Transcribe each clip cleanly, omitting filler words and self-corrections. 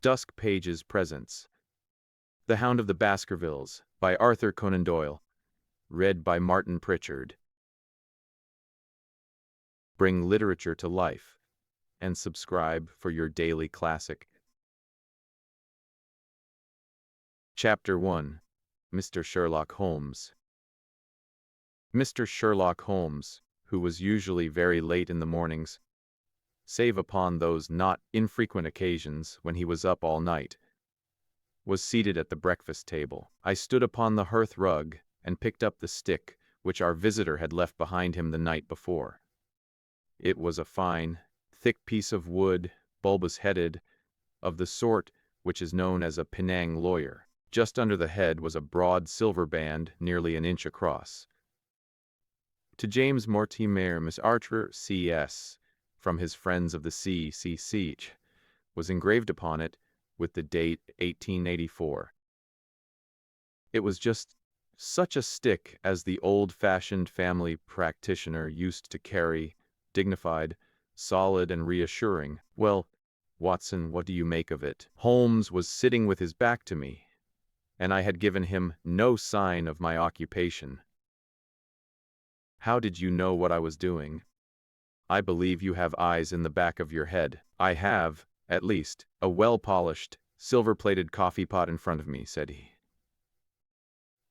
Dusk Pages Presents. The Hound of the Baskervilles by Arthur Conan Doyle. Read by Martin Prichard. Bring literature to life and subscribe for your daily classic. Chapter 1. Mr. Sherlock Holmes. Mr. Sherlock Holmes, who was usually very late in the mornings, save upon those not infrequent occasions when he was up all night, was seated at the breakfast table. I stood upon the hearth rug and picked up the stick which our visitor had left behind him the night before. It was a fine, thick piece of wood, bulbous-headed, of the sort which is known as a Penang lawyer. Just under the head was a broad silver band nearly an inch across. To James Mortimer Miss Archer, C.S., from his friends of the C.C. was engraved upon it, with the date 1884. It was just such a stick as the old-fashioned family practitioner used to carry, dignified, solid, and reassuring. Well, Watson, what do you make of it? Holmes was sitting with his back to me, and I had given him no sign of my occupation. How did you know what I was doing? I believe you have eyes in the back of your head. I have, at least, a well-polished, silver-plated coffee pot in front of me, said he.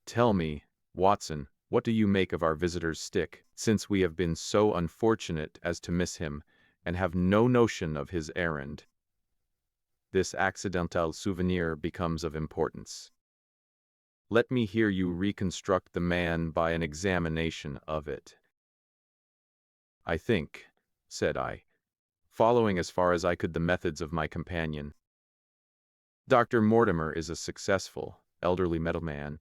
Tell me, Watson, what do you make of our visitor's stick, since we have been so unfortunate as to miss him, and have no notion of his errand? This accidental souvenir becomes of importance. Let me hear you reconstruct the man by an examination of it. I think, said I, following as far as I could the methods of my companion. Dr. Mortimer is a successful, elderly middleman,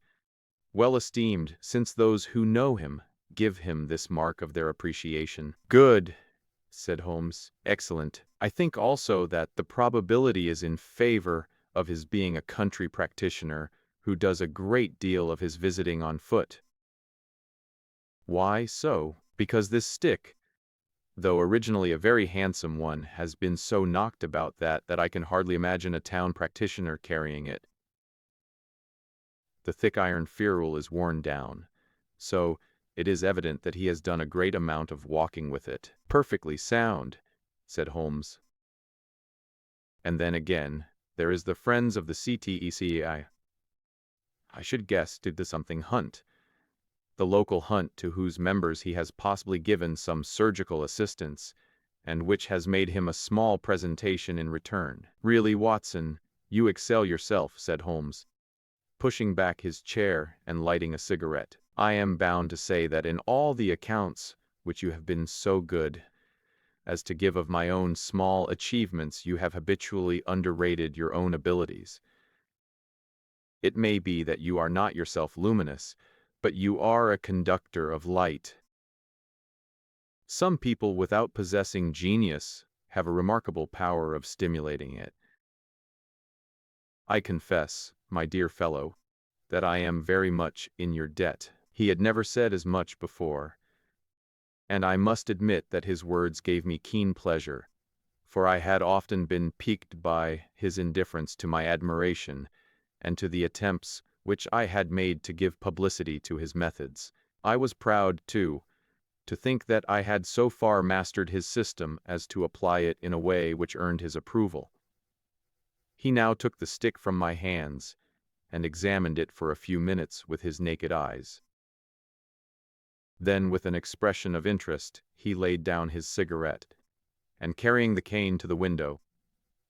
well esteemed, since those who know him give him this mark of their appreciation. Good, said Holmes. Excellent. I think also that the probability is in favor of his being a country practitioner who does a great deal of his visiting on foot. Why so? Because this stick, though originally a very handsome one, has been so knocked about that I can hardly imagine a town practitioner carrying it. The thick iron ferrule is worn down, so it is evident that he has done a great amount of walking with it. Perfectly sound, said Holmes. And then again, there is the friends of the CTECI. I should guess did the something hunt, the local hunt to whose members he has possibly given some surgical assistance, and which has made him a small presentation in return. Really, Watson, you excel yourself, said Holmes, pushing back his chair and lighting a cigarette. I am bound to say that in all the accounts which you have been so good as to give of my own small achievements, you have habitually underrated your own abilities. It may be that you are not yourself luminous, but you are a conductor of light. Some people without possessing genius have a remarkable power of stimulating it. I confess, my dear fellow, that I am very much in your debt. He had never said as much before, and I must admit that his words gave me keen pleasure, for I had often been piqued by his indifference to my admiration and to the attempts which I had made to give publicity to his methods. I was proud, too, to think that I had so far mastered his system as to apply it in a way which earned his approval. He now took the stick from my hands and examined it for a few minutes with his naked eyes. Then, with an expression of interest, he laid down his cigarette, and carrying the cane to the window,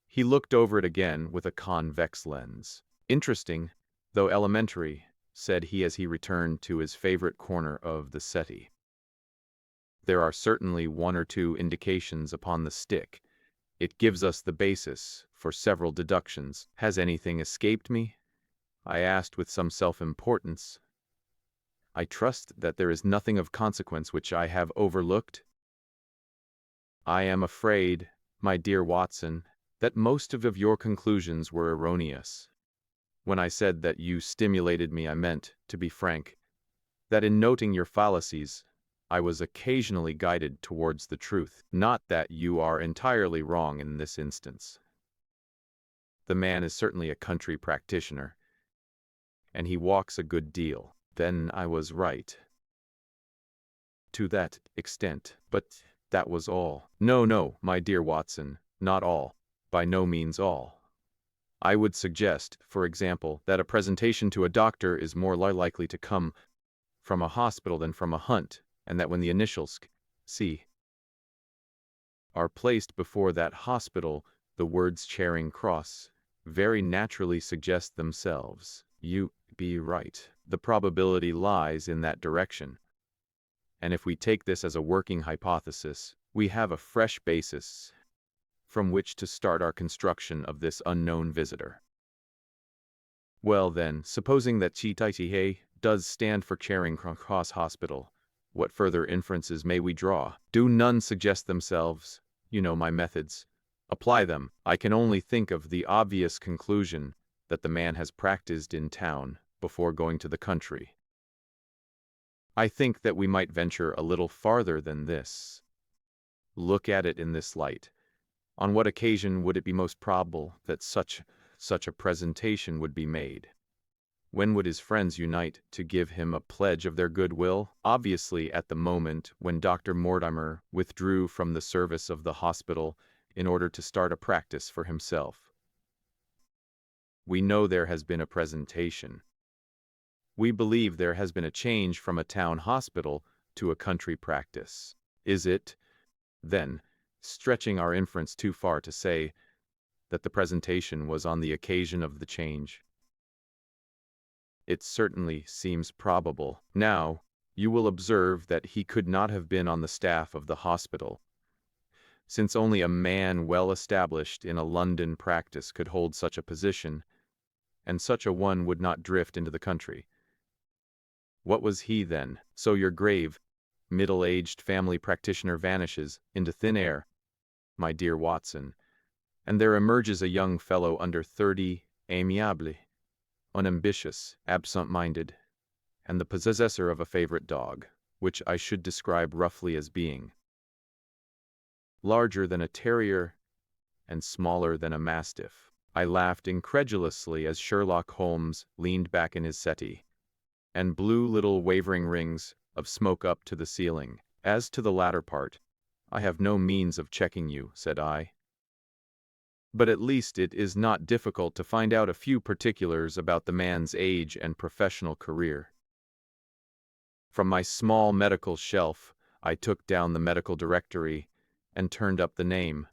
he looked over it again with a convex lens. Interesting, though elementary, said he as he returned to his favorite corner of the settee. There are certainly one or two indications upon the stick. It gives us the basis for several deductions. Has anything escaped me? I asked with some self-importance. I trust that there is nothing of consequence which I have overlooked. I am afraid, my dear Watson, that most of your conclusions were erroneous. When I said that you stimulated me, I meant, to be frank, that in noting your fallacies, I was occasionally guided towards the truth. Not that you are entirely wrong in this instance. The man is certainly a country practitioner, and he walks a good deal. Then I was right. To that extent, but that was all. No, my dear Watson, not all. By no means all. I would suggest, for example, that a presentation to a doctor is more likely to come from a hospital than from a hunt, and that when the initials C are placed before that hospital, the words Charing Cross very naturally suggest themselves. You be right. The probability lies in that direction. And if we take this as a working hypothesis, we have a fresh basis from which to start our construction of this unknown visitor. Well then, supposing that Chitaitihe does stand for Charing Cross Hospital, what further inferences may we draw? Do none suggest themselves? You know my methods. Apply them. I can only think of the obvious conclusion that the man has practiced in town before going to the country. I think that we might venture a little farther than this. Look at it in this light. On what occasion would it be most probable that such a presentation would be made? When would his friends unite to give him a pledge of their goodwill? Obviously at the moment when Dr. Mortimer withdrew from the service of the hospital in order to start a practice for himself. We know there has been a presentation. We believe there has been a change from a town hospital to a country practice. Is it, then, stretching our inference too far to say that the presentation was on the occasion of the change? It certainly seems probable. Now, you will observe that he could not have been on the staff of the hospital, since only a man well established in a London practice could hold such a position, and such a one would not drift into the country. What was he then? So your grave, middle-aged family practitioner vanishes into thin air, my dear Watson, and there emerges a young fellow under 30, amiable, unambitious, absent-minded, and the possessor of a favorite dog, which I should describe roughly as being larger than a terrier and smaller than a mastiff. I laughed incredulously as Sherlock Holmes leaned back in his settee and blew little wavering rings of smoke up to the ceiling. As to the latter part, I have no means of checking you, said I. But at least it is not difficult to find out a few particulars about the man's age and professional career. From my small medical shelf, I took down the medical directory and turned up the name.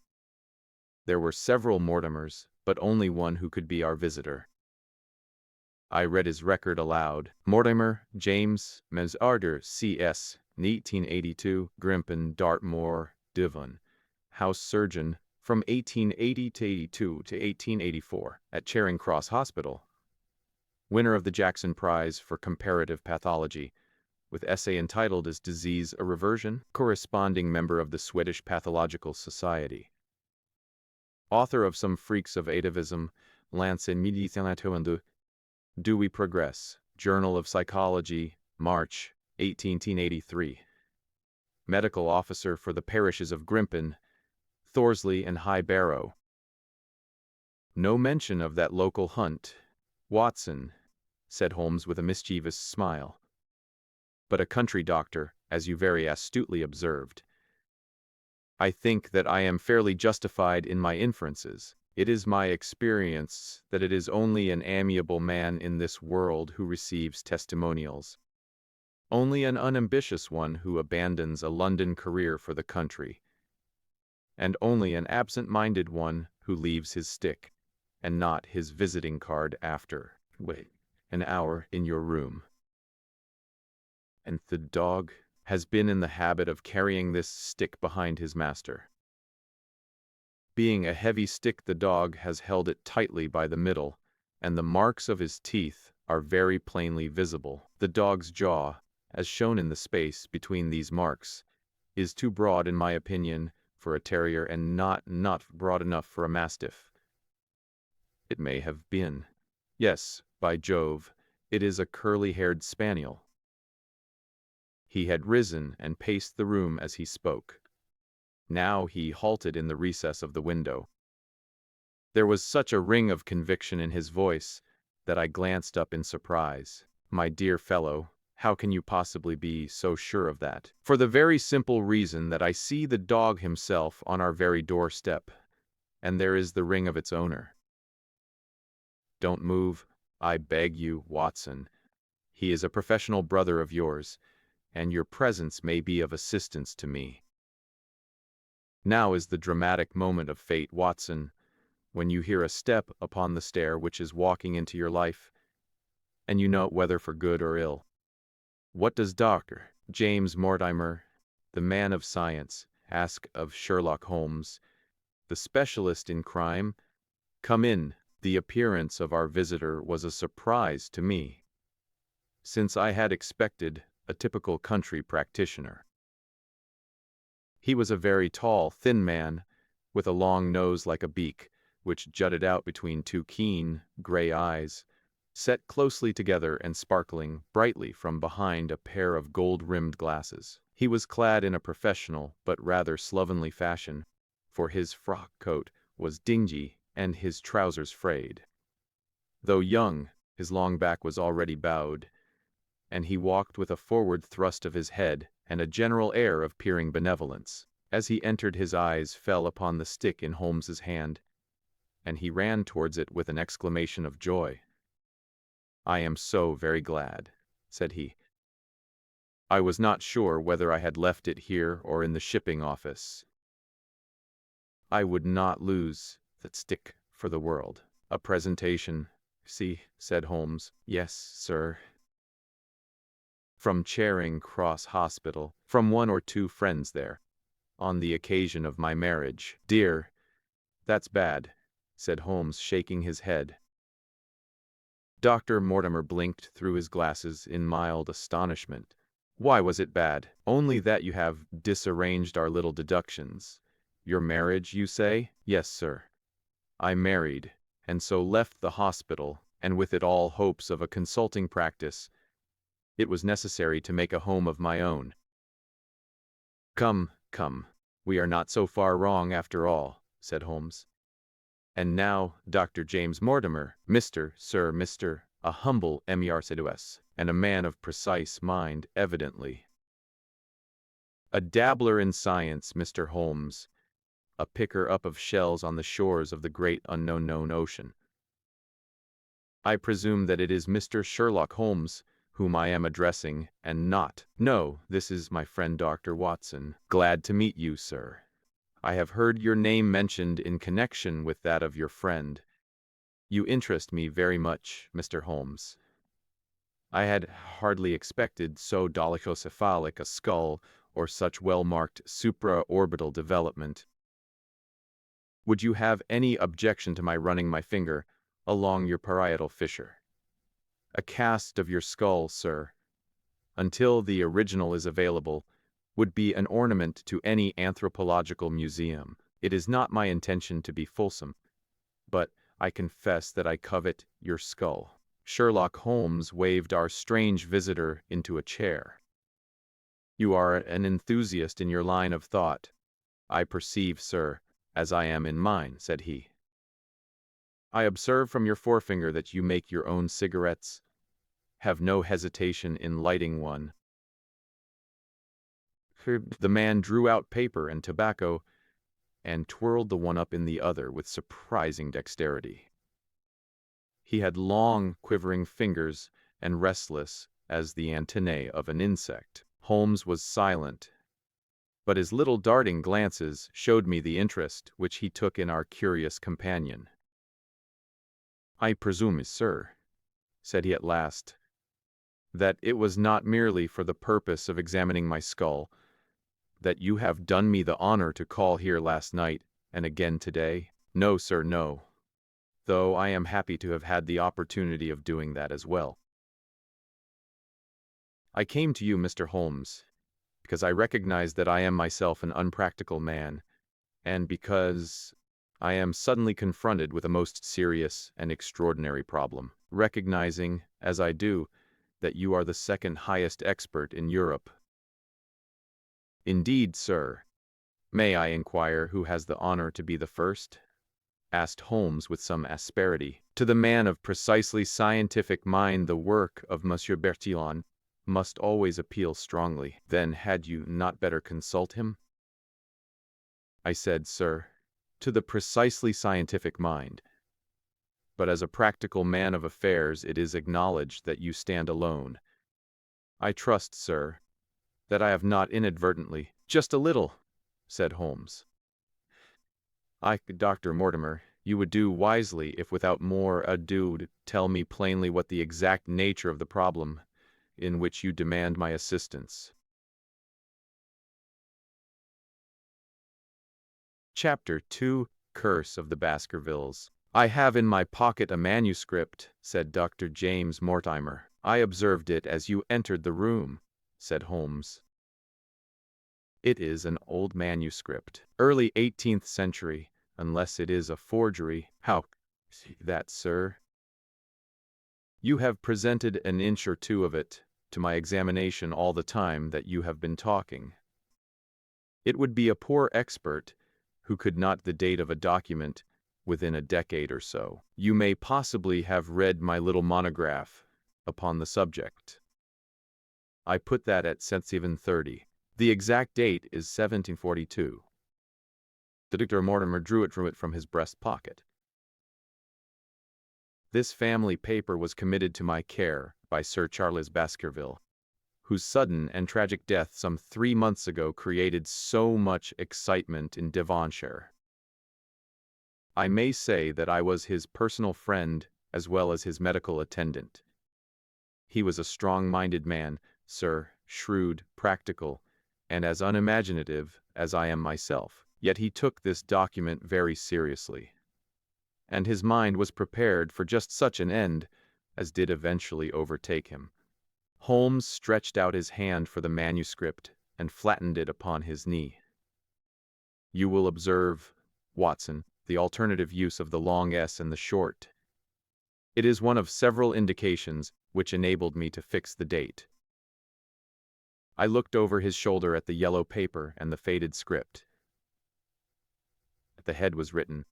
There were several Mortimers, but only one who could be our visitor. I read his record aloud. Mortimer James Mesarder, C.S., 1882, Grimpen, Dartmoor, Devon. House surgeon from 1880 to 82 to 1884 at Charing Cross Hospital. Winner of the Jackson Prize for Comparative Pathology, with essay entitled Is Disease a Reversion? Corresponding member of the Swedish Pathological Society. Author of Some Freaks of Atavism, Lance in Medicinato. Do We Progress? Journal of Psychology, March, 1883. Medical officer for the parishes of Grimpen, Thorsley and High Barrow. No mention of that local hunt, Watson, said Holmes with a mischievous smile. But a country doctor, as you very astutely observed. I think that I am fairly justified in my inferences. It is my experience that it is only an amiable man in this world who receives testimonials. Only an unambitious one who abandons a London career for the country. And only an absent-minded one who leaves his stick, and not his visiting card after, an hour in your room. And the dog has been in the habit of carrying this stick behind his master. Being a heavy stick, the dog has held it tightly by the middle, and the marks of his teeth are very plainly visible. The dog's jaw, as shown in the space between these marks, is too broad in my opinion for a terrier and not broad enough for a mastiff. It may have been. Yes, by Jove, it is a curly-haired spaniel. He had risen and paced the room as he spoke. Now he halted in the recess of the window. There was such a ring of conviction in his voice that I glanced up in surprise. My dear fellow, how can you possibly be so sure of that? For the very simple reason that I see the dog himself on our very doorstep, and there is the ring of its owner. Don't move, I beg you, Watson. He is a professional brother of yours, and your presence may be of assistance to me. Now is the dramatic moment of fate, Watson, when you hear a step upon the stair which is walking into your life, and you know whether for good or ill. What does Dr. James Mortimer, the man of science, ask of Sherlock Holmes, the specialist in crime? Come in. The appearance of our visitor was a surprise to me, since I had expected a typical country practitioner. He was a very tall, thin man, with a long nose like a beak, which jutted out between two keen, gray eyes, set closely together and sparkling brightly from behind a pair of gold-rimmed glasses. He was clad in a professional but rather slovenly fashion, for his frock coat was dingy and his trousers frayed. Though young, his long back was already bowed, and he walked with a forward thrust of his head and a general air of peering benevolence. As he entered, his eyes fell upon the stick in Holmes's hand, and he ran towards it with an exclamation of joy. "I am so very glad," said he. "I was not sure whether I had left it here or in the shipping office. I would not lose that stick for the world." "A presentation, see," said Holmes. "Yes, sir. From Charing Cross Hospital, from one or two friends there, on the occasion of my marriage." "Dear, that's bad," said Holmes, shaking his head. Dr. Mortimer blinked through his glasses in mild astonishment. "Why was it bad?" "Only that you have disarranged our little deductions. Your marriage, you say?" "Yes, sir. I married, and so left the hospital, and with it all hopes of a consulting practice. It was necessary to make a home of my own." Come, we are not so far wrong after all," said Holmes. "And now, Dr. James Mortimer, Mr., a humble Mercedes, and a man of precise mind, evidently. A dabbler in science, Mr. Holmes, a picker-up of shells on the shores of the great unknown ocean. I presume that it is Mr. Sherlock Holmes whom I am addressing, and not— No, this is my friend Dr. Watson. Glad to meet you, sir. I have heard your name mentioned in connection with that of your friend. You interest me very much, Mr. Holmes. I had hardly expected so dolichocephalic a skull or such well-marked supraorbital development. Would you have any objection to my running my finger along your parietal fissure? A cast of your skull, sir, until the original is available, would be an ornament to any anthropological museum. It is not my intention to be fulsome, but I confess that I covet your skull." Sherlock Holmes waved our strange visitor into a chair. "You are an enthusiast in your line of thought, I perceive, sir, as I am in mine," said he. "I observe from your forefinger that you make your own cigarettes. Have no hesitation in lighting one." The man drew out paper and tobacco and twirled the one up in the other with surprising dexterity. He had long, quivering fingers and restless as the antennae of an insect. Holmes was silent, but his little darting glances showed me the interest which he took in our curious companion. "I presume, sir," said he at last, "that it was not merely for the purpose of examining my skull that you have done me the honor to call here last night and again today?" "No, sir, no, though I am happy to have had the opportunity of doing that as well. I came to you, Mr. Holmes, because I recognize that I am myself an unpractical man, and because I am suddenly confronted with a most serious and extraordinary problem, recognizing, as I do, that you are the second highest expert in Europe." "Indeed, sir. May I inquire who has the honor to be the first?" asked Holmes with some asperity. To the man of precisely scientific mind the work of Monsieur Bertillon must always appeal strongly. Then had you not better consult him? I said, sir, to the precisely scientific mind. But as a practical man of affairs it is acknowledged that you stand alone. I trust, sir, that I have not inadvertently— Just a little, said Holmes. Dr. Mortimer, you would do wisely if without more ado tell me plainly what the exact nature of the problem in which you demand my assistance. Chapter 2: Curse of the Baskervilles. I have in my pocket a manuscript, said Dr. James Mortimer. I observed it as you entered the room, said Holmes. It is an old manuscript, early 18th century, unless it is a forgery. How? That, sir? You have presented an inch or two of it to my examination all the time that you have been talking. It would be a poor expert who could not the date of a document within a decade or so. You may possibly have read my little monograph upon the subject. I put that at 1730. The exact date is 1742. Dr. Mortimer drew it from his breast pocket. This family paper was committed to my care by Sir Charles Baskerville, whose sudden and tragic death some 3 months ago created so much excitement in Devonshire. I may say that I was his personal friend as well as his medical attendant. He was a strong-minded man, sir, shrewd, practical, and as unimaginative as I am myself. Yet he took this document very seriously, and his mind was prepared for just such an end as did eventually overtake him. Holmes stretched out his hand for the manuscript and flattened it upon his knee. You will observe, Watson, the alternative use of the long S and the short. It is one of several indications which enabled me to fix the date. I looked over his shoulder at the yellow paper and the faded script. At the head was written,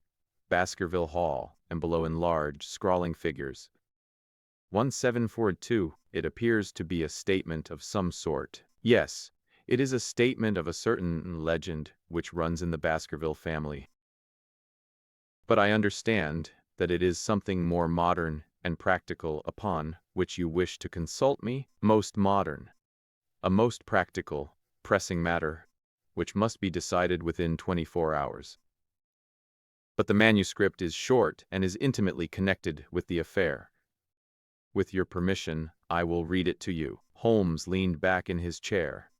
Baskerville Hall, and below in large, scrawling figures, 1742. It appears to be a statement of some sort. Yes, it is a statement of a certain legend which runs in the Baskerville family. But I understand that it is something more modern and practical upon which you wish to consult me. Most modern. A most practical, pressing matter, which must be decided within 24 hours. But the manuscript is short and is intimately connected with the affair. With your permission, I will read it to you. Holmes leaned back in his chair,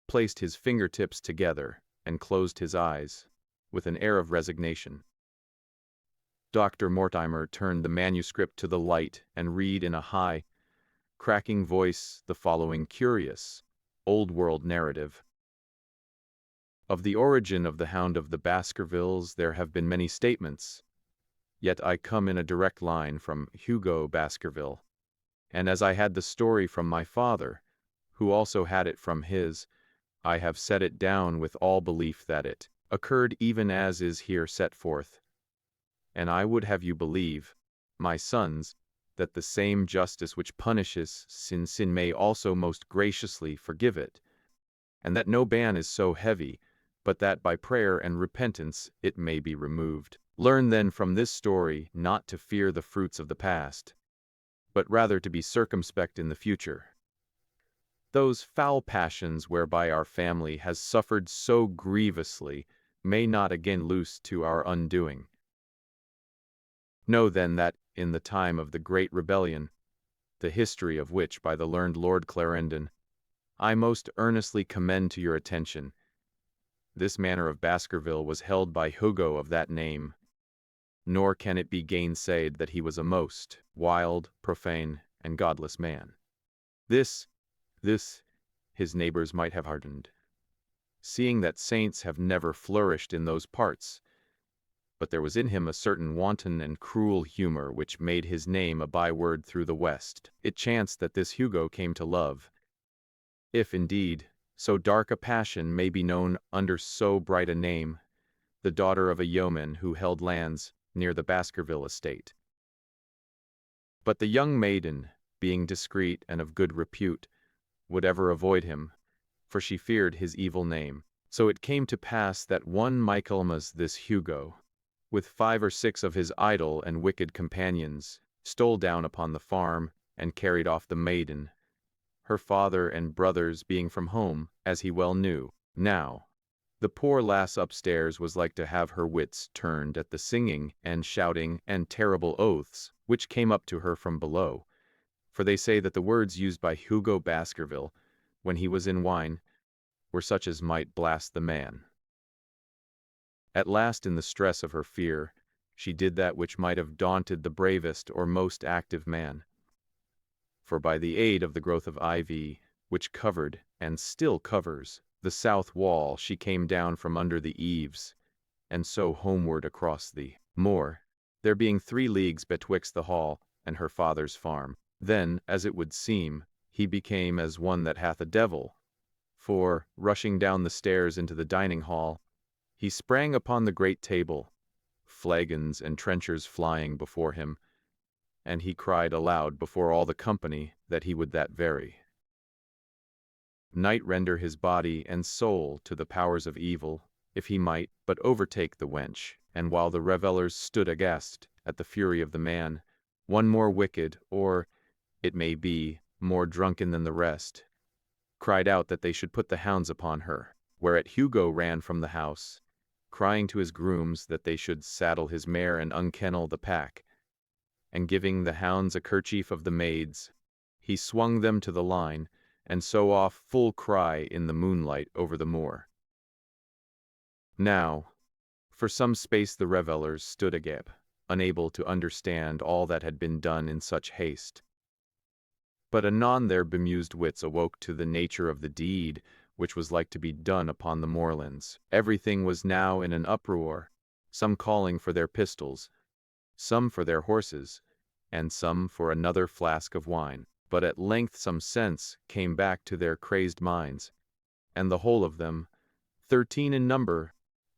placed his fingertips together, and closed his eyes, with an air of resignation. Dr. Mortimer turned the manuscript to the light and read in a high, cracking voice the following curious, old-world narrative. Of the origin of the Hound of the Baskervilles there have been many statements, yet I come in a direct line from Hugo Baskerville, and as I had the story from my father, who also had it from his, I have set it down with all belief that it occurred even as is here set forth. And I would have you believe, my sons, that the same justice which punishes sin may also most graciously forgive it, and that no ban is so heavy, but that by prayer and repentance it may be removed. Learn then from this story not to fear the fruits of the past, but rather to be circumspect in the future. Those foul passions whereby our family has suffered so grievously may not again loose to our undoing. Know then that, in the time of the Great Rebellion, the history of which by the learned Lord Clarendon, I most earnestly commend to your attention, this manor of Baskerville was held by Hugo of that name, nor can it be gainsaid that he was a most wild, profane, and godless man. This, his neighbors might have hardened, seeing that saints have never flourished in those parts, but there was in him a certain wanton and cruel humor which made his name a byword through the West. It chanced that this Hugo came to love, if indeed so dark a passion may be known under so bright a name, the daughter of a yeoman who held lands near the Baskerville estate. But the young maiden, being discreet and of good repute, would ever avoid him, for she feared his evil name. So it came to pass that one Michaelmas this Hugo, with 5 or 6 of his idle and wicked companions, stole down upon the farm and carried off the maiden, her father and brothers being from home, as he well knew. Now, the poor lass upstairs was like to have her wits turned at the singing and shouting and terrible oaths which came up to her from below, for they say that the words used by Hugo Baskerville, when he was in wine, were such as might blast the man. At last, in the stress of her fear, she did that which might have daunted the bravest or most active man. For by the aid of the growth of ivy, which covered, and still covers, the south wall, she came down from under the eaves, and so homeward across the moor, there being 3 leagues betwixt the hall and her father's farm. Then, as it would seem, he became as one that hath a devil, for, rushing down the stairs into the dining hall, he sprang upon the great table, flagons and trenchers flying before him, and he cried aloud before all the company that he would that very night render his body and soul to the powers of evil, if he might but overtake the wench. And while the revellers stood aghast at the fury of the man, one more wicked, or, it may be, more drunken than the rest, cried out that they should put the hounds upon her, whereat Hugo ran from the house, crying to his grooms that they should saddle his mare and unkennel the pack, and giving the hounds a kerchief of the maid's, he swung them to the line, and so off full cry in the moonlight over the moor. Now, for some space the revellers stood agape, unable to understand all that had been done in such haste. But anon their bemused wits awoke to the nature of the deed which was like to be done upon the moorlands. Everything was now in an uproar, some calling for their pistols, some for their horses, and some for another flask of wine. But at length some sense came back to their crazed minds, and the whole of them, 13 in number,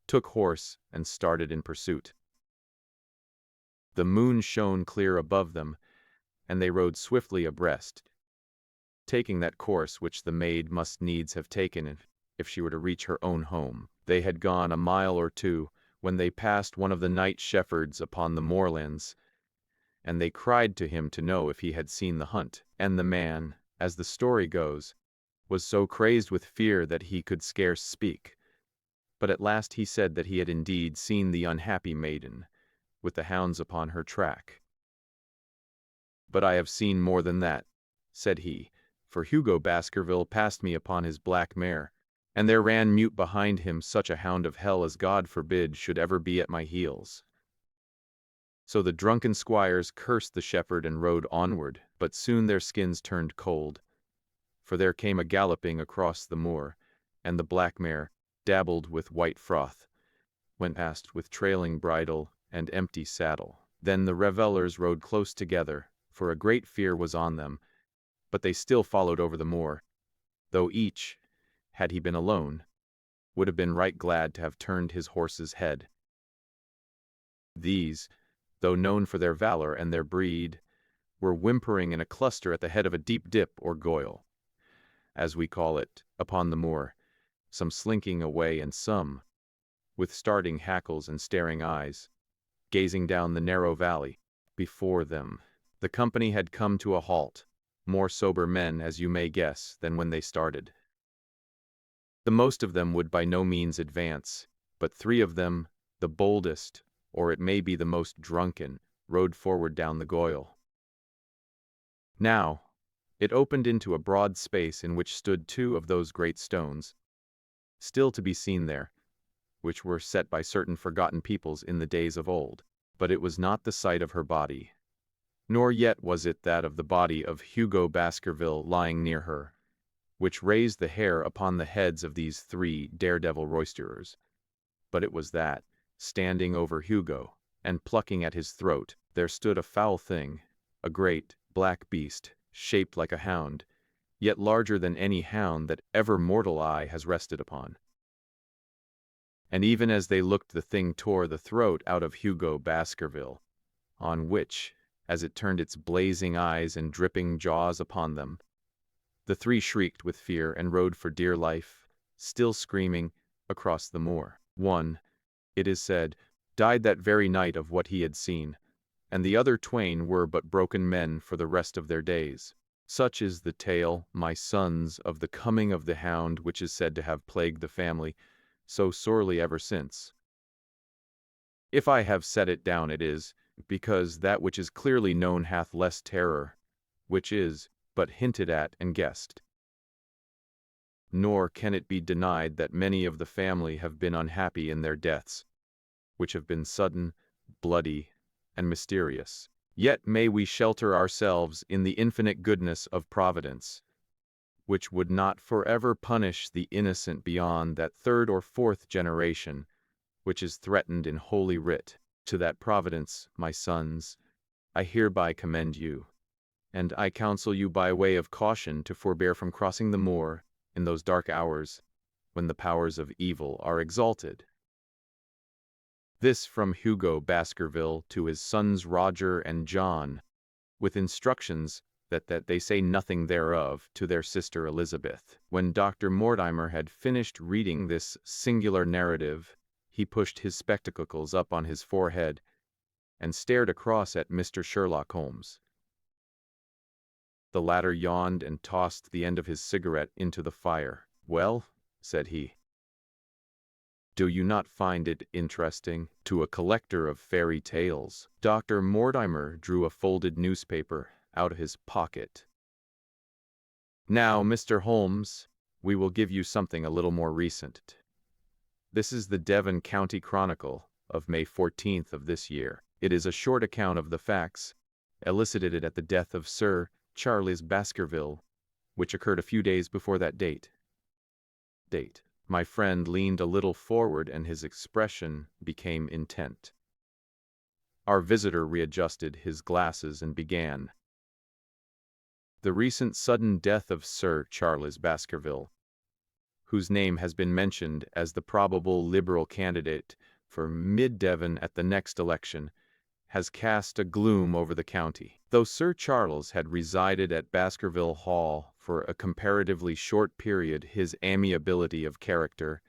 took horse and started in pursuit. The moon shone clear above them, and they rode swiftly abreast, taking that course which the maid must needs have taken if she were to reach her own home. They had gone a mile or 2 when they passed one of the night shepherds upon the moorlands, and they cried to him to know if he had seen the hunt. And the man, as the story goes, was so crazed with fear that he could scarce speak. But at last he said that he had indeed seen the unhappy maiden, with the hounds upon her track. "But I have seen more than that," said he, "for Hugo Baskerville passed me upon his black mare, and there ran mute behind him such a hound of hell as God forbid should ever be at my heels." So the drunken squires cursed the shepherd and rode onward, but soon their skins turned cold, for there came a galloping across the moor, and the black mare, dabbled with white froth, went past with trailing bridle and empty saddle. Then the revellers rode close together, for a great fear was on them, but they still followed over the moor, though each, had he been alone, would have been right glad to have turned his horse's head. These, though known for their valor and their breed, were whimpering in a cluster at the head of a deep dip or goyle, as we call it, upon the moor, some slinking away and some, with starting hackles and staring eyes, gazing down the narrow valley before them. The company had come to a halt, more sober men, as you may guess, than when they started. The most of them would by no means advance, but 3 of them, the boldest, or it may be the most drunken, rode forward down the goyle. Now, it opened into a broad space in which stood 2 of those great stones, still to be seen there, which were set by certain forgotten peoples in the days of old. But it was not the sight of her body, nor yet was it that of the body of Hugo Baskerville lying near her, which raised the hair upon the heads of these 3 daredevil roisterers, but it was that, standing over Hugo, and plucking at his throat, there stood a foul thing, a great, black beast, shaped like a hound, yet larger than any hound that ever mortal eye has rested upon. And even as they looked, the thing tore the throat out of Hugo Baskerville, on which, as it turned its blazing eyes and dripping jaws upon them, the three shrieked with fear and rode for dear life, still screaming, across the moor. One, it is said, died that very night of what he had seen, and the other twain were but broken men for the rest of their days. Such is the tale, my sons, of the coming of the Hound, which is said to have plagued the family so sorely ever since. If I have set it down, it is because that which is clearly known hath less terror, which is but hinted at and guessed. Nor can it be denied that many of the family have been unhappy in their deaths, which have been sudden, bloody, and mysterious. Yet may we shelter ourselves in the infinite goodness of Providence, which would not forever punish the innocent beyond that third or fourth generation, which is threatened in Holy Writ. To that Providence, my sons, I hereby commend you, and I counsel you by way of caution to forbear from crossing the moor in those dark hours when the powers of evil are exalted. This from Hugo Baskerville to his sons Roger and John, with instructions that they say nothing thereof to their sister Elizabeth. When Dr. Mortimer had finished reading this singular narrative, he pushed his spectacles up on his forehead and stared across at Mr. Sherlock Holmes. The latter yawned and tossed the end of his cigarette into the fire. "Well," said he, "do you not find it interesting? To a collector of fairy tales." Dr. Mortimer drew a folded newspaper out of his pocket. "Now, Mr. Holmes, we will give you something a little more recent. This is the Devon County Chronicle of May 14th of this year. It is a short account of the facts elicited at the death of Sir Charles Baskerville, which occurred a few days before that date. My friend leaned a little forward and his expression became intent. Our visitor readjusted his glasses and began. The recent sudden death of Sir Charles Baskerville, whose name has been mentioned as the probable Liberal candidate for Mid-Devon at the next election, has cast a gloom over the county. Though Sir Charles had resided at Baskerville Hall for a comparatively short period, his amiability of character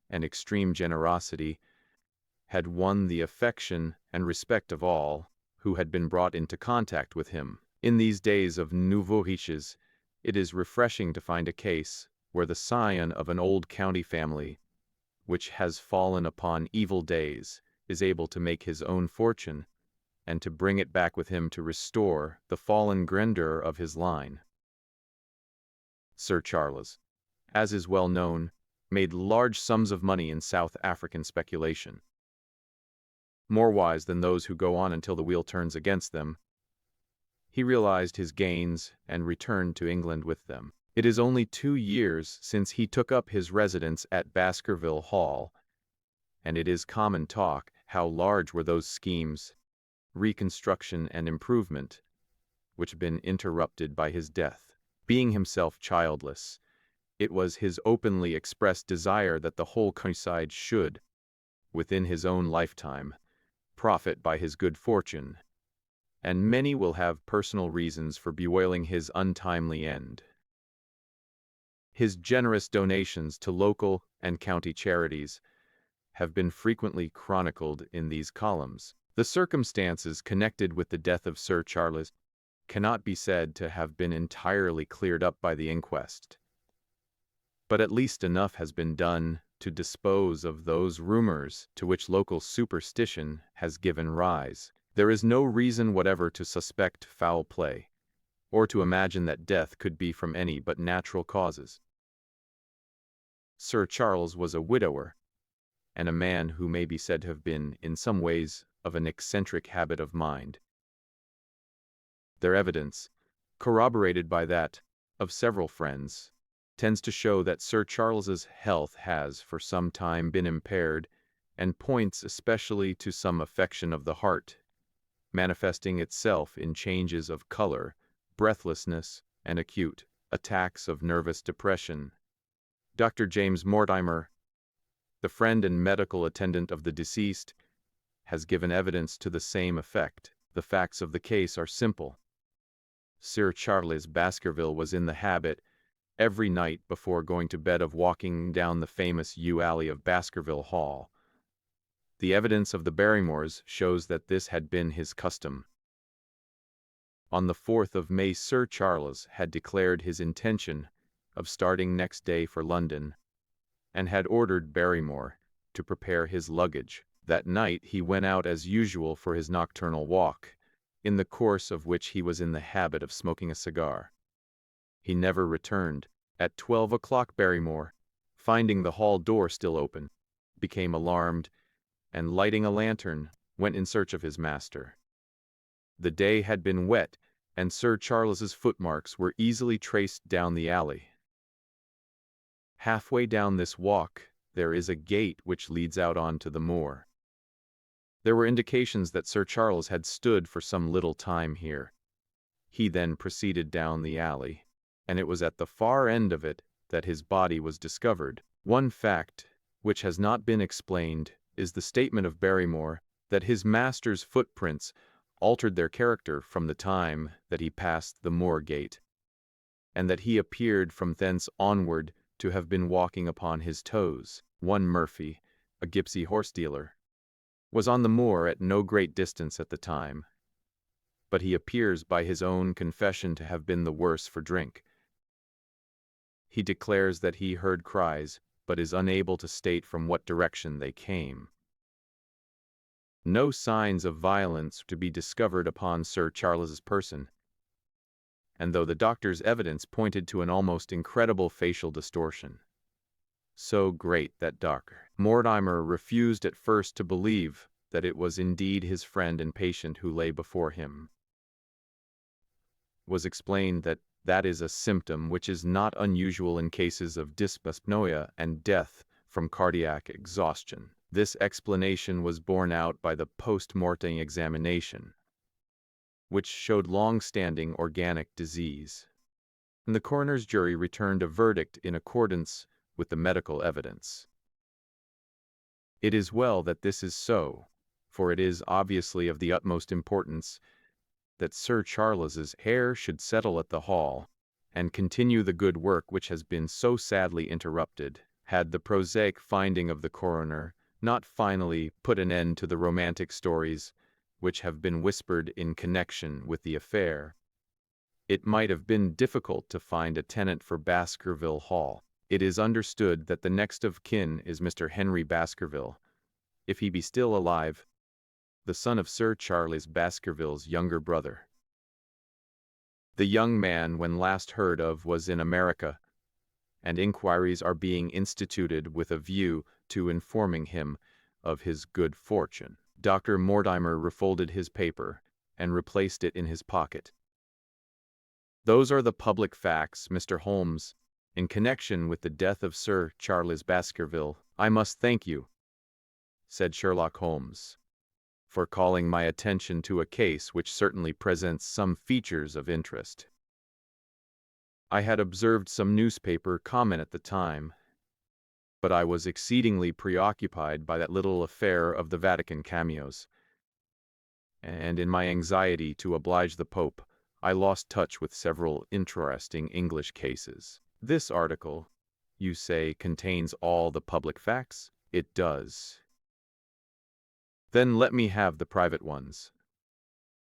and extreme generosity had won the affection and respect of all who had been brought into contact with him. In these days of nouveaux riches, it is refreshing to find a case where the scion of an old county family, which has fallen upon evil days, is able to make his own fortune, and to bring it back with him to restore the fallen grandeur of his line. Sir Charles, as is well known, made large sums of money in South African speculation. More wise than those who go on until the wheel turns against them, he realized his gains and returned to England with them. It is only 2 years since he took up his residence at Baskerville Hall, and it is common talk how large were those schemes, reconstruction and improvement, which had been interrupted by his death. Being himself childless, it was his openly expressed desire that the whole countryside should, within his own lifetime, profit by his good fortune, and many will have personal reasons for bewailing his untimely end. His generous donations to local and county charities have been frequently chronicled in these columns. The circumstances connected with the death of Sir Charles cannot be said to have been entirely cleared up by the inquest, but at least enough has been done to dispose of those rumors to which local superstition has given rise. There is no reason whatever to suspect foul play, or to imagine that death could be from any but natural causes. Sir Charles was a widower, and a man who may be said to have been, in some ways, of an eccentric habit of mind. Their evidence, corroborated by that of several friends, tends to show that Sir Charles's health has for some time been impaired, and points especially to some affection of the heart, manifesting itself in changes of color, breathlessness, and acute attacks of nervous depression. Dr. James Mortimer, The friend and medical attendant of the deceased has given evidence to the same effect. The facts of the case are simple. Sir Charles Baskerville was in the habit, every night before going to bed, of walking down the famous yew alley of Baskerville Hall. The evidence of the Barrymores shows that this had been his custom. On the 4th of May, Sir Charles had declared his intention of starting next day for London, and had ordered Barrymore to prepare his luggage. That night he went out as usual for his nocturnal walk, in the course of which he was in the habit of smoking a cigar. He never returned. At 12 o'clock Barrymore, finding the hall door still open, became alarmed, and lighting a lantern, went in search of his master. The day had been wet, and Sir Charles's footmarks were easily traced down the alley. Halfway down this walk, there is a gate which leads out onto the moor. There were indications that Sir Charles had stood for some little time here. He then proceeded down the alley, and it was at the far end of it that his body was discovered. One fact, which has not been explained, is the statement of Barrymore that his master's footprints altered their character from the time that he passed the moor gate, and that he appeared from thence onward to have been walking upon his toes. One Murphy, a gipsy horse-dealer, was on the moor at no great distance at the time, but he appears by his own confession to have been the worse for drink. He declares that he heard cries, but is unable to state from what direction they came. No signs of violence to be discovered upon Sir Charles's person, and though the doctor's evidence pointed to an almost incredible facial distortion, so great that Dr. Mortimer refused at first to believe that it was indeed his friend and patient who lay before him, was explained that that is a symptom which is not unusual in cases of dyspnoea and death from cardiac exhaustion. This explanation was borne out by the post-mortem examination, which showed long-standing organic disease, and the coroner's jury returned a verdict in accordance with the medical evidence. It is well that this is so, for it is obviously of the utmost importance that Sir Charles's heir should settle at the Hall, and continue the good work which has been so sadly interrupted. Had the prosaic finding of the coroner not finally put an end to the romantic stories which have been whispered in connection with the affair, it might have been difficult to find a tenant for Baskerville Hall. It is understood that the next of kin is Mr. Henry Baskerville, if he be still alive, the son of Sir Charles Baskerville's younger brother. The young man, when last heard of, was in America, and inquiries are being instituted with a view to informing him of his good fortune. Dr. Mortimer refolded his paper and replaced it in his pocket. Those are the public facts, Mr. Holmes, in connection with the death of Sir Charles Baskerville. I must thank you, said Sherlock Holmes, for calling my attention to a case which certainly presents some features of interest. I had observed some newspaper comment at the time, but I was exceedingly preoccupied by that little affair of the Vatican cameos, and in my anxiety to oblige the Pope, I lost touch with several interesting English cases. This article, you say, contains all the public facts? It does. Then let me have the private ones.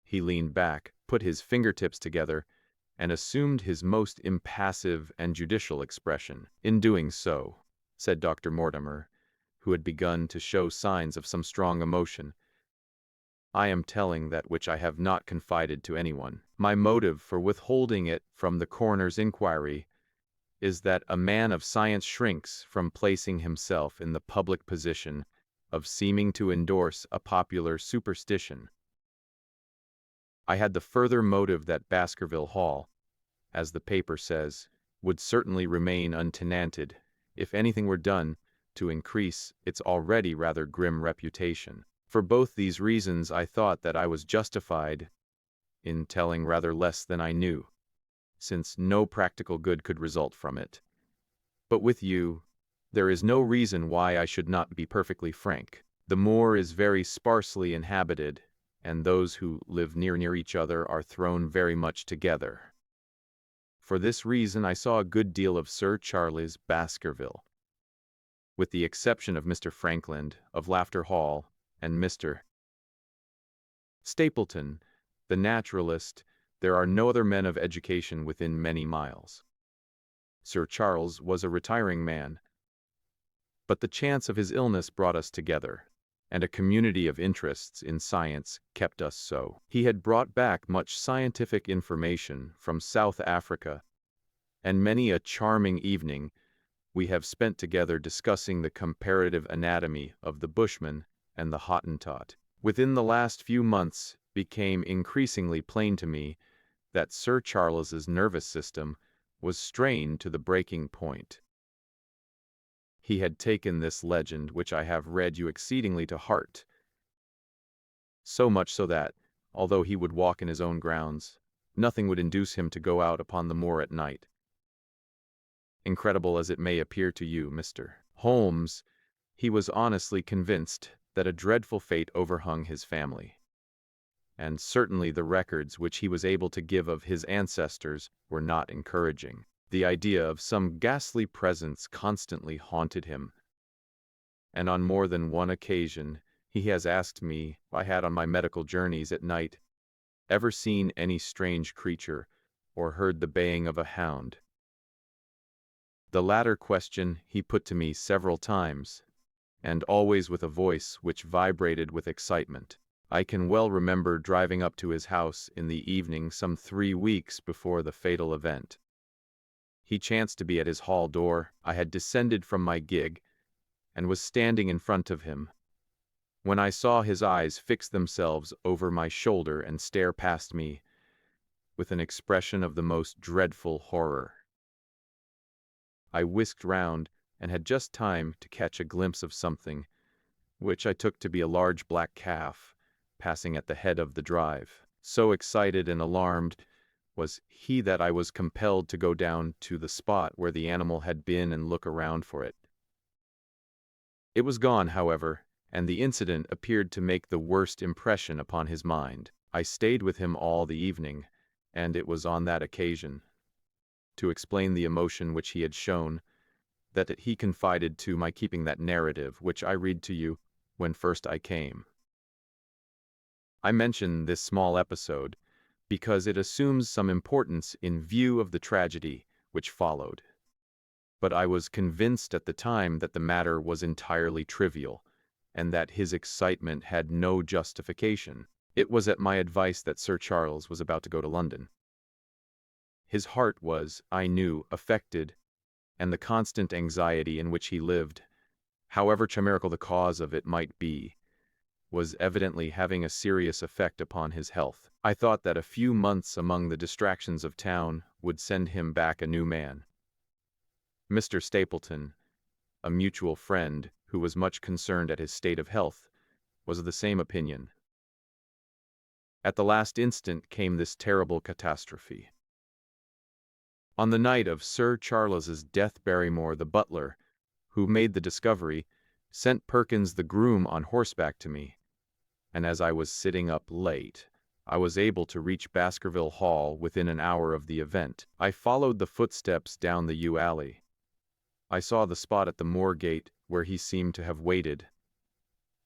He leaned back, put his fingertips together, and assumed his most impassive and judicial expression. In doing so, said Dr. Mortimer, who had begun to show signs of some strong emotion, I am telling that which I have not confided to anyone. My motive for withholding it from the coroner's inquiry is that a man of science shrinks from placing himself in the public position of seeming to endorse a popular superstition. I had the further motive that Baskerville Hall, as the paper says, would certainly remain untenanted if anything were done to increase its already rather grim reputation. For both these reasons I thought that I was justified in telling rather less than I knew, since no practical good could result from it. But with you, There is no reason why I should not be perfectly frank. The moor is very sparsely inhabited, and those who live near each other are thrown very much together. For this reason I saw a good deal of Sir Charles Baskerville, with the exception of Mr. Frankland, of Laughter Hall, and Mr. Stapleton, the naturalist. There are no other men of education within many miles. Sir Charles was a retiring man, but the chance of his illness brought us together, and a community of interests in science kept us so. He had brought back much scientific information from South Africa, and many a charming evening we have spent together discussing the comparative anatomy of the Bushman and the Hottentot. Within the last few months became increasingly plain to me that Sir Charles's nervous system was strained to the breaking point. He had taken this legend which I have read you exceedingly to heart, so much so that, although he would walk in his own grounds, nothing would induce him to go out upon the moor at night. Incredible as it may appear to you, Mr. Holmes, he was honestly convinced that a dreadful fate overhung his family. And certainly the records which he was able to give of his ancestors were not encouraging. The idea of some ghastly presence constantly haunted him, and on more than one occasion he has asked me if I had on my medical journeys at night ever seen any strange creature or heard the baying of a hound. The latter question he put to me several times, and always with a voice which vibrated with excitement. I can well remember driving up to his house in the evening some 3 weeks before the fatal event. He chanced to be at his hall door. I had descended from my gig, and was standing in front of him, when I saw his eyes fix themselves over my shoulder and stare past me with an expression of the most dreadful horror. I whisked round, and had just time to catch a glimpse of something, which I took to be a large black calf, passing at the head of the drive. So excited and alarmed was he that I was compelled to go down to the spot where the animal had been and look around for it. It was gone, however, and the incident appeared to make the worst impression upon his mind. I stayed with him all the evening, and it was on that occasion, to explain the emotion which he had shown, that he confided to my keeping that narrative which I read to you when first I came. I mention this small episode because it assumes some importance in view of the tragedy which followed. But I was convinced at the time that the matter was entirely trivial, and that his excitement had no justification. It was at my advice that Sir Charles was about to go to London. His heart was, I knew, affected, and the constant anxiety in which he lived, however chimerical the cause of it might be, was evidently having a serious effect upon his health. I thought that a few months among the distractions of town would send him back a new man. Mr. Stapleton, a mutual friend who was much concerned at his state of health, was of the same opinion. At the last instant came this terrible catastrophe. On the night of Sir Charles's death, Barrymore, the butler, who made the discovery, sent Perkins the groom on horseback to me, and as I was sitting up late, I was able to reach Baskerville Hall within an hour of the event. I followed the footsteps down the yew alley. I saw the spot at the moor gate where he seemed to have waited.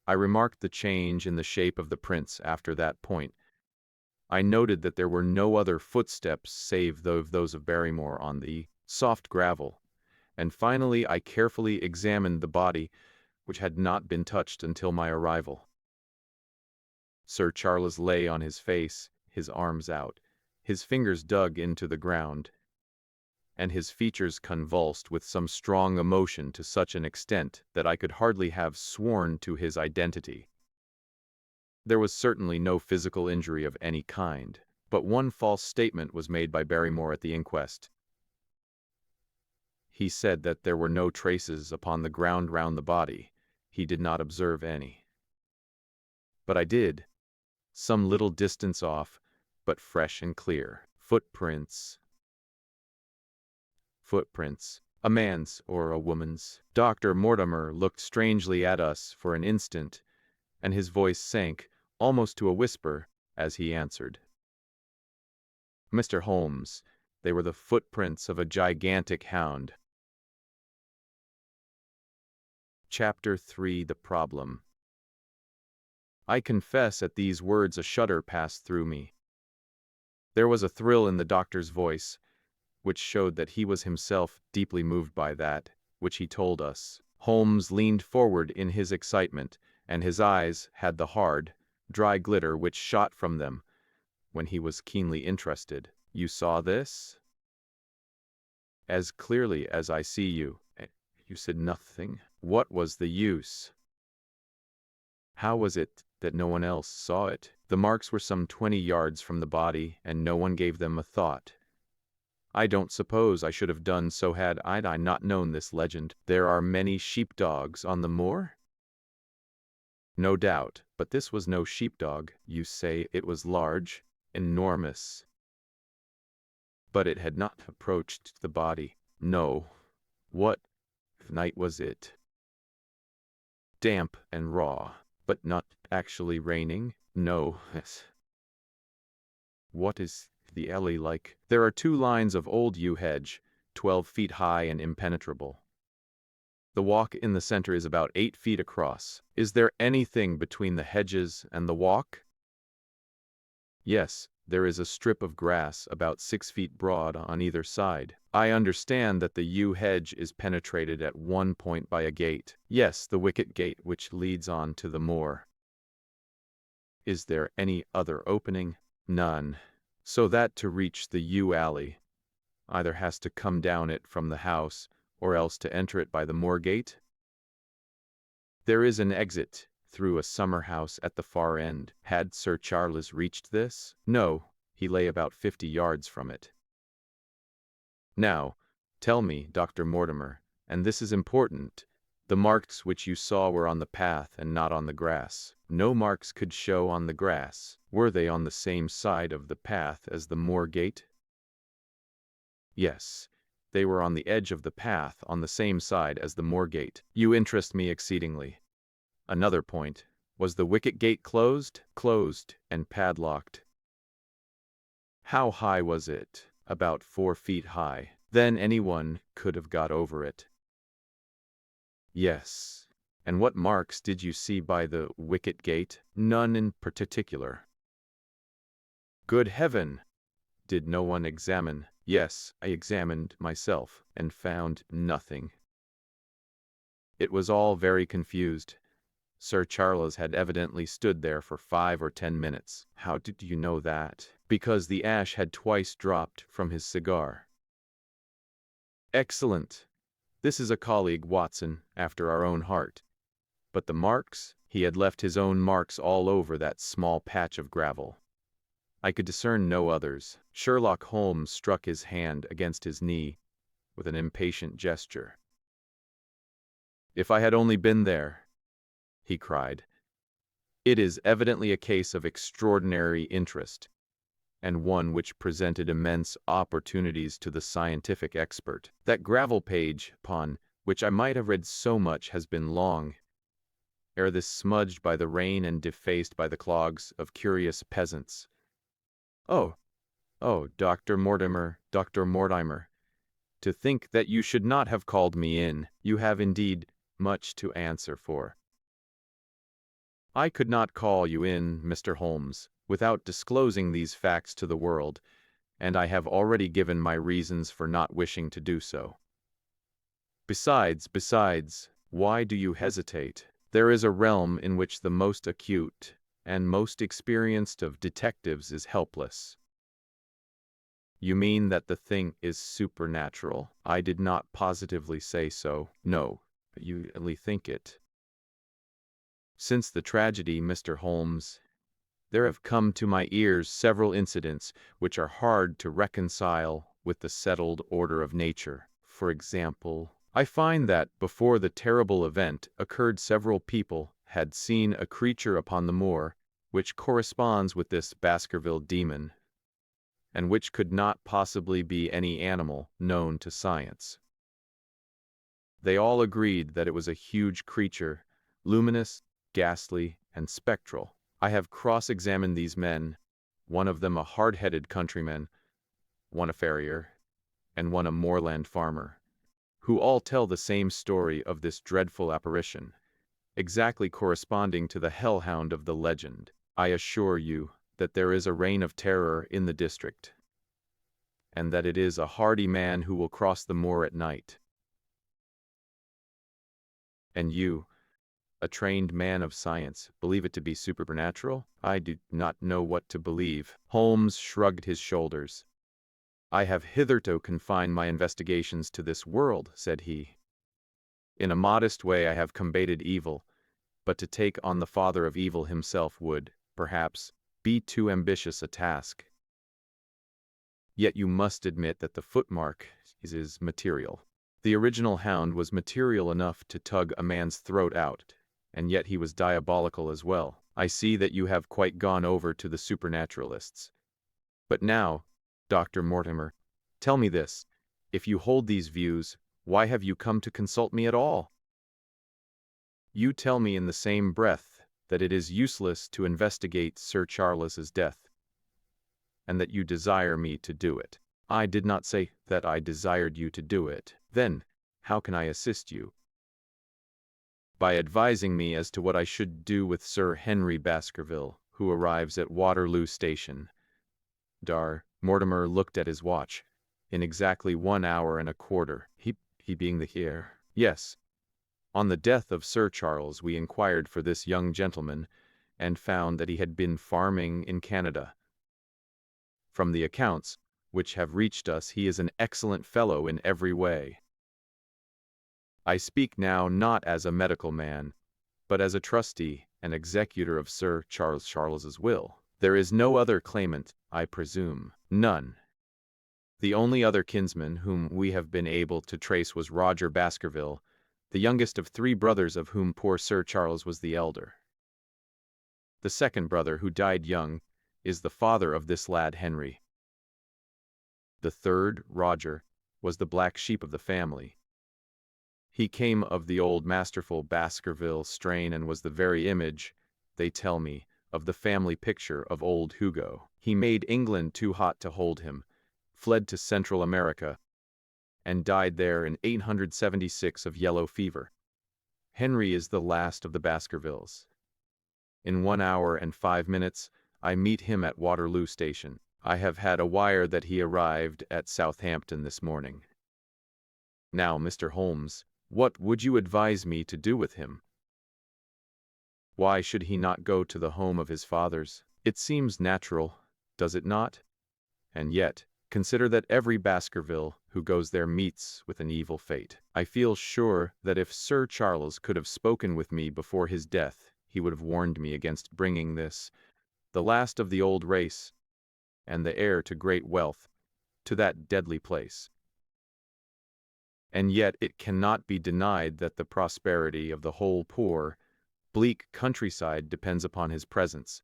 I remarked the change in the shape of the prints after that point. I noted that there were no other footsteps save those of Barrymore on the soft gravel, and finally I carefully examined the body, which had not been touched until my arrival. Sir Charles lay on his face, his arms out, his fingers dug into the ground, and his features convulsed with some strong emotion to such an extent that I could hardly have sworn to his identity. There was certainly no physical injury of any kind, but one false statement was made by Barrymore at the inquest. He said that there were no traces upon the ground round the body. He did not observe any. But I did, some little distance off, but fresh and clear. Footprints, A man's or a woman's? Dr. Mortimer looked strangely at us for an instant, and his voice sank, almost to a whisper, as he answered. Mr. Holmes, they were the footprints of a gigantic hound. Chapter 3: The Problem. I confess at these words a shudder passed through me. There was a thrill in the doctor's voice, which showed that he was himself deeply moved by that which he told us. Holmes leaned forward in his excitement, and his eyes had the hard, dry glitter which shot from them when he was keenly interested. You saw this? As clearly as I see you. You said nothing. What was the use? How was it that no one else saw it? The marks were some 20 yards from the body, and no one gave them a thought. I don't suppose I should have done so had I not known this legend. There are many sheepdogs on the moor? No doubt, but this was no sheepdog. You say it was large, enormous. But it had not approached the body. No. What night was it? Damp and raw, but not actually raining? No. What is the alley like? There are 2 lines of old yew hedge, 12 feet high and impenetrable. The walk in the center is about 8 feet across. Is there anything between the hedges and the walk? Yes, there is a strip of grass about 6 feet broad on either side. I understand that the yew hedge is penetrated at one point by a gate. Yes, the wicket gate which leads on to the moor. Is there any other opening? None. So that to reach the yew alley, either has to come down it from the house, or else to enter it by the moor gate? There is an exit through a summer house at the far end. Had Sir Charles reached this? No, he lay about 50 yards from it. Now, tell me, Dr. Mortimer, and this is important, the marks which you saw were on the path and not on the grass. No marks could show on the grass. Were they on the same side of the path as the moor gate? Yes, they were on the edge of the path on the same side as the moor gate. You interest me exceedingly. Another point, was the wicket gate closed? Closed and padlocked. How high was it? About 4 feet high. Then anyone could have got over it. Yes. And what marks did you see by the wicket gate? None in particular. Good heaven! Did no one examine? Yes, I examined myself, and found nothing. It was all very confused. Sir Charles had evidently stood there for 5 or 10 minutes. How did you know that? Because the ash had twice dropped from his cigar. Excellent. This is a colleague, Watson, after our own heart. But the marks? He had left his own marks all over that small patch of gravel. I could discern no others. Sherlock Holmes struck his hand against his knee with an impatient gesture. If I had only been there, he cried. It is evidently a case of extraordinary interest, and one which presented immense opportunities to the scientific expert. That gravel page upon which I might have read so much has been long ere this smudged by the rain and defaced by the clogs of curious peasants. Oh, Dr. Mortimer, to think that you should not have called me in. You have indeed much to answer for. I could not call you in, Mr. Holmes, without disclosing these facts to the world, and I have already given my reasons for not wishing to do so. Besides, why do you hesitate? There is a realm in which the most acute and most experienced of detectives is helpless. You mean that the thing is supernatural? I did not positively say so. No, but you only think it. Since the tragedy, Mr. Holmes, there have come to my ears several incidents which are hard to reconcile with the settled order of nature. For example, I find that before the terrible event occurred several people had seen a creature upon the moor which corresponds with this Baskerville demon, and which could not possibly be any animal known to science. They all agreed that it was a huge creature, luminous, ghastly, and spectral. I have cross-examined these men, one of them a hard-headed countryman, one a farrier, and one a moorland farmer, who all tell the same story of this dreadful apparition, exactly corresponding to the hellhound of the legend. I assure you that there is a reign of terror in the district, and that it is a hardy man who will cross the moor at night. And you, a trained man of science, believe it to be supernatural? I do not know what to believe. Holmes shrugged his shoulders. I have hitherto confined my investigations to this world, said he. In a modest way I have combated evil, but to take on the father of evil himself would, perhaps, be too ambitious a task. Yet you must admit that the footmark is material. The original Hound was material enough to tug a man's throat out, and yet he was diabolical as well. I see that you have quite gone over to the supernaturalists. But now, Dr. Mortimer, tell me this. If you hold these views, why have you come to consult me at all? You tell me in the same breath that it is useless to investigate Sir Charles's death, and that you desire me to do it. I did not say that I desired you to do it. Then, how can I assist you? By advising me as to what I should do with Sir Henry Baskerville, who arrives at Waterloo Station. Mortimer looked at his watch. In exactly 1 hour and a quarter. He being the heir. Yes. On the death of Sir Charles, we inquired for this young gentleman, and found that he had been farming in Canada. From the accounts which have reached us, he is an excellent fellow in every way. I speak now not as a medical man, but as a trustee and executor of Sir Charles's will. There is no other claimant, I presume. None. The only other kinsman whom we have been able to trace was Roger Baskerville, the youngest of 3 brothers, of whom poor Sir Charles was the elder. The second brother, who died young, is the father of this lad Henry. The third, Roger, was the black sheep of the family. He came of the old masterful Baskerville strain and was the very image, they tell me, of the family picture of old Hugo. He made England too hot to hold him, fled to Central America, and died there in 876 of yellow fever. Henry is the last of the Baskervilles. In 1 hour and 5 minutes, I meet him at Waterloo Station. I have had a wire that he arrived at Southampton this morning. Now, Mr. Holmes, what would you advise me to do with him? Why should he not go to the home of his fathers? It seems natural, does it not? And yet, consider that every Baskerville who goes there meets with an evil fate. I feel sure that if Sir Charles could have spoken with me before his death, he would have warned me against bringing this, the last of the old race, and the heir to great wealth, to that deadly place. And yet it cannot be denied that the prosperity of the whole poor, bleak countryside depends upon his presence.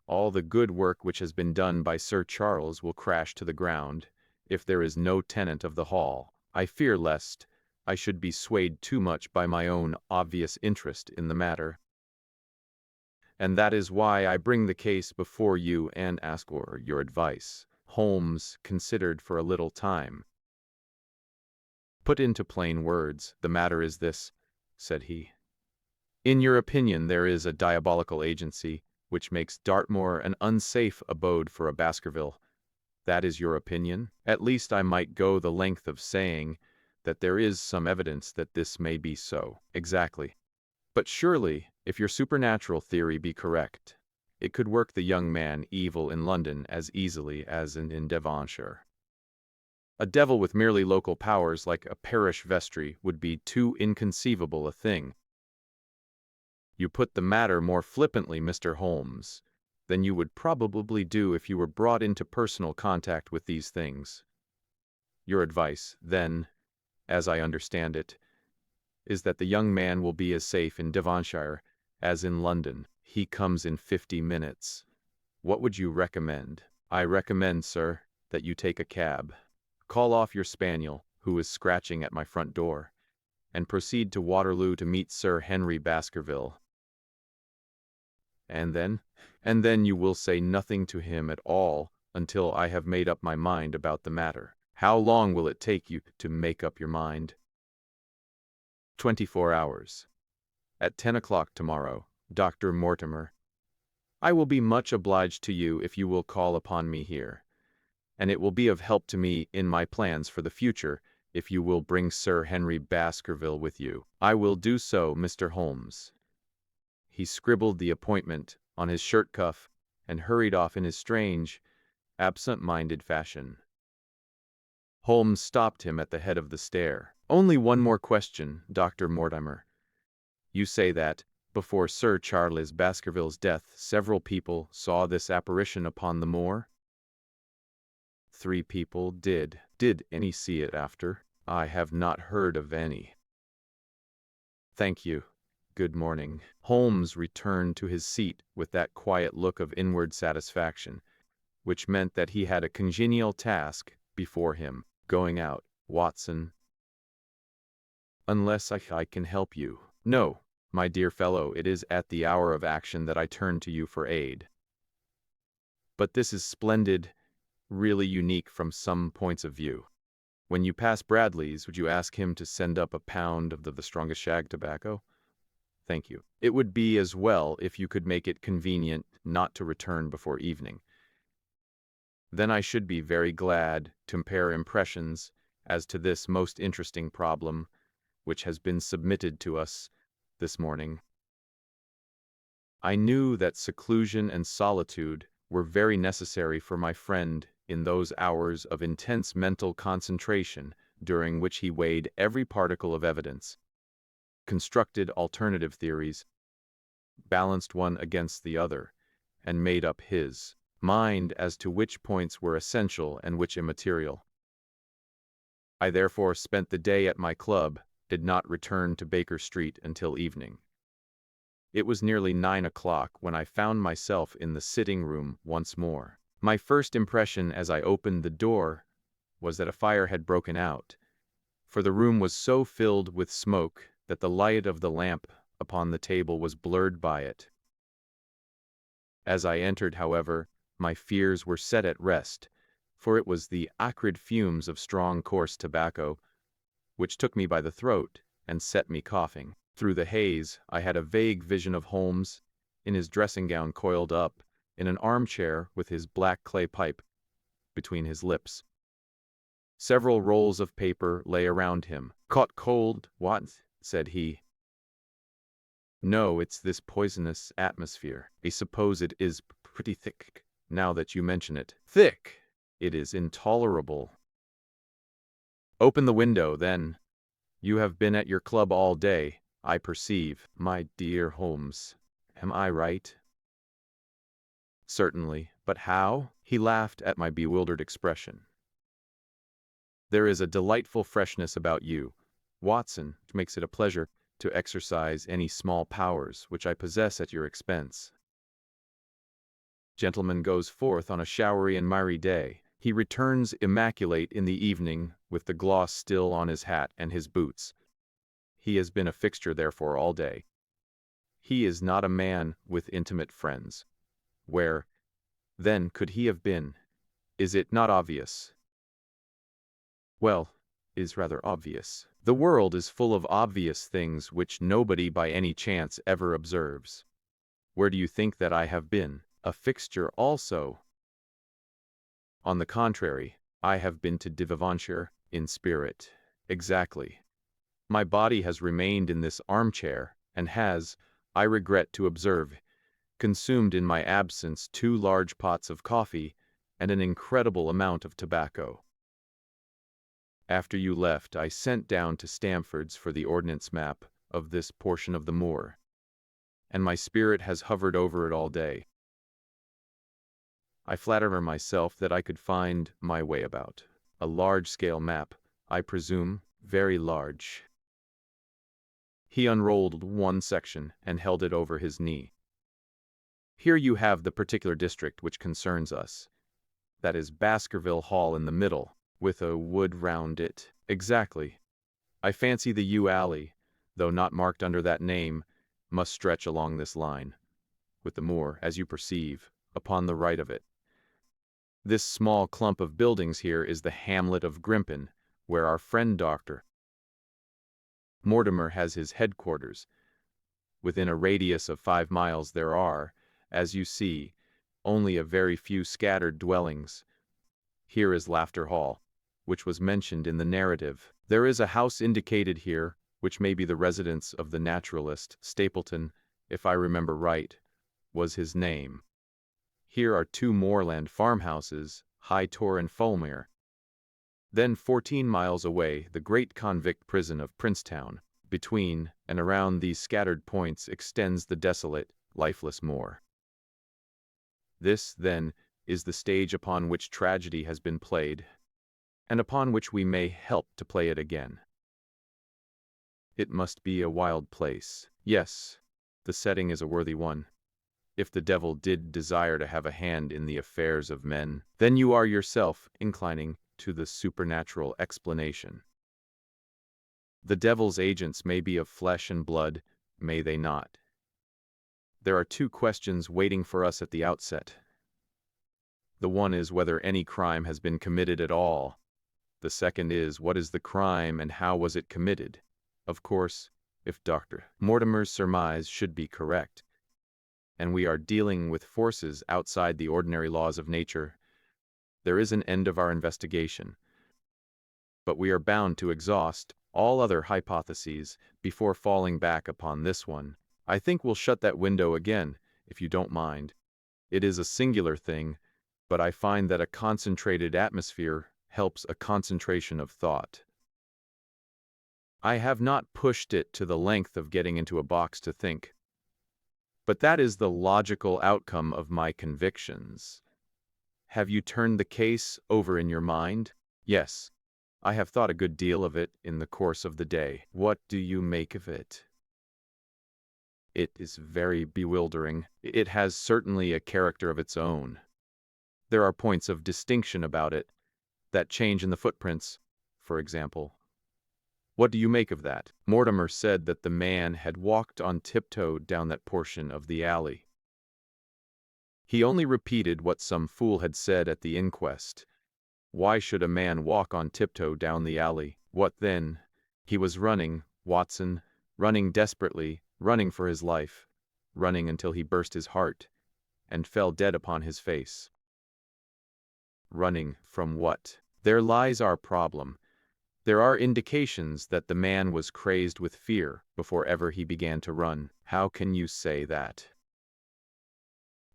All the good work which has been done by Sir Charles will crash to the ground, if there is no tenant of the hall. I fear lest I should be swayed too much by my own obvious interest in the matter. And that is why I bring the case before you and ask for your advice. Holmes considered for a little time. Put into plain words, the matter is this, said he. In your opinion, there is a diabolical agency which makes Dartmoor an unsafe abode for a Baskerville. That is your opinion? At least I might go the length of saying that there is some evidence that this may be so. Exactly. But surely, if your supernatural theory be correct, it could work the young man evil in London as easily as in Devonshire. A devil with merely local powers like a parish vestry would be too inconceivable a thing. You put the matter more flippantly, Mr. Holmes, than you would probably do if you were brought into personal contact with these things. Your advice, then, as I understand it, is that the young man will be as safe in Devonshire as in London. He comes in 50 minutes. What would you recommend? I recommend, sir, that you take a cab. Call off your spaniel. who is scratching at my front door, and proceed to Waterloo to meet Sir Henry Baskerville. And then you will say nothing to him at all until I have made up my mind about the matter. How long will it take you to make up your mind? 24 hours. At 10 o'clock tomorrow, Dr. Mortimer. I will be much obliged to you if you will call upon me here, and it will be of help to me in my plans for the future if you will bring Sir Henry Baskerville with you. I will do so, Mr. Holmes. He scribbled the appointment on his shirt cuff and hurried off in his strange, absent-minded fashion. Holmes stopped him at the head of the stair. Only one more question, Dr. Mortimer. You say that, before Sir Charles Baskerville's death, several people saw this apparition upon the moor? 3 people did. Did any see it after? I have not heard of any. Thank you. Good morning. Holmes returned to his seat with that quiet look of inward satisfaction, which meant that he had a congenial task before him. Going out, Watson. Unless I can help you. No, my dear fellow, it is at the hour of action that I turn to you for aid. But this is splendid, really unique from some points of view. When you pass Bradley's, would you ask him to send up a pound of the strongest shag tobacco? Thank you. It would be as well if you could make it convenient not to return before evening. Then I should be very glad to compare impressions as to this most interesting problem which has been submitted to us this morning. I knew that seclusion and solitude were very necessary for my friend in those hours of intense mental concentration during which he weighed every particle of evidence, constructed alternative theories, balanced one against the other, and made up his mind as to which points were essential and which immaterial. I therefore spent the day at my club, did not return to Baker Street until evening. It was nearly 9 o'clock when I found myself in the sitting-room once more. My first impression as I opened the door was that a fire had broken out, for the room was so filled with smoke that the light of the lamp upon the table was blurred by it. As I entered, however, my fears were set at rest, for it was the acrid fumes of strong coarse tobacco which took me by the throat and set me coughing. Through the haze, I had a vague vision of Holmes, in his dressing-gown coiled up, in an armchair with his black clay pipe between his lips. Several rolls of paper lay around him. "Caught cold, what?" said he. "No, it's this poisonous atmosphere. I suppose it is pretty thick, now that you mention it." "Thick! It is intolerable." "Open the window, then. You have been at your club all day, I perceive." "My dear Holmes, am I right?" "Certainly, but how?" He laughed at my bewildered expression. "There is a delightful freshness about you, Watson, which makes it a pleasure to exercise any small powers which I possess at your expense. Gentleman goes forth on a showery and miry day. He returns immaculate in the evening, with the gloss still on his hat and his boots. He has been a fixture, therefore, all day. He is not a man with intimate friends. Where, then, could he have been? Is it not obvious?" "Well, it is rather obvious. The world is full of obvious things which nobody by any chance ever observes. Where do you think that I have been? A fixture also?" "On the contrary, I have been to Devonshire in spirit." "Exactly. My body has remained in this armchair, and has, I regret to observe, consumed in my absence 2 large pots of coffee and an incredible amount of tobacco. After you left, I sent down to Stamford's for the ordnance map of this portion of the moor, and my spirit has hovered over it all day. I flatter myself that I could find my way about. A large-scale map, I presume, very large." He unrolled one section and held it over his knee. "Here you have the particular district which concerns us. That is Baskerville Hall in the middle. with a wood round it. Exactly. I fancy the yew alley, though not marked under that name, must stretch along this line, with the moor, as you perceive, upon the right of it. This small clump of buildings here is the hamlet of Grimpen, where our friend Dr. Mortimer has his headquarters. Within a radius of 5 miles there are, as you see, only a very few scattered dwellings. Here is Laughter Hall, which was mentioned in the narrative. There is a house indicated here, which may be the residence of the naturalist. Stapleton, if I remember right, was his name. Here are 2 moorland farmhouses, High Tor and Fulmere. Then 14 miles away, the great convict prison of Princetown. Between and around these scattered points extends the desolate, lifeless moor. This, then, is the stage upon which tragedy has been played, and upon which we may help to play it again. It must be a wild place. Yes, the setting is a worthy one. If the devil did desire to have a hand in the affairs of men, then you are yourself inclining to the supernatural explanation. The devil's agents may be of flesh and blood, may they not? There are 2 questions waiting for us at the outset. The one is whether any crime has been committed at all. The second is, what is the crime and how was it committed? Of course, if Dr. Mortimer's surmise should be correct, and we are dealing with forces outside the ordinary laws of nature, there is an end of our investigation. But we are bound to exhaust all other hypotheses before falling back upon this one. I think we'll shut that window again, if you don't mind. It is a singular thing, but I find that a concentrated atmosphere helps a concentration of thought. I have not pushed it to the length of getting into a box to think, but that is the logical outcome of my convictions. Have you turned the case over in your mind? Yes. I have thought a good deal of it in the course of the day. What do you make of it? It is very bewildering. It has certainly a character of its own. There are points of distinction about it. That change in the footprints, for example. What do you make of that? Mortimer said that the man had walked on tiptoe down that portion of the alley. He only repeated what some fool had said at the inquest. Why should a man walk on tiptoe down the alley? What then? He was running, Watson, running desperately, running for his life, running until he burst his heart, and fell dead upon his face. Running from what? There lies our problem. There are indications that the man was crazed with fear before ever he began to run. How can you say that?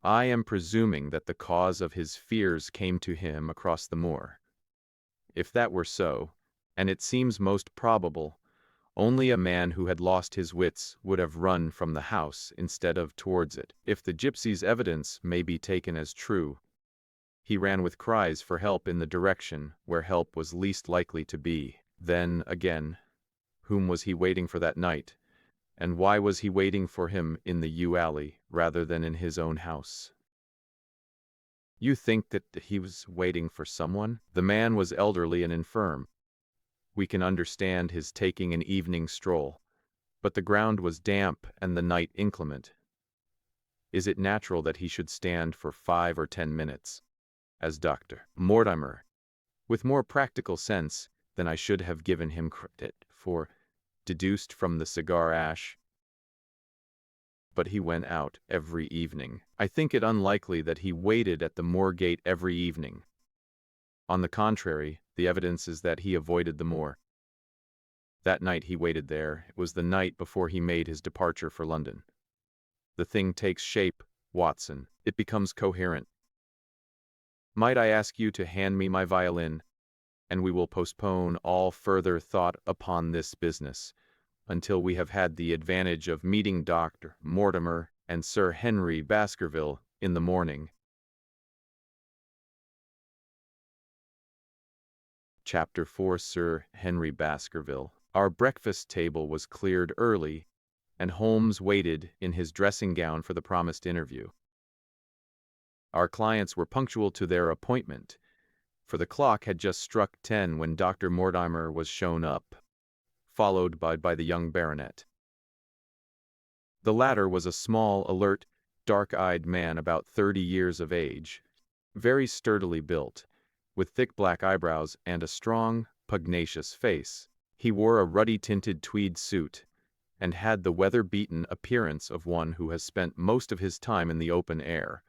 I am presuming that the cause of his fears came to him across the moor. If that were so, and it seems most probable, only a man who had lost his wits would have run from the house instead of towards it. If the gypsy's evidence may be taken as true, he ran with cries for help in the direction where help was least likely to be. Then, again, whom was he waiting for that night? And why was he waiting for him in the yew alley rather than in his own house? You think that he was waiting for someone? The man was elderly and infirm. We can understand his taking an evening stroll, but the ground was damp and the night inclement. Is it natural that he should stand for 5 or 10 minutes, as Dr. Mortimer, with more practical sense than I should have given him credit for, deduced from the cigar ash? But he went out every evening. I think it unlikely that he waited at the moor gate every evening. On the contrary, the evidence is that he avoided the moor. That night he waited there. It was the night before he made his departure for London. The thing takes shape, Watson. It becomes coherent. Might I ask you to hand me my violin, and we will postpone all further thought upon this business until we have had the advantage of meeting Dr. Mortimer and Sir Henry Baskerville in the morning. Chapter 4. Sir Henry Baskerville. Our breakfast table was cleared early, and Holmes waited in his dressing gown for the promised interview. Our clients were punctual to their appointment. for the clock had just struck 10 when Dr. Mortimer was shown up, followed by the young baronet. The latter was a small, alert, dark-eyed man about 30 years of age, very sturdily built, with thick black eyebrows and a strong, pugnacious face. He wore a ruddy-tinted tweed suit, and had the weather-beaten appearance of one who has spent most of his time in the open air.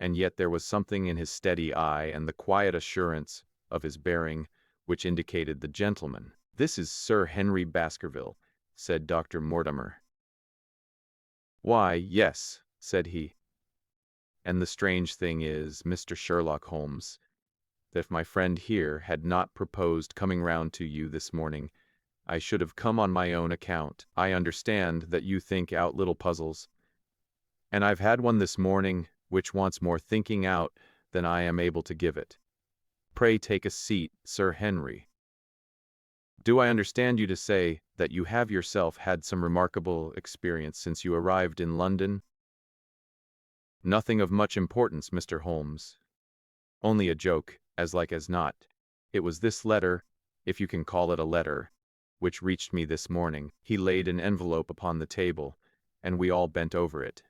And yet there was something in his steady eye and the quiet assurance of his bearing which indicated the gentleman. "This is Sir Henry Baskerville," said Dr. Mortimer. "Why, yes," said he. "And the strange thing is, Mr. Sherlock Holmes, that if my friend here had not proposed coming round to you this morning, I should have come on my own account. I understand that you think out little puzzles, and I've had one this morning which wants more thinking out than I am able to give it. Pray take a seat, Sir Henry. Do I understand you to say that you have yourself had some remarkable experience since you arrived in London?" "Nothing of much importance, Mr. Holmes. Only a joke, as like as not. It was this letter, if you can call it a letter, which reached me this morning." He laid an envelope upon the table, and we all bent over it.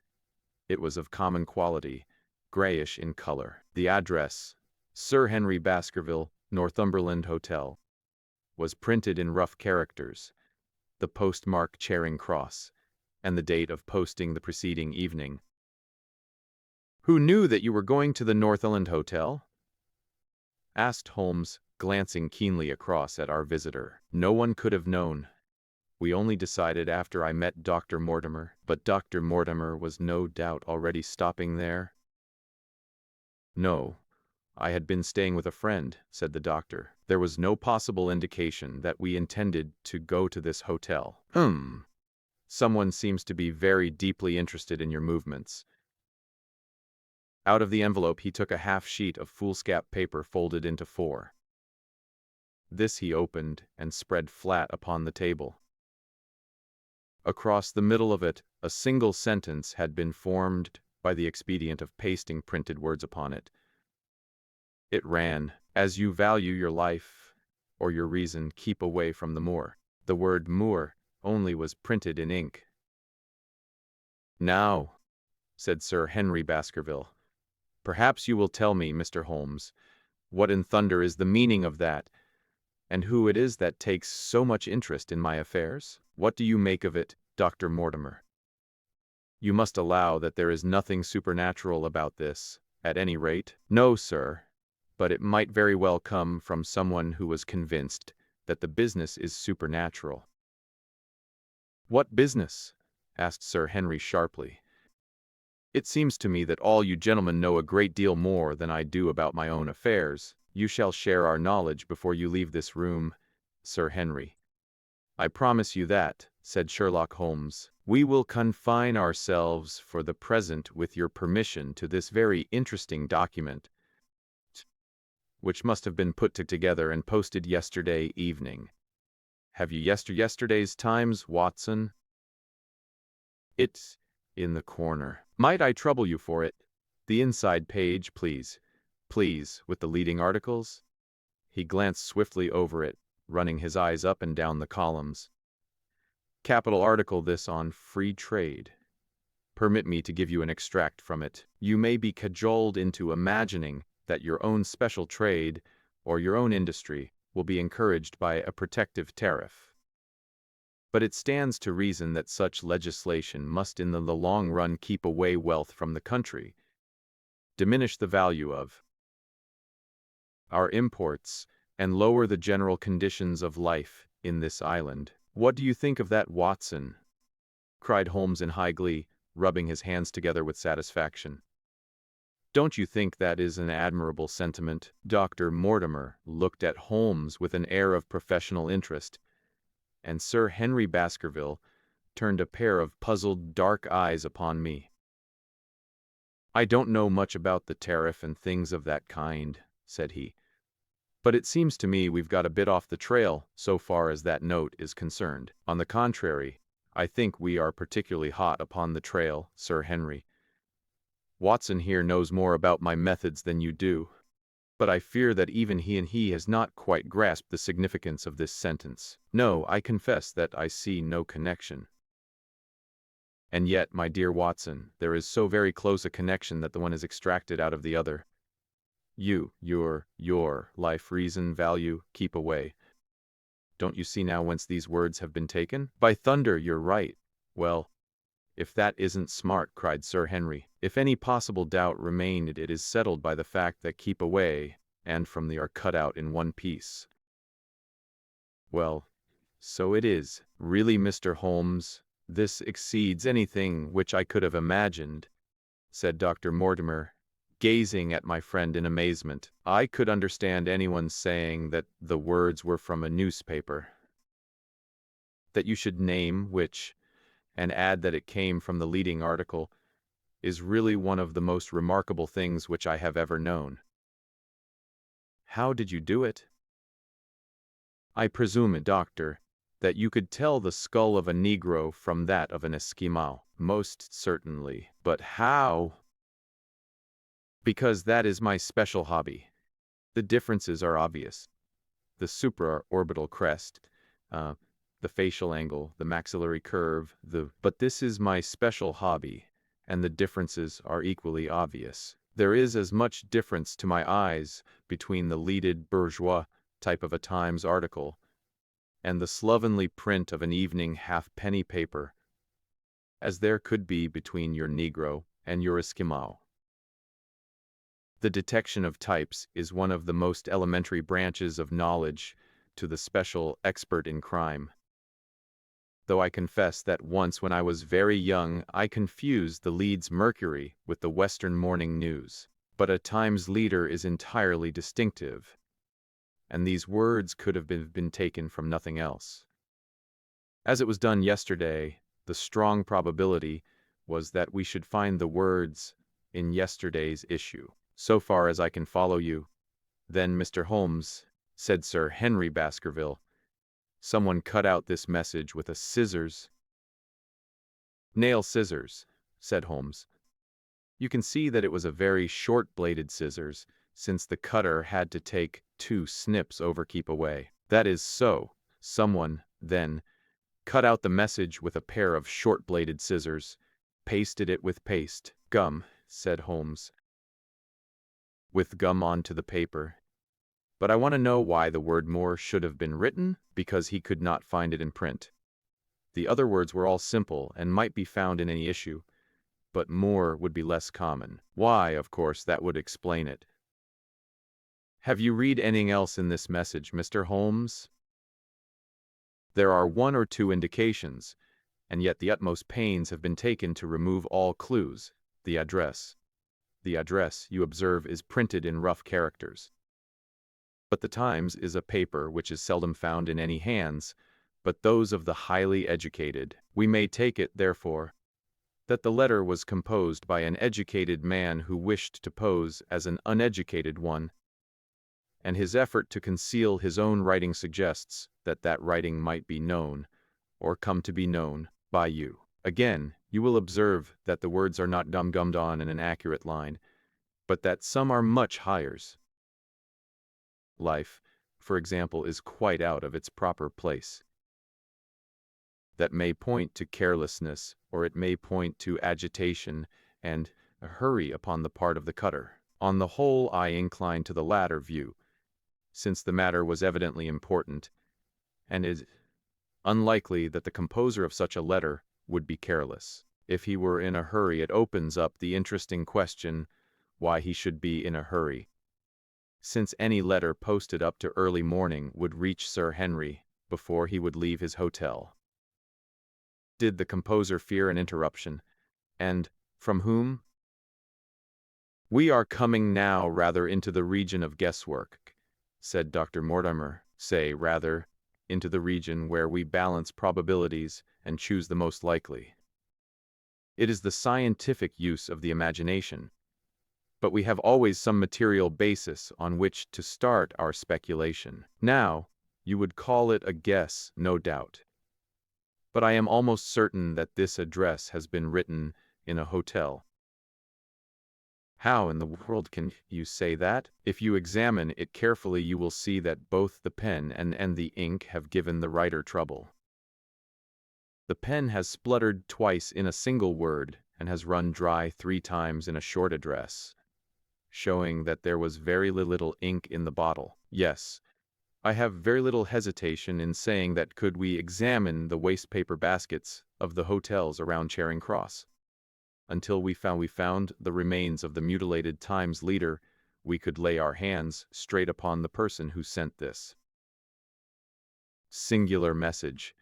It was of common quality, grayish in color. The address, Sir Henry Baskerville, Northumberland Hotel, was printed in rough characters, the postmark Charing Cross, and the date of posting the preceding evening. "Who knew that you were going to the Northumberland Hotel?" asked Holmes, glancing keenly across at our visitor. "No one could have known. We only decided after I met Dr. Mortimer, but Dr. Mortimer was no doubt already stopping there." "No, I had been staying with a friend," said the doctor. "There was no possible indication that we intended to go to this hotel." "Someone seems to be very deeply interested in your movements." Out of the envelope he took a half sheet of foolscap paper folded into 4. This he opened and spread flat upon the table. Across the middle of it, a single sentence had been formed by the expedient of pasting printed words upon it. It ran, "As you value your life or your reason, keep away from the moor." The word moor only was printed in ink. "Now," said Sir Henry Baskerville, "perhaps you will tell me, Mr. Holmes, what in thunder is the meaning of that, and who it is that takes so much interest in my affairs? What do you make of it, Dr. Mortimer? You must allow that there is nothing supernatural about this, at any rate." "No, sir, but it might very well come from someone who was convinced that the business is supernatural." "What business?" asked Sir Henry sharply. "It seems to me that all you gentlemen know a great deal more than I do about my own affairs. You shall share our knowledge before you leave this room, Sir Henry. I promise you that," said Sherlock Holmes. "We will confine ourselves for the present, with your permission, to this very interesting document, which must have been put together and posted yesterday evening. Have you yesterday's Times, Watson?" "It's in the corner." "Might I trouble you for it? The inside page, please. Please, with the leading articles." He glanced swiftly over it, running his eyes up and down the columns. "Capital article this on free trade. Permit me to give you an extract from it. You may be cajoled into imagining that your own special trade or your own industry will be encouraged by a protective tariff. But it stands to reason that such legislation must in the long run keep away wealth from the country, diminish the value of our imports, and lower the general conditions of life in this island. What do you think of that, Watson?" cried Holmes in high glee, rubbing his hands together with satisfaction. "Don't you think that is an admirable sentiment?" Dr. Mortimer looked at Holmes with an air of professional interest, and Sir Henry Baskerville turned a pair of puzzled dark eyes upon me. "I don't know much about the tariff and things of that kind," said he, "but it seems to me we've got a bit off the trail so far as that note is concerned. On the contrary, I think we are particularly hot upon the trail, Sir Henry. Watson here knows more about my methods than you do." but I fear that even he has not quite grasped the significance of this sentence. No, I confess that I see no connection. And yet, my dear Watson, there is so very close a connection that the one is extracted out of the other. Your life, reason, value, keep away. Don't you see now whence these words have been taken? By thunder, you're right. Well, if that isn't smart, cried Sir Henry. If any possible doubt remained, it is settled by the fact that keep away and from the are cut out in one piece. Well, so it is. Really, Mr. Holmes, this exceeds anything which I could have imagined, said Dr. Mortimer, gazing at my friend in amazement. I could understand anyone saying that the words were from a newspaper. That you should name which, and add that it came from the leading article, is really one of the most remarkable things which I have ever known. How did you do it? I presume, doctor, that you could tell the skull of a Negro from that of an Eskimo. Most certainly. But how? Because that is my special hobby. The differences are obvious. The supraorbital crest, the facial angle, the maxillary curve, but this is my special hobby, and the differences are equally obvious. There is as much difference to my eyes between the leaded bourgeois type of a Times article and the slovenly print of an evening halfpenny paper as there could be between your Negro and your Eskimo. The detection of types is one of the most elementary branches of knowledge to the special expert in crime. Though I confess that once when I was very young I confused the Leeds Mercury with the Western Morning News. But a Times leader is entirely distinctive, and these words could have been taken from nothing else. As it was done yesterday, the strong probability was that we should find the words in yesterday's issue. So far as I can follow you, then, Mr. Holmes, said Sir Henry Baskerville, someone cut out this message with a scissors. Nail scissors, said Holmes. You can see that it was a very short-bladed scissors, since the cutter had to take 2 snips over keep away. That is so. Someone, then, cut out the message with a pair of short-bladed scissors, pasted it with paste. Gum, said Holmes. With gum onto the paper. But I want to know why the word more should have been written, because he could not find it in print. The other words were all simple and might be found in any issue, but more would be less common. Why, of course, that would explain it. Have you read anything else in this message, Mr. Holmes? There are 1 or 2 indications, and yet the utmost pains have been taken to remove all clues. The address. The address, you observe, is printed in rough characters. But the Times is a paper which is seldom found in any hands, but those of the highly educated. We may take it, therefore, that the letter was composed by an educated man who wished to pose as an uneducated one, and his effort to conceal his own writing suggests that that writing might be known, or come to be known, by you. Again, you will observe that the words are not gummed on in an accurate line, but that some are much hires. Life, for example, is quite out of its proper place. That may point to carelessness, or it may point to agitation and a hurry upon the part of the cutter. On the whole, I incline to the latter view, since the matter was evidently important, and it is unlikely that the composer of such a letter would be careless. If he were in a hurry, it opens up the interesting question why he should be in a hurry, since any letter posted up to early morning would reach Sir Henry before he would leave his hotel. Did the composer fear an interruption? And from whom? We are coming now rather into the region of guesswork, said Dr. Mortimer. Say, rather, into the region where we balance probabilities and choose the most likely. It is the scientific use of the imagination, but we have always some material basis on which to start our speculation. Now, you would call it a guess, no doubt. But I am almost certain that this address has been written in a hotel. How in the world can you say that? If you examine it carefully, you will see that both the pen and the ink have given the writer trouble. The pen has spluttered twice in a single word and has run dry 3 times in a short address, showing that there was very little ink in the bottle. Yes, I have very little hesitation in saying that could we examine the waste paper baskets of the hotels around Charing Cross until we found the remains of the mutilated Times leader, we could lay our hands straight upon the person who sent this singular message.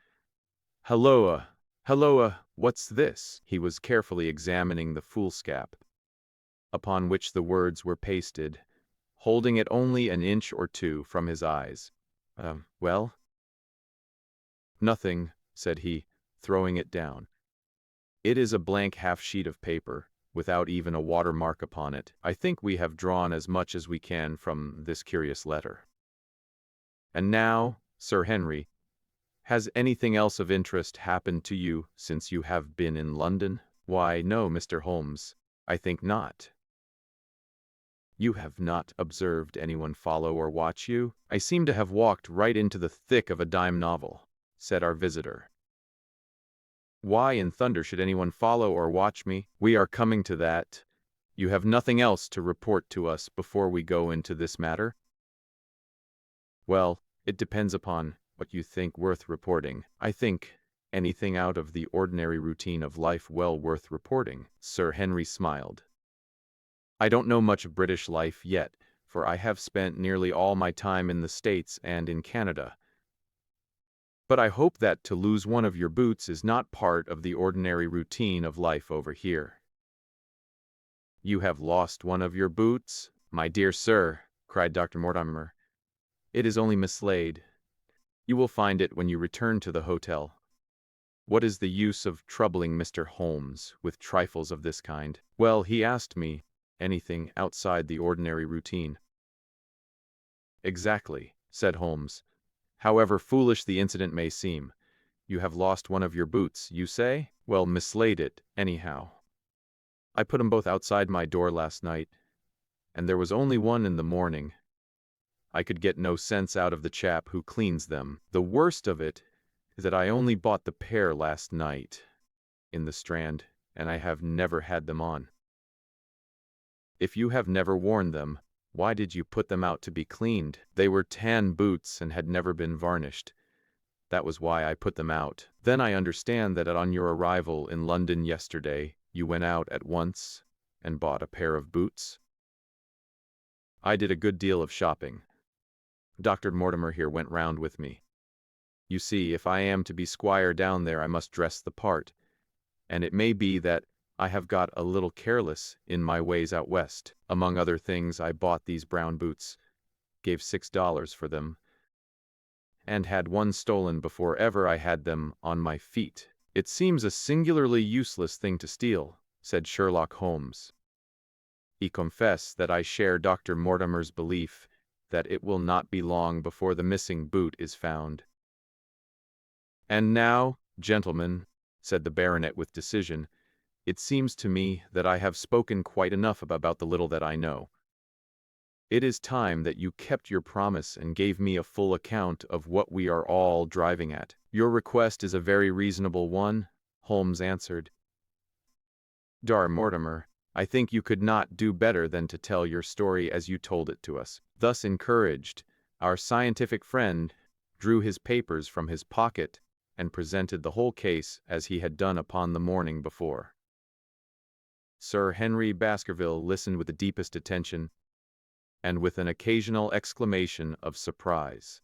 Halloa, halloa, what's this? He was carefully examining the foolscap, upon which the words were pasted, holding it only an inch or two from his eyes. Well? Nothing, said he, throwing it down. It is a blank half-sheet of paper, without even a watermark upon it. I think we have drawn as much as we can from this curious letter. And now, Sir Henry, has anything else of interest happened to you since you have been in London? Why, no, Mr. Holmes, I think not. You have not observed anyone follow or watch you? I seem to have walked right into the thick of a dime novel, said our visitor. Why in thunder should anyone follow or watch me? We are coming to that. You have nothing else to report to us before we go into this matter? Well, it depends upon what you think worth reporting. I think anything out of the ordinary routine of life well worth reporting. Sir Henry smiled. I don't know much of British life yet, for I have spent nearly all my time in the States and in Canada. But I hope that to lose one of your boots is not part of the ordinary routine of life over here. You have lost one of your boots, my dear sir, cried Dr. Mortimer. It is only mislaid. You will find it when you return to the hotel. What is the use of troubling Mr. Holmes with trifles of this kind? Well, he asked me anything outside the ordinary routine. Exactly, said Holmes. However foolish the incident may seem, you have lost one of your boots, you say? Well, mislaid it, anyhow. I put 'em both outside my door last night, and there was only one in the morning. I could get no sense out of the chap who cleans them. The worst of it is that I only bought the pair last night in the Strand, and I have never had them on. If you have never worn them, why did you put them out to be cleaned? They were tan boots and had never been varnished. That was why I put them out. Then I understand that on your arrival in London yesterday, you went out at once and bought a pair of boots. I did a good deal of shopping. Dr. Mortimer here went round with me. You see, if I am to be squire down there, I must dress the part, and it may be that I have got a little careless in my ways out west. Among other things, I bought these brown boots, gave $6 for them, and had one stolen before ever I had them on my feet. It seems a singularly useless thing to steal, said Sherlock Holmes. He confessed that I share Dr. Mortimer's belief that it will not be long before the missing boot is found. And now, gentlemen, said the baronet with decision, it seems to me that I have spoken quite enough about the little that I know. It is time that you kept your promise and gave me a full account of what we are all driving at. Your request is a very reasonable one, Holmes answered. Dr. Mortimer, I think you could not do better than to tell your story as you told it to us. Thus encouraged, our scientific friend drew his papers from his pocket and presented the whole case as he had done upon the morning before. Sir Henry Baskerville listened with the deepest attention, and with an occasional exclamation of surprise.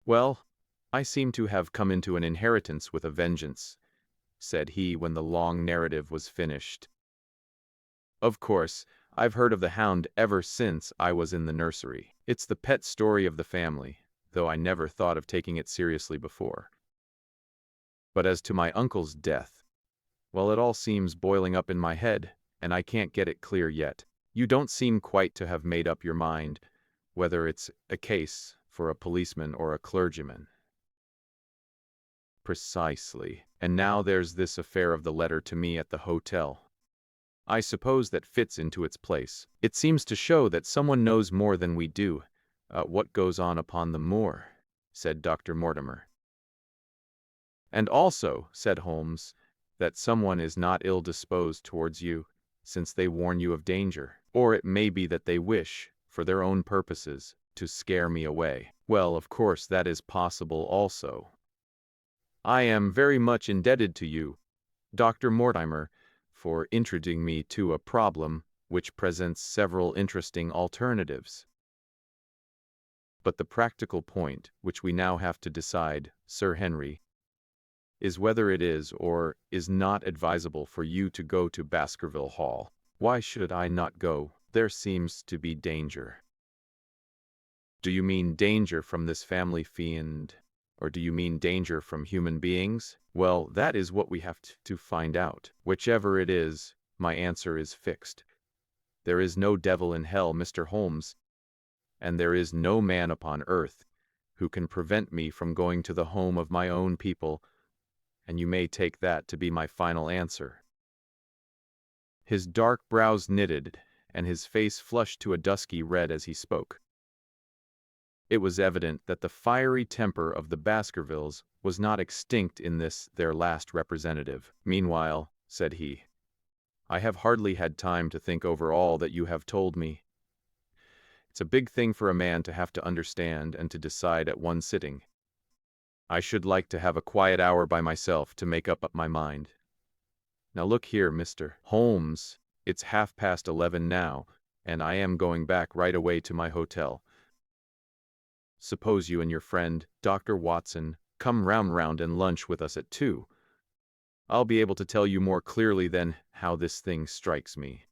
Well, I seem to have come into an inheritance with a vengeance, said he when the long narrative was finished. Of course, I've heard of the Hound ever since I was in the nursery. It's the pet story of the family, though I never thought of taking it seriously before. But as to my uncle's death, well, it all seems boiling up in my head, and I can't get it clear yet. You don't seem quite to have made up your mind whether it's a case for a policeman or a clergyman. Precisely. And now there's this affair of the letter to me at the hotel. I suppose that fits into its place. It seems to show that someone knows more than we do. What goes on upon the moor, said Dr. Mortimer. And also, said Holmes, that someone is not ill-disposed towards you, since they warn you of danger. Or it may be that they wish, for their own purposes, to scare me away. Well, of course, that is possible also. I am very much indebted to you, Dr. Mortimer, for introducing me to a problem which presents several interesting alternatives. But the practical point which we now have to decide, Sir Henry, is whether it is or is not advisable for you to go to Baskerville Hall. Why should I not go? There seems to be danger. Do you mean danger from this family fiend, or do you mean danger from human beings? Well, that is what we have to find out. Whichever it is, my answer is fixed. There is no devil in hell, Mr. Holmes, and there is no man upon earth who can prevent me from going to the home of my own people, and you may take that to be my final answer. His dark brows knitted, and his face flushed to a dusky red as he spoke. It was evident that the fiery temper of the Baskervilles was not extinct in this their last representative. Meanwhile, said he, I have hardly had time to think over all that you have told me. It's a big thing for a man to have to understand and to decide at one sitting. I should like to have a quiet hour by myself to make up my mind. Now look here, Mr. Holmes, it's 11:30 now, and I am going back right away to my hotel. Suppose you and your friend, Dr. Watson, come round and lunch with us at 2. I'll be able to tell you more clearly then how this thing strikes me.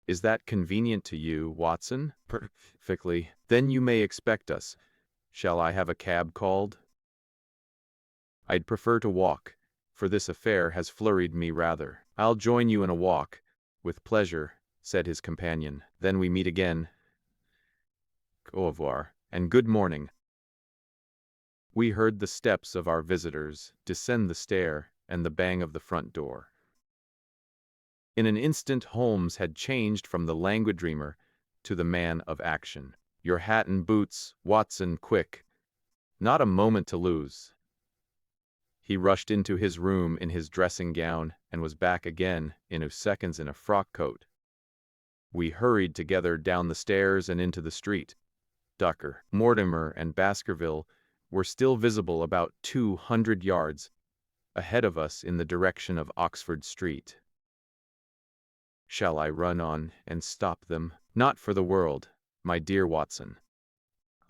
Is that convenient to you, Watson? Perfectly. Then you may expect us. Shall I have a cab called? I'd prefer to walk, for this affair has flurried me rather. I'll join you in a walk, with pleasure, said his companion. Then we meet again. Au revoir, and good morning. We heard the steps of our visitors descend the stair and the bang of the front door. In an instant Holmes had changed from the languid dreamer to the man of action. Your hat and boots, Watson, quick. Not a moment to lose. He rushed into his room in his dressing gown and was back again in 2 seconds in a frock coat. We hurried together down the stairs and into the street. Dr. Mortimer and Baskerville were still visible about 200 yards ahead of us in the direction of Oxford Street. Shall I run on and stop them? Not for the world, my dear Watson.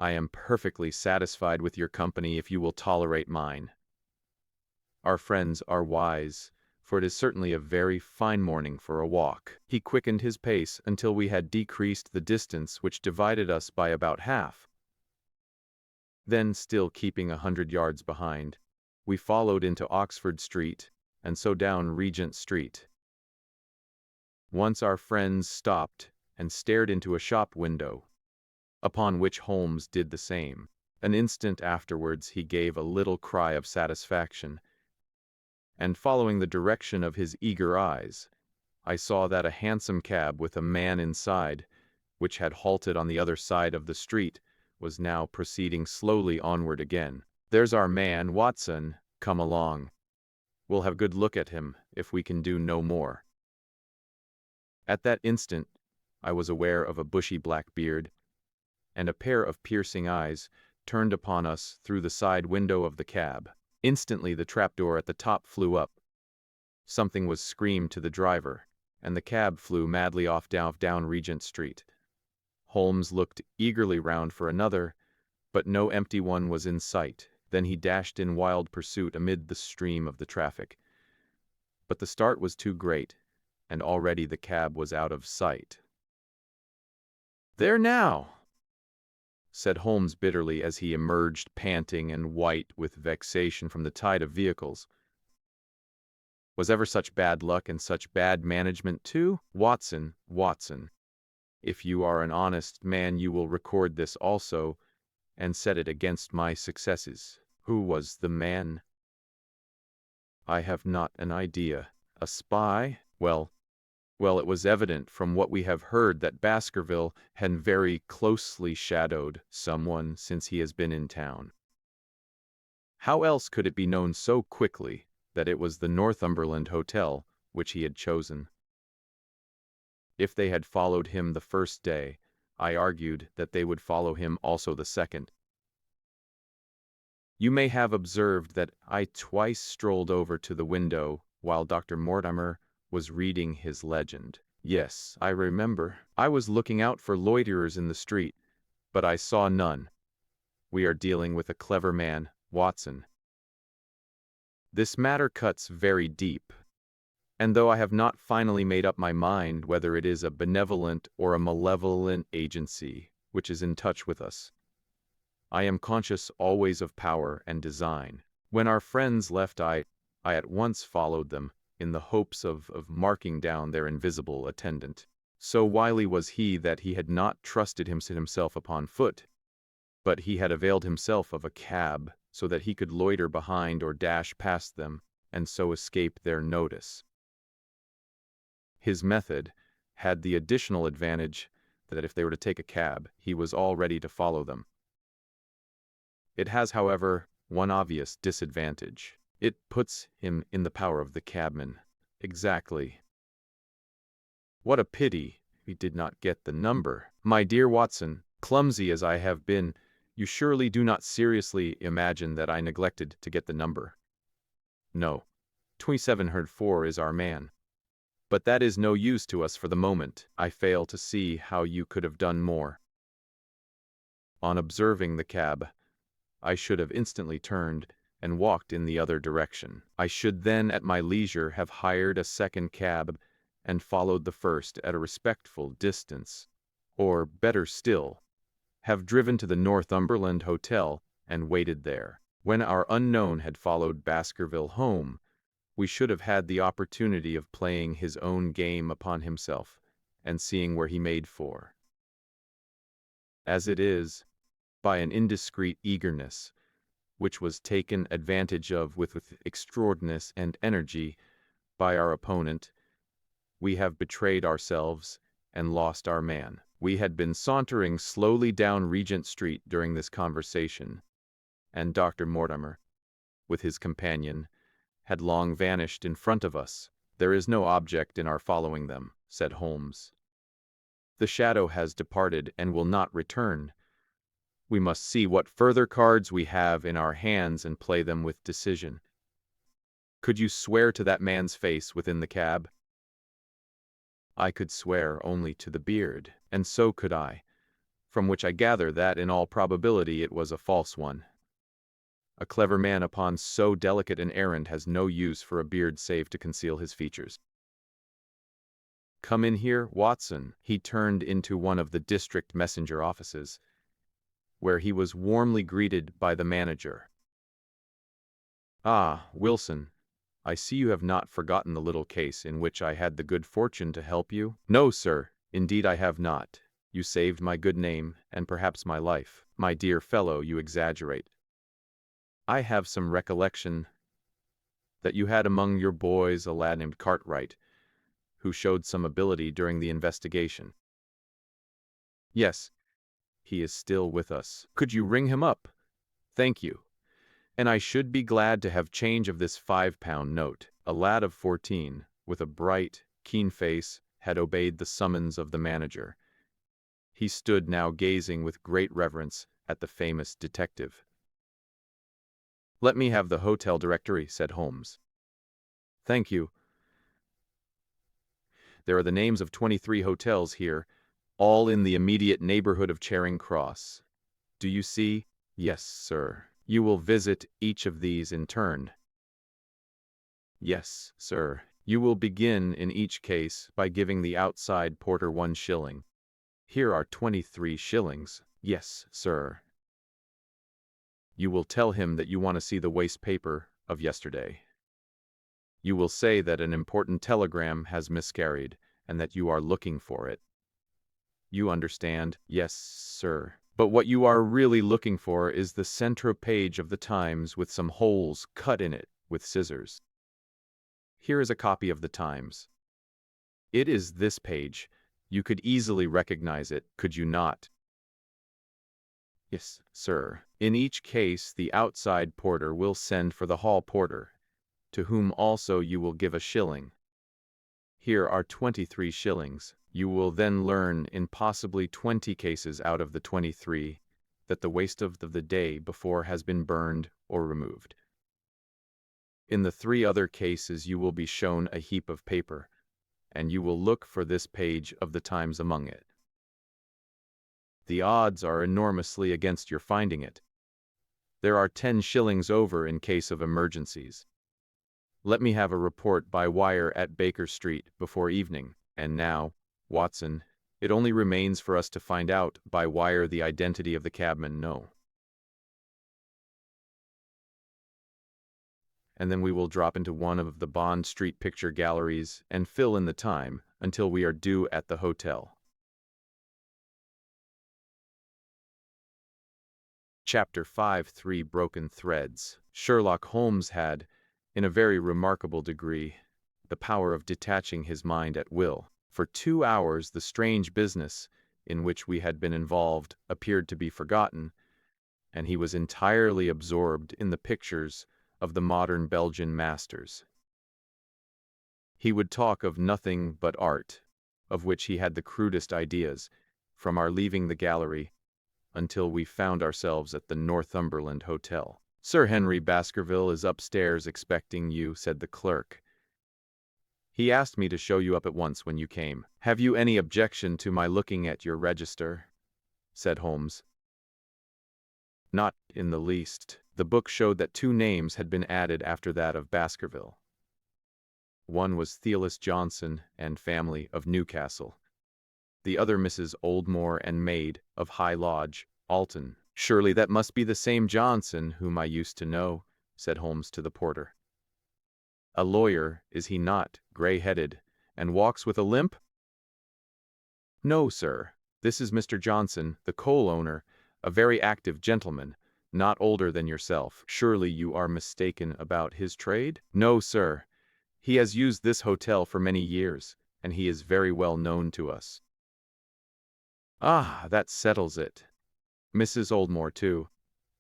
I am perfectly satisfied with your company if you will tolerate mine. Our friends are wise, for it is certainly a very fine morning for a walk. He quickened his pace until we had decreased the distance which divided us by about half. Then, still keeping 100 yards behind, we followed into Oxford Street, and so down Regent Street. Once our friends stopped and stared into a shop window, upon which Holmes did the same. An instant afterwards he gave a little cry of satisfaction, and following the direction of his eager eyes, I saw that a hansom cab with a man inside, which had halted on the other side of the street, was now proceeding slowly onward again. There's our man, Watson, come along. We'll have a good look at him, if we can do no more. At that instant, I was aware of a bushy black beard, and a pair of piercing eyes turned upon us through the side window of the cab. Instantly the trapdoor at the top flew up. Something was screamed to the driver, and the cab flew madly off down Regent Street. Holmes looked eagerly round for another, but no empty one was in sight. Then he dashed in wild pursuit amid the stream of the traffic. But the start was too great, and already the cab was out of sight. "There now," said Holmes bitterly as he emerged panting and white with vexation from the tide of vehicles. "Was ever such bad luck and such bad management too? Watson, if you are an honest man you will record this also, and set it against my successes. Who was the man?" "I have not an idea. A spy? Well, well, it was evident from what we have heard that Baskerville had very closely shadowed someone since he has been in town. How else could it be known so quickly that it was the Northumberland Hotel which he had chosen? If they had followed him the first day, I argued that they would follow him also the second. You may have observed that I twice strolled over to the window while Dr. Mortimer was reading his legend. Yes, I remember. I was looking out for loiterers in the street, but I saw none. We are dealing with a clever man, Watson. This matter cuts very deep, and though I have not finally made up my mind whether it is a benevolent or a malevolent agency which is in touch with us, I am conscious always of power and design. When our friends left, I at once followed them, in the hopes of marking down their invisible attendant. So wily was he that he had not trusted himself upon foot, but he had availed himself of a cab, so that he could loiter behind or dash past them, and so escape their notice. His method had the additional advantage that if they were to take a cab, he was all ready to follow them. It has, however, one obvious disadvantage. It puts him in the power of the cabman. Exactly. What a pity we did not get the number. My dear Watson, clumsy as I have been, you surely do not seriously imagine that I neglected to get the number. No, 2704 is our man. But that is no use to us for the moment. I fail to see how you could have done more. On observing the cab, I should have instantly turned and walked in the other direction. I should then at my leisure have hired a second cab and followed the first at a respectful distance, or, better still, have driven to the Northumberland Hotel and waited there. When our unknown had followed Baskerville home, we should have had the opportunity of playing his own game upon himself and seeing where he made for. As it is, by an indiscreet eagerness, which was taken advantage of with extraordinary and energy by our opponent, we have betrayed ourselves and lost our man. We had been sauntering slowly down Regent Street during this conversation, and Dr. Mortimer, with his companion, had long vanished in front of us. "There is no object in our following them," said Holmes. "The shadow has departed and will not return. We must see what further cards we have in our hands and play them with decision. Could you swear to that man's face within the cab?" I could swear only to the beard, and so could I, from which I gather that in all probability it was a false one. A clever man upon so delicate an errand has no use for a beard save to conceal his features. "Come in here, Watson." He turned into one of the district messenger offices, where he was warmly greeted by the manager. "Ah, Wilson, I see you have not forgotten the little case in which I had the good fortune to help you." "No, sir, indeed I have not. You saved my good name, and perhaps my life." "My dear fellow, you exaggerate. I have some recollection that you had among your boys a lad named Cartwright, who showed some ability during the investigation." "Yes, he is still with us." "Could you ring him up?" "Thank you. And I should be glad to have change of this £5 note." A lad of 14, with a bright, keen face, had obeyed the summons of the manager. He stood now gazing with great reverence at the famous detective. "Let me have the hotel directory," said Holmes. "Thank you. There are the names of 23 hotels here, all in the immediate neighborhood of Charing Cross. Do you see?" "Yes, sir." "You will visit each of these in turn." "Yes, sir." "You will begin in each case by giving the outside porter 1 shilling. Here are 23 shillings. "Yes, sir." "You will tell him that you want to see the waste paper of yesterday. You will say that an important telegram has miscarried, and that you are looking for it. You understand?" "Yes, sir." "But what you are really looking for is the central page of the Times with some holes cut in it with scissors. Here is a copy of the Times. It is this page. You could easily recognize it, could you not? Yes, sir. In each case, the outside porter will send for the hall porter, to whom also you will give a shilling. Here are 23 shillings. You will then learn in possibly 20 cases out of the 23 that the waste of the day before has been burned or removed. In the 3 other cases you will be shown a heap of paper, and you will look for this page of the Times among it. The odds are enormously against your finding it. There are 10 shillings over in case of emergencies. Let me have a report by wire at Baker Street before evening, and now, Watson, it only remains for us to find out by wire the identity of the cabman. No. And then we will drop into one of the Bond Street picture galleries and fill in the time until we are due at the hotel. Chapter 5. 3 Broken Threads. Sherlock Holmes had, in a very remarkable degree, the power of detaching his mind at will. For 2 hours the strange business in which we had been involved appeared to be forgotten, and he was entirely absorbed in the pictures of the modern Belgian masters. He would talk of nothing but art, of which he had the crudest ideas, from our leaving the gallery until we found ourselves at the Northumberland Hotel. "Sir Henry Baskerville is upstairs expecting you," said the clerk. "He asked me to show you up at once when you came." "Have you any objection to my looking at your register?" said Holmes. "Not in the least." The book showed that 2 names had been added after that of Baskerville. One was Theolis Johnson and family of Newcastle. The other Mrs. Oldmore and maid of High Lodge, Alton. "Surely that must be the same Johnson whom I used to know," said Holmes to the porter. "A lawyer, is he not, gray-headed, and walks with a limp?" "No, sir. This is Mr. Johnson, the coal owner, a very active gentleman, not older than yourself. Surely you are mistaken about his trade?" "No, sir. He has used this hotel for many years, and he is very well known to us." "Ah, that settles it. Mrs. Oldmore, too.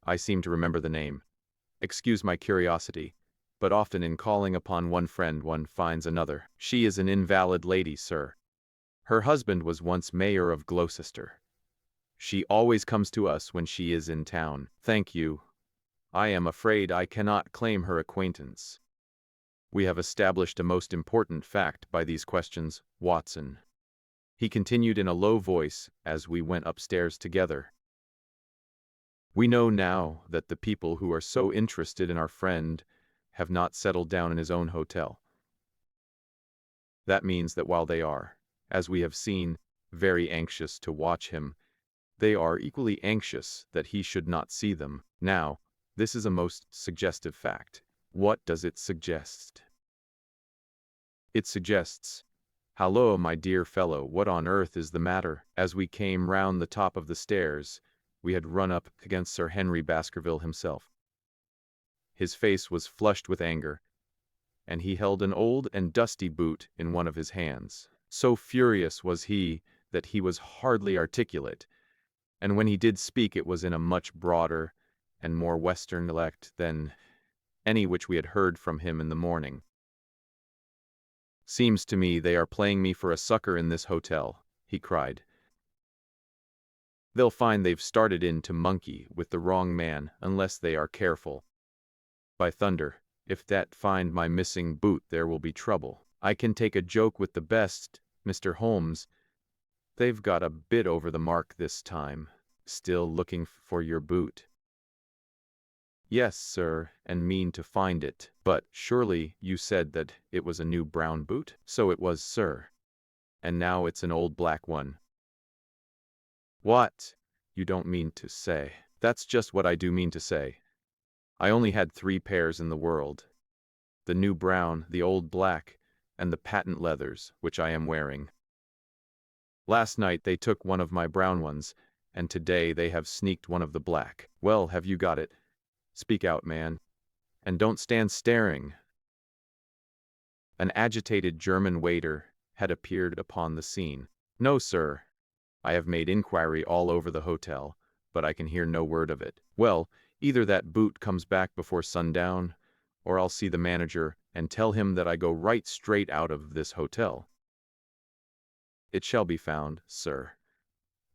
I seem to remember the name. Excuse my curiosity, but often in calling upon one friend one finds another." "She is an invalid lady, sir. Her husband was once mayor of Gloucester. She always comes to us when she is in town." "Thank you. I am afraid I cannot claim her acquaintance. We have established a most important fact by these questions, Watson," he continued in a low voice as we went upstairs together. "We know now that the people who are so interested in our friend have not settled down in his own hotel. That means that while they are, as we have seen, very anxious to watch him, they are equally anxious that he should not see them. Now, this is a most suggestive fact. What does it suggest? It suggests, "Hallo, my dear fellow, what on earth is the matter?" As we came round the top of the stairs, we had run up against Sir Henry Baskerville himself. His face was flushed with anger, and he held an old and dusty boot in one of his hands. So furious was he that he was hardly articulate, and when he did speak it was in a much broader and more western dialect than any which we had heard from him in the morning. "Seems to me they are playing me for a sucker in this hotel," he cried. "They'll find they've started in to monkey with the wrong man unless they are careful. By thunder, if that find my missing boot there will be trouble. I can take a joke with the best, Mr. Holmes. They've got a bit over the mark this time. Still looking for your boot?" "Yes, sir, and mean to find it. But surely you said that it was a new brown boot?" "So it was, sir. And now it's an old black one." "What? You don't mean to say—" "That's just what I do mean to say. I only had 3 pairs in the world. The new brown, the old black, and the patent leathers, which I am wearing. Last night they took one of my brown ones, and today they have sneaked one of the black." "Well, have you got it? Speak out, man, and don't stand staring." An agitated German waiter had appeared upon the scene. "No, sir. I have made inquiry all over the hotel, but I can hear no word of it." "Well, either that boot comes back before sundown, or I'll see the manager and tell him that I go right straight out of this hotel." "It shall be found, sir.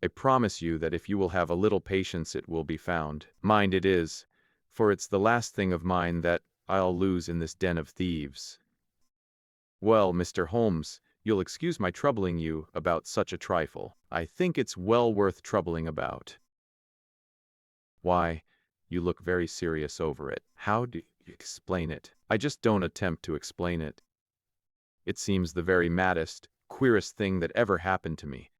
I promise you that if you will have a little patience it will be found. Mind it is, for it's the last thing of mine that I'll lose in this den of thieves." "Well, Mr. Holmes, you'll excuse my troubling you about such a trifle. I think it's well worth troubling about." "Why, you look very serious over it. How do you explain it?" "I just don't attempt to explain it. It seems the very maddest, queerest thing that ever happened to me."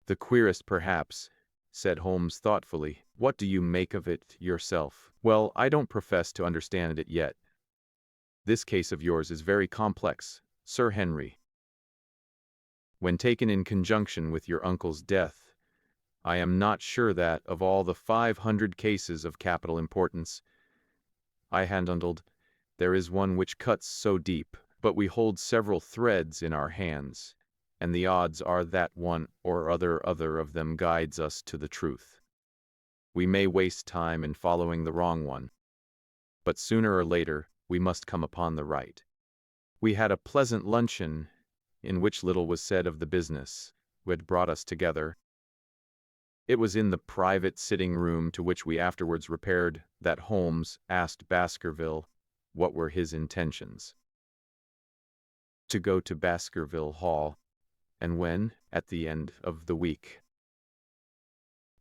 "The queerest, perhaps," said Holmes thoughtfully. "What do you make of it yourself?" "Well, I don't profess to understand it yet. This case of yours is very complex, Sir Henry. When taken in conjunction with your uncle's death, I am not sure that, of all the 500 cases of capital importance I handled, there is one which cuts so deep. But we hold several threads in our hands, and the odds are that one or other of them guides us to the truth. We may waste time in following the wrong one, but sooner or later we must come upon the right." We had a pleasant luncheon, in which little was said of the business which had brought us together. It was in the private sitting room to which we afterwards repaired that Holmes asked Baskerville what were his intentions. To go to Baskerville Hall, and when, at the end of the week.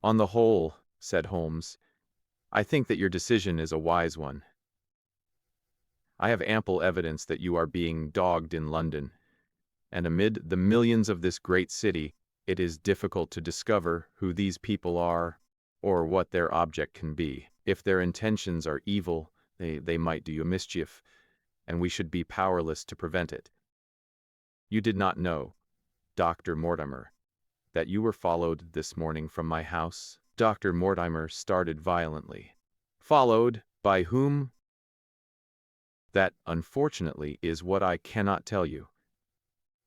"On the whole," said Holmes, "I think that your decision is a wise one. I have ample evidence that you are being dogged in London, and amid the millions of this great city, it is difficult to discover who these people are, or what their object can be. If their intentions are evil, they might do you mischief, and we should be powerless to prevent it. You did not know, Dr. Mortimer, that you were followed this morning from my house?" Dr. Mortimer started violently. "Followed? By whom?" "That, unfortunately, is what I cannot tell you.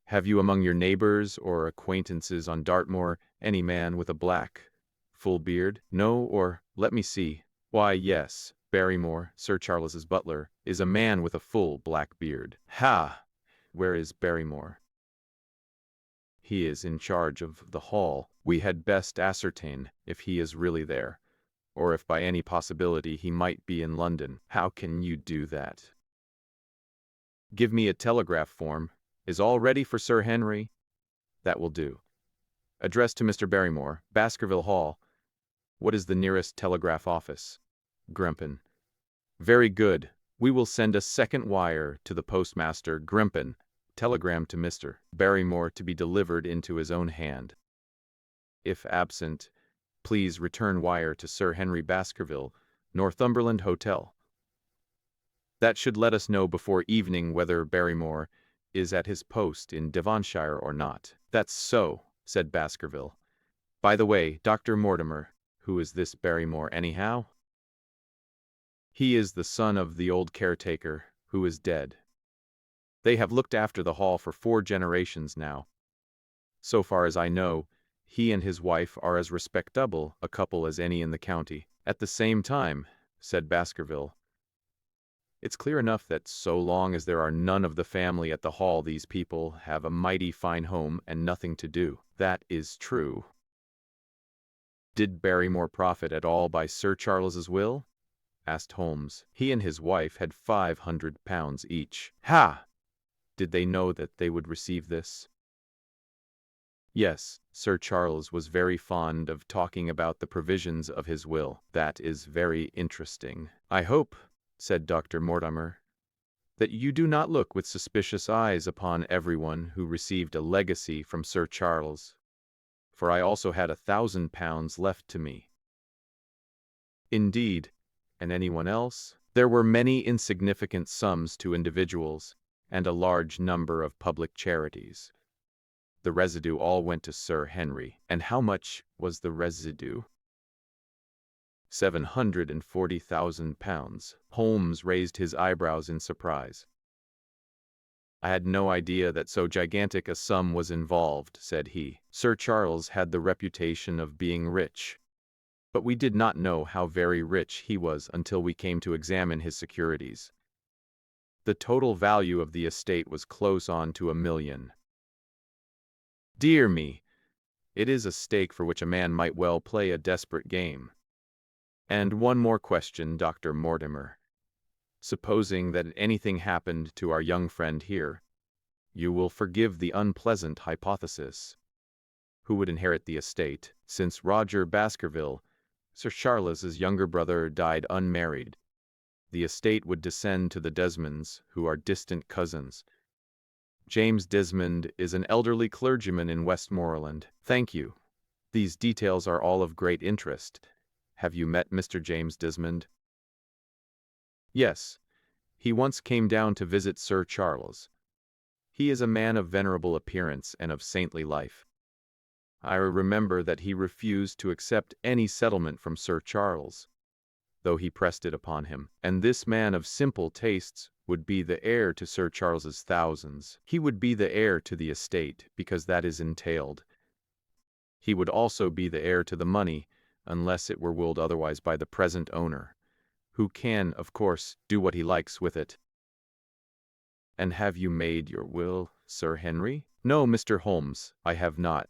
Have you among your neighbors or acquaintances on Dartmoor any man with a black, full beard?" "No, or, let me see. Why, yes, Barrymore, Sir Charles's butler, is a man with a full black beard." "Ha! Where is Barrymore?" "He is in charge of the hall. We had best ascertain if he is really there, or if by any possibility he might be in London." "How can you do that?" "Give me a telegraph form. Is all ready for Sir Henry?" "That will do. Address to Mr. Barrymore, Baskerville Hall. What is the nearest telegraph office?" "Grimpen." "Very good. We will send a second wire to the postmaster, Grimpen. Telegram to Mr. Barrymore to be delivered into his own hand. If absent, please return wire to Sir Henry Baskerville, Northumberland Hotel. That should let us know before evening whether Barrymore is at his post in Devonshire or not." "That's so," said Baskerville. "By the way, Dr. Mortimer, who is this Barrymore anyhow?" "He is the son of the old caretaker, who is dead. They have looked after the hall for 4 generations now. So far as I know, he and his wife are as respectable a couple as any in the county." "At the same time," said Baskerville, "it's clear enough that so long as there are none of the family at the hall these people have a mighty fine home and nothing to do." "That is true." "Did Barrymore profit at all by Sir Charles's will?" asked Holmes. "He and his wife had £500 each." "Ha! Did they know that they would receive this?" "Yes, Sir Charles was very fond of talking about the provisions of his will." "That is very interesting." "I hope," said Dr. Mortimer, "that you do not look with suspicious eyes upon everyone who received a legacy from Sir Charles, for I also had £1,000 left to me." "Indeed, and anyone else?" "There were many insignificant sums to individuals, and a large number of public charities. The residue all went to Sir Henry." "And how much was the residue?" £740,000. Holmes raised his eyebrows in surprise. I had no idea that so gigantic a sum was involved, said he. Sir Charles had the reputation of being rich, but we did not know how very rich he was until we came to examine his securities. The total value of the estate was close on to £1 million. Dear me, it is a stake for which a man might well play a desperate game. And one more question, Dr. Mortimer. Supposing that anything happened to our young friend here, you will forgive the unpleasant hypothesis. Who would inherit the estate, since Roger Baskerville, Sir Charles's younger brother, died unmarried? The estate would descend to the Desmonds, who are distant cousins. James Desmond is an elderly clergyman in Westmoreland. Thank you. These details are all of great interest. Have you met Mr. James Desmond? Yes. He once came down to visit Sir Charles. He is a man of venerable appearance and of saintly life. I remember that he refused to accept any settlement from Sir Charles, though he pressed it upon him. And this man of simple tastes would be the heir to Sir Charles's thousands. He would be the heir to the estate, because that is entailed. He would also be the heir to the money, unless it were willed otherwise by the present owner, who can, of course, do what he likes with it. And have you made your will, Sir Henry? No, Mr. Holmes, I have not.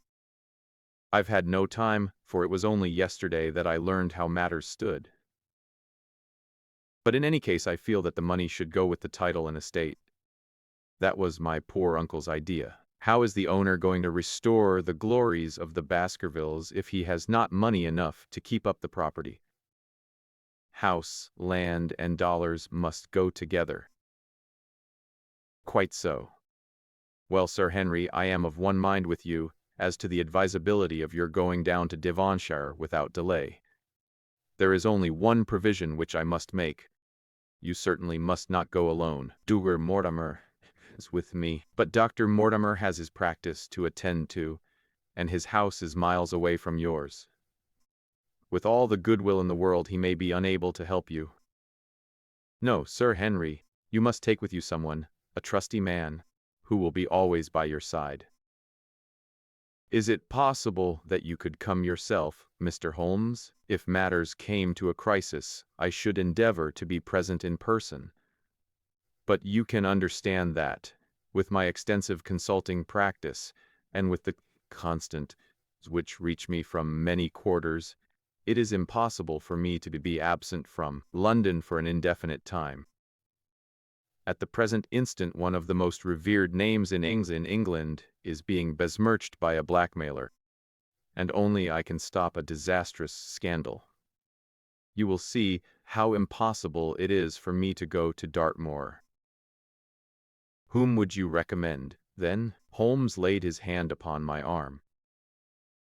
I've had no time, for it was only yesterday that I learned how matters stood. But in any case, I feel that the money should go with the title and estate. That was my poor uncle's idea. How is the owner going to restore the glories of the Baskervilles if he has not money enough to keep up the property? House, land, and dollars must go together. Quite so. Well, Sir Henry, I am of one mind with you as to the advisability of your going down to Devonshire without delay. There is only one provision which I must make. You certainly must not go alone. Dr. Mortimer is with me, but Dr. Mortimer has his practice to attend to, and his house is miles away from yours. With all the goodwill in the world, he may be unable to help you. No, Sir Henry, you must take with you someone, a trusty man, who will be always by your side. Is it possible that you could come yourself, Mr. Holmes? If matters came to a crisis, I should endeavor to be present in person. But you can understand that, with my extensive consulting practice, and with the constant which reach me from many quarters, it is impossible for me to be absent from London for an indefinite time. At the present instant, one of the most revered names in England is being besmirched by a blackmailer, and only I can stop a disastrous scandal. You will see how impossible it is for me to go to Dartmoor. Whom would you recommend, then? Holmes laid his hand upon my arm.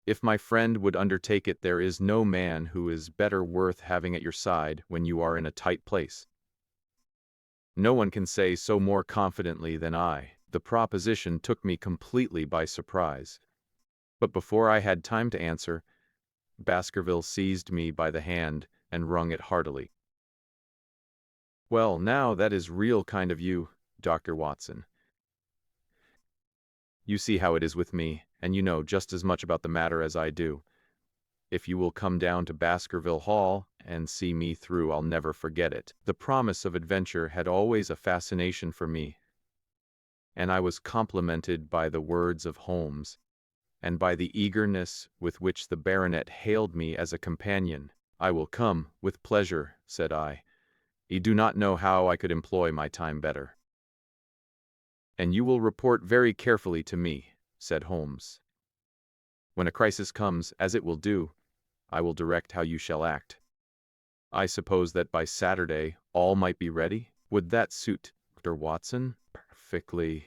If my friend would undertake it, there is no man who is better worth having at your side when you are in a tight place. No one can say so more confidently than I. The proposition took me completely by surprise. But before I had time to answer, Baskerville seized me by the hand and wrung it heartily. Well, now that is real kind of you, Dr. Watson. You see how it is with me, and you know just as much about the matter as I do. If you will come down to Baskerville Hall and see me through, I'll never forget it. The promise of adventure had always a fascination for me, and I was complimented by the words of Holmes, and by the eagerness with which the baronet hailed me as a companion. I will come, with pleasure, said I. You do not know how I could employ my time better. And you will report very carefully to me, said Holmes. When a crisis comes, as it will do, I will direct how you shall act. I suppose that by Saturday all might be ready? Would that suit Dr. Watson? Perfectly.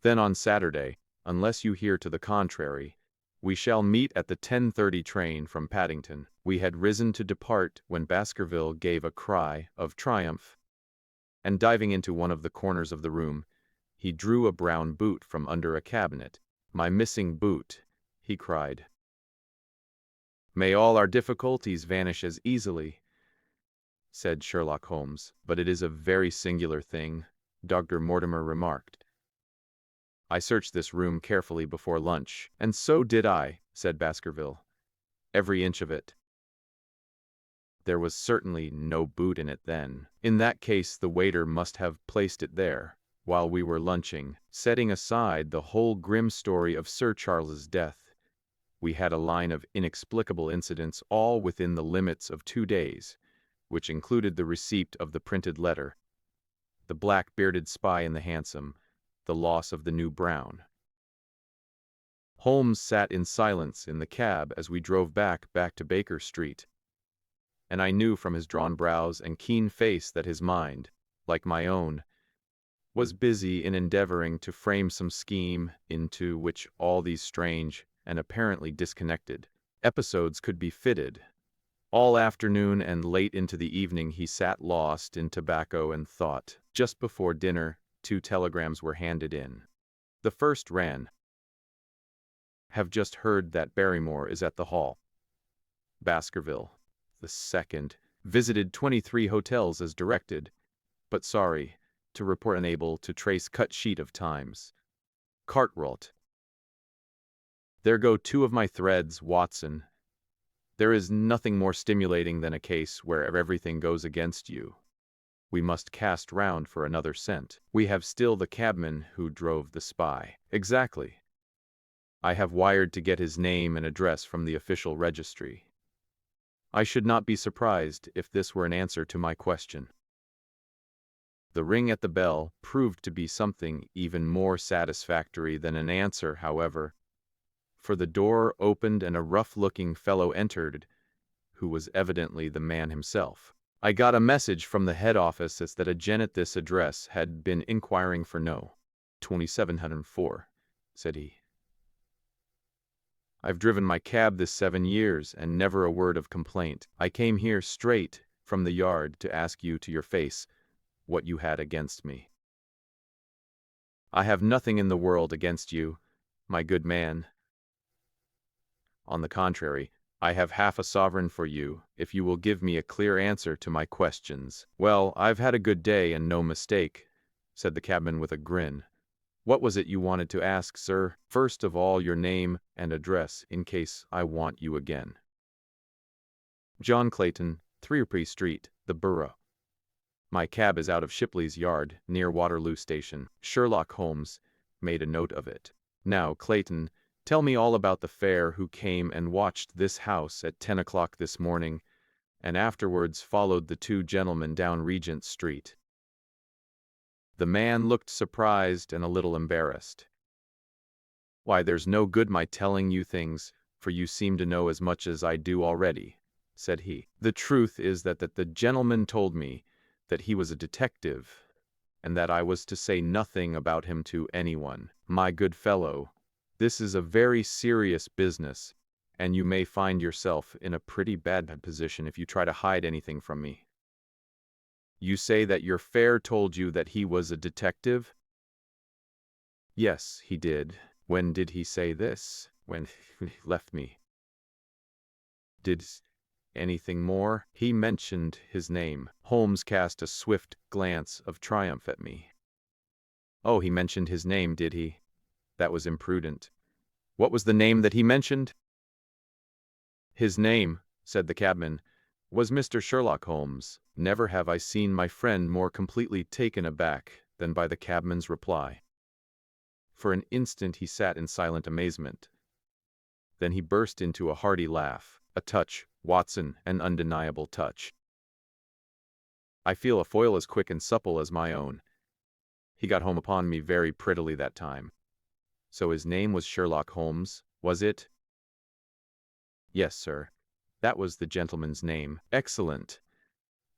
Then on Saturday, unless you hear to the contrary, we shall meet at the 10:30 train from Paddington. We had risen to depart when Baskerville gave a cry of triumph, and diving into one of the corners of the room, he drew a brown boot from under a cabinet. My missing boot, he cried. May all our difficulties vanish as easily, said Sherlock Holmes, but it is a very singular thing. Dr. Mortimer remarked. I searched this room carefully before lunch. And so did I, said Baskerville. Every inch of it. There was certainly no boot in it then. In that case, the waiter must have placed it there while we were lunching. Setting aside the whole grim story of Sir Charles's death, we had a line of inexplicable incidents all within the limits of 2 days, which included the receipt of the printed letter, the black-bearded spy in the hansom, the loss of the new Brown. Holmes sat in silence in the cab as we drove back to Baker Street, and I knew from his drawn brows and keen face that his mind, like my own, was busy in endeavoring to frame some scheme into which all these strange and apparently disconnected episodes could be fitted. All afternoon and late into the evening he sat lost in tobacco and thought. Just before dinner, 2 telegrams were handed in. The first ran, "Have just heard that Barrymore is at the Hall, Baskerville." The second, "Visited 23 hotels as directed, but sorry to report unable to trace cut sheet of times. Cartwright." There go 2 of my threads, Watson. There is nothing more stimulating than a case where everything goes against you. We must cast round for another scent. We have still the cabman who drove the spy. Exactly. I have wired to get his name and address from the official registry. I should not be surprised if this were an answer to my question. The ring at the bell proved to be something even more satisfactory than an answer, however, for the door opened and a rough-looking fellow entered, who was evidently the man himself. "I got a message from the head office that a gent at this address had been inquiring for No. 2704, said he. "I've driven my cab this 7 years, and never a word of complaint. I came here straight from the yard to ask you to your face what you had against me." "I have nothing in the world against you, my good man. On the contrary, I have half a sovereign for you, if you will give me a clear answer to my questions." "Well, I've had a good day and no mistake," said the cabman with a grin. "What was it you wanted to ask, sir?" "First of all, your name and address, in case I want you again." "John Clayton, 3 Street, the Borough. My cab is out of Shipley's Yard, near Waterloo Station." Sherlock Holmes made a note of it. "Now, Clayton, tell me all about the fare who came and watched this house at 10 o'clock this morning, and afterwards followed the 2 gentlemen down Regent Street." The man looked surprised and a little embarrassed. "Why, there's no good my telling you things, for you seem to know as much as I do already," said he. "The truth is that the gentleman told me that he was a detective, and that I was to say nothing about him to anyone. My good fellow, this is a very serious business, and you may find yourself in a pretty bad position if you try to hide anything from me. You say that your fare told you that he was a detective?" "Yes, he did." "When did he say this?" "When he left me." "Did anything more?" "He mentioned his name." Holmes cast a swift glance of triumph at me. "Oh, he mentioned his name, did he? That was imprudent. What was the name that he mentioned?" "His name," said the cabman, "was Mr. Sherlock Holmes." Never have I seen my friend more completely taken aback than by the cabman's reply. For an instant he sat in silent amazement. Then he burst into a hearty laugh. A touch, Watson, an undeniable touch. I feel a foil as quick and supple as my own. He got home upon me very prettily that time. So his name was Sherlock Holmes, was it? Yes, sir. That was the gentleman's name. Excellent.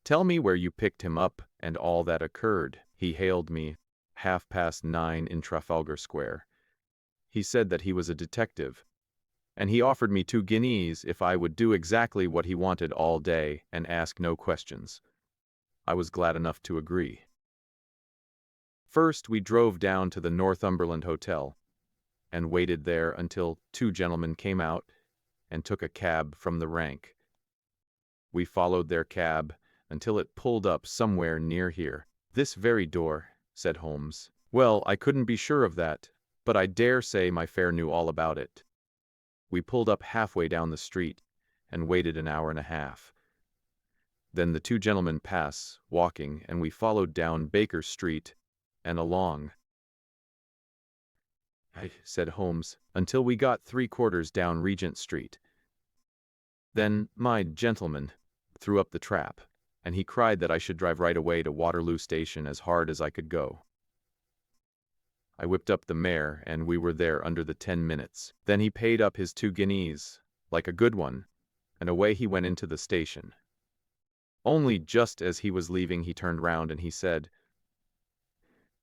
Tell me where you picked him up and all that occurred. He hailed me 9:30 in Trafalgar Square. He said that he was a detective, and he offered me 2 guineas if I would do exactly what he wanted all day and ask no questions. I was glad enough to agree. First, we drove down to the Northumberland Hotel, and waited there until 2 gentlemen came out and took a cab from the rank. We followed their cab until it pulled up somewhere near here. "This very door," said Holmes. Well, I couldn't be sure of that, but I dare say my fare knew all about it. We pulled up halfway down the street and waited an hour and a half. Then the two gentlemen passed, walking, and we followed down Baker Street and along, said Holmes, until we got 3/4 down Regent Street. Then my gentleman threw up the trap, and he cried that I should drive right away to Waterloo Station as hard as I could go. I whipped up the mare, and we were there under the 10 minutes. Then he paid up his 2 guineas, like a good one, and away he went into the station. Only just as he was leaving he turned round and he said,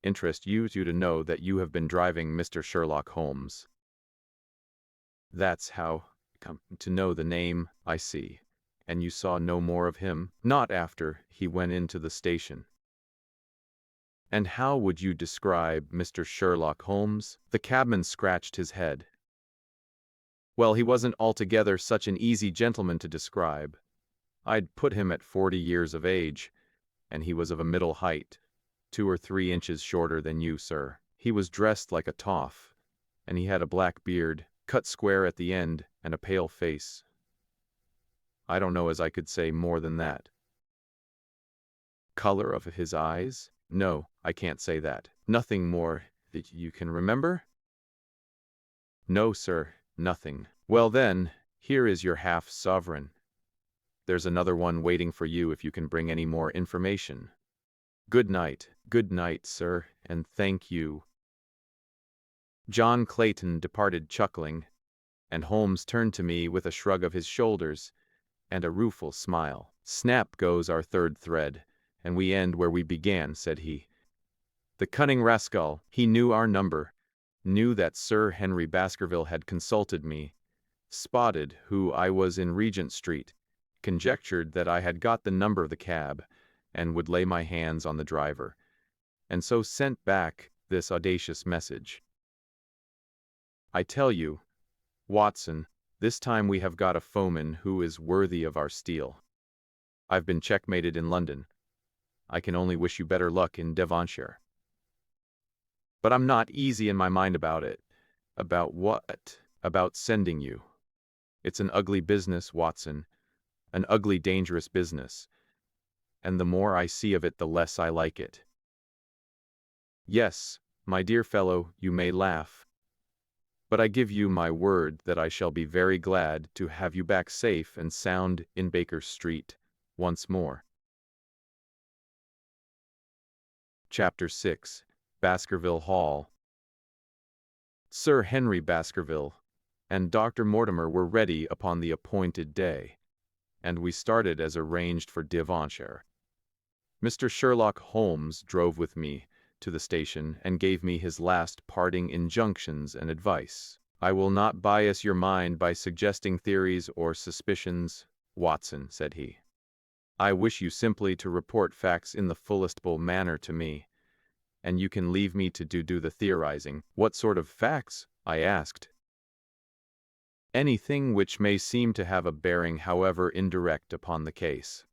"Interest you to know that you have been driving Mr. Sherlock Holmes." That's how I come to know the name, I see. And you saw no more of him? Not after he went into the station. And how would you describe Mr. Sherlock Holmes? The cabman scratched his head. Well, he wasn't altogether such an easy gentleman to describe. I'd put him at 40 years of age, and he was of a middle height, 2 or 3 inches shorter than you, sir. He was dressed like a toff, and he had a black beard, cut square at the end, and a pale face. I don't know as I could say more than that. Color of his eyes? No, I can't say that. Nothing more that you can remember? No, sir, nothing. Well then, here is your half-sovereign. There's another one waiting for you if you can bring any more information. Good night, sir, and thank you. John Clayton departed chuckling, and Holmes turned to me with a shrug of his shoulders and a rueful smile. Snap goes our third thread, and we end where we began, said he. The cunning rascal, he knew our number, knew that Sir Henry Baskerville had consulted me, spotted who I was in Regent Street, conjectured that I had got the number of the cab, and would lay my hands on the driver, and so sent back this audacious message. I tell you, Watson, this time we have got a foeman who is worthy of our steel. I've been checkmated in London. I can only wish you better luck in Devonshire. But I'm not easy in my mind about it. About what? About sending you. It's an ugly business, Watson. An ugly, dangerous business. And the more I see of it, the less I like it. Yes, my dear fellow, you may laugh. But I give you my word that I shall be very glad to have you back safe and sound in Baker Street once more. Chapter 6. Baskerville Hall. Sir Henry Baskerville and Dr. Mortimer were ready upon the appointed day, and we started as arranged for Devonshire. Mr. Sherlock Holmes drove with me to the station and gave me his last parting injunctions and advice. I will not bias your mind by suggesting theories or suspicions, Watson, said he. I wish you simply to report facts in the fullest manner to me, and you can leave me to do the theorizing. What sort of facts? I asked. Anything which may seem to have a bearing, however indirect, upon the case,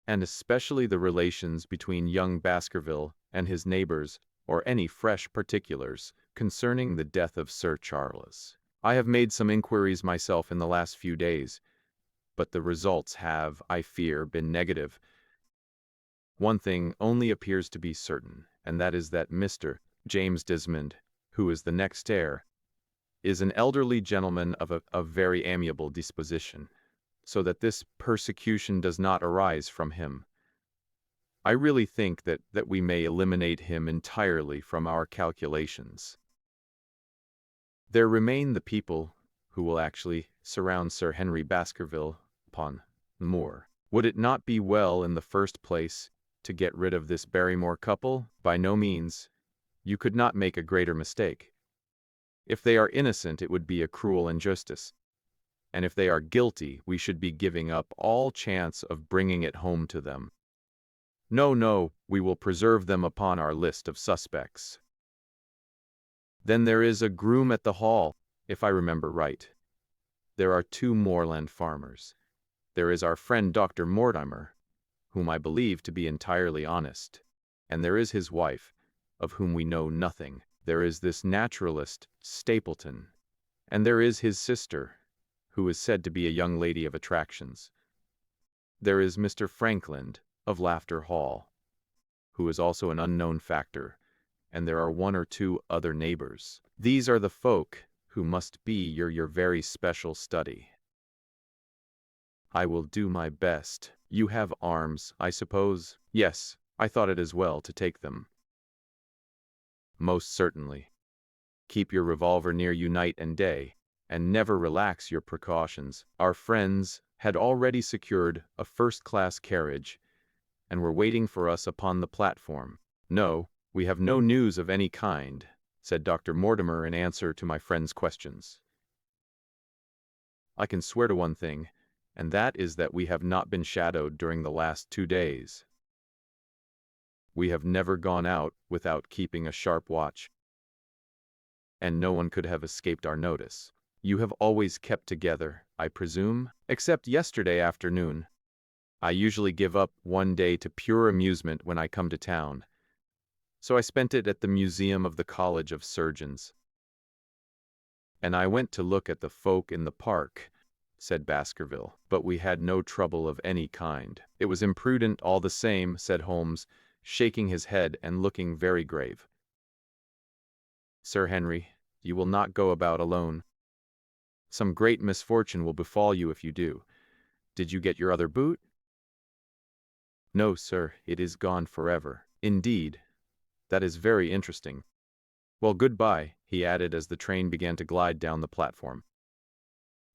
and especially the relations between young Baskerville and his neighbors, or any fresh particulars concerning the death of Sir Charles. I have made some inquiries myself in the last few days, but the results have, I fear, been negative. One thing only appears to be certain, and that is that Mr. James Desmond, who is the next heir, is an elderly gentleman of a very amiable disposition, so that this persecution does not arise from him. I really think that we may eliminate him entirely from our calculations. There remain the people who will actually surround Sir Henry Baskerville upon the moor. Would it not be well, in the first place, to get rid of this Barrymore couple? By no means. You could not make a greater mistake. If they are innocent, it would be a cruel injustice. And if they are guilty, we should be giving up all chance of bringing it home to them. No, we will preserve them upon our list of suspects. Then there is a groom at the hall, if I remember right. There are 2 moorland farmers. There is our friend Dr. Mortimer, whom I believe to be entirely honest. And there is his wife, of whom we know nothing. There is this naturalist, Stapleton. And there is his sister, who is said to be a young lady of attractions. There is Mr. Frankland, of Laughter Hall, who is also an unknown factor, and there are one or two other neighbors. These are the folk who must be your very special study. I will do my best. You have arms, I suppose? Yes, I thought it as well to take them. Most certainly. Keep your revolver near you night and day, and never relax your precautions. Our friends had already secured a first-class carriage, and were waiting for us upon the platform. No, we have no news of any kind, said Dr. Mortimer in answer to my friend's questions. I can swear to one thing, and that is that we have not been shadowed during the last 2 days. We have never gone out without keeping a sharp watch, and no one could have escaped our notice. You have always kept together, I presume, except yesterday afternoon. I usually give up one day to pure amusement when I come to town, so I spent it at the Museum of the College of Surgeons. And I went to look at the folk in the park, said Baskerville, but we had no trouble of any kind. It was imprudent all the same, said Holmes, shaking his head and looking very grave. Sir Henry, you will not go about alone. Some great misfortune will befall you if you do. Did you get your other boot? No, sir, it is gone forever. Indeed, that is very interesting. Well, goodbye, he added as the train began to glide down the platform.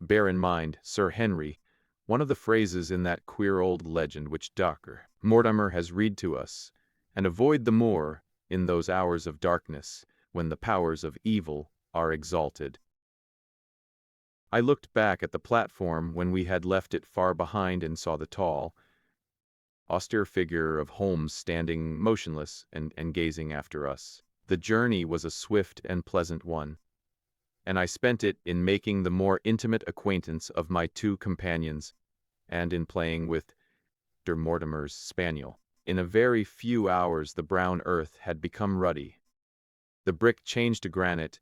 Bear in mind, Sir Henry, one of the phrases in that queer old legend which Dr. Mortimer has read to us, and avoid the moor in those hours of darkness when the powers of evil are exalted. I looked back at the platform when we had left it far behind and saw the tall, austere figure of Holmes standing motionless and gazing after us. The journey was a swift and pleasant one, and I spent it in making the more intimate acquaintance of my 2 companions, and in playing with Dr. Mortimer's spaniel. In a very few hours the brown earth had become ruddy. The brick changed to granite,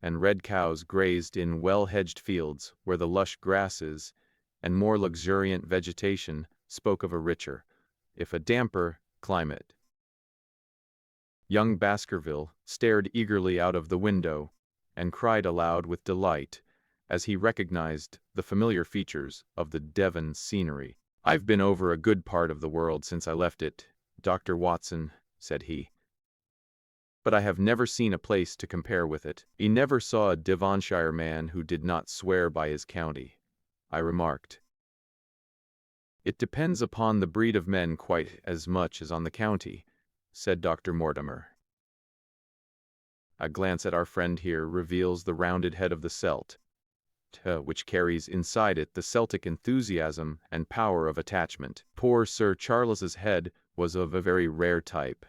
and red cows grazed in well-hedged fields where the lush grasses and more luxuriant vegetation spoke of a richer, if a damper, climate. Young Baskerville stared eagerly out of the window and cried aloud with delight as he recognized the familiar features of the Devon scenery. I've been over a good part of the world since I left it, Dr. Watson, said he. But I have never seen a place to compare with it. He never saw a Devonshire man who did not swear by his county, I remarked. It depends upon the breed of men quite as much as on the county, said Dr. Mortimer. A glance at our friend here reveals the rounded head of the Celt, which carries inside it the Celtic enthusiasm and power of attachment. Poor Sir Charles's head was of a very rare type,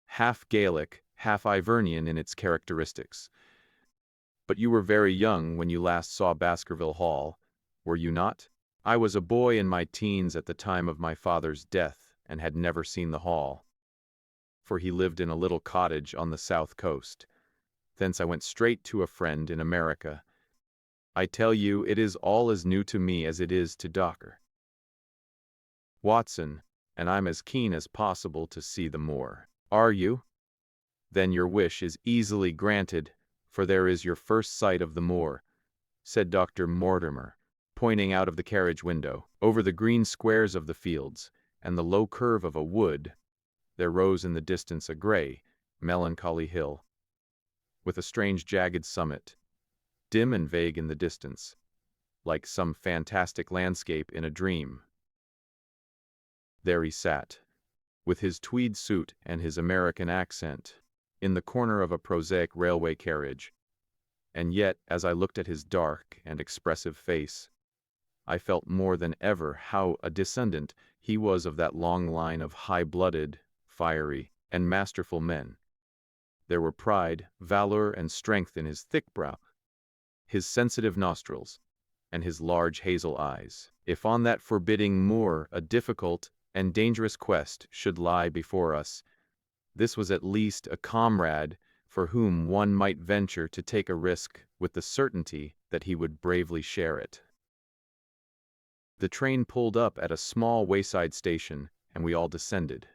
half Gaelic, half Ivernian in its characteristics. But you were very young when you last saw Baskerville Hall, were you not? I was a boy in my teens at the time of my father's death and had never seen the hall, for he lived in a little cottage on the south coast. Thence I went straight to a friend in America. I tell you, it is all as new to me as it is to Dr. Watson, and I'm as keen as possible to see the moor. Are you? Then your wish is easily granted, for there is your first sight of the moor, said Dr. Mortimer, pointing out of the carriage window. Over the green squares of the fields and the low curve of a wood, there rose in the distance a gray, melancholy hill, with a strange jagged summit, dim and vague in the distance, like some fantastic landscape in a dream. There he sat, with his tweed suit and his American accent, in the corner of a prosaic railway carriage, and yet, as I looked at his dark and expressive face, I felt more than ever how a descendant he was of that long line of high-blooded, fiery, and masterful men. There were pride, valor, and strength in his thick brow, his sensitive nostrils, and his large hazel eyes. If on that forbidding moor a difficult and dangerous quest should lie before us, This was at least a comrade for whom one might venture to take a risk with the certainty that he would bravely share it. The train pulled up at a small wayside station, and we all descended.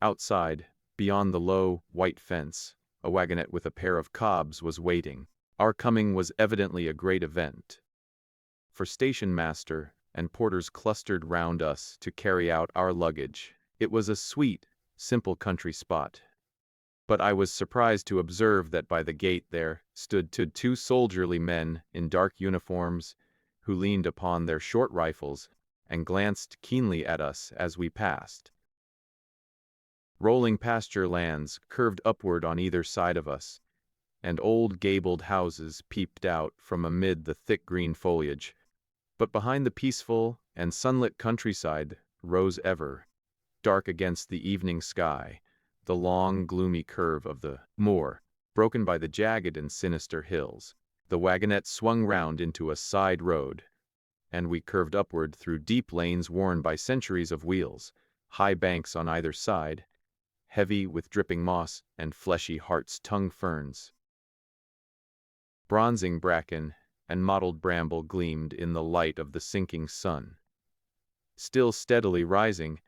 Outside, beyond the low, white fence, a wagonette with a pair of cobs was waiting. Our coming was evidently a great event, for station master and porters clustered round us to carry out our luggage. It was a sweet, simple country spot. But I was surprised to observe that by the gate there stood two soldierly men in dark uniforms who leaned upon their short rifles and glanced keenly at us as we passed. Rolling pasture lands curved upward on either side of us, and old gabled houses peeped out from amid the thick green foliage. But behind the peaceful and sunlit countryside rose ever, dark against the evening sky, the long, gloomy curve of the moor, broken by the jagged and sinister hills. The wagonette swung round into a side road, and we curved upward through deep lanes worn by centuries of wheels, high banks on either side, heavy with dripping moss and fleshy hart's-tongue ferns. Bronzing bracken and mottled bramble gleamed in the light of the sinking sun. Still steadily rising,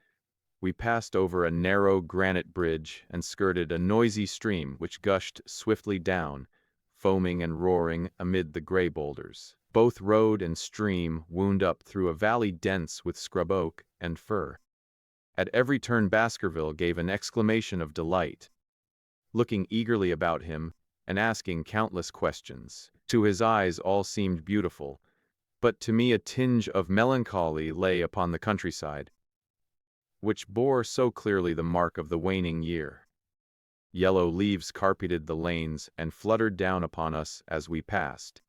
we passed over a narrow granite bridge and skirted a noisy stream which gushed swiftly down, foaming and roaring amid the gray boulders. Both road and stream wound up through a valley dense with scrub oak and fir. At every turn Baskerville gave an exclamation of delight, looking eagerly about him and asking countless questions. To his eyes all seemed beautiful, but to me a tinge of melancholy lay upon the countryside, which bore so clearly the mark of the waning year. Yellow leaves carpeted the lanes and fluttered down upon us as we passed.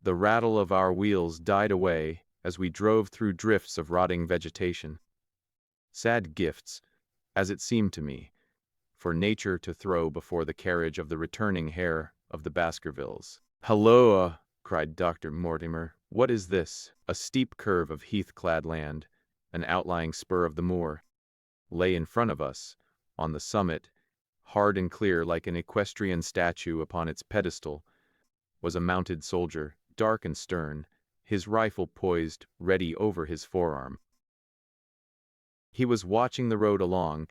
The rattle of our wheels died away as we drove through drifts of rotting vegetation. Sad gifts, as it seemed to me, for nature to throw before the carriage of the returning heir of the Baskervilles. "Halloa!" cried Dr. Mortimer. "What is this?" A steep curve of heath-clad land, an outlying spur of the moor, lay in front of us. On the summit, hard and clear like an equestrian statue upon its pedestal, was a mounted soldier, dark and stern, his rifle poised ready over his forearm. He was watching the road along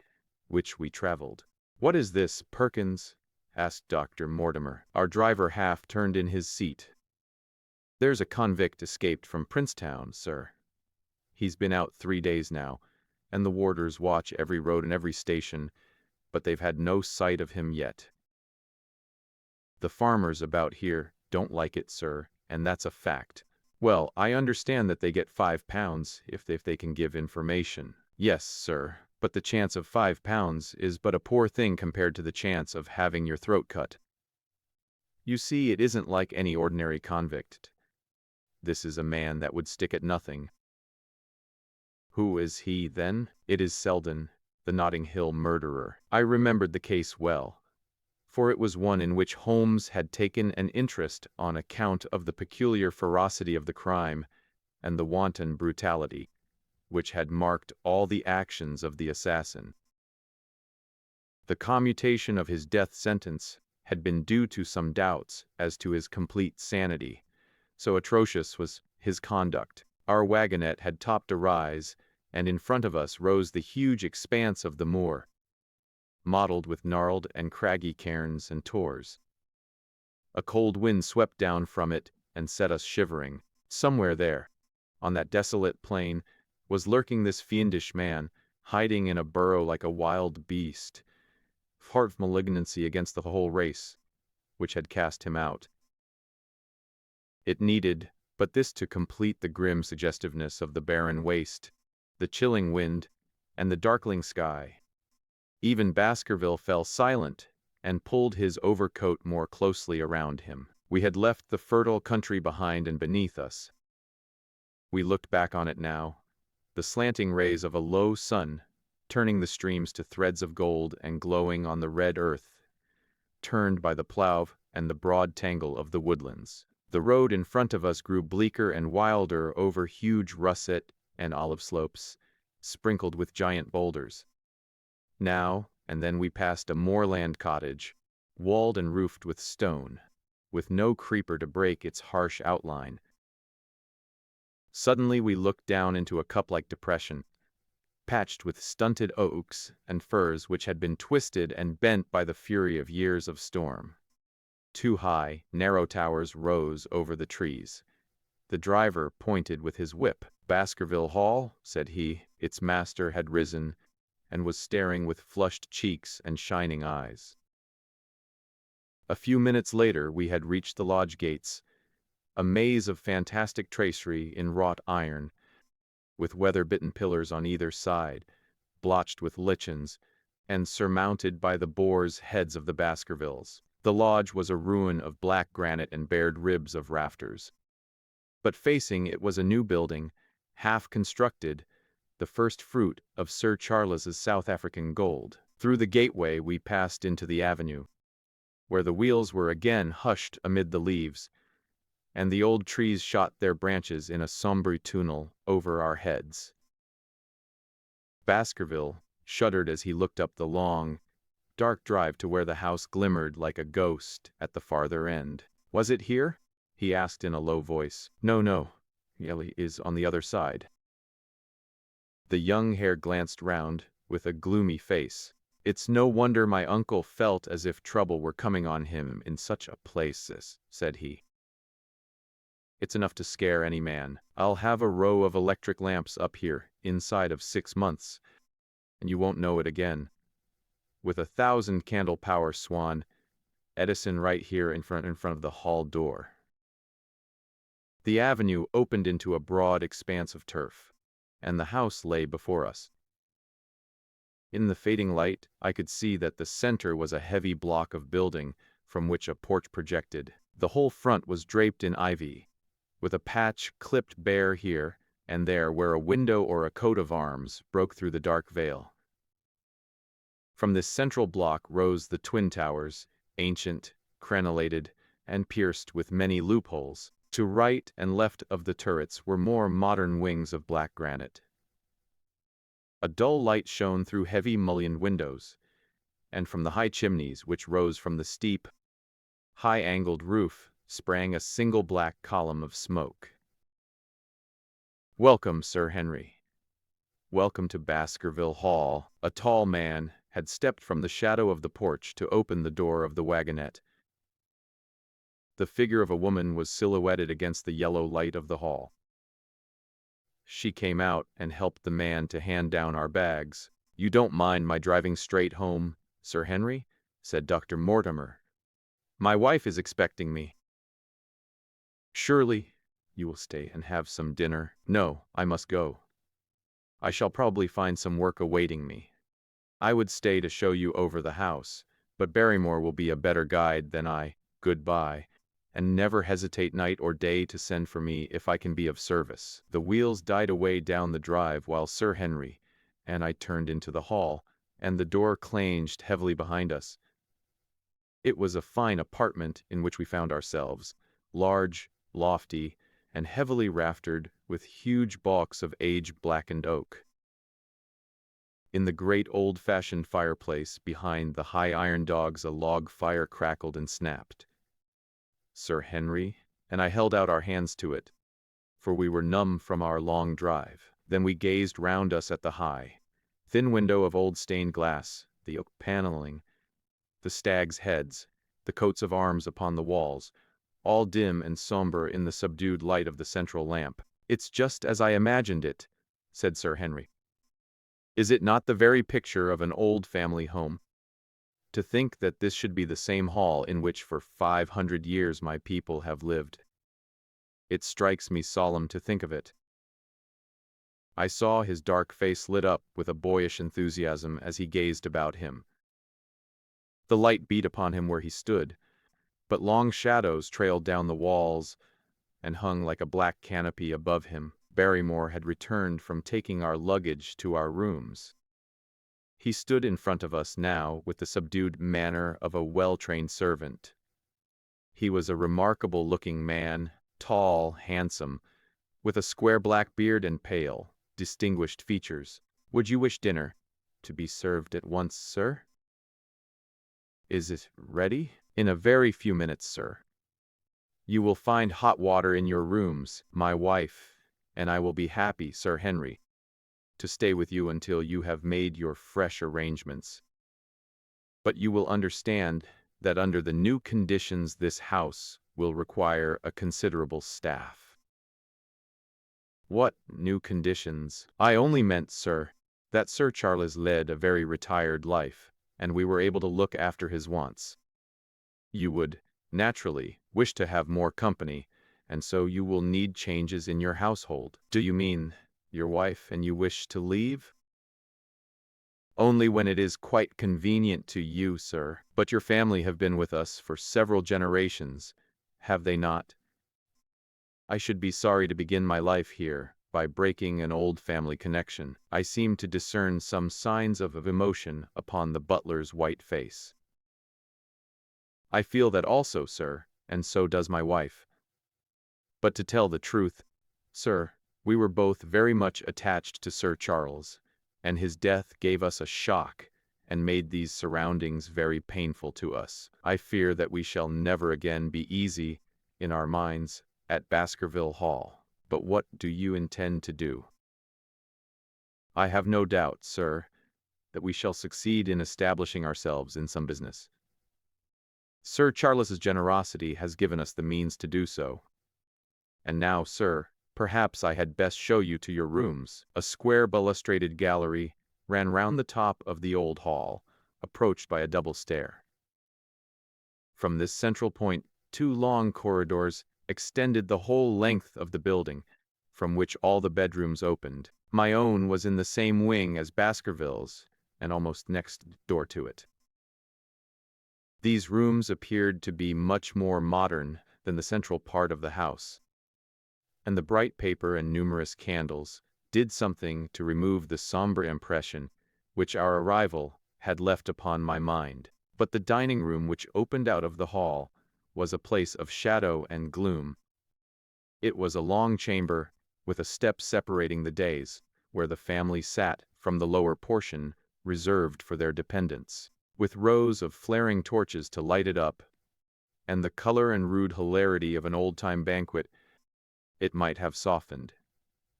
which we traveled. "What is this, Perkins?" asked Dr. Mortimer. Our driver half turned in his seat. "There's a convict escaped from Princetown, sir. He's been out 3 days now, and the warders watch every road and every station, but they've had no sight of him yet. The farmers about here don't like it, sir, and that's a fact. Well, I understand that they get £5 if they can give information." "Yes, sir, but the chance of £5 is but a poor thing compared to the chance of having your throat cut. You see, it isn't like any ordinary convict. This is a man that would stick at nothing." "Who is he, then?" "It is Selden, the Notting Hill murderer." I remembered the case well, for it was one in which Holmes had taken an interest on account of the peculiar ferocity of the crime and the wanton brutality which had marked all the actions of the assassin. The commutation of his death sentence had been due to some doubts as to his complete sanity, so atrocious was his conduct. Our wagonette had topped a rise, and in front of us rose the huge expanse of the moor, mottled with gnarled and craggy cairns and tors. A cold wind swept down from it and set us shivering. Somewhere there, on that desolate plain, was lurking this fiendish man, hiding in a burrow like a wild beast, part of malignancy against the whole race, which had cast him out. It needed but this to complete the grim suggestiveness of the barren waste, the chilling wind, and the darkling sky. Even Baskerville fell silent and pulled his overcoat more closely around him. We had left the fertile country behind and beneath us. We looked back on it now, the slanting rays of a low sun, turning the streams to threads of gold and glowing on the red earth, turned by the plough and the broad tangle of the woodlands. The road in front of us grew bleaker and wilder over huge russet and olive slopes, sprinkled with giant boulders. Now and then we passed a moorland cottage, walled and roofed with stone, with no creeper to break its harsh outline. Suddenly we looked down into a cup-like depression, patched with stunted oaks and firs which had been twisted and bent by the fury of years of storm. Two high, narrow towers rose over the trees. The driver pointed with his whip. "Baskerville Hall," said he. Its master had risen and was staring with flushed cheeks and shining eyes. A few minutes later we had reached the lodge gates, a maze of fantastic tracery in wrought iron, with weather-bitten pillars on either side, blotched with lichens, and surmounted by the boars' heads of the Baskervilles. The lodge was a ruin of black granite and bared ribs of rafters. But facing it was a new building, half constructed, the first fruit of Sir Charles's South African gold. Through the gateway we passed into the avenue, where the wheels were again hushed amid the leaves, and the old trees shot their branches in a sombre tunnel over our heads. Baskerville shuddered as he looked up the long, dark drive to where the house glimmered like a ghost at the farther end. "Was it here?" he asked in a low voice. No, Yelly is on the other side." The young hare glanced round with a gloomy face. "It's no wonder my uncle felt as if trouble were coming on him in such a place," said he. "It's enough to scare any man. I'll have a row of electric lamps up here inside of 6 months, and you won't know it again. With 1,000 candle power, Swan. Edison right here in front of the hall door." The avenue opened into a broad expanse of turf, and the house lay before us. In the fading light, I could see that the center was a heavy block of building from which a porch projected. The whole front was draped in ivy, with a patch clipped bare here and there where a window or a coat of arms broke through the dark veil. From this central block rose the twin towers, ancient, crenellated, and pierced with many loopholes. To right and left of the turrets were more modern wings of black granite. A dull light shone through heavy mullioned windows, and from the high chimneys which rose from the steep, high-angled roof sprang a single black column of smoke. "Welcome, Sir Henry. Welcome to Baskerville Hall." A tall man had stepped from the shadow of the porch to open the door of the wagonette. The figure of a woman was silhouetted against the yellow light of the hall. She came out and helped the man to hand down our bags. "You don't mind my driving straight home, Sir Henry?" said Dr. Mortimer. "My wife is expecting me." "Surely you will stay and have some dinner." "No, I must go. I shall probably find some work awaiting me. I would stay to show you over the house, but Barrymore will be a better guide than I. Goodbye, and never hesitate night or day to send for me if I can be of service." The wheels died away down the drive while Sir Henry and I turned into the hall, and the door clanged heavily behind us. It was a fine apartment in which we found ourselves, large, lofty, and heavily raftered with huge balks of age-blackened oak. In the great old-fashioned fireplace behind the high iron dogs a log fire crackled and snapped. Sir Henry and I held out our hands to it, for we were numb from our long drive. Then we gazed round us at the high, thin window of old stained glass, the oak paneling, the stags' heads, the coats of arms upon the walls, all dim and somber in the subdued light of the central lamp. "It's just as I imagined it," said Sir Henry. "Is it not the very picture of an old family home? To think that this should be the same hall in which for 500 years my people have lived. It strikes me solemn to think of it." I saw his dark face lit up with a boyish enthusiasm as he gazed about him. The light beat upon him where he stood, but long shadows trailed down the walls and hung like a black canopy above him. Barrymore had returned from taking our luggage to our rooms. He stood in front of us now with the subdued manner of a well-trained servant. He was a remarkable-looking man, tall, handsome, with a square black beard and pale, distinguished features. "Would you wish dinner?" To be served at once, sir? Is it ready? In a very few minutes, sir. You will find hot water in your rooms. My wife and I will be happy, Sir Henry, to stay with you until you have made your fresh arrangements. But you will understand that under the new conditions this house will require a considerable staff. What new conditions? I only meant, sir, that Sir Charles led a very retired life, and we were able to look after his wants. You would, naturally, wish to have more company, and so you will need changes in your household. Do you mean your wife and you wish to leave? Only when it is quite convenient to you, sir. But your family have been with us for several generations, have they not? I should be sorry to begin my life here by breaking an old family connection. I seem to discern some signs of emotion upon the butler's white face. I feel that also, sir, and so does my wife. But to tell the truth, sir, we were both very much attached to Sir Charles, and his death gave us a shock and made these surroundings very painful to us. I fear that we shall never again be easy in our minds at Baskerville Hall. But what do you intend to do? I have no doubt, sir, that we shall succeed in establishing ourselves in some business. Sir Charles's generosity has given us the means to do so. And now, sir, perhaps I had best show you to your rooms. A square balustrated gallery ran round the top of the old hall, approached by a double stair. From this central point, 2 long corridors extended the whole length of the building, from which all the bedrooms opened. My own was in the same wing as Baskervilles, and almost next door to it. These rooms appeared to be much more modern than the central part of the house, and the bright paper and numerous candles did something to remove the somber impression which our arrival had left upon my mind. But the dining room which opened out of the hall was a place of shadow and gloom. It was a long chamber with a step separating the days, where the family sat from the lower portion reserved for their dependents, with rows of flaring torches to light it up, and the color and rude hilarity of an old-time banquet it might have softened.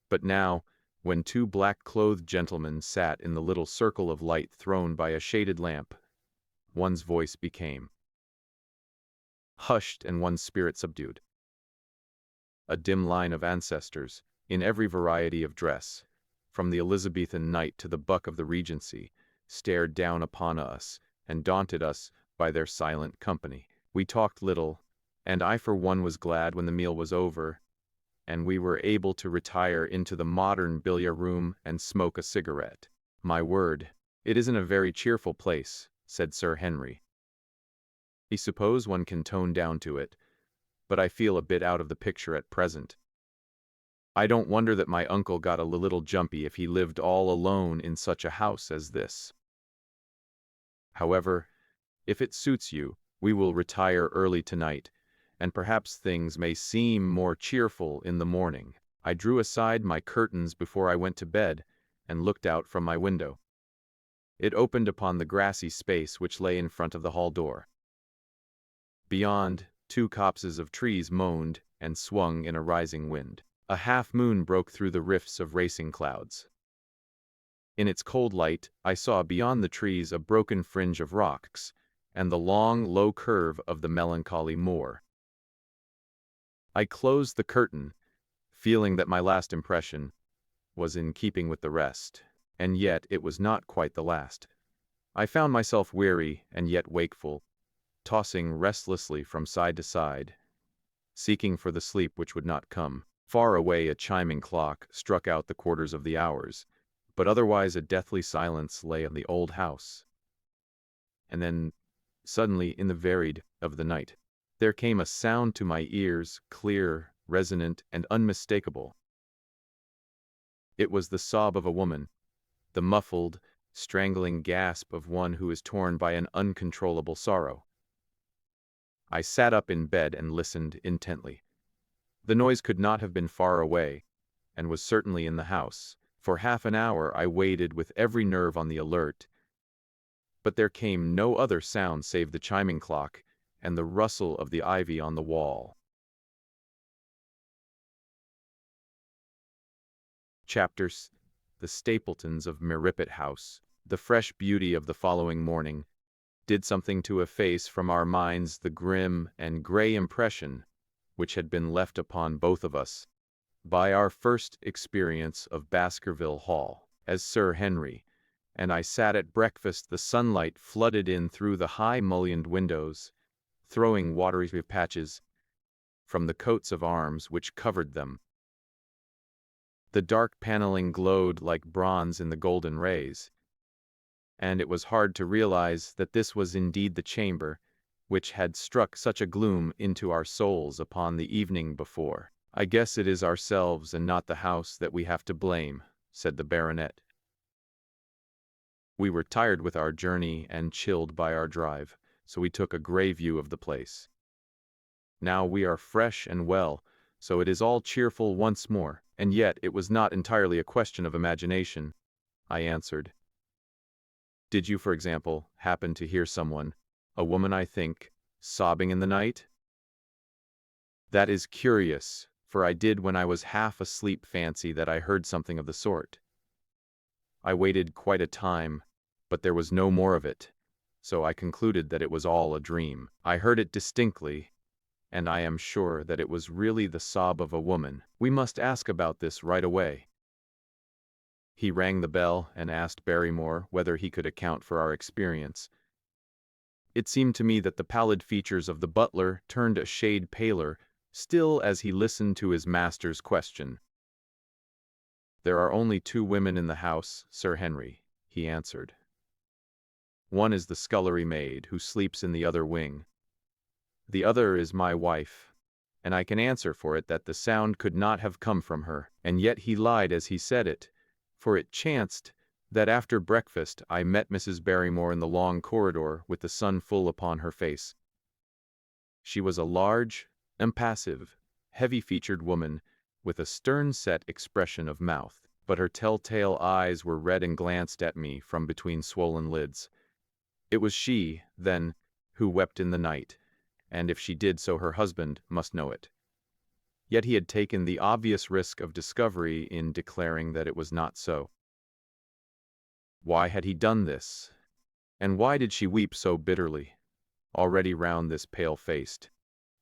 But now, when 2 black-clothed gentlemen sat in the little circle of light thrown by a shaded lamp, one's voice became hushed and one's spirit subdued. A dim line of ancestors, in every variety of dress, from the Elizabethan knight to the buck of the Regency, stared down upon us and daunted us by their silent company. We talked little, and I for one was glad when the meal was over, and we were able to retire into the modern billiard room and smoke a cigarette. My word, it isn't a very cheerful place, said Sir Henry. I suppose one can tone down to it, but I feel a bit out of the picture at present. I don't wonder that my uncle got a little jumpy if he lived all alone in such a house as this. However, if it suits you, we will retire early tonight, and perhaps things may seem more cheerful in the morning. I drew aside my curtains before I went to bed, and looked out from my window. It opened upon the grassy space which lay in front of the hall door. Beyond, 2 copses of trees moaned and swung in a rising wind. A half-moon broke through the rifts of racing clouds. In its cold light, I saw beyond the trees a broken fringe of rocks, and the long, low curve of the melancholy moor. I closed the curtain, feeling that my last impression was in keeping with the rest, and yet it was not quite the last. I found myself weary and yet wakeful, tossing restlessly from side to side, seeking for the sleep which would not come. Far away a chiming clock struck out the quarters of the hours, but otherwise a deathly silence lay on the old house. And then, suddenly, in the varied of the night, there came a sound to my ears, clear, resonant, and unmistakable. It was the sob of a woman, the muffled, strangling gasp of one who is torn by an uncontrollable sorrow. I sat up in bed and listened intently. The noise could not have been far away, and was certainly in the house, For half an hour I waited with every nerve on the alert, but there came no other sound save the chiming clock and the rustle of the ivy on the wall. Chapters: The Stapletons of Merripit House. The fresh beauty of the following morning did something to efface from our minds the grim and gray impression which had been left upon both of us by our first experience of Baskerville Hall. As Sir Henry and I sat at breakfast, the sunlight flooded in through the high mullioned windows, throwing watery patches from the coats of arms which covered them. The dark paneling glowed like bronze in the golden rays, and it was hard to realize that this was indeed the chamber which had struck such a gloom into our souls upon the evening before. "I guess it is ourselves and not the house that we have to blame," said the baronet. We were tired with our journey and chilled by our drive, so we took a grey view of the place. Now we are fresh and well, so it is all cheerful once more. And yet it was not entirely a question of imagination, I answered. Did you, for example, happen to hear someone, a woman I think, sobbing in the night? That is curious, for I did when I was half asleep fancy that I heard something of the sort. I waited quite a time, but there was no more of it, so I concluded that it was all a dream. I heard it distinctly, and I am sure that it was really the sob of a woman. We must ask about this right away. He rang the bell and asked Barrymore whether he could account for our experience. It seemed to me that the pallid features of the butler turned a shade paler still as he listened to his master's question. "There are only 2 women in the house, Sir Henry," he answered. "One is the scullery maid, who sleeps in the other wing. The other is my wife, and I can answer for it that the sound could not have come from her." And yet he lied as he said it, for it chanced that after breakfast I met Mrs. Barrymore in the long corridor with the sun full upon her face. She was a large, impassive, heavy-featured woman with a stern-set expression of mouth, but her telltale eyes were red and glanced at me from between swollen lids. It was she, then, who wept in the night, and if she did so her husband must know it. Yet he had taken the obvious risk of discovery in declaring that it was not so. Why had he done this? And why did she weep so bitterly? Already round this pale-faced,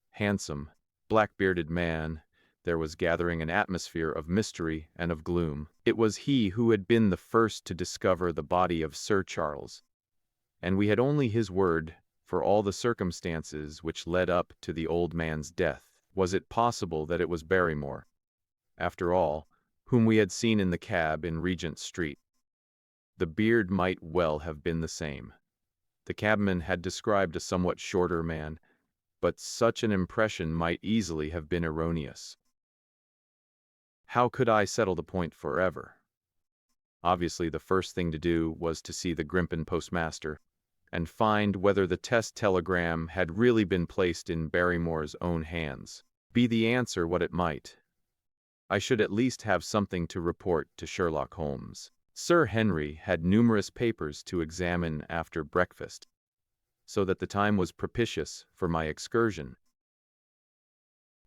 handsome, black-bearded man there was gathering an atmosphere of mystery and of gloom. It was he who had been the first to discover the body of Sir Charles, and we had only his word for all the circumstances which led up to the old man's death. Was it possible that it was Barrymore, after all, whom we had seen in the cab in Regent Street? The beard might well have been the same. The cabman had described a somewhat shorter man, but such an impression might easily have been erroneous. How could I settle the point forever? Obviously, the first thing to do was to see the Grimpen postmaster, and find whether the test telegram had really been placed in Barrymore's own hands. Be the answer what it might, I should at least have something to report to Sherlock Holmes. Sir Henry had numerous papers to examine after breakfast, so that the time was propitious for my excursion.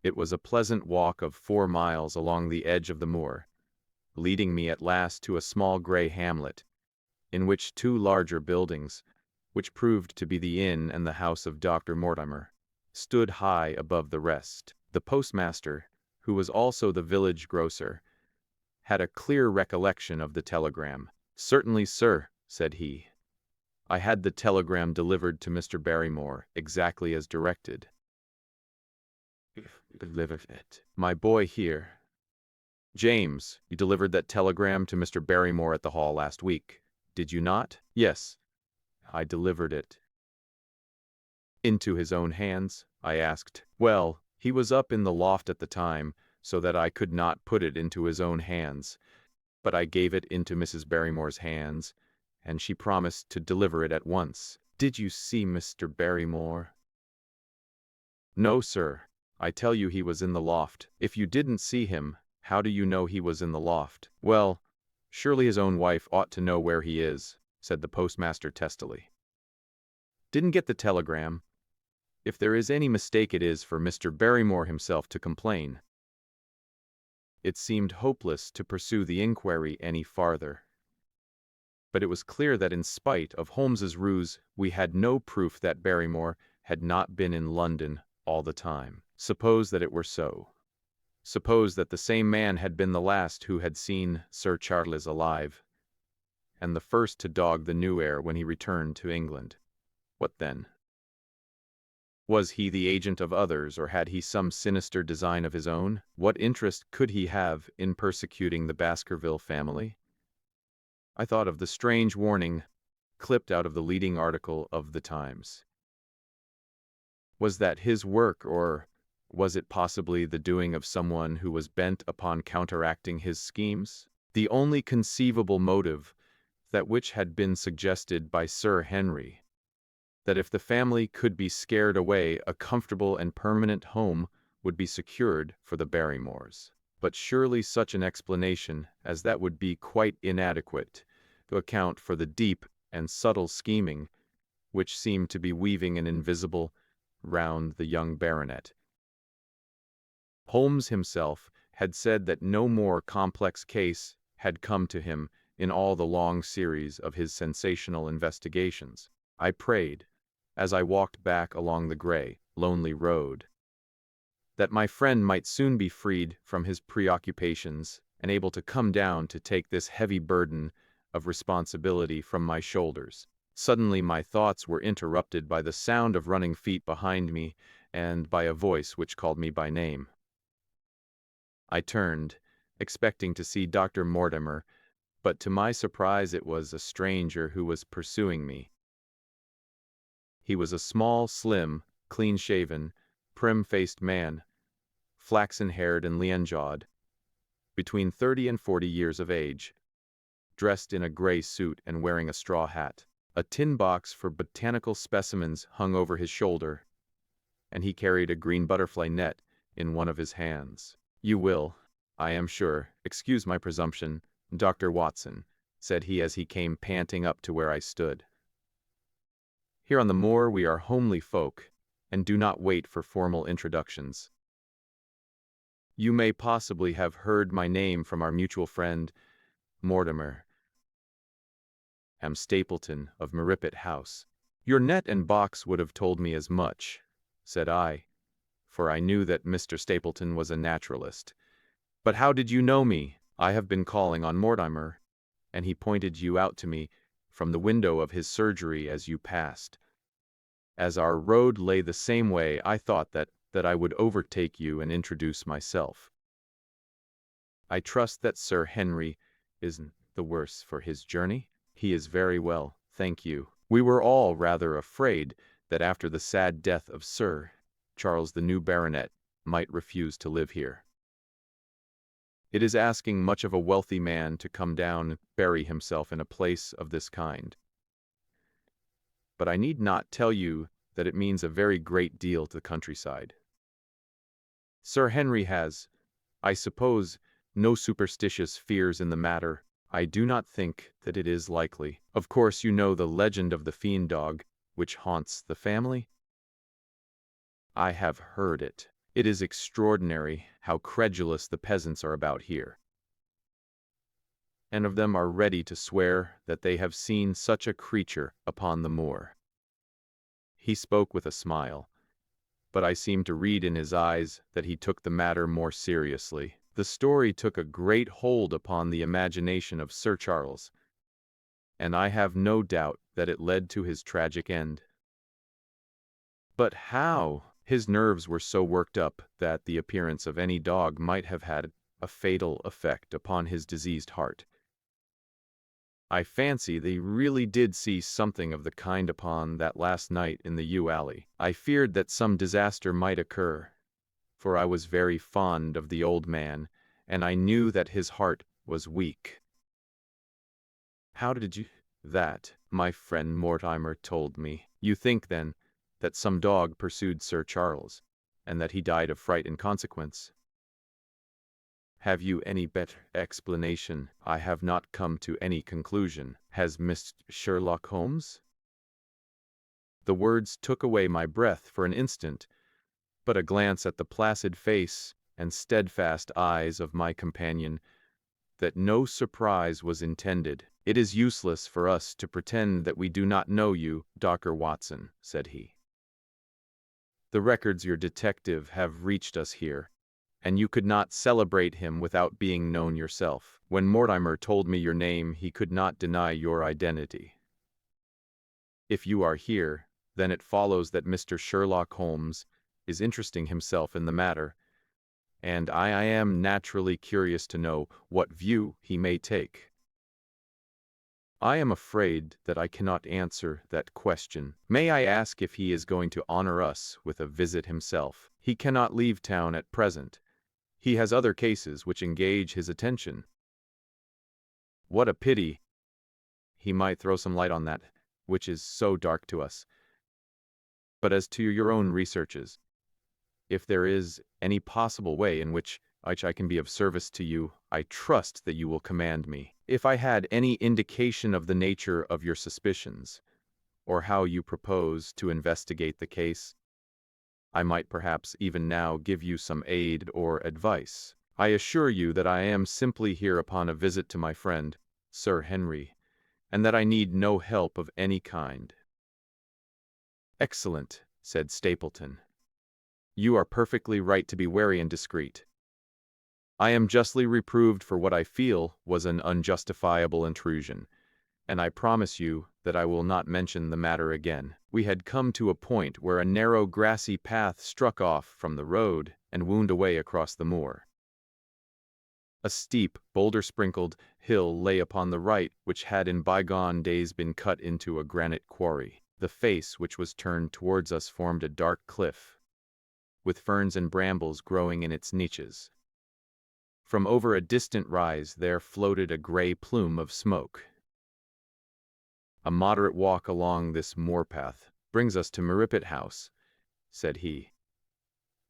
It was a pleasant walk of 4 miles along the edge of the moor, leading me at last to a small grey hamlet, in which 2 larger buildings, which proved to be the inn and the house of Dr. Mortimer, stood high above the rest. The postmaster, who was also the village grocer, had a clear recollection of the telegram. "Certainly, sir," said he. "I had the telegram delivered to Mr. Barrymore exactly as directed." "Delivered it? My boy here." "James, you delivered that telegram to Mr. Barrymore at the Hall last week, did you not?" "Yes, I delivered it." "Into his own hands?" I asked. "Well, he was up in the loft at the time, so that I could not put it into his own hands, but I gave it into Mrs. Barrymore's hands, and she promised to deliver it at once." "Did you see Mr. Barrymore?" "No, sir. I tell you he was in the loft." "If you didn't see him, how do you know he was in the loft?" "Well, Surely his own wife ought to know where he is, said the postmaster testily. Didn't get the telegram. If there is any mistake, it is for Mr. Barrymore himself to complain. It seemed hopeless to pursue the inquiry any farther. But it was clear that in spite of Holmes's ruse, we had no proof that Barrymore had not been in London all the time. Suppose that it were so. Suppose that the same man had been the last who had seen Sir Charles alive, and the first to dog the new heir when he returned to England. What then? Was he the agent of others, or had he some sinister design of his own? What interest could he have in persecuting the Baskerville family? I thought of the strange warning clipped out of the leading article of the Times. Was that his work, or was it possibly the doing of someone who was bent upon counteracting his schemes? The only conceivable motive, that which had been suggested by Sir Henry, that if the family could be scared away, a comfortable and permanent home would be secured for the Barrymores. But surely such an explanation as that would be quite inadequate to account for the deep and subtle scheming which seemed to be weaving an invisible round the young baronet. Holmes himself had said that no more complex case had come to him in all the long series of his sensational investigations. I prayed, as I walked back along the gray, lonely road, that my friend might soon be freed from his preoccupations and able to come down to take this heavy burden of responsibility from my shoulders. Suddenly my thoughts were interrupted by the sound of running feet behind me and by a voice which called me by name. I turned, expecting to see Dr. Mortimer, but to my surprise it was a stranger who was pursuing me. He was a small, slim, clean-shaven, prim-faced man, flaxen-haired and lean-jawed, between 30 and 40 years of age, dressed in a gray suit and wearing a straw hat. A tin box for botanical specimens hung over his shoulder, and he carried a green butterfly net in one of his hands. "You will, I am sure, excuse my presumption, Dr. Watson," said he as he came panting up to where I stood. "Here on the moor we are homely folk, and do not wait for formal introductions. You may possibly have heard my name from our mutual friend, Mortimer M. Stapleton of Merripit House." "Your net and box would have told me as much," said I, for I knew that Mr. Stapleton was a naturalist. "But how did you know me?" "I have been calling on Mortimer, and he pointed you out to me from the window of his surgery as you passed. As our road lay the same way, I thought that I would overtake you and introduce myself. I trust that Sir Henry isn't the worse for his journey?" "He is very well, thank you. We were all rather afraid that after the sad death of Sir Charles the new baronet might refuse to live here. It is asking much of a wealthy man to come down and bury himself in a place of this kind. But I need not tell you that it means a very great deal to the countryside. Sir Henry has, I suppose, no superstitious fears in the matter. I do not think that it is likely. Of course you know the legend of the fiend dog which haunts the family?" "I have heard it. It is extraordinary how credulous the peasants are about here, and of them are ready to swear that they have seen such a creature upon the moor." He spoke with a smile, but I seemed to read in his eyes that he took the matter more seriously. The story took a great hold upon the imagination of Sir Charles, and I have no doubt that it led to his tragic end. But how? His nerves were so worked up that the appearance of any dog might have had a fatal effect upon his diseased heart. I fancy they really did see something of the kind upon that last night in the yew alley. I feared that some disaster might occur, for I was very fond of the old man, and I knew that his heart was weak. "How did you—" "That, my friend Mortimer told me." "You think, then, that some dog pursued Sir Charles, and that he died of fright in consequence?" Have you any better explanation? I have not come to any conclusion. Has Mr. Sherlock Holmes? The words took away my breath for an instant, but a glance at the placid face and steadfast eyes of my companion that no surprise was intended. It is useless for us to pretend that we do not know you, Dr. Watson, said he. The records your detective have reached us here, and you could not celebrate him without being known yourself. When Mortimer told me your name, he could not deny your identity. If you are here, then it follows that Mr. Sherlock Holmes is interesting himself in the matter, and I am naturally curious to know what view he may take. I am afraid that I cannot answer that question. May I ask if he is going to honor us with a visit himself? He cannot leave town at present. He has other cases which engage his attention. What a pity! He might throw some light on that, which is so dark to us. But as to your own researches, if there is any possible way in which I can be of service to you, I trust that you will command me. If I had any indication of the nature of your suspicions, or how you propose to investigate the case, I might perhaps even now give you some aid or advice. I assure you that I am simply here upon a visit to my friend, Sir Henry, and that I need no help of any kind. Excellent, said Stapleton. You are perfectly right to be wary and discreet. I am justly reproved for what I feel was an unjustifiable intrusion, and I promise you that I will not mention the matter again. We had come to a point where a narrow grassy path struck off from the road and wound away across the moor. A steep, boulder-sprinkled hill lay upon the right, which had in bygone days been cut into a granite quarry. The face which was turned towards us formed a dark cliff, with ferns and brambles growing in its niches. From over a distant rise there floated a gray plume of smoke. A moderate walk along this moor-path brings us to Merripit House, said he.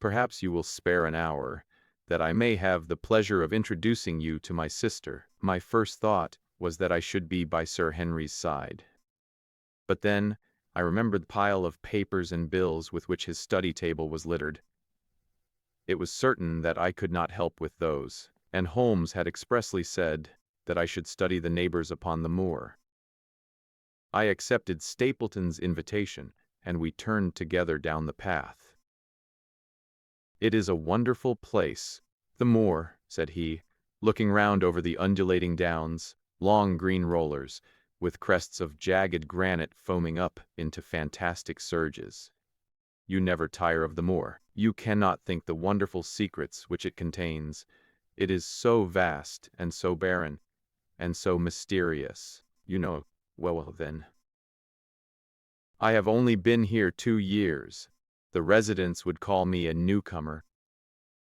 Perhaps you will spare an hour, that I may have the pleasure of introducing you to my sister. My first thought was that I should be by Sir Henry's side. But then I remembered the pile of papers and bills with which his study table was littered. It was certain that I could not help with those, and Holmes had expressly said that I should study the neighbors upon the moor. I accepted Stapleton's invitation, and we turned together down the path. It is a wonderful place, the moor, said he, looking round over the undulating downs, long green rollers, with crests of jagged granite foaming up into fantastic surges. You never tire of the moor. You cannot think the wonderful secrets which it contains. It is so vast and so barren and so mysterious. You know well then. I have only been here 2 years. The residents would call me a newcomer.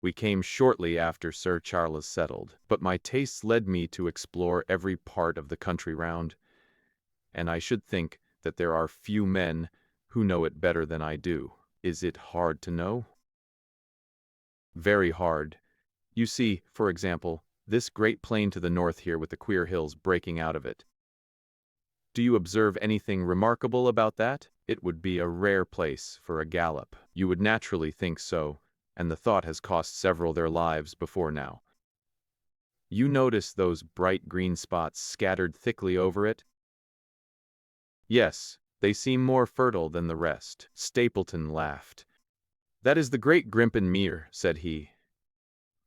We came shortly after Sir Charles settled, but my tastes led me to explore every part of the country round, and I should think that there are few men who know it better than I do. Is it hard to know? Very hard. You see, for example, this great plain to the north here with the queer hills breaking out of it. Do you observe anything remarkable about that? It would be a rare place for a gallop. You would naturally think so, and the thought has cost several their lives before now. You notice those bright green spots scattered thickly over it? Yes, they seem more fertile than the rest. Stapleton laughed. That is the great Grimpen Mere, said he.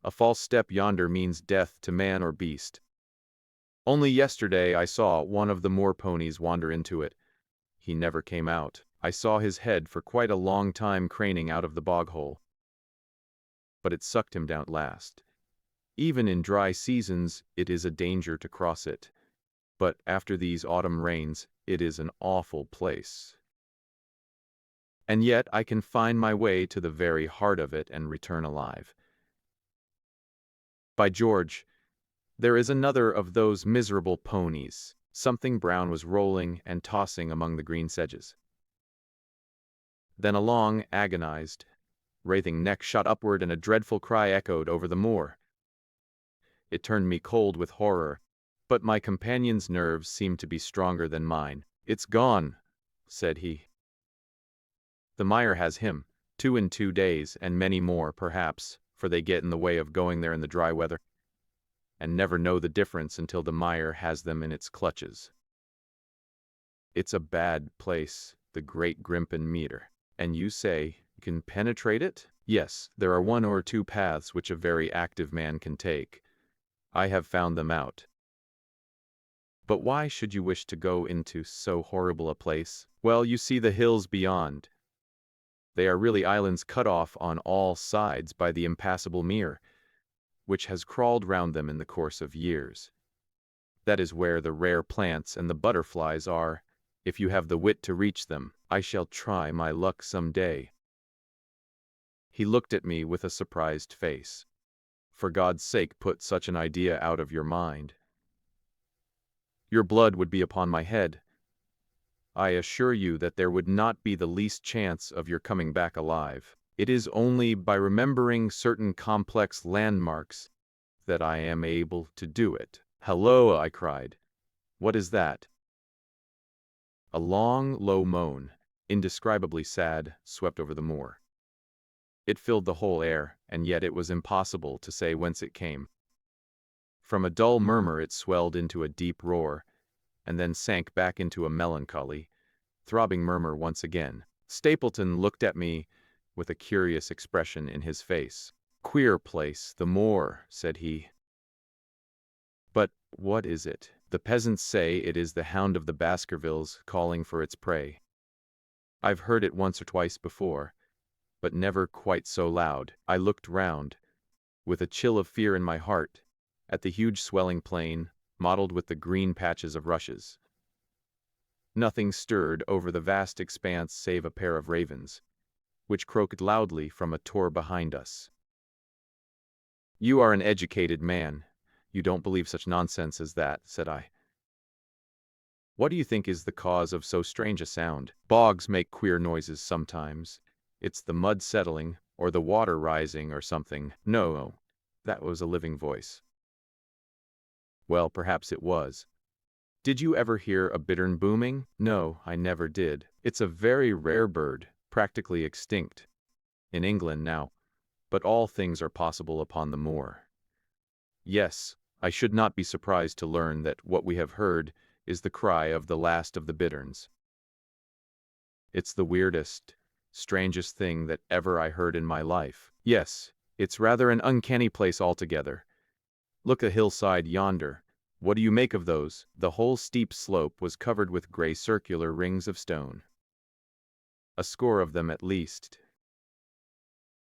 A false step yonder means death to man or beast. Only yesterday I saw one of the moor ponies wander into it. He never came out. I saw his head for quite a long time craning out of the bog hole. But it sucked him down at last. Even in dry seasons it is a danger to cross it. But after these autumn rains, it is an awful place. And yet I can find my way to the very heart of it and return alive. By George, there is another of those miserable ponies. Something brown was rolling and tossing among the green sedges. Then a long, agonized, writhing neck shot upward and a dreadful cry echoed over the moor. It turned me cold with horror, but my companion's nerves seemed to be stronger than mine. "It's gone," said he. "The mire has him. 2 in 2 days, and many more, perhaps, for they get in the way of going there in the dry weather, and never know the difference until the mire has them in its clutches. It's a bad place, the Great Grimpen Meter. And you say you can penetrate it?" "Yes, there are 1 or 2 paths which a very active man can take. I have found them out." "But why should you wish to go into so horrible a place?" "Well, you see the hills beyond. They are really islands cut off on all sides by the impassable mere, which has crawled round them in the course of years. That is where the rare plants and the butterflies are, if you have the wit to reach them. I shall try my luck some day." He looked at me with a surprised face. "For God's sake, put such an idea out of your mind. Your blood would be upon my head. I assure you that there would not be the least chance of your coming back alive. It is only by remembering certain complex landmarks that I am able to do it." "Hello!" I cried. "What is that?" A long, low moan, indescribably sad, swept over the moor. It filled the whole air, and yet it was impossible to say whence it came. From a dull murmur it swelled into a deep roar, and then sank back into a melancholy, throbbing murmur once again. Stapleton looked at me with a curious expression in his face. "Queer place, the moor," said he. "But what is it?" "The peasants say it is the hound of the Baskervilles calling for its prey. I've heard it once or twice before, but never quite so loud." I looked round, with a chill of fear in my heart, at the huge swelling plain, mottled with the green patches of rushes. Nothing stirred over the vast expanse save a pair of ravens, which croaked loudly from a tor behind us. "You are an educated man. You don't believe such nonsense as that," said I. "What do you think is the cause of so strange a sound? Bogs make queer noises sometimes. It's the mud settling, or the water rising, or something." "No, that was a living voice." "Well, perhaps it was. Did you ever hear a bittern booming?" "No, I never did. It's a very rare bird, practically extinct in England now, but all things are possible upon the moor. Yes, I should not be surprised to learn that what we have heard is the cry of the last of the bitterns. It's the weirdest, strangest thing that ever I heard in my life. Yes, it's rather an uncanny place altogether. Look a hillside yonder. What do you make of those?" The whole steep slope was covered with gray circular rings of stone. A score of them at least.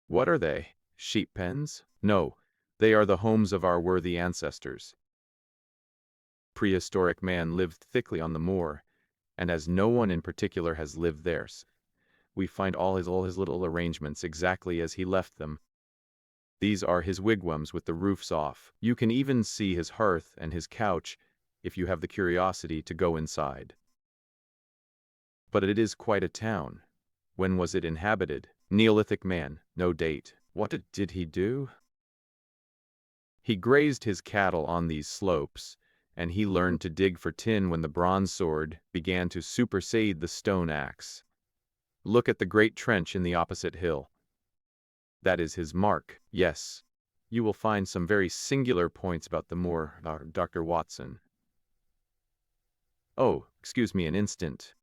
"What are they? Sheep pens?" "No, they are the homes of our worthy ancestors. Prehistoric man lived thickly on the moor, and as no one in particular has lived there, we find all his little arrangements exactly as he left them. These are his wigwams with the roofs off. You can even see his hearth and his couch if you have the curiosity to go inside. But it is quite a town. When was it inhabited? Neolithic man, no date. What did he do? He grazed his cattle on these slopes, and he learned to dig for tin when the bronze sword began to supersede the stone axe. Look at the great trench in the opposite hill. That is his mark. Yes, you will find some very singular points about the moor, Dr. Watson. Oh, excuse me an instant.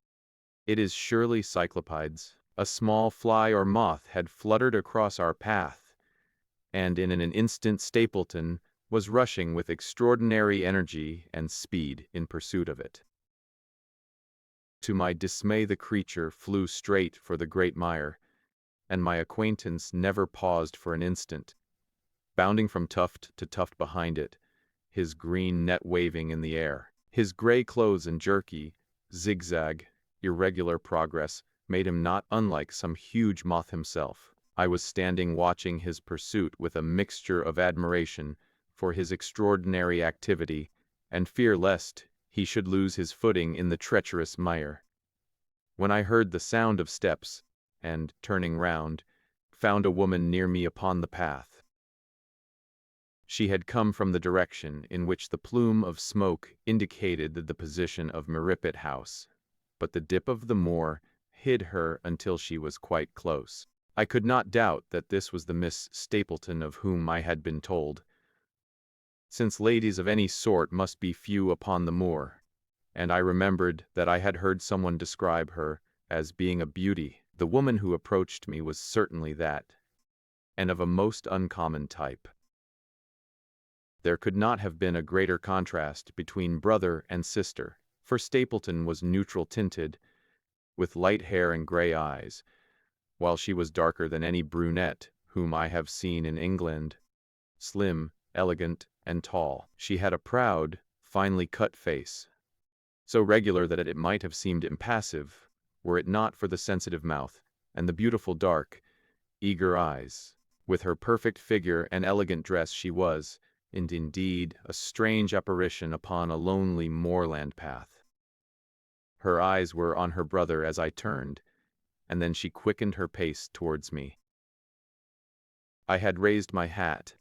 It is surely cyclopides. A small fly or moth had fluttered across our path, and in an instant Stapleton was rushing with extraordinary energy and speed in pursuit of it. To my dismay the creature flew straight for the great mire, and my acquaintance never paused for an instant, bounding from tuft to tuft behind it, his green net waving in the air. His gray clothes and jerky, zigzag, irregular progress made him not unlike some huge moth himself. I was standing watching his pursuit with a mixture of admiration for his extraordinary activity and fear lest he should lose his footing in the treacherous mire, when I heard the sound of steps, and, turning round, found a woman near me upon the path. She had come from the direction in which the plume of smoke indicated the position of Merripit House, but the dip of the moor hid her until she was quite close. I could not doubt that this was the Miss Stapleton of whom I had been told, since ladies of any sort must be few upon the moor, and I remembered that I had heard someone describe her as being a beauty. The woman who approached me was certainly that, and of a most uncommon type. There could not have been a greater contrast between brother and sister, for Stapleton was neutral-tinted, with light hair and gray eyes, while she was darker than any brunette whom I have seen in England, slim, elegant, and tall. She had a proud, finely cut face, so regular that it might have seemed impassive, were it not for the sensitive mouth, and the beautiful dark, eager eyes. With her perfect figure and elegant dress she was, indeed, a strange apparition upon a lonely moorland path. Her eyes were on her brother as I turned, and then she quickened her pace towards me. I had raised my hat,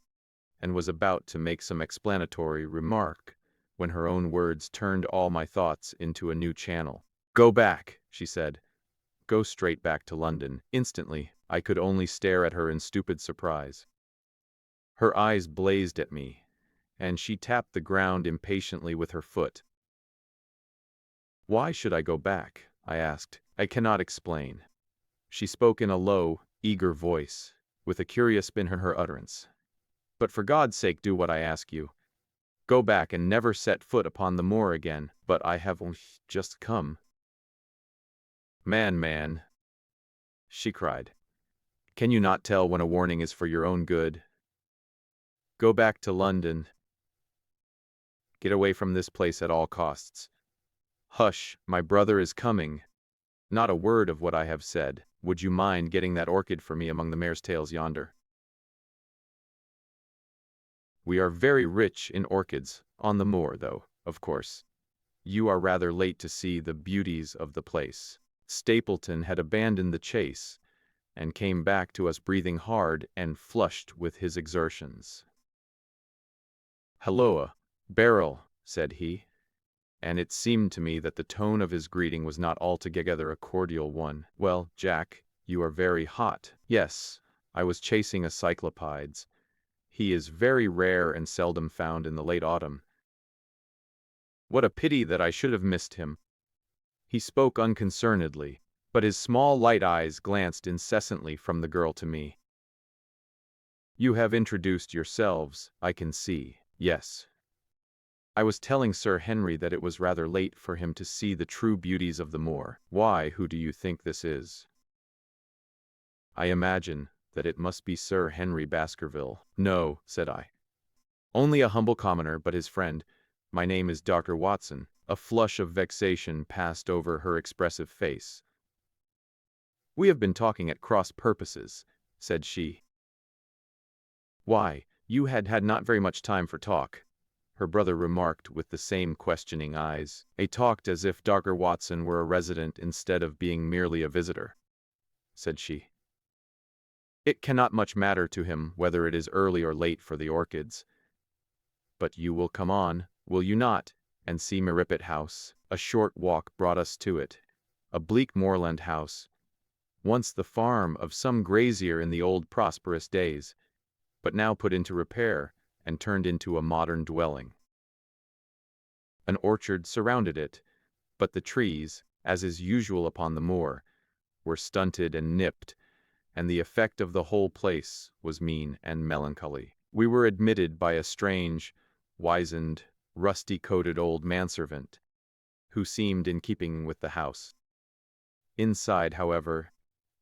and was about to make some explanatory remark, when her own words turned all my thoughts into a new channel. "Go back," she said. "Go straight back to London." Instantly, I could only stare at her in stupid surprise. Her eyes blazed at me, and she tapped the ground impatiently with her foot. "Why should I go back?" I asked. "I cannot explain." She spoke in a low, eager voice, with a curious spin in her utterance. "But for God's sake do what I ask you. Go back and never set foot upon the moor again." "But I have only just come." Man," she cried. "Can you not tell when a warning is for your own good? Go back to London. Get away from this place at all costs. Hush, my brother is coming. Not a word of what I have said. Would you mind getting that orchid for me among the mare's tails yonder? We are very rich in orchids on the moor, though, of course. You are rather late to see the beauties of the place." Stapleton had abandoned the chase, and came back to us breathing hard and flushed with his exertions. "Halloa, Beryl," said he, and it seemed to me that the tone of his greeting was not altogether a cordial one. "Well, Jack, you are very hot." "Yes, I was chasing a cyclopides. He is very rare and seldom found in the late autumn. What a pity that I should have missed him." He spoke unconcernedly, but his small light eyes glanced incessantly from the girl to me. "You have introduced yourselves, I can see." "Yes. I was telling Sir Henry that it was rather late for him to see the true beauties of the moor." "Why, who do you think this is?" "I imagine that it must be Sir Henry Baskerville." "No," said I. "Only a humble commoner, but his friend. My name is Dr. Watson." A flush of vexation passed over her expressive face. "We have been talking at cross purposes," said she. "Why, you had not very much time for talk," her brother remarked with the same questioning eyes. "I talked as if Dr. Watson were a resident instead of being merely a visitor," said she. "It cannot much matter to him whether it is early or late for the orchids. But you will come on, will you not, and see Merripit House?" A short walk brought us to it, a bleak moorland house, once the farm of some grazier in the old prosperous days, but now put into repair and turned into a modern dwelling. An orchard surrounded it, but the trees, as is usual upon the moor, were stunted and nipped, and the effect of the whole place was mean and melancholy. We were admitted by a strange, wizened, rusty-coated old manservant, who seemed in keeping with the house. Inside, however,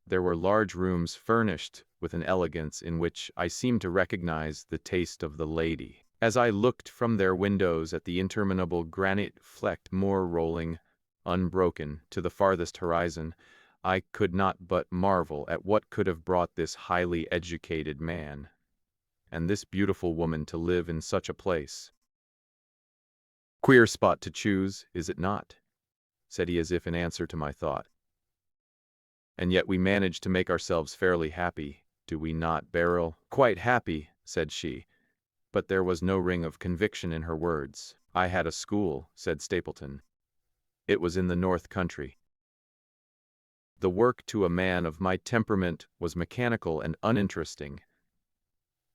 there were large rooms furnished with an elegance in which I seemed to recognize the taste of the lady. As I looked from their windows at the interminable granite-flecked moor rolling, unbroken, to the farthest horizon, I could not but marvel at what could have brought this highly educated man and this beautiful woman to live in such a place. "Queer spot to choose, is it not?" said he as if in answer to my thought. "And yet we manage to make ourselves fairly happy, do we not, Beryl?" "Quite happy," said she. but there was no ring of conviction in her words. "I had a school," said Stapleton. "It was in the North Country. The work to a man of my temperament was mechanical and uninteresting.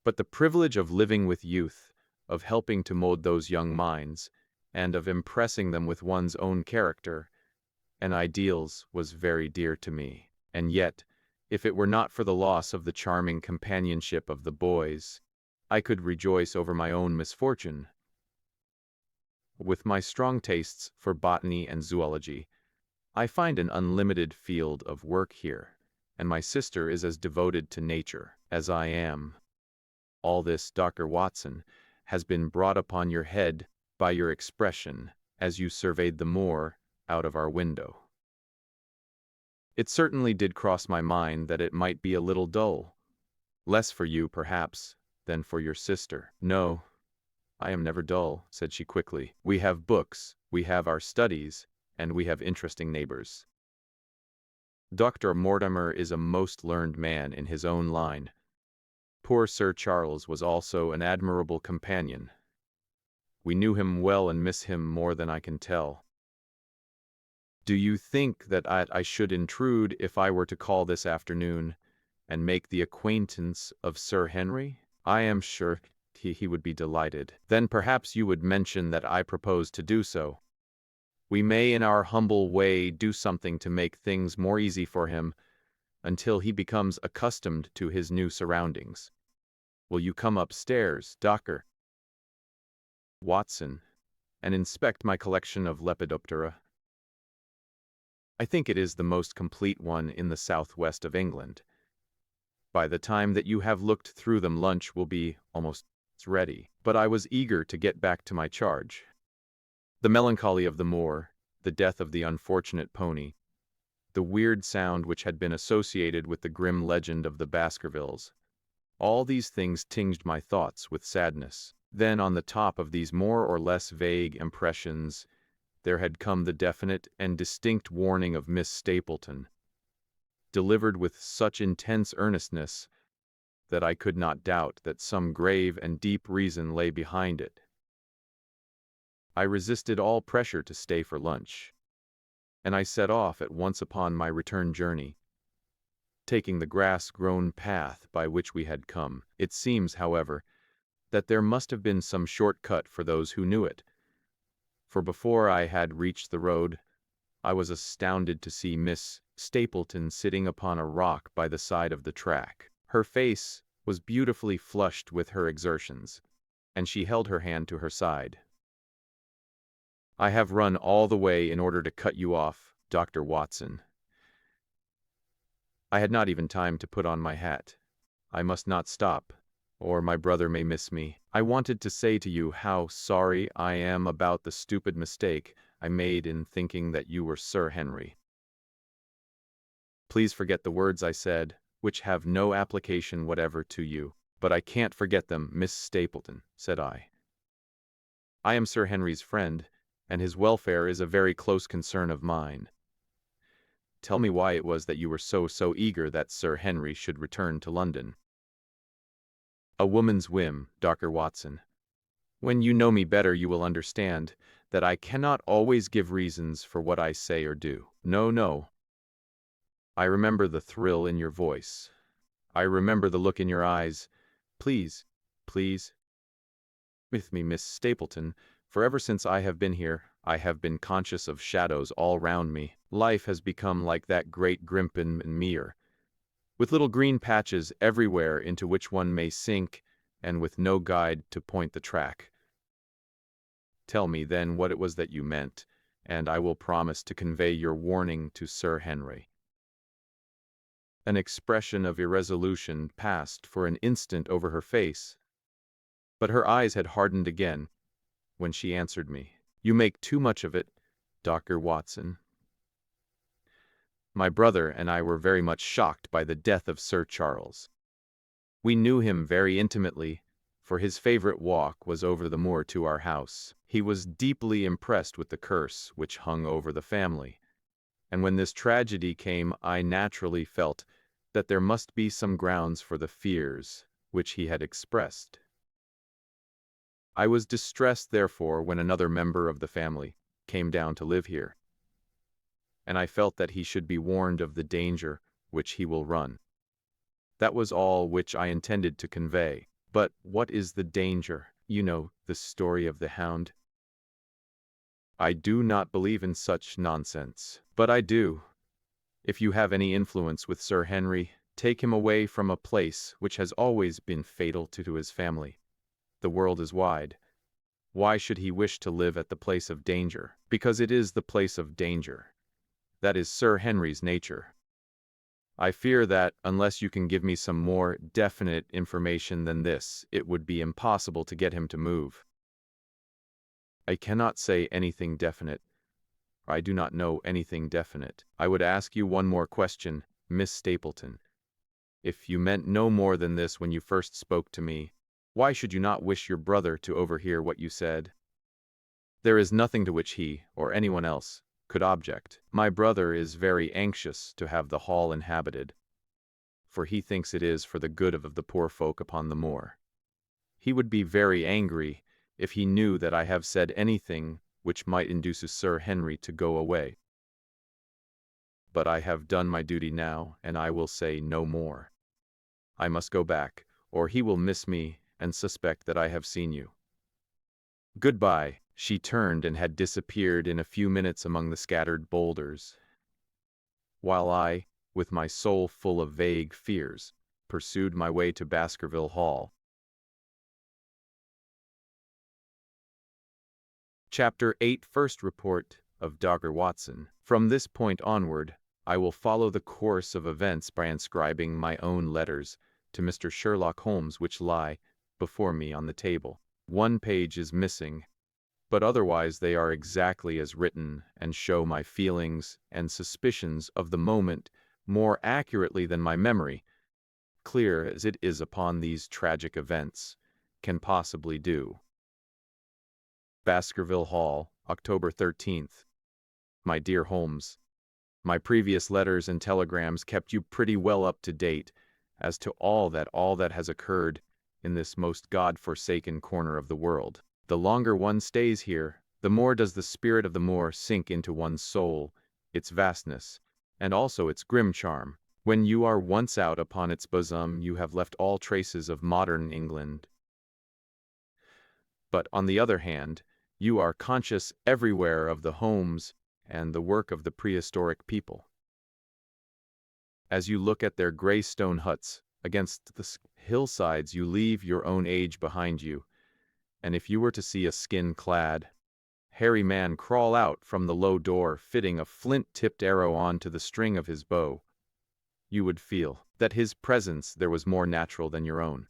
But the privilege of living with youth, of helping to mold those young minds, and of impressing them with one's own character and ideals was very dear to me. And yet, if it were not for the loss of the charming companionship of the boys, I could rejoice over my own misfortune. With my strong tastes for botany and zoology, I find an unlimited field of work here, and my sister is as devoted to nature as I am. All this, Dr. Watson, has been brought upon your head by your expression as you surveyed the moor out of our window. It certainly did cross my mind that it might be a little dull, less for you, perhaps, than for your sister. No, I am never dull," said she quickly. "We have books, we have our studies, and we have interesting neighbors. Dr. Mortimer is a most learned man in his own line. Poor Sir Charles was also an admirable companion. We knew him well and miss him more than I can tell. Do you think that I should intrude if I were to call this afternoon and make the acquaintance of Sir Henry? I am sure he would be delighted. Then perhaps you would mention that I propose to do so. We may in our humble way do something to make things more easy for him until he becomes accustomed to his new surroundings. Will you come upstairs, Dr. Watson, and inspect my collection of Lepidoptera? I think it is the most complete one in the southwest of England. By the time that you have looked through them, lunch will be almost ready. But I was eager to get back to my charge. The melancholy of the moor, the death of the unfortunate pony, the weird sound which had been associated with the grim legend of the Baskervilles, all these things tinged my thoughts with sadness. Then, on the top of these more or less vague impressions, there had come the definite and distinct warning of Miss Stapleton, delivered with such intense earnestness that I could not doubt that some grave and deep reason lay behind it. I resisted all pressure to stay for lunch, and I set off at once upon my return journey, taking the grass-grown path by which we had come. It seems, however, that there must have been some short-cut for those who knew it, for before I had reached the road, I was astounded to see Miss Stapleton sitting upon a rock by the side of the track. Her face was beautifully flushed with her exertions, and she held her hand to her side. "I have run all the way in order to cut you off, Dr. Watson. I had not even time to put on my hat. I must not stop, or my brother may miss me. I wanted to say to you how sorry I am about the stupid mistake I made in thinking that you were Sir Henry. Please forget the words I said, which have no application whatever to you." "But I can't forget them, Miss Stapleton," said I. "I am Sir Henry's friend, and his welfare is a very close concern of mine. Tell me why it was that you were so eager that Sir Henry should return to London." "A woman's whim, Dr. Watson. When you know me better, you will understand that I cannot always give reasons for what I say or do. No. I remember the thrill in your voice. I remember the look in your eyes. Please, with me, Miss Stapleton, for ever since I have been here, I have been conscious of shadows all round me. Life has become like that great Grimpen mere, with little green patches everywhere into which one may sink, and with no guide to point the track. Tell me, then, what it was that you meant, and I will promise to convey your warning to Sir Henry." An expression of irresolution passed for an instant over her face, but her eyes had hardened again when she answered me. "You make too much of it, Dr. Watson. My brother and I were very much shocked by the death of Sir Charles. We knew him very intimately, for his favorite walk was over the moor to our house. He was deeply impressed with the curse which hung over the family, and when this tragedy came, I naturally felt that there must be some grounds for the fears which he had expressed. I was distressed, therefore, when another member of the family came down to live here, and I felt that he should be warned of the danger which he will run. That was all which I intended to convey. But what is the danger? You know the story of the Hound. I do not believe in such nonsense, but I do. If you have any influence with Sir Henry, take him away from a place which has always been fatal to his family. The world is wide. Why should he wish to live at the place of danger? Because it is the place of danger. That is Sir Henry's nature. I fear that, unless you can give me some more definite information than this, it would be impossible to get him to move. I cannot say anything definite. I do not know anything definite. I would ask you one more question, Miss Stapleton. If you meant no more than this when you first spoke to me, why should you not wish your brother to overhear what you said? There is nothing to which he, or anyone else, could object. My brother is very anxious to have the hall inhabited, for he thinks it is for the good of the poor folk upon the moor. He would be very angry if he knew that I have said anything which might induce Sir Henry to go away. But I have done my duty now, and I will say no more. I must go back, or he will miss me and suspect that I have seen you. Goodbye. She turned and had disappeared in a few minutes among the scattered boulders, while I, with my soul full of vague fears, pursued my way to Baskerville Hall. Chapter 8. First Report of Dr. Watson. From this point onward, I will follow the course of events by inscribing my own letters to Mr. Sherlock Holmes, which lie before me on the table. One page is missing, but otherwise they are exactly as written and show my feelings and suspicions of the moment more accurately than my memory, clear as it is upon these tragic events, can possibly do. Baskerville Hall, October 13th. My dear Holmes, my previous letters and telegrams kept you pretty well up to date as to all that has occurred in this most God-forsaken corner of the world. The longer one stays here, the more does the spirit of the moor sink into one's soul, its vastness, and also its grim charm. When you are once out upon its bosom, you have left all traces of modern England. But on the other hand, you are conscious everywhere of the homes and the work of the prehistoric people. As you look at their gray stone huts against the hillsides, you leave your own age behind you, and if you were to see a skin-clad, hairy man crawl out from the low door fitting a flint-tipped arrow onto the string of his bow, you would feel that his presence there was more natural than your own.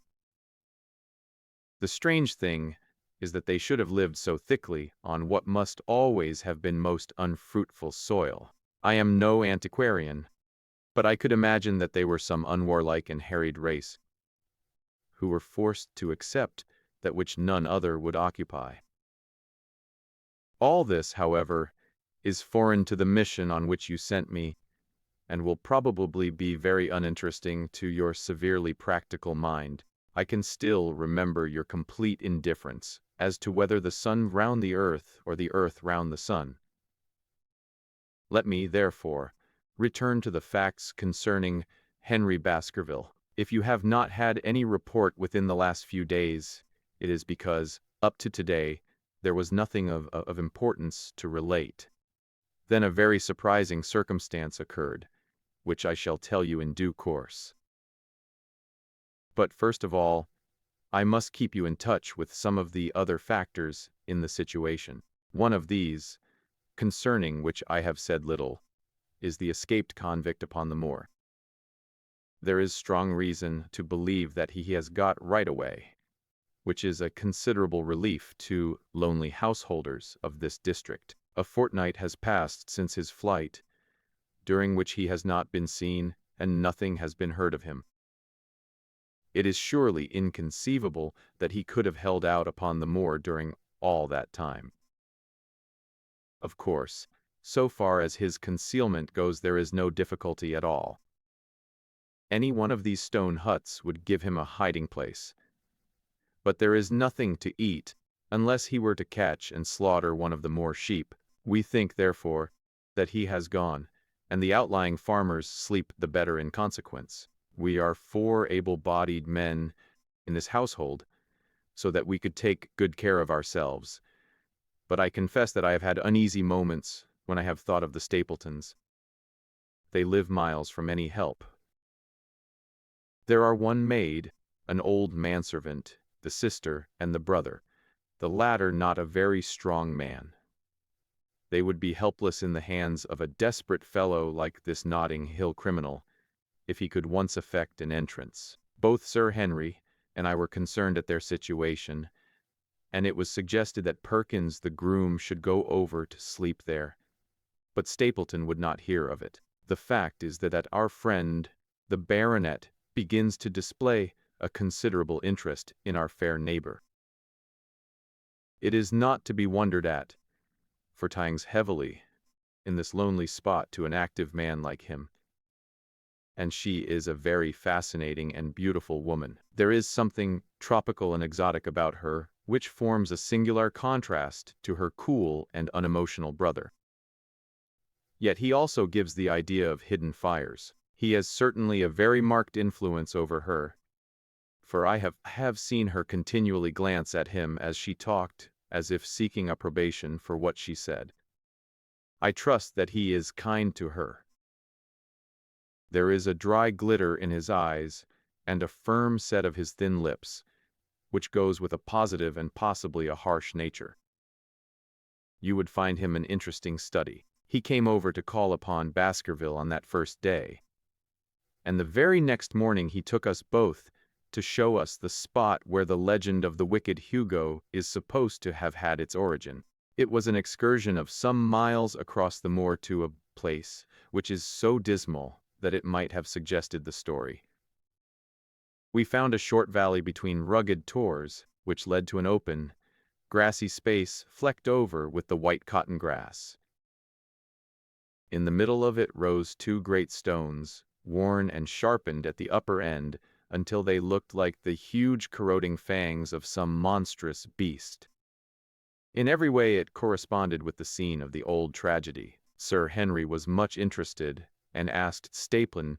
The strange thing is that they should have lived so thickly on what must always have been most unfruitful soil. I am no antiquarian, but I could imagine that they were some unwarlike and harried race, who were forced to accept that which none other would occupy. All this, however, is foreign to the mission on which you sent me, and will probably be very uninteresting to your severely practical mind. I can still remember your complete indifference as to whether the sun round the earth or the earth round the sun. Let me, therefore, return to the facts concerning Henry Baskerville. If you have not had any report within the last few days, it is because, up to today, there was nothing of importance to relate. Then a very surprising circumstance occurred, which I shall tell you in due course. But first of all, I must keep you in touch with some of the other factors in the situation. One of these, concerning which I have said little, is the escaped convict upon the moor. There is strong reason to believe that he has got right away, which is a considerable relief to lonely householders of this district. A fortnight has passed since his flight, during which he has not been seen and nothing has been heard of him. It is surely inconceivable that he could have held out upon the moor during all that time. Of course, so far as his concealment goes, there is no difficulty at all. Any one of these stone huts would give him a hiding place. But there is nothing to eat, unless he were to catch and slaughter one of the moor sheep. We think, therefore, that he has gone, and the outlying farmers sleep the better in consequence. We are 4 able-bodied men in this household, so that we could take good care of ourselves. But I confess that I have had uneasy moments when I have thought of the Stapletons. They live miles from any help. There are one maid, an old manservant, the sister, and the brother, the latter not a very strong man. They would be helpless in the hands of a desperate fellow like this Notting Hill criminal, if he could once effect an entrance. Both Sir Henry and I were concerned at their situation, and it was suggested that Perkins the groom should go over to sleep there. But Stapleton would not hear of it. The fact is that our friend, the baronet, begins to display a considerable interest in our fair neighbor. It is not to be wondered at, for tyings heavily in this lonely spot to an active man like him. And she is a very fascinating and beautiful woman. There is something tropical and exotic about her, which forms a singular contrast to her cool and unemotional brother. Yet he also gives the idea of hidden fires. He has certainly a very marked influence over her, for I have seen her continually glance at him as she talked, as if seeking approbation for what she said. I trust that he is kind to her. There is a dry glitter in his eyes, and a firm set of his thin lips, which goes with a positive and possibly a harsh nature. You would find him an interesting study. He came over to call upon Baskerville on that first day, and the very next morning he took us both to show us the spot where the legend of the wicked Hugo is supposed to have had its origin. It was an excursion of some miles across the moor to a place which is so dismal that it might have suggested the story. We found a short valley between rugged tors, which led to an open, grassy space flecked over with the white cotton grass. In the middle of it rose 2 great stones, worn and sharpened at the upper end until they looked like the huge corroding fangs of some monstrous beast. In every way it corresponded with the scene of the old tragedy. Sir Henry was much interested, and asked Stapleton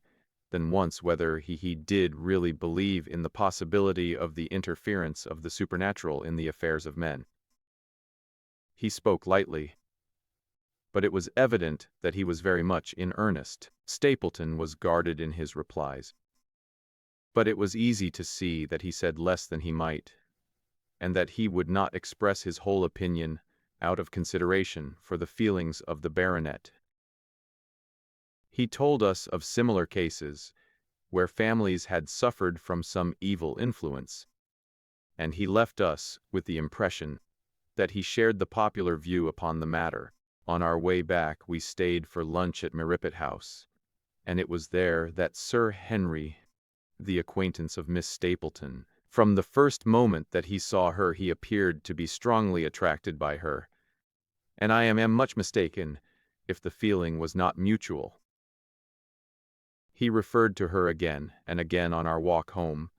than once whether he did really believe in the possibility of the interference of the supernatural in the affairs of men. He spoke lightly, but it was evident that he was very much in earnest. Stapleton was guarded in his replies, but it was easy to see that he said less than he might, and that he would not express his whole opinion out of consideration for the feelings of the baronet. He told us of similar cases where families had suffered from some evil influence, and he left us with the impression that he shared the popular view upon the matter. On our way back we stayed for lunch at Merripit House, and it was there that Sir Henry, the acquaintance of Miss Stapleton, from the first moment that he saw her he appeared to be strongly attracted by her, and I am much mistaken if the feeling was not mutual. He referred to her again and again on our walk home,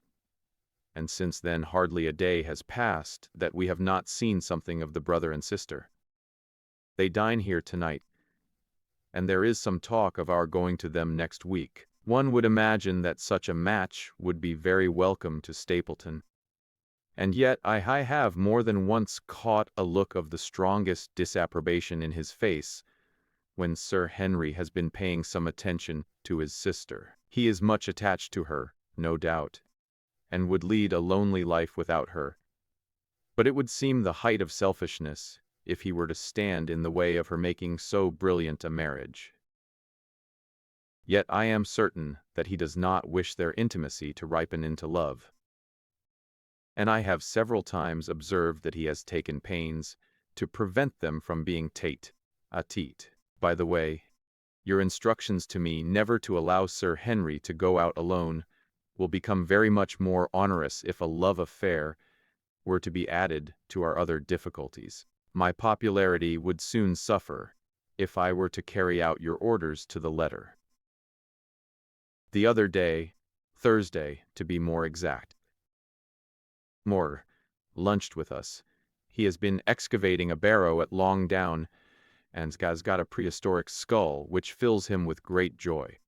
and since then hardly a day has passed that we have not seen something of the brother and sister. They dine here tonight, and there is some talk of our going to them next week. One would imagine that such a match would be very welcome to Stapleton, and yet I have more than once caught a look of the strongest disapprobation in his face when Sir Henry has been paying some attention to his sister. He is much attached to her, no doubt, and would lead a lonely life without her, but it would seem the height of selfishness if he were to stand in the way of her making so brilliant a marriage. Yet I am certain that he does not wish their intimacy to ripen into love, and I have several times observed that he has taken pains to prevent them from being tete-a-tete. By the way, your instructions to me never to allow Sir Henry to go out alone will become very much more onerous if a love affair were to be added to our other difficulties. My popularity would soon suffer if I were to carry out your orders to the letter. The other day, Thursday to be more exact, Moore lunched with us. He has been excavating a barrow at Long Down, and has got a prehistoric skull, which fills him with great joy.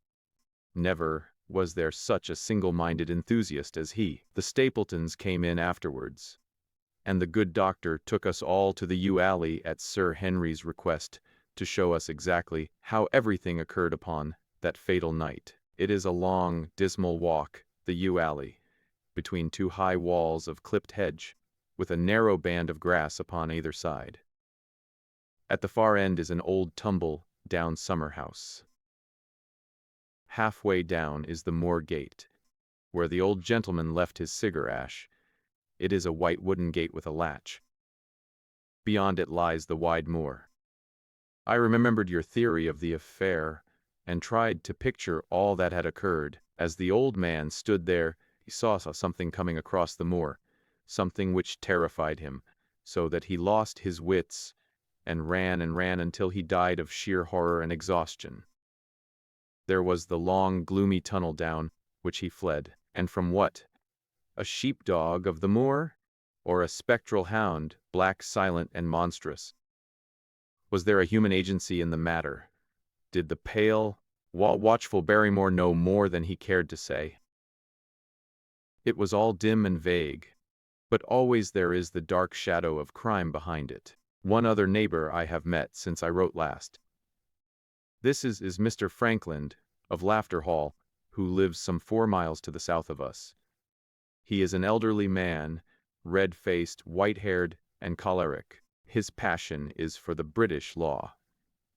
Never was there such a single-minded enthusiast as he. The Stapletons came in afterwards, and the good doctor took us all to the yew alley at Sir Henry's request to show us exactly how everything occurred upon that fatal night. It is a long, dismal walk, the yew alley, between two high walls of clipped hedge, with a narrow band of grass upon either side. At the far end is an old tumble-down summer-house. Halfway down is the moor gate, where the old gentleman left his cigar-ash. It is a white wooden gate with a latch. Beyond it lies the wide moor. I remembered your theory of the affair, and tried to picture all that had occurred. As the old man stood there, he saw something coming across the moor, something which terrified him, so that he lost his wits, and ran until he died of sheer horror and exhaustion. There was the long, gloomy tunnel down which he fled, and from what? A sheepdog of the moor? Or a spectral hound, black, silent, and monstrous? Was there a human agency in the matter? Did the pale, watchful Barrymore know more than he cared to say? It was all dim and vague, but always there is the dark shadow of crime behind it. One other neighbor I have met since I wrote last. This is Mr. Frankland, of Laughter Hall, who lives some 4 miles to the south of us. He is an elderly man, red-faced, white-haired, and choleric. His passion is for the British law,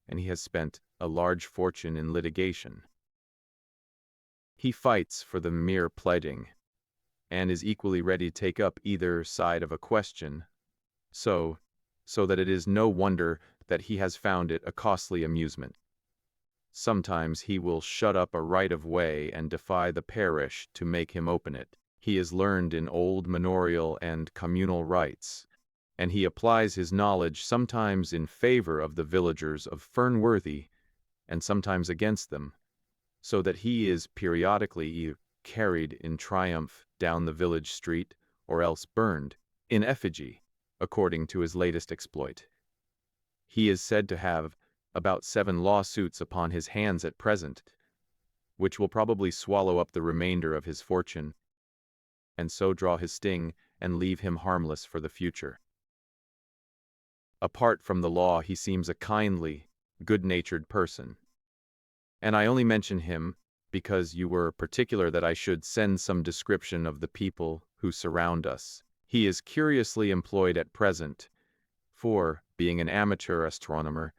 and he has spent a large fortune in litigation. He fights for the mere pleading, and is equally ready to take up either side of a question, so that it is no wonder that he has found it a costly amusement. Sometimes he will shut up a right-of-way and defy the parish to make him open it. He is learned in old manorial and communal rights, and he applies his knowledge sometimes in favor of the villagers of Fernworthy, and sometimes against them, so that he is periodically carried in triumph down the village street, or else burned in effigy, according to his latest exploit. He is said to have about 7 lawsuits upon his hands at present, which will probably swallow up the remainder of his fortune, and so draw his sting and leave him harmless for the future. Apart from the law, he seems a kindly, good-natured person, and I only mention him because you were particular that I should send some description of the people who surround us. He is curiously employed at present, for, being an amateur astronomer,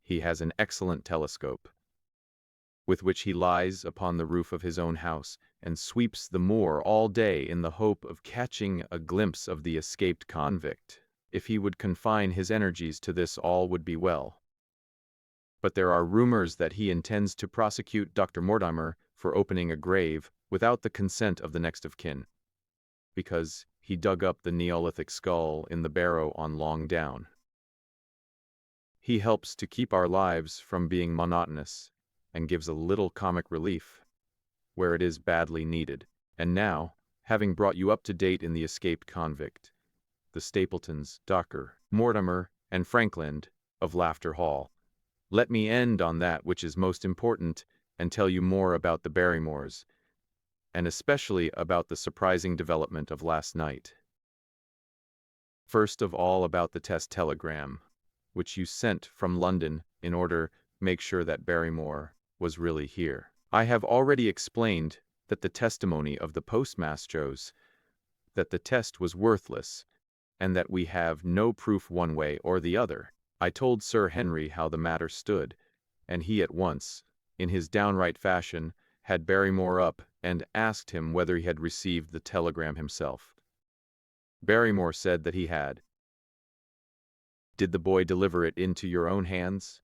he has an excellent telescope, with which he lies upon the roof of his own house and sweeps the moor all day in the hope of catching a glimpse of the escaped convict. If he would confine his energies to this, all would be well. But there are rumors that he intends to prosecute Dr. Mortimer for opening a grave without the consent of the next of kin, because he dug up the Neolithic skull in the barrow on Long Down. He helps to keep our lives from being monotonous, and gives a little comic relief where it is badly needed. And now, having brought you up to date in the escaped convict, the Stapletons, Dr. Mortimer, and Frankland of Laughter Hall, let me end on that which is most important and tell you more about the Barrymores, and especially about the surprising development of last night. First of all, about the test telegram, which you sent from London in order to make sure that Barrymore was really here. I have already explained that the testimony of the postmaster shows that the test was worthless, and that we have no proof one way or the other. I told Sir Henry how the matter stood, and he at once, in his downright fashion, had Barrymore up and asked him whether he had received the telegram himself. Barrymore said that he had. "Did the boy deliver it into your own hands?"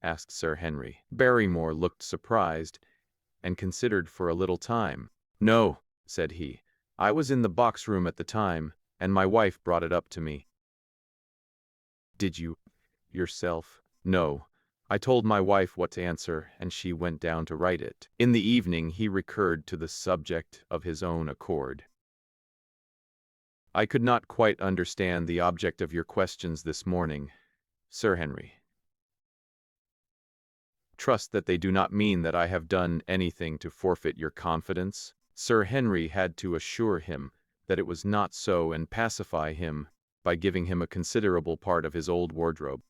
asked Sir Henry. Barrymore looked surprised, and considered for a little time. "No," said he. "I was in the box-room at the time, and my wife brought it up to me." "Did you yourself?" "No. I told my wife what to answer, and she went down to write it." In the evening he recurred to the subject of his own accord. I could not quite understand the object of your questions this morning, Sir Henry. Trust that they do not mean that I have done anything to forfeit your confidence. Sir Henry had to assure him that it was not so and pacify him by giving him a considerable part of his old wardrobe.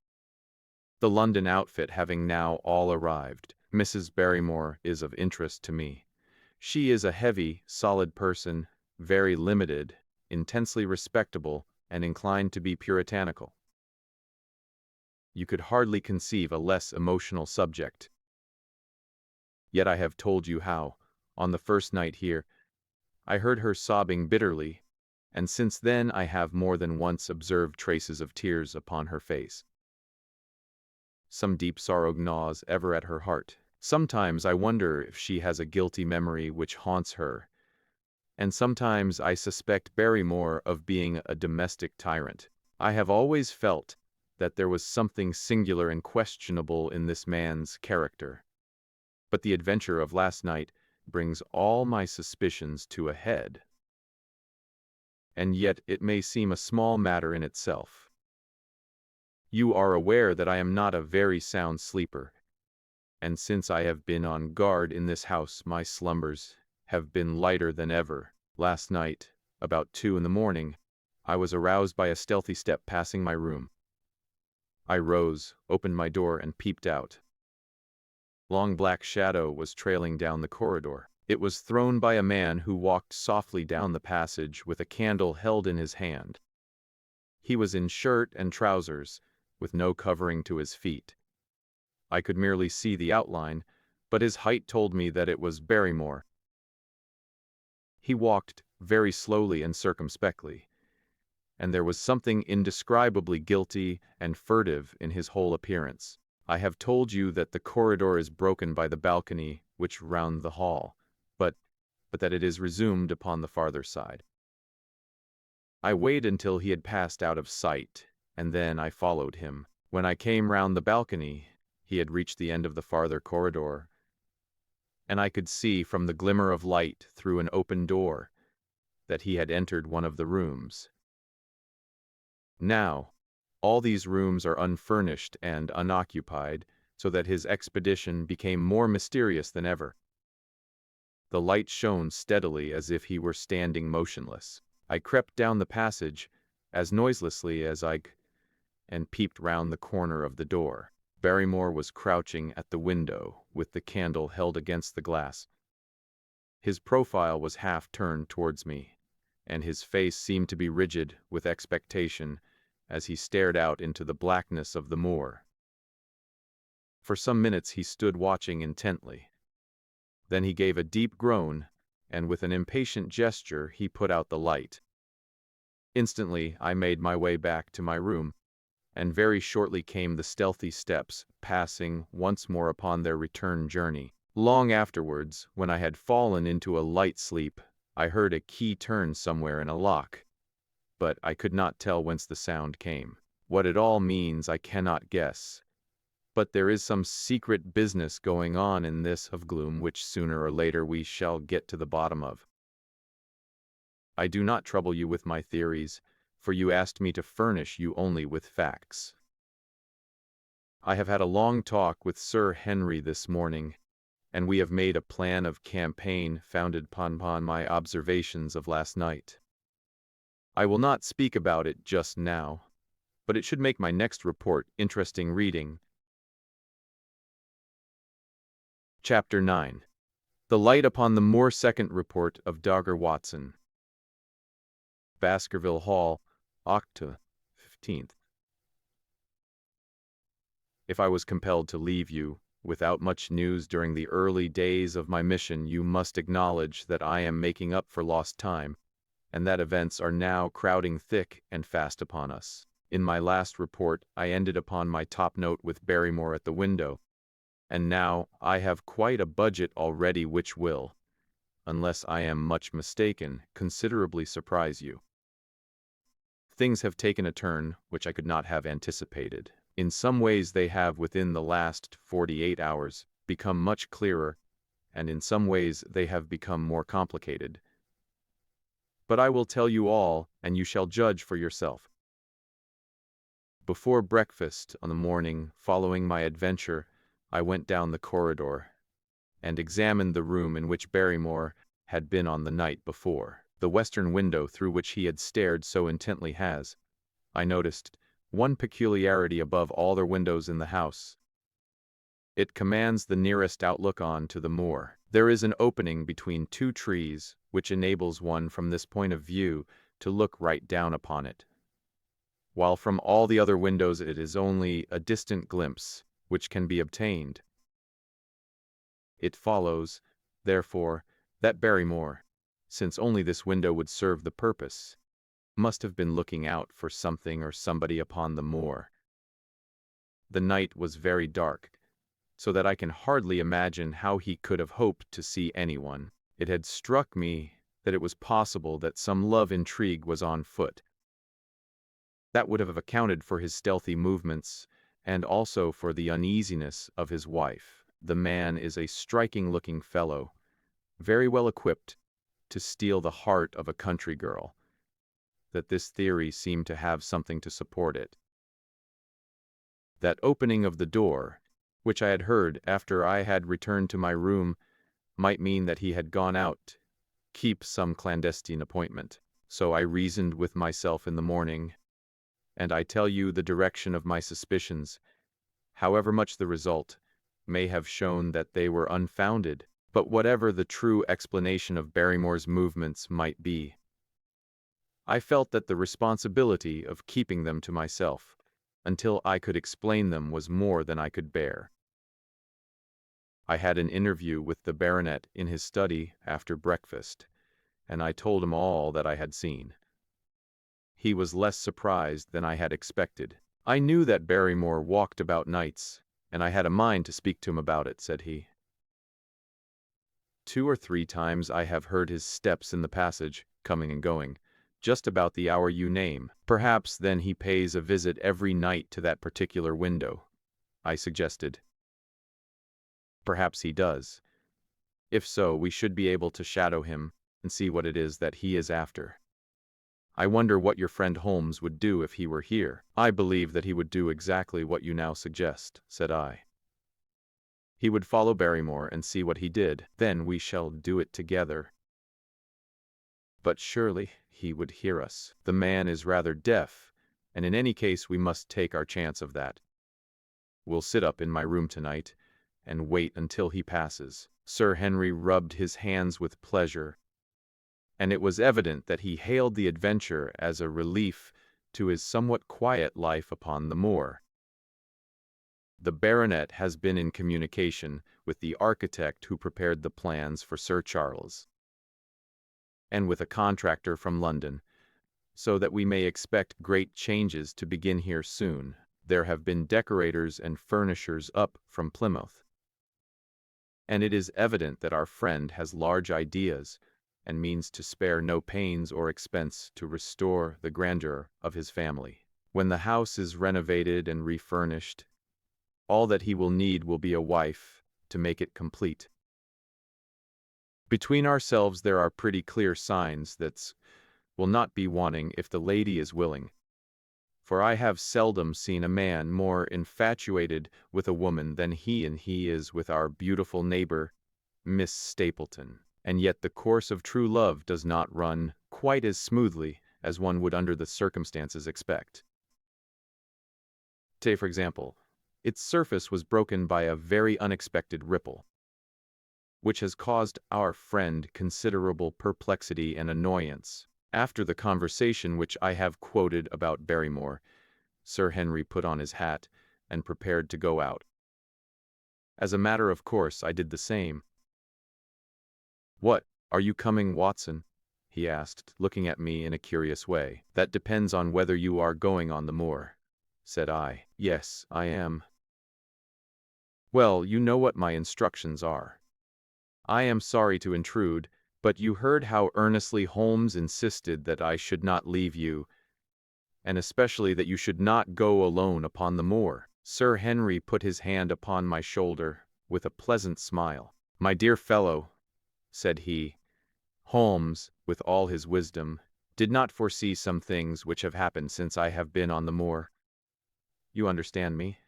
The London outfit having now all arrived, Mrs. Barrymore is of interest to me. She is a heavy, solid person, very limited, intensely respectable, and inclined to be puritanical. You could hardly conceive a less emotional subject. Yet I have told you how, on the first night here, I heard her sobbing bitterly, and since then I have more than once observed traces of tears upon her face. Some deep sorrow gnaws ever at her heart. Sometimes I wonder if she has a guilty memory which haunts her, and sometimes I suspect Barrymore of being a domestic tyrant. I have always felt that there was something singular and questionable in this man's character. But the adventure of last night brings all my suspicions to a head. And yet it may seem a small matter in itself. You are aware that I am not a very sound sleeper, and since I have been on guard in this house my slumbers have been lighter than ever. Last night, about 2 in the morning, I was aroused by a stealthy step passing my room. I rose, opened my door, and peeped out. Long black shadow was trailing down the corridor. It was thrown by a man who walked softly down the passage with a candle held in his hand. He was in shirt and trousers, with no covering to his feet. I could merely see the outline, but his height told me that it was Barrymore. He walked very slowly and circumspectly, and there was something indescribably guilty and furtive in his whole appearance. I have told you that the corridor is broken by the balcony which round the hall, but that it is resumed upon the farther side. I waited until he had passed out of sight, and then I followed him. When I came round the balcony, he had reached the end of the farther corridor, and I could see from the glimmer of light through an open door that he had entered one of the rooms. Now, all these rooms are unfurnished and unoccupied, so that his expedition became more mysterious than ever. The light shone steadily as if he were standing motionless. I crept down the passage as noiselessly as I could, and peeped round the corner of the door. Barrymore was crouching at the window, with the candle held against the glass. His profile was half turned towards me, and his face seemed to be rigid with expectation as he stared out into the blackness of the moor. For some minutes he stood watching intently. Then he gave a deep groan, and with an impatient gesture he put out the light. Instantly I made my way back to my room, and very shortly came the stealthy steps, passing once more upon their return journey. Long afterwards, when I had fallen into a light sleep, I heard a key turn somewhere in a lock, but I could not tell whence the sound came. What it all means I cannot guess, but there is some secret business going on in this of gloom which sooner or later we shall get to the bottom of. I do not trouble you with my theories, for you asked me to furnish you only with facts. I have had a long talk with Sir Henry this morning, and we have made a plan of campaign founded upon my observations of last night. I will not speak about it just now, but it should make my next report interesting reading. Chapter 9. The Light upon the Moor. Second Report of Dr. Watson. Baskerville Hall, Oct. 15th. If I was compelled to leave you without much news during the early days of my mission, you must acknowledge that I am making up for lost time, and that events are now crowding thick and fast upon us. In my last report, I ended upon my top note with Barrymore at the window, and now I have quite a budget already which will, unless I am much mistaken, considerably surprise you. Things have taken a turn which I could not have anticipated. In some ways they have, within the last 48 hours, become much clearer, and in some ways they have become more complicated. But I will tell you all, and you shall judge for yourself. Before breakfast on the morning following my adventure, I went down the corridor and examined the room in which Barrymore had been on the night before. The western window through which he had stared so intently has, I noticed, one peculiarity above all the windows in the house. It commands the nearest outlook on to the moor. There is an opening between two trees which enables one from this point of view to look right down upon it, while from all the other windows it is only a distant glimpse which can be obtained. It follows, therefore, that Barrymore, since only this window would serve the purpose, must have been looking out for something or somebody upon the moor. The night was very dark, so that I can hardly imagine how he could have hoped to see anyone. It had struck me that it was possible that some love intrigue was on foot. That would have accounted for his stealthy movements, and also for the uneasiness of his wife. The man is a striking-looking fellow, very well equipped to steal the heart of a country girl. That this theory seemed to have something to support it. That opening of the door, which I had heard after I had returned to my room, might mean that he had gone out, keep some clandestine appointment. So I reasoned with myself in the morning, and I tell you the direction of my suspicions, however much the result, may have shown that they were unfounded. But whatever the true explanation of Barrymore's movements might be, I felt that the responsibility of keeping them to myself until I could explain them was more than I could bear. I had an interview with the baronet in his study after breakfast, and I told him all that I had seen. He was less surprised than I had expected. I knew that Barrymore walked about nights, and I had a mind to speak to him about it, said he. 2 or 3 times I have heard his steps in the passage, coming and going, just about the hour you name. Perhaps then he pays a visit every night to that particular window, I suggested. Perhaps he does. If so, we should be able to shadow him and see what it is that he is after. I wonder what your friend Holmes would do if he were here. I believe that he would do exactly what you now suggest, said I. He would follow Barrymore and see what he did. Then we shall do it together. But surely he would hear us. The man is rather deaf, and in any case we must take our chance of that. We'll sit up in my room tonight and wait until he passes. Sir Henry rubbed his hands with pleasure, and it was evident that he hailed the adventure as a relief to his somewhat quiet life upon the moor. The baronet has been in communication with the architect who prepared the plans for Sir Charles, and with a contractor from London, so that we may expect great changes to begin here soon. There have been decorators and furnishers up from Plymouth, and it is evident that our friend has large ideas and means to spare no pains or expense to restore the grandeur of his family. When the house is renovated and refurnished, all that he will need will be a wife to make it complete. Between ourselves there are pretty clear signs that will not be wanting if the lady is willing, for I have seldom seen a man more infatuated with a woman than he is with our beautiful neighbor, Miss Stapleton. And yet the course of true love does not run quite as smoothly as one would under the circumstances expect. Say, for example, its surface was broken by a very unexpected ripple, which has caused our friend considerable perplexity and annoyance. After the conversation which I have quoted about Barrymore, Sir Henry put on his hat and prepared to go out. As a matter of course, I did the same. "What, are you coming, Watson?" he asked, looking at me in a curious way. "That depends on whether you are going on the moor," said I. "Yes, I am." "Well, you know what my instructions are. I am sorry to intrude, but you heard how earnestly Holmes insisted that I should not leave you, and especially that you should not go alone upon the moor." Sir Henry put his hand upon my shoulder with a pleasant smile. "My dear fellow," said he, Holmes, with all his wisdom, did not foresee some things which have happened since I have been on the moor. You understand me?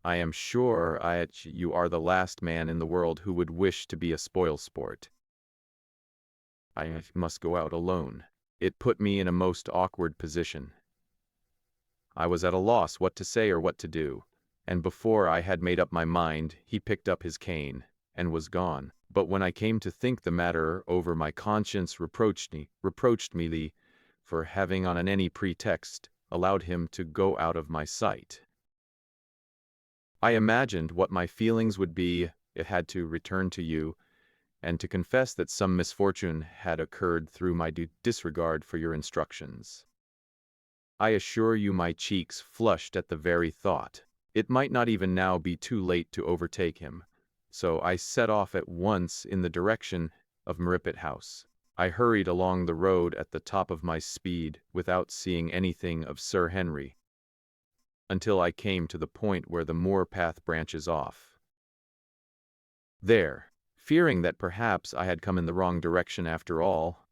I am sure you are the last man in the world who would wish to be a spoil sport. I must go out alone. It put me in a most awkward position. I was at a loss what to say or what to do, and before I had made up my mind, he picked up his cane and was gone. But when I came to think the matter over, my conscience reproached me for having on any pretext allowed him to go out of my sight. I imagined what my feelings would be if I had to return to you, and to confess that some misfortune had occurred through my disregard for your instructions. I assure you my cheeks flushed at the very thought. It might not even now be too late to overtake him, so I set off at once in the direction of Maripit House. I hurried along the road at the top of my speed without seeing anything of Sir Henry, until I came to the point where the moor path branches off. There, fearing that perhaps I had come in the wrong direction after all,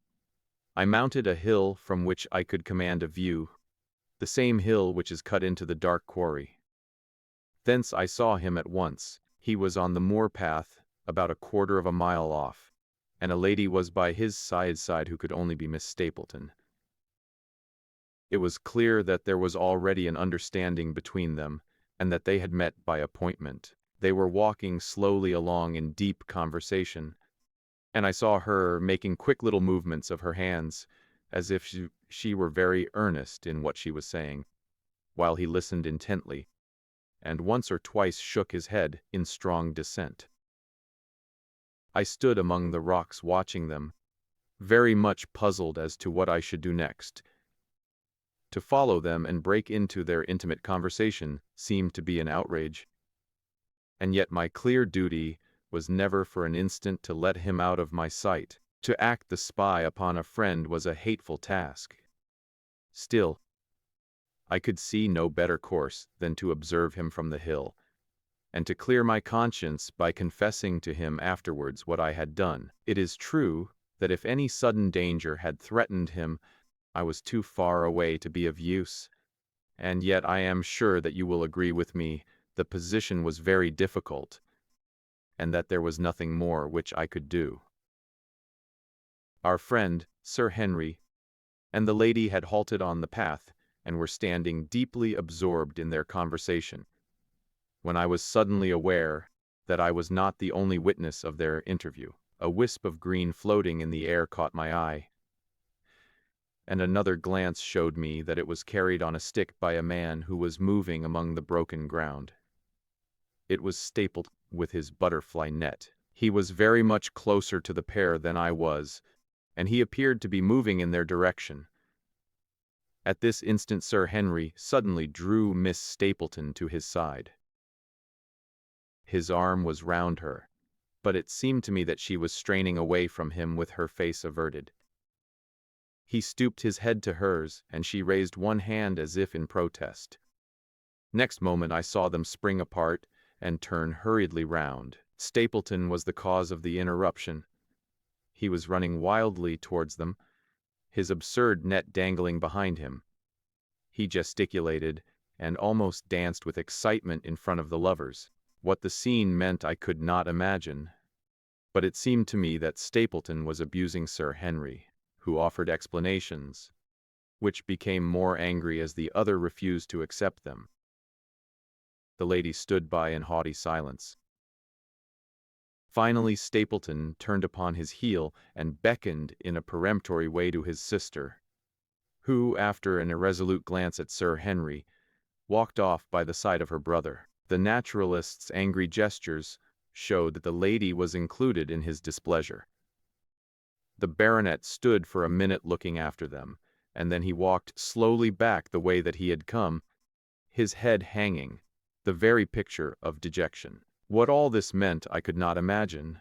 I mounted a hill from which I could command a view, the same hill which is cut into the dark quarry. Thence I saw him at once. He was on the moor path about a quarter of a mile off, and a lady was by his side who could only be Miss Stapleton. It was clear that there was already an understanding between them, and that they had met by appointment. They were walking slowly along in deep conversation, and I saw her making quick little movements of her hands, as if she were very earnest in what she was saying, while he listened intently, and once or twice shook his head in strong dissent. I stood among the rocks watching them, very much puzzled as to what I should do next. To follow them and break into their intimate conversation seemed to be an outrage, and yet my clear duty was never for an instant to let him out of my sight. To act the spy upon a friend was a hateful task. Still, I could see no better course than to observe him from the hill, and to clear my conscience by confessing to him afterwards what I had done. It is true that if any sudden danger had threatened him, I was too far away to be of use, and yet I am sure that you will agree with me the position was very difficult, and that there was nothing more which I could do. Our friend, Sir Henry, and the lady had halted on the path, and were standing deeply absorbed in their conversation, when I was suddenly aware that I was not the only witness of their interview. A wisp of green floating in the air caught my eye, and another glance showed me that it was carried on a stick by a man who was moving among the broken ground. It was stapled with his butterfly net. He was very much closer to the pair than I was, and he appeared to be moving in their direction. At this instant Sir Henry suddenly drew Miss Stapleton to his side. His arm was round her, but it seemed to me that she was straining away from him with her face averted. He stooped his head to hers, and she raised one hand as if in protest. Next moment I saw them spring apart and turn hurriedly round. Stapleton was the cause of the interruption. He was running wildly towards them, his absurd net dangling behind him. He gesticulated and almost danced with excitement in front of the lovers. What the scene meant I could not imagine, but it seemed to me that Stapleton was abusing Sir Henry, who offered explanations, which became more angry as the other refused to accept them. The lady stood by in haughty silence. Finally Stapleton turned upon his heel and beckoned in a peremptory way to his sister, who, after an irresolute glance at Sir Henry, walked off by the side of her brother. The naturalist's angry gestures showed that the lady was included in his displeasure. The baronet stood for a minute looking after them, and then he walked slowly back the way that he had come, his head hanging, the very picture of dejection. What all this meant I could not imagine,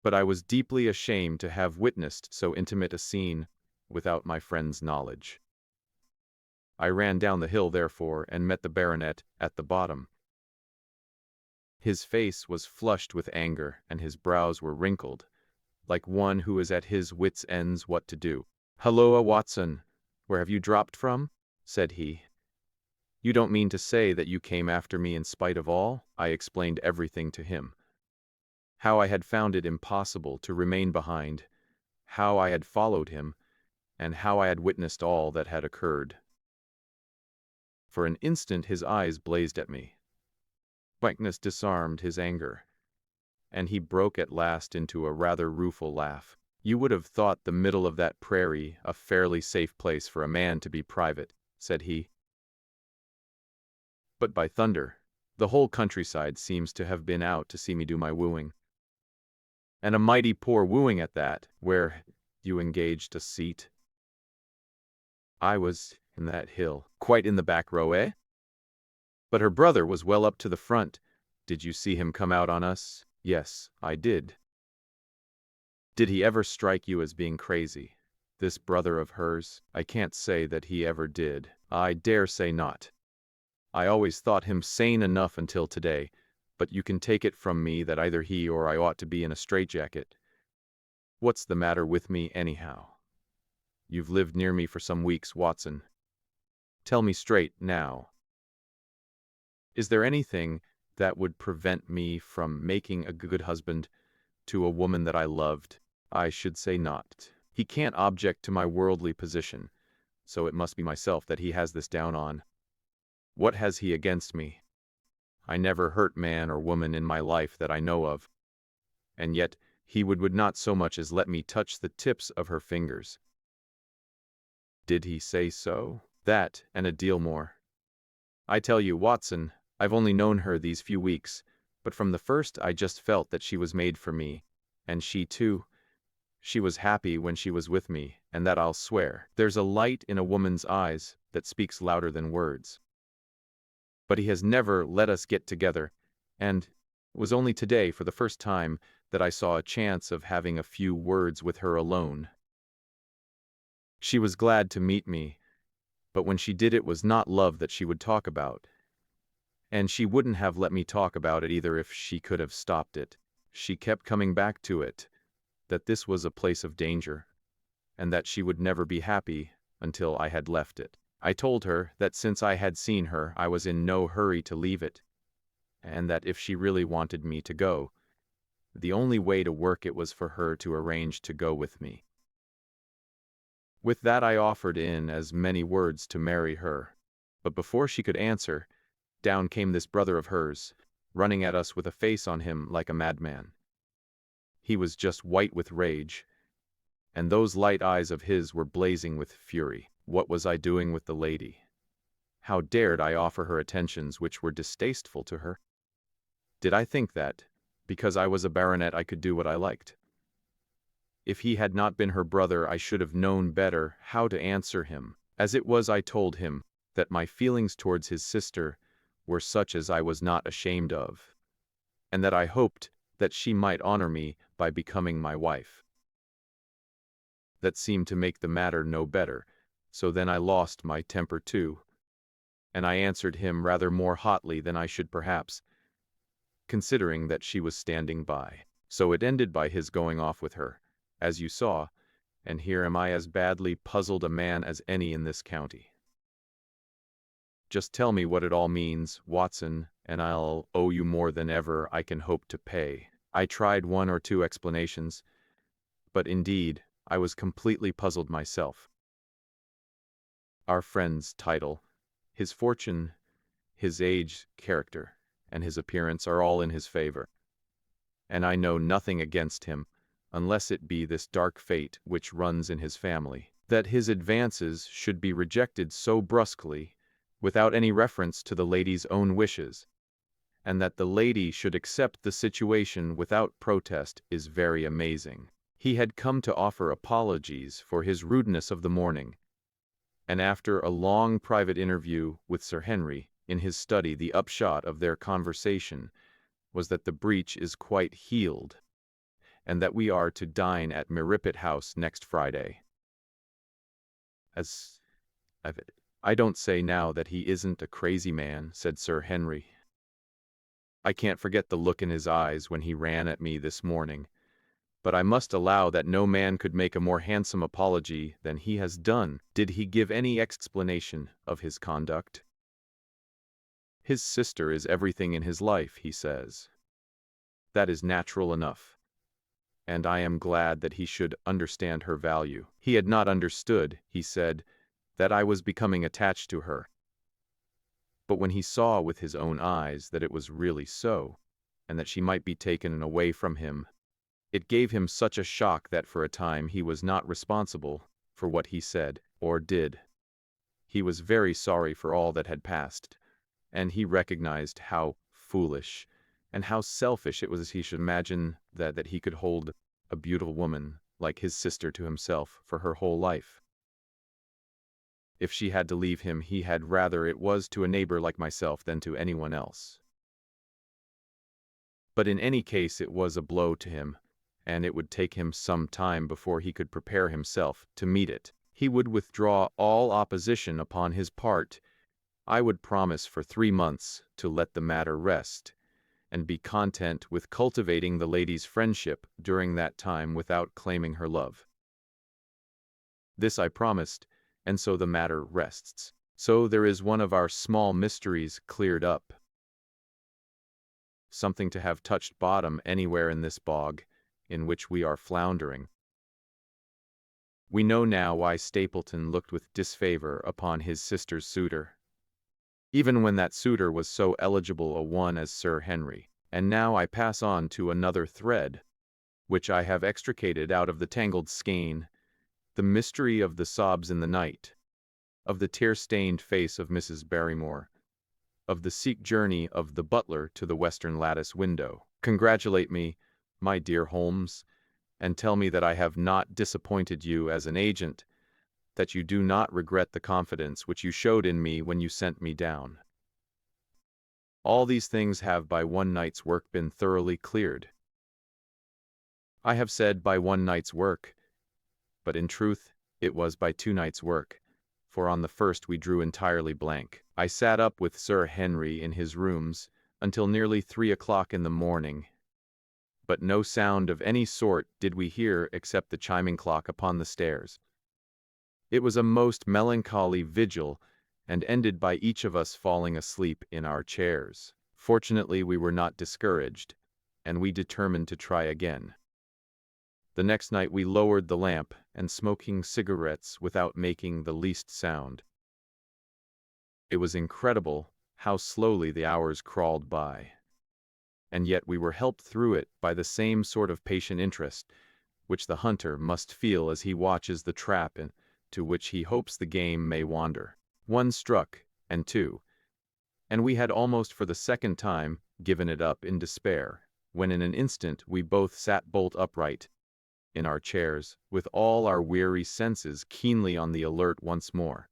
but I was deeply ashamed to have witnessed so intimate a scene without my friend's knowledge. I ran down the hill, therefore, and met the baronet at the bottom. His face was flushed with anger, and his brows were wrinkled, like one who is at his wits' ends what to do. "Halloa, Watson, where have you dropped from?" said he. "You don't mean to say that you came after me in spite of all?" I explained everything to him. How I had found it impossible to remain behind, how I had followed him, and how I had witnessed all that had occurred. For an instant his eyes blazed at me. Frankness disarmed his anger, and he broke at last into a rather rueful laugh. "You would have thought the middle of that prairie a fairly safe place for a man to be private," said he. "But by thunder, the whole countryside seems to have been out to see me do my wooing. And a mighty poor wooing at that, where you engaged a seat." "I was in that hill, quite in the back row, eh? But her brother was well up to the front. Did you see him come out on us?" "Yes, I did." "Did he ever strike you as being crazy, this brother of hers?" "I can't say that he ever did." "I dare say not. I always thought him sane enough until today, but you can take it from me that either he or I ought to be in a straitjacket. What's the matter with me, anyhow? You've lived near me for some weeks, Watson. Tell me straight, now. Is there anything that would prevent me from making a good husband to a woman that I loved?" "I should say not. He can't object to my worldly position, so it must be myself that he has this down on. What has he against me? I never hurt man or woman in my life that I know of, and yet he would not so much as let me touch the tips of her fingers." "Did he say so?" "That, and a deal more. I tell you, Watson, I've only known her these few weeks, but from the first I just felt that she was made for me, and she too. She was happy when she was with me, and that I'll swear. There's a light in a woman's eyes that speaks louder than words. But he has never let us get together, and it was only today, for the first time, that I saw a chance of having a few words with her alone. She was glad to meet me, but when she did it was not love that she would talk about. And she wouldn't have let me talk about it either if she could have stopped it. She kept coming back to it, that this was a place of danger, and that she would never be happy until I had left it. I told her that since I had seen her, I was in no hurry to leave it, and that if she really wanted me to go, the only way to work it was for her to arrange to go with me. With that I offered in as many words to marry her, but before she could answer, down came this brother of hers, running at us with a face on him like a madman. He was just white with rage, and those light eyes of his were blazing with fury. What was I doing with the lady? How dared I offer her attentions which were distasteful to her? Did I think that, because I was a baronet, I could do what I liked? If he had not been her brother, I should have known better how to answer him. As it was, I told him that my feelings towards his sister were such as I was not ashamed of, and that I hoped that she might honor me by becoming my wife. That seemed to make the matter no better, so then I lost my temper too, and I answered him rather more hotly than I should perhaps, considering that she was standing by. So it ended by his going off with her, as you saw, and here am I as badly puzzled a man as any in this county. Just tell me what it all means, Watson, and I'll owe you more than ever I can hope to pay." I tried one or two explanations, but indeed I was completely puzzled myself. Our friend's title, his fortune, his age, character, and his appearance are all in his favor, and I know nothing against him, unless it be this dark fate which runs in his family, that his advances should be rejected so brusquely, without any reference to the lady's own wishes, and that the lady should accept the situation without protest is very amazing. He had come to offer apologies for his rudeness of the morning, and after a long private interview with Sir Henry in his study, the upshot of their conversation was that the breach is quite healed, and that we are to dine at Merripit House next Friday. I don't say now that he isn't a crazy man," said Sir Henry. "I can't forget the look in his eyes when he ran at me this morning, But I must allow that no man could make a more handsome apology than he has done. Did he give any explanation of his conduct? His sister is everything in his life, he says. That is natural enough, and I am glad that he should understand her value. He had not understood, he said, that I was becoming attached to her. But when he saw with his own eyes that it was really so, and that she might be taken away from him, it gave him such a shock that for a time he was not responsible for what he said or did. He was very sorry for all that had passed, and he recognized how foolish and how selfish it was he should imagine that he could hold a beautiful woman like his sister to himself for her whole life. If she had to leave him, he had rather it was to a neighbor like myself than to anyone else. But in any case it was a blow to him, and it would take him some time before he could prepare himself to meet it. He would withdraw all opposition upon his part. I would promise for 3 months to let the matter rest, and be content with cultivating the lady's friendship during that time without claiming her love. This I promised, and so the matter rests. So there is one of our small mysteries cleared up. Something to have touched bottom anywhere in this bog in which we are floundering. We know now why Stapleton looked with disfavor upon his sister's suitor, even when that suitor was so eligible a one as Sir Henry. And now I pass on to another thread, which I have extricated out of the tangled skein, the mystery of the sobs in the night, of the tear-stained face of Mrs. Barrymore, of the seek journey of the butler to the western lattice window. Congratulate me, my dear Holmes, and tell me that I have not disappointed you as an agent, that you do not regret the confidence which you showed in me when you sent me down. All these things have by one night's work been thoroughly cleared. I have said by one night's work, but in truth it was by 2 nights' work, for on the first we drew entirely blank. I sat up with Sir Henry in his rooms until nearly 3 o'clock in the morning, but no sound of any sort did we hear except the chiming clock upon the stairs. It was a most melancholy vigil, and ended by each of us falling asleep in our chairs. Fortunately we were not discouraged, and we determined to try again. The next night we lowered the lamp, and smoking cigarettes without making the least sound. It was incredible how slowly the hours crawled by, and yet we were helped through it by the same sort of patient interest which the hunter must feel as he watches the trap into which he hopes the game may wander. 1 struck, and 2, and we had almost for the second time given it up in despair, when in an instant we both sat bolt upright in our chairs, with all our weary senses keenly on the alert once more.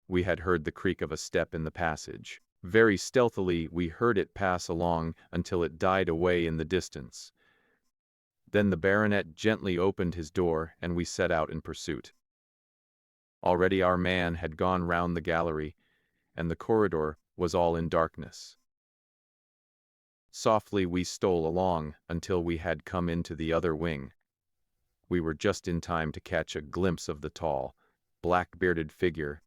We had heard the creak of a step in the passage. Very stealthily we heard it pass along until it died away in the distance. Then the baronet gently opened his door, and we set out in pursuit. Already our man had gone round the gallery, and the corridor was all in darkness. Softly we stole along until we had come into the other wing. We were just in time to catch a glimpse of the tall, black-bearded figure,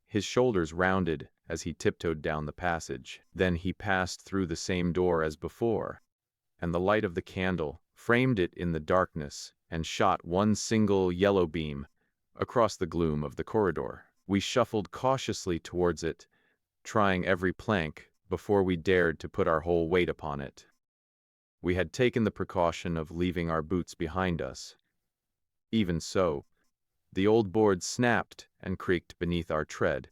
his shoulders rounded as he tiptoed down the passage. Then he passed through the same door as before, and the light of the candle framed it in the darkness and shot one single yellow beam across the gloom of the corridor. We shuffled cautiously towards it, trying every plank before we dared to put our whole weight upon it. We had taken the precaution of leaving our boots behind us. Even so, the old board snapped and creaked beneath our tread.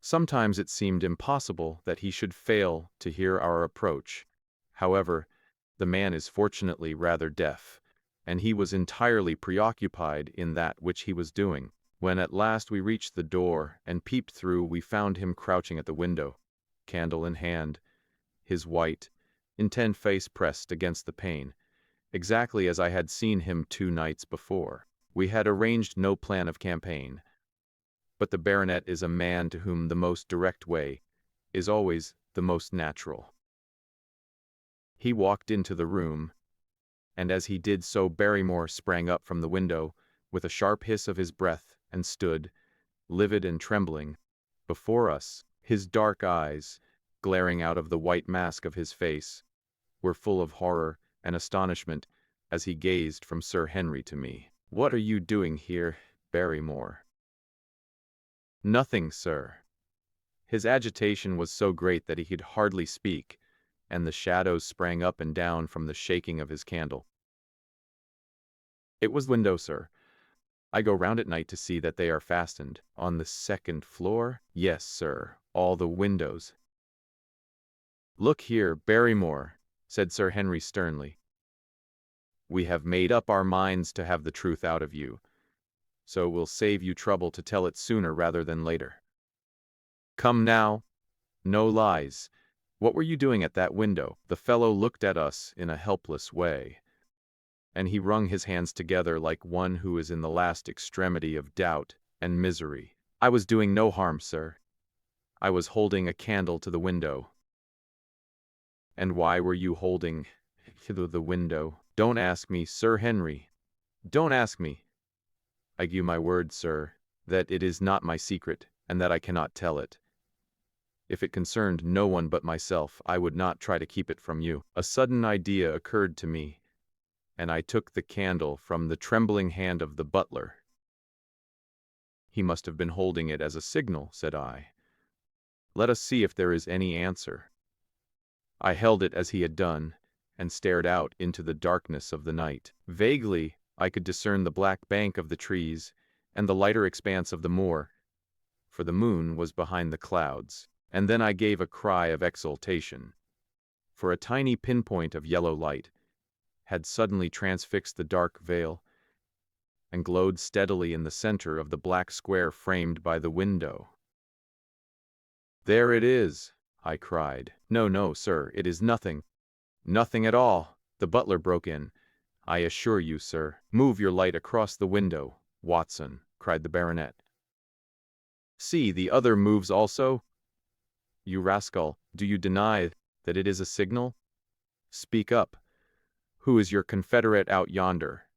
Sometimes it seemed impossible that he should fail to hear our approach. However, the man is fortunately rather deaf, and he was entirely preoccupied in that which he was doing. When at last we reached the door and peeped through, we found him crouching at the window, candle in hand, his white, intent face pressed against the pane, exactly as I had seen him 2 nights before. We had arranged no plan of campaign, but the baronet is a man to whom the most direct way is always the most natural. He walked into the room, and as he did so Barrymore sprang up from the window, with a sharp hiss of his breath, and stood, livid and trembling, before us. His dark eyes, glaring out of the white mask of his face, were full of horror and astonishment as he gazed from Sir Henry to me. "What are you doing here, Barrymore?" "Nothing, sir." His agitation was so great that he could hardly speak, and the shadows sprang up and down from the shaking of his candle. "It was the window, sir. I go round at night to see that they are fastened." "On the second floor?" "Yes, sir, all the windows." "Look here, Barrymore," said Sir Henry sternly. "We have made up our minds to have the truth out of you, so we'll save you trouble to tell it sooner rather than later. Come now, no lies. What were you doing at that window?" The fellow looked at us in a helpless way, and he wrung his hands together like one who is in the last extremity of doubt and misery. "I was doing no harm, sir. I was holding a candle to the window." "And why were you holding to the window?" "Don't ask me, Sir Henry. Don't ask me. I give you my word, sir, that it is not my secret, and that I cannot tell it. If it concerned no one but myself, I would not try to keep it from you." A sudden idea occurred to me, and I took the candle from the trembling hand of the butler. "He must have been holding it as a signal," said I. "Let us see if there is any answer." I held it as he had done, and stared out into the darkness of the night. Vaguely, I could discern the black bank of the trees and the lighter expanse of the moor, for the moon was behind the clouds. And then I gave a cry of exultation, for a tiny pinpoint of yellow light had suddenly transfixed the dark veil and glowed steadily in the center of the black square framed by the window. "There it is!" I cried. "No, no, sir, it is nothing. Nothing at all," the butler broke in. "I assure you, sir." "Move your light across the window, Watson," cried the baronet. "See, the other moves also. You rascal, do you deny that it is a signal? Speak up. Who is your confederate out yonder?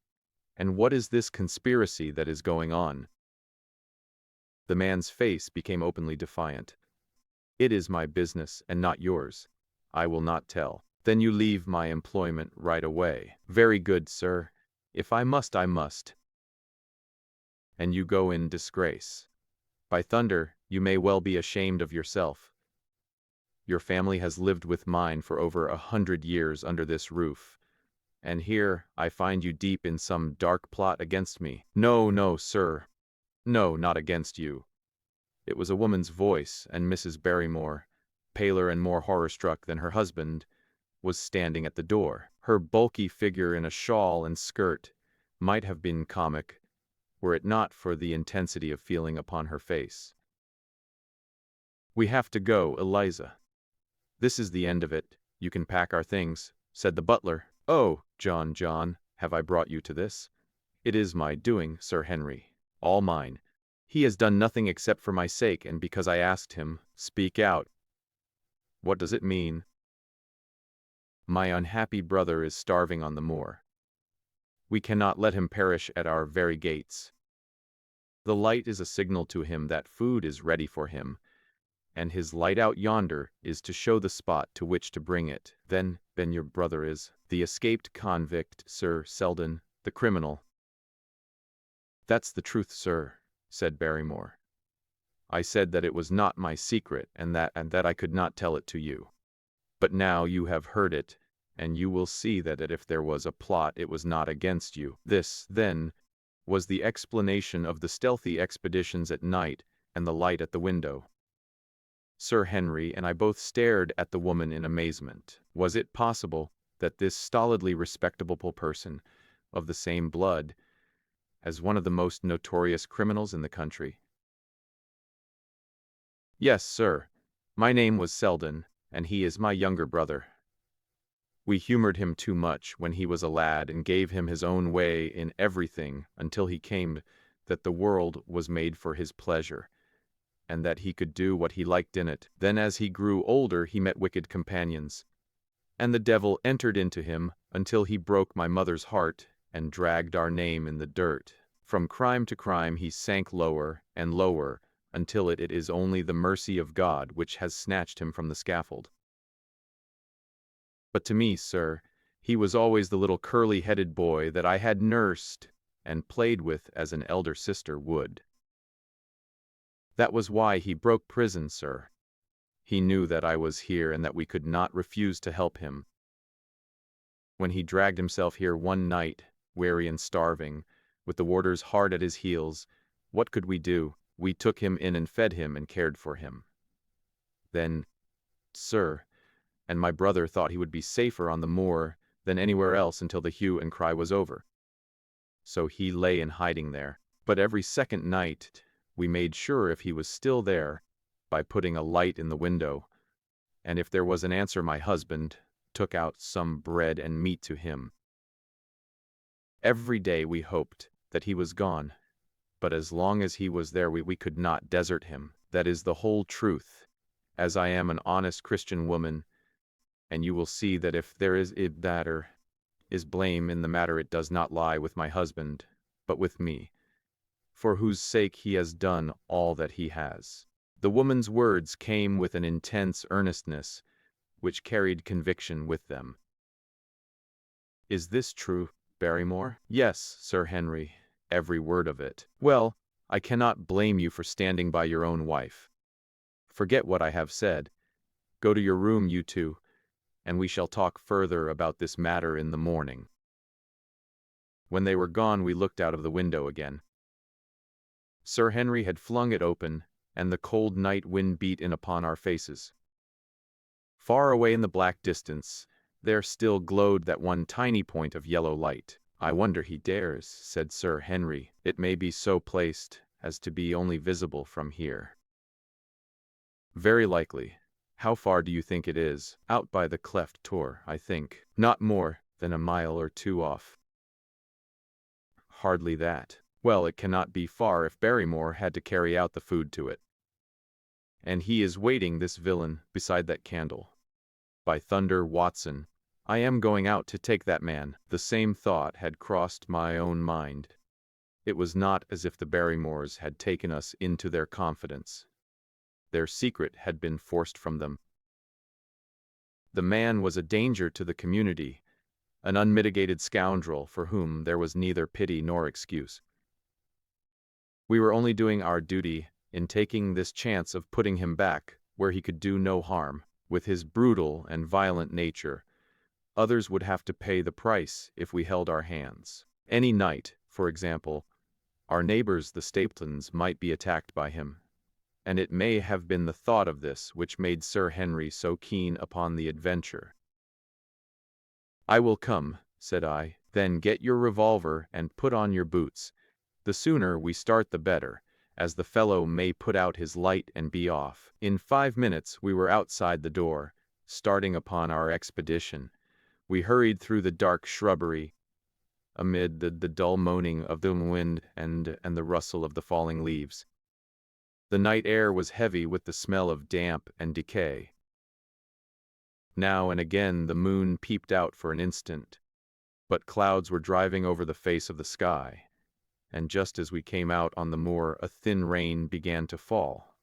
And what is this conspiracy that is going on?" The man's face became openly defiant. "It is my business, and not yours. I will not tell." "Then you leave my employment right away." "Very good, sir. If I must, I must." "And you go in disgrace. By thunder, you may well be ashamed of yourself. Your family has lived with mine for over 100 years under this roof, and here I find you deep in some dark plot against me." "No, no, sir. No, not against you." It was a woman's voice, and Mrs. Barrymore, paler and more horror-struck than her husband, was standing at the door. Her bulky figure in a shawl and skirt might have been comic, were it not for the intensity of feeling upon her face. "We have to go, Eliza. This is the end of it. You can pack our things," said the butler. "Oh, John, have I brought you to this?" "It is my doing, Sir Henry. All mine. He has done nothing except for my sake and because I asked him." "Speak out. What does it mean?" "My unhappy brother is starving on the moor. We cannot let him perish at our very gates. The light is a signal to him that food is ready for him, and his light out yonder is to show the spot to which to bring it." Then your brother is the escaped convict, Sir Selden, the criminal." "That's the truth, sir," said Barrymore. "I said that it was not my secret, and that I could not tell it to you. But now you have heard it, and you will see that if there was a plot, it was not against you." This, then, was the explanation of the stealthy expeditions at night and the light at the window. Sir Henry and I both stared at the woman in amazement. Was it possible that this stolidly respectable person, of the same blood as one of the most notorious criminals in the country? "Yes, sir. My name was Selden, and he is my younger brother. We humored him too much when he was a lad and gave him his own way in everything until he came that the world was made for his pleasure, and that he could do what he liked in it. Then as he grew older he met wicked companions, And the devil entered into him until he broke my mother's heart and dragged our name in the dirt. From crime to crime he sank lower and lower, until it is only the mercy of God which has snatched him from the scaffold. But to me, sir, he was always the little curly-headed boy that I had nursed and played with as an elder sister would. That was why he broke prison, sir. He knew that I was here and that we could not refuse to help him. When he dragged himself here one night, weary and starving, with the warders hard at his heels, what could we do? We took him in and fed him and cared for him. Then, sir, and my brother thought he would be safer on the moor than anywhere else until the hue and cry was over. So he lay in hiding there. But every second night we made sure if he was still there by putting a light in the window, and if there was an answer my husband took out some bread and meat to him. Every day we hoped that he was gone, but as long as he was there we could not desert him. That is the whole truth, as I am an honest Christian woman, and you will see that if there is blame in the matter, it does not lie with my husband, but with me, for whose sake he has done all that he has. The woman's words came with an intense earnestness, which carried conviction with them. Is this true, Barrymore? Yes, Sir Henry, every word of it. Well, I cannot blame you for standing by your own wife. Forget what I have said. Go to your room, you two, and we shall talk further about this matter in the morning. When they were gone, we looked out of the window again. Sir Henry had flung it open, and the cold night wind beat in upon our faces. Far away in the black distance, there still glowed that one tiny point of yellow light. I wonder he dares, said Sir Henry. It may be so placed as to be only visible from here. Very likely. How far do you think it is? Out by the cleft tor, I think. Not more than a mile or two off. Hardly that. Well, it cannot be far if Barrymore had to carry out the food to it. And he is waiting, this villain, beside that candle. By thunder, Watson, I am going out to take that man. The same thought had crossed my own mind. It was not as if the Barrymores had taken us into their confidence. Their secret had been forced from them. The man was a danger to the community, an unmitigated scoundrel for whom there was neither pity nor excuse. We were only doing our duty in taking this chance of putting him back where he could do no harm. With his brutal and violent nature, others would have to pay the price if we held our hands. Any night, for example, our neighbors the Stapletons might be attacked by him, and it may have been the thought of this which made Sir Henry so keen upon the adventure. I will come, said I. Then get your revolver and put on your boots. The sooner we start the better, as the fellow may put out his light and be off. In 5 minutes we were outside the door, starting upon our expedition. We hurried through the dark shrubbery, amid the dull moaning of the wind and the rustle of the falling leaves. The night air was heavy with the smell of damp and decay. Now and again the moon peeped out for an instant, but clouds were driving over the face of the sky, and just as we came out on the moor a thin rain began to fall.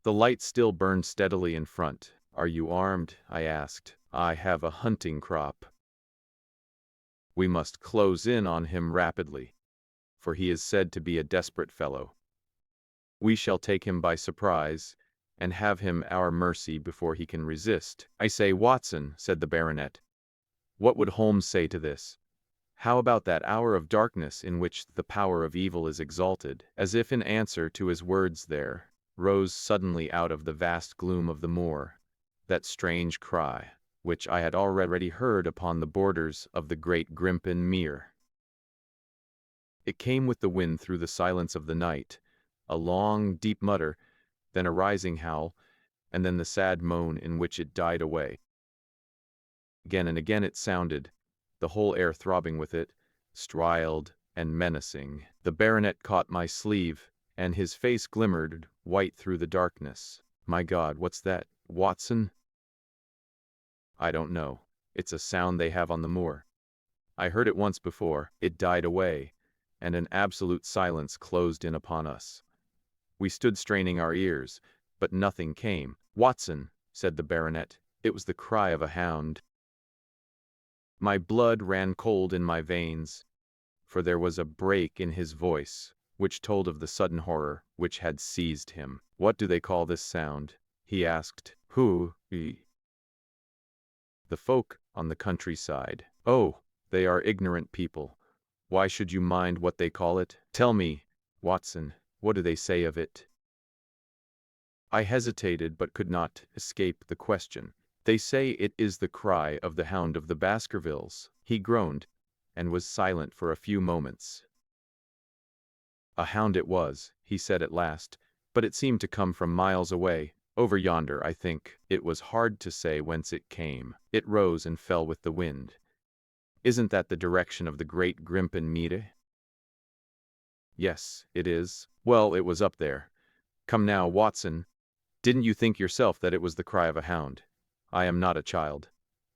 The light still burned steadily in front. Are you armed? I asked. I have a hunting crop. We must close in on him rapidly, for he is said to be a desperate fellow. We shall take him by surprise, and have him our mercy before he can resist. I say, Watson, said the baronet, what would Holmes say to this? How about that hour of darkness in which the power of evil is exalted? As if in answer to his words there rose suddenly out of the vast gloom of the moor that strange cry, which I had already heard upon the borders of the great Grimpen Mere. It came with the wind through the silence of the night, a long, deep mutter, then a rising howl, and then the sad moan in which it died away. Again and again it sounded, the whole air throbbing with it, striled and menacing. The baronet caught my sleeve, and his face glimmered white through the darkness. My God, what's that, Watson? I don't know. It's a sound they have on the moor. I heard it once before, it died away, and an absolute silence closed in upon us. We stood straining our ears, but nothing came. "Watson," said the baronet, "it was the cry of a hound." My blood ran cold in my veins, for there was a break in his voice, which told of the sudden horror which had seized him. "What do they call this sound?" he asked. "Who? The folk on the countryside." "Oh, they are ignorant people. Why should you mind what they call it? Tell me, Watson, what do they say of it?" I hesitated but could not escape the question. "They say it is the cry of the Hound of the Baskervilles." He groaned, and was silent for a few moments. "A hound it was," he said at last, "but it seemed to come from miles away. Over yonder, I think. It was hard to say whence it came. It rose and fell with the wind. Isn't that the direction of the great Grimpen Meade?" "Yes, it is." "Well, it was up there. Come now, Watson, didn't you think yourself that it was the cry of a hound? I am not a child.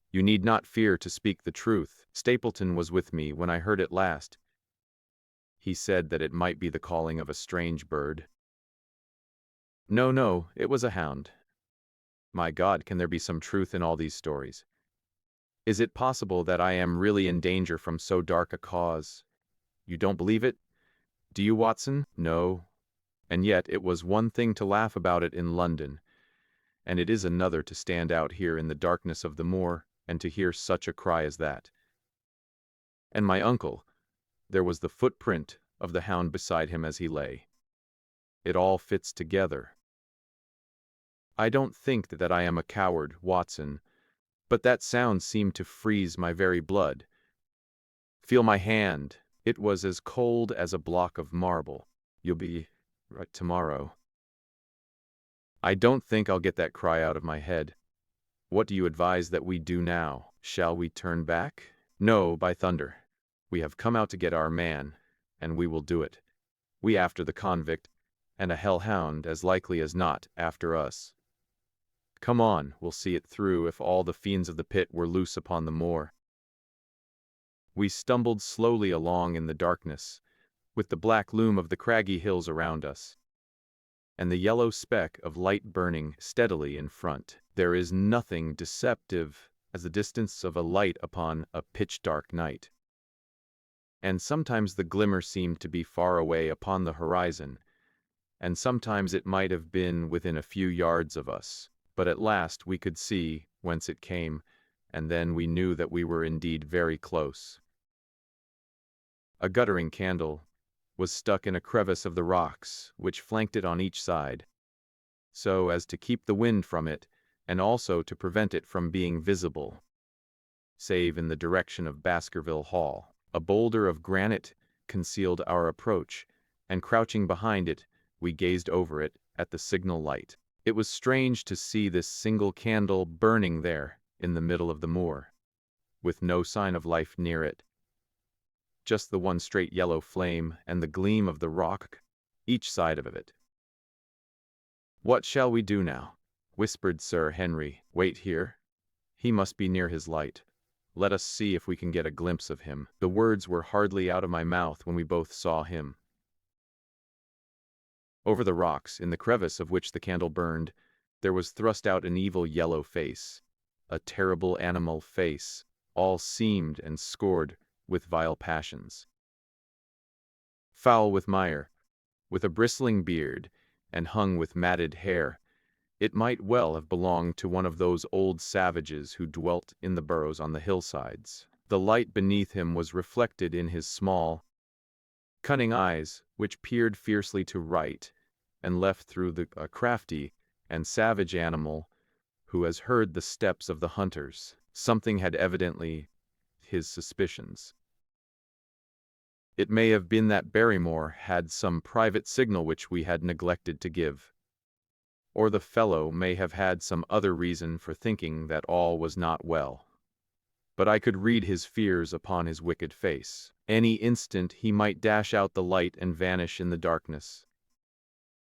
You need not fear to speak the truth. Stapleton was with me when I heard it last. He said that it might be the calling of a strange bird." "No, no, it was a hound." My God, can there be some truth in all these stories? Is it possible that I am really in danger from so dark a cause? You don't believe it? Do you, Watson? No. And yet it was one thing to laugh about it in London, and it is another to stand out here in the darkness of the moor and to hear such a cry as that. And my uncle, there was the footprint of the hound beside him as he lay. It all fits together. I don't think that I am a coward, Watson, but that sound seemed to freeze my very blood. Feel my hand. It was as cold as a block of marble. You'll be right tomorrow. I don't think I'll get that cry out of my head. What do you advise that we do now? Shall we turn back? No, by thunder. We have come out to get our man, and we will do it. We after the convict, and a hellhound as likely as not after us. Come on, we'll see it through if all the fiends of the pit were loose upon the moor. We stumbled slowly along in the darkness, with the black loom of the craggy hills around us, and the yellow speck of light burning steadily in front. There is nothing deceptive as the distance of a light upon a pitch-dark night. And sometimes the glimmer seemed to be far away upon the horizon, and sometimes it might have been within a few yards of us. But at last we could see whence it came, and then we knew that we were indeed very close. A guttering candle was stuck in a crevice of the rocks, which flanked it on each side, so as to keep the wind from it, and also to prevent it from being visible, save in the direction of Baskerville Hall. A boulder of granite concealed our approach, and crouching behind it, we gazed over it at the signal light. It was strange to see this single candle burning there in the middle of the moor, with no sign of life near it. Just the one straight yellow flame and the gleam of the rock each side of it. "What shall we do now?" whispered Sir Henry. "Wait here. He must be near his light. Let us see if we can get a glimpse of him." The words were hardly out of my mouth when we both saw him. Over the rocks, in the crevice of which the candle burned, there was thrust out an evil yellow face, a terrible animal face, all seamed and scored with vile passions. Foul with mire, with a bristling beard, and hung with matted hair, it might well have belonged to one of those old savages who dwelt in the burrows on the hillsides. The light beneath him was reflected in his small, cunning eyes, which peered fiercely to right and left through a crafty and savage animal who has heard the steps of the hunters. Something had evidently his suspicions. It may have been that Barrymore had some private signal which we had neglected to give, or the fellow may have had some other reason for thinking that all was not well. But I could read his fears upon his wicked face. Any instant he might dash out the light and vanish in the darkness.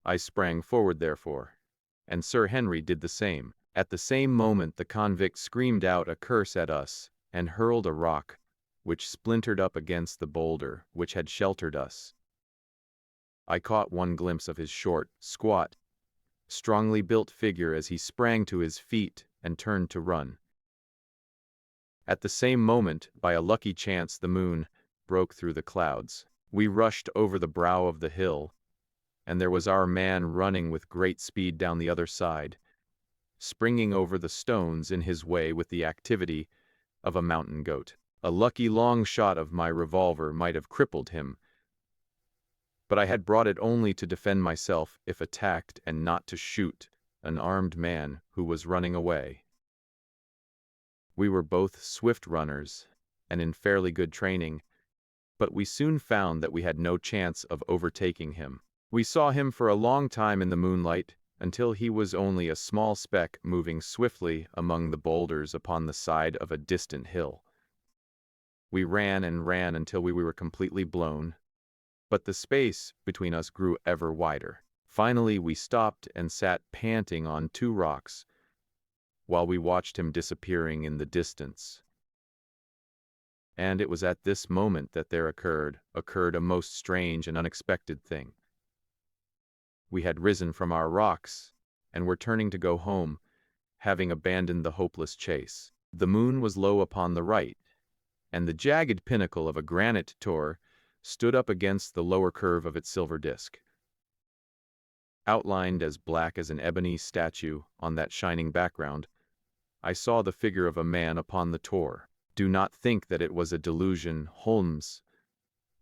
I sprang forward therefore, and Sir Henry did the same. At the same moment the convict screamed out a curse at us and hurled a rock, which splintered up against the boulder which had sheltered us. I caught one glimpse of his short, squat, strongly built figure as he sprang to his feet and turned to run. At the same moment, by a lucky chance, the moon broke through the clouds. We rushed over the brow of the hill, and there was our man running with great speed down the other side, springing over the stones in his way with the activity of a mountain goat. A lucky long shot of my revolver might have crippled him, but I had brought it only to defend myself if attacked and not to shoot an armed man who was running away. We were both swift runners and in fairly good training, but we soon found that we had no chance of overtaking him. We saw him for a long time in the moonlight, until he was only a small speck moving swiftly among the boulders upon the side of a distant hill. We ran and ran until we were completely blown, but the space between us grew ever wider. Finally we stopped and sat panting on two rocks, while we watched him disappearing in the distance. And it was at this moment that there occurred a most strange and unexpected thing. We had risen from our rocks, and were turning to go home, having abandoned the hopeless chase. The moon was low upon the right, and the jagged pinnacle of a granite tor stood up against the lower curve of its silver disk. Outlined as black as an ebony statue on that shining background, I saw the figure of a man upon the tor. Do not think that it was a delusion, Holmes.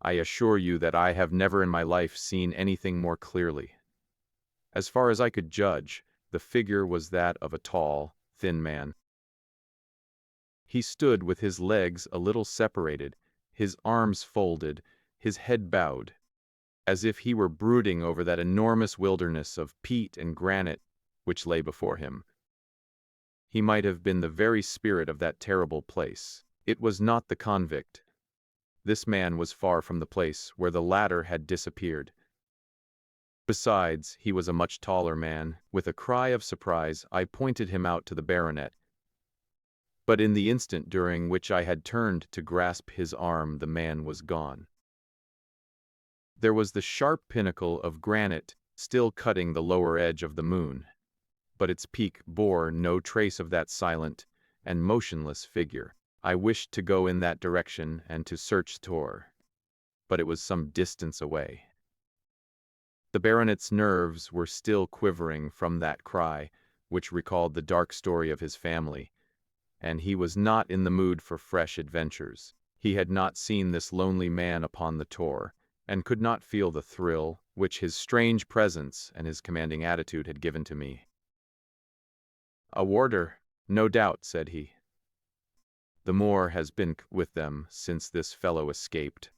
I assure you that I have never in my life seen anything more clearly. As far as I could judge, the figure was that of a tall, thin man. He stood with his legs a little separated, his arms folded, his head bowed, as if he were brooding over that enormous wilderness of peat and granite which lay before him. He might have been the very spirit of that terrible place. It was not the convict. This man was far from the place where the latter had disappeared. Besides, he was a much taller man. With a cry of surprise, I pointed him out to the baronet. But in the instant during which I had turned to grasp his arm, the man was gone. There was the sharp pinnacle of granite still cutting the lower edge of the moon, but its peak bore no trace of that silent and motionless figure. I wished to go in that direction and to search Tor, but it was some distance away. The baronet's nerves were still quivering from that cry, which recalled the dark story of his family, and he was not in the mood for fresh adventures. He had not seen this lonely man upon the Tor, and could not feel the thrill which his strange presence and his commanding attitude had given to me. "A warder, no doubt," said he. "The Moor has been with them since this fellow escaped.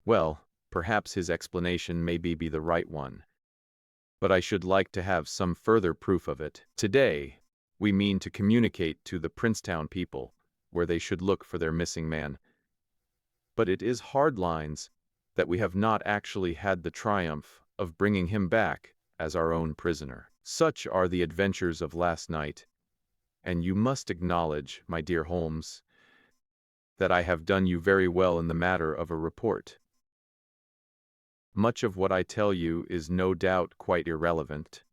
Well, perhaps his explanation may be the right one, but I should like to have some further proof of it. Today, we mean to communicate to the Princetown people where they should look for their missing man. But it is hard lines that we have not actually had the triumph of bringing him back as our own prisoner. Such are the adventures of last night, and you must acknowledge, my dear Holmes, that I have done you very well in the matter of a report. Much of what I tell you is no doubt quite irrelevant,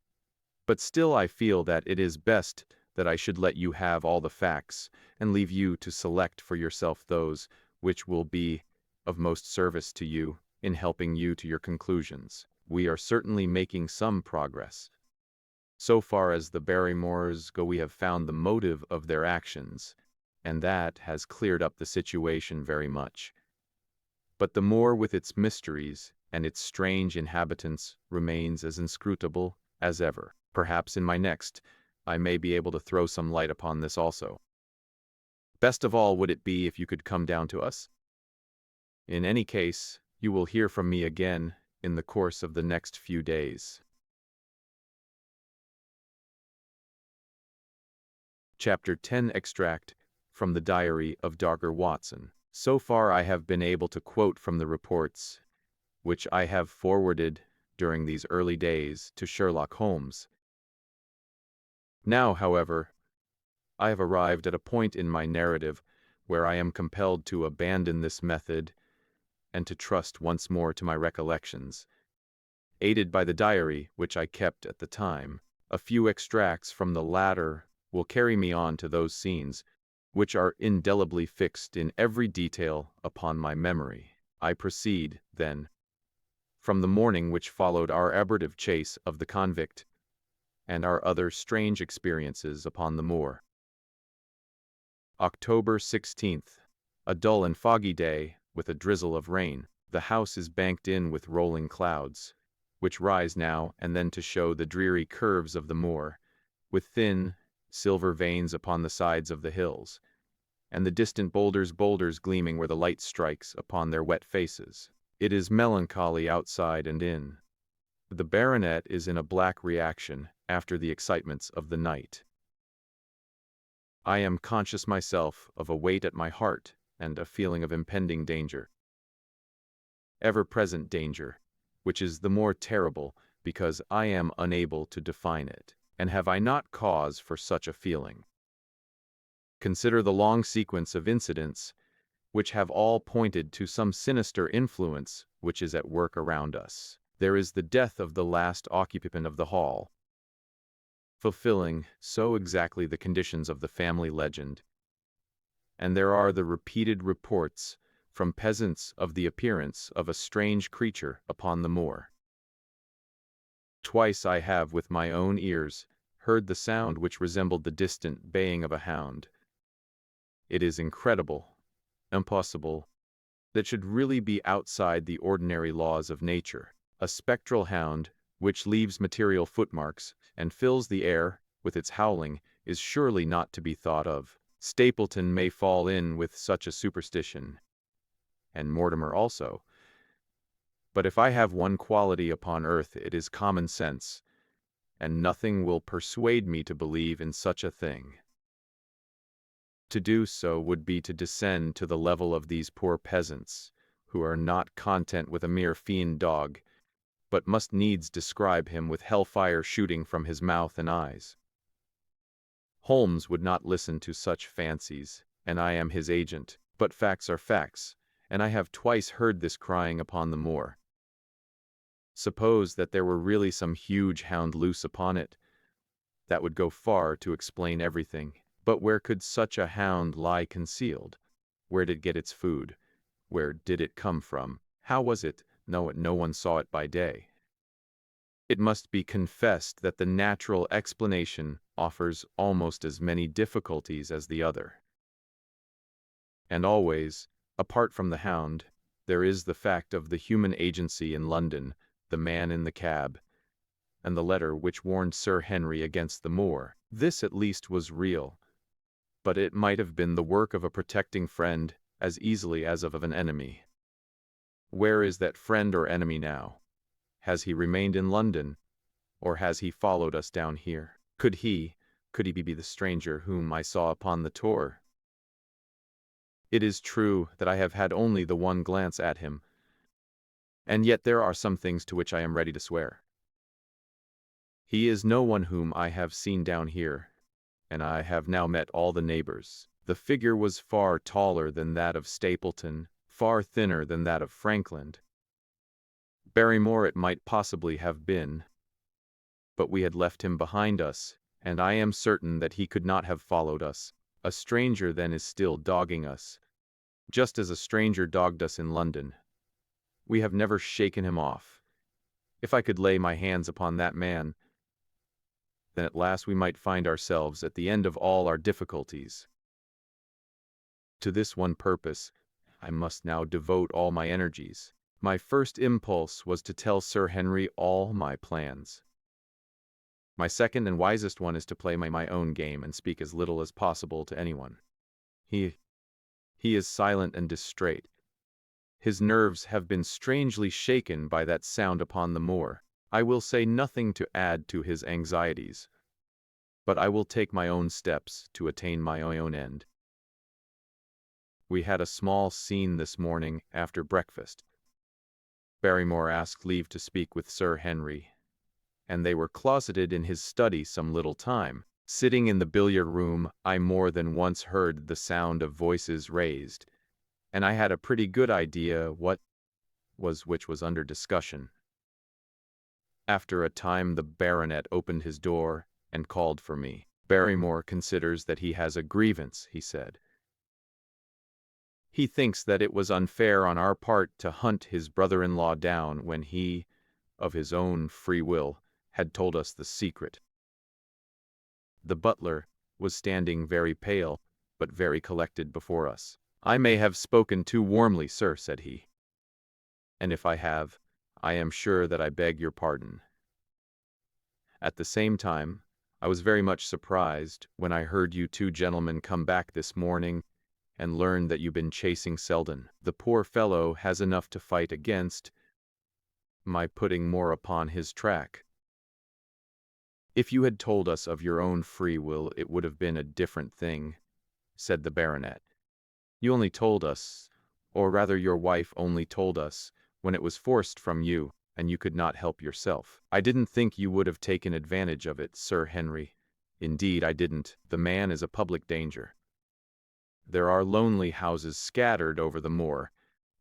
but still I feel that it is best that I should let you have all the facts and leave you to select for yourself those which will be of most service to you in helping you to your conclusions. We are certainly making some progress. So far as the Barrymores go, we have found the motive of their actions, and that has cleared up the situation very much. But the moor with its mysteries and its strange inhabitants remains as inscrutable as ever. Perhaps in my next, I may be able to throw some light upon this also. Best of all would it be if you could come down to us. In any case, you will hear from me again in the course of the next few days. Chapter 10. Extract from the Diary of Dr. Watson. So far I have been able to quote from the reports which I have forwarded during these early days to Sherlock Holmes. Now, however, I have arrived at a point in my narrative where I am compelled to abandon this method and to trust once more to my recollections, aided by the diary which I kept at the time. A few extracts from the latter will carry me on to those scenes which are indelibly fixed in every detail upon my memory. I proceed, then, from the morning which followed our abortive chase of the convict and our other strange experiences upon the moor. October 16th. A dull and foggy day, with a drizzle of rain. The house is banked in with rolling clouds, which rise now and then to show the dreary curves of the moor, with thin, silver veins upon the sides of the hills, and the distant boulders gleaming where the light strikes upon their wet faces. It is melancholy outside and in. The baronet is in a black reaction after the excitements of the night. I am conscious myself of a weight at my heart and a feeling of impending danger. Ever-present danger, which is the more terrible because I am unable to define it. And have I not cause for such a feeling? Consider the long sequence of incidents which have all pointed to some sinister influence which is at work around us. There is the death of the last occupant of the hall, fulfilling so exactly the conditions of the family legend. And there are the repeated reports from peasants of the appearance of a strange creature upon the moor. Twice I have with my own ears heard the sound which resembled the distant baying of a hound. It is incredible, impossible, that should really be outside the ordinary laws of nature. A spectral hound, which leaves material footmarks and fills the air with its howling, is surely not to be thought of. Stapleton may fall in with such a superstition, and Mortimer also. But if I have one quality upon earth, it is common sense, and nothing will persuade me to believe in such a thing. To do so would be to descend to the level of these poor peasants, who are not content with a mere fiend dog, but must needs describe him with hellfire shooting from his mouth and eyes. Holmes would not listen to such fancies, and I am his agent, but facts are facts, and I have twice heard this crying upon the moor. Suppose that there were really some huge hound loose upon it, that would go far to explain everything. But where could such a hound lie concealed? Where did it get its food? Where did it come from? How was it? No one saw it by day. It must be confessed that the natural explanation offers almost as many difficulties as the other. And always, apart from the hound, there is the fact of the human agency in London, the man in the cab, and the letter which warned Sir Henry against the moor. This at least was real, but it might have been the work of a protecting friend as easily as of an enemy. Where is that friend or enemy now? Has he remained in London, or has he followed us down here? Could he be the stranger whom I saw upon the tour? It is true that I have had only the one glance at him, and yet there are some things to which I am ready to swear. He is no one whom I have seen down here, and I have now met all the neighbors. The figure was far taller than that of Stapleton, far thinner than that of Frankland. Barrymore it might possibly have been, but we had left him behind us, and I am certain that he could not have followed us. A stranger then is still dogging us, just as a stranger dogged us in London. We have never shaken him off. If I could lay my hands upon that man, then at last we might find ourselves at the end of all our difficulties. To this one purpose, I must now devote all my energies. My first impulse was to tell Sir Henry all my plans. My second and wisest one is to play my own game and speak as little as possible to anyone. He is silent and distrait. His nerves have been strangely shaken by that sound upon the moor. I will say nothing to add to his anxieties, but I will take my own steps to attain my own end. We had a small scene this morning after breakfast. Barrymore asked leave to speak with Sir Henry, and they were closeted in his study some little time. Sitting in the billiard room, I more than once heard the sound of voices raised, and I had a pretty good idea what which was under discussion. After a time the baronet opened his door and called for me. "Barrymore considers that he has a grievance," he said. "He thinks that it was unfair on our part to hunt his brother-in-law down when he, of his own free will, had told us the secret." The butler was standing very pale, but very collected before us. "I may have spoken too warmly, sir," said he. "And if I have, I am sure that I beg your pardon. At the same time, I was very much surprised when I heard you two gentlemen come back this morning and learned that you've been chasing Selden. The poor fellow has enough to fight against my putting more upon his track. If you had told us of your own free will, it would have been a different thing," said the baronet. "You only told us, or rather your wife only told us, when it was forced from you, and you could not help yourself. I didn't think you would have taken advantage of it, Sir Henry. Indeed, I didn't. The man is a public danger. There are lonely houses scattered over the moor,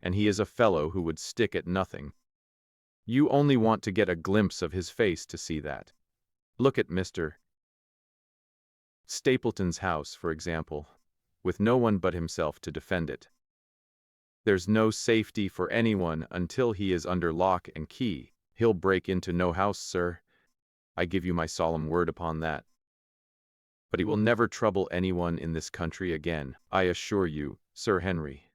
and he is a fellow who would stick at nothing. You only want to get a glimpse of his face to see that. Look at Mr. Stapleton's house, for example, with no one but himself to defend it. There's no safety for anyone until he is under lock and key. He'll break into no house, sir. I give you my solemn word upon that. But he will never trouble anyone in this country again. I assure you, Sir Henry,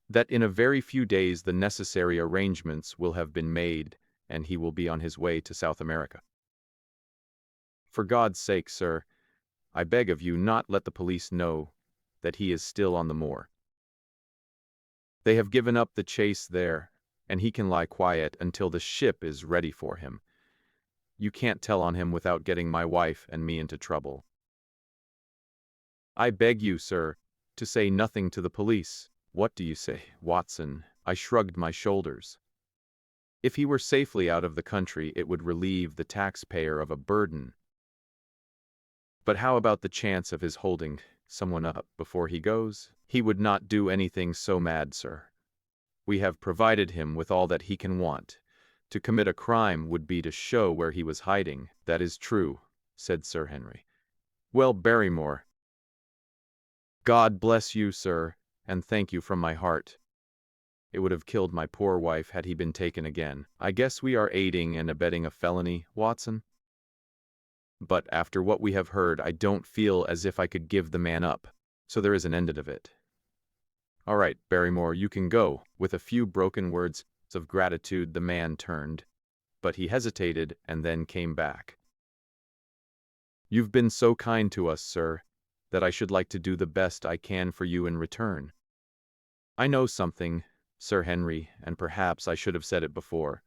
that in a very few days the necessary arrangements will have been made, and he will be on his way to South America. For God's sake, sir, I beg of you not let the police know that he is still on the moor. They have given up the chase there, and he can lie quiet until the ship is ready for him. You can't tell on him without getting my wife and me into trouble. I beg you, sir, to say nothing to the police. What do you say, Watson?" I shrugged my shoulders. If he were safely out of the country, it would relieve the taxpayer of a burden. But how about the chance of his holding someone up before he goes? He would not do anything so mad, sir. We have provided him with all that he can want. To commit a crime would be to show where he was hiding. "That is true," said Sir Henry. "Well, Barrymore, God bless you, sir, and thank you from my heart. It would have killed my poor wife had he been taken again. I guess we are aiding and abetting a felony, Watson? But after what we have heard, I don't feel as if I could give the man up. So there is an end of it. All right, Barrymore, you can go." With a few broken words of gratitude, the man turned, but he hesitated and then came back. "You've been so kind to us, sir, that I should like to do the best I can for you in return. I know something, Sir Henry, and perhaps I should have said it before,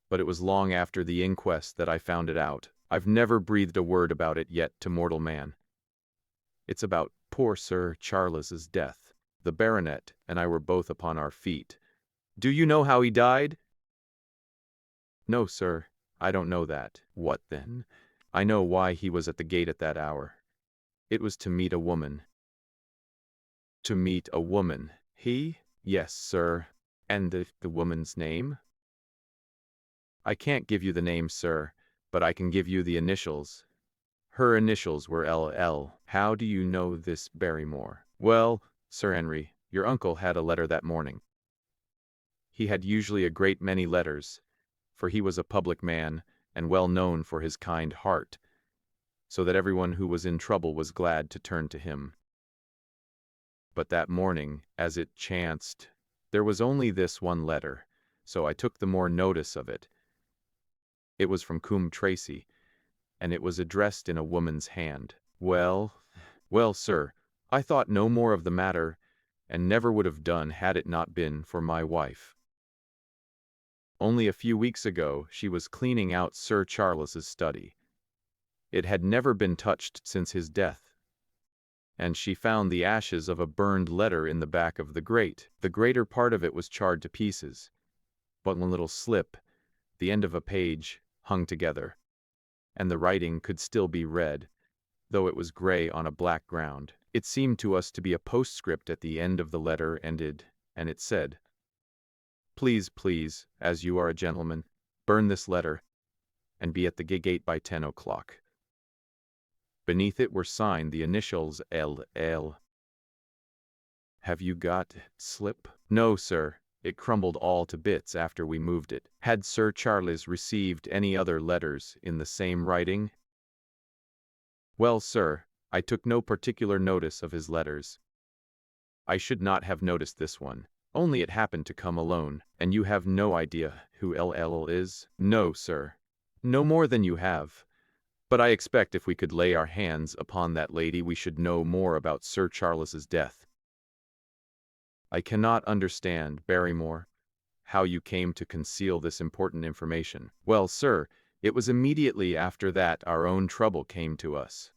but it was long after the inquest that I found it out. I've never breathed a word about it yet to mortal man. It's about poor Sir Charles's death. The baronet and I were both upon our feet. Do you know how he died?" "No, sir, I don't know that." "What then?" "I know why he was at the gate at that hour. It was to meet a woman." "To meet a woman? He?" "Yes, sir." "And the woman's name?" "I can't give you the name, sir, but I can give you the initials. Her initials were L.L. How do you know this, Barrymore?" "Well, Sir Henry, your uncle had a letter that morning. He had usually a great many letters, for he was a public man and well known for his kind heart, so that everyone who was in trouble was glad to turn to him. But that morning, as it chanced, there was only this one letter, so I took the more notice of it. It was from Coombe Tracy, and it was addressed in a woman's hand. Well, sir, I thought no more of the matter, and never would have done had it not been for my wife. Only a few weeks ago she was cleaning out Sir Charles's study. It had never been touched since his death, and she found the ashes of a burned letter in the back of the grate. The greater part of it was charred to pieces, but one little slip, the end of a page, hung together, and the writing could still be read. though it was gray on a black ground. It seemed to us to be a postscript at the end of the letter ended, and it said, "Please, please, as you are a gentleman, burn this letter, and be at the gate by 10 o'clock. Beneath it were signed the initials L.L. Have you got slip? No, sir. It crumbled all to bits after we moved it. Had Sir Charles received any other letters in the same writing? Well, sir, I took no particular notice of his letters. I should not have noticed this one. Only it happened to come alone, and you have no idea who L.L. is? No, sir. No more than you have. But I expect if we could lay our hands upon that lady we should know more about Sir Charles's death. I cannot understand, Barrymore, how you came to conceal this important information. Well, sir, it was immediately after that our own trouble came to us.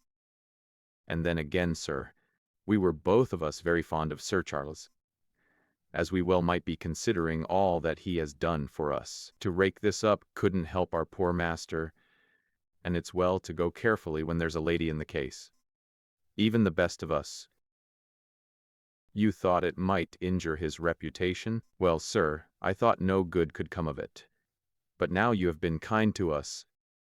And then again, sir, we were both of us very fond of Sir Charles, as we well might be considering all that he has done for us. To rake this up couldn't help our poor master, and it's well to go carefully when there's a lady in the case. Even the best of us. You thought it might injure his reputation? Well, sir, I thought no good could come of it. But now you have been kind to us,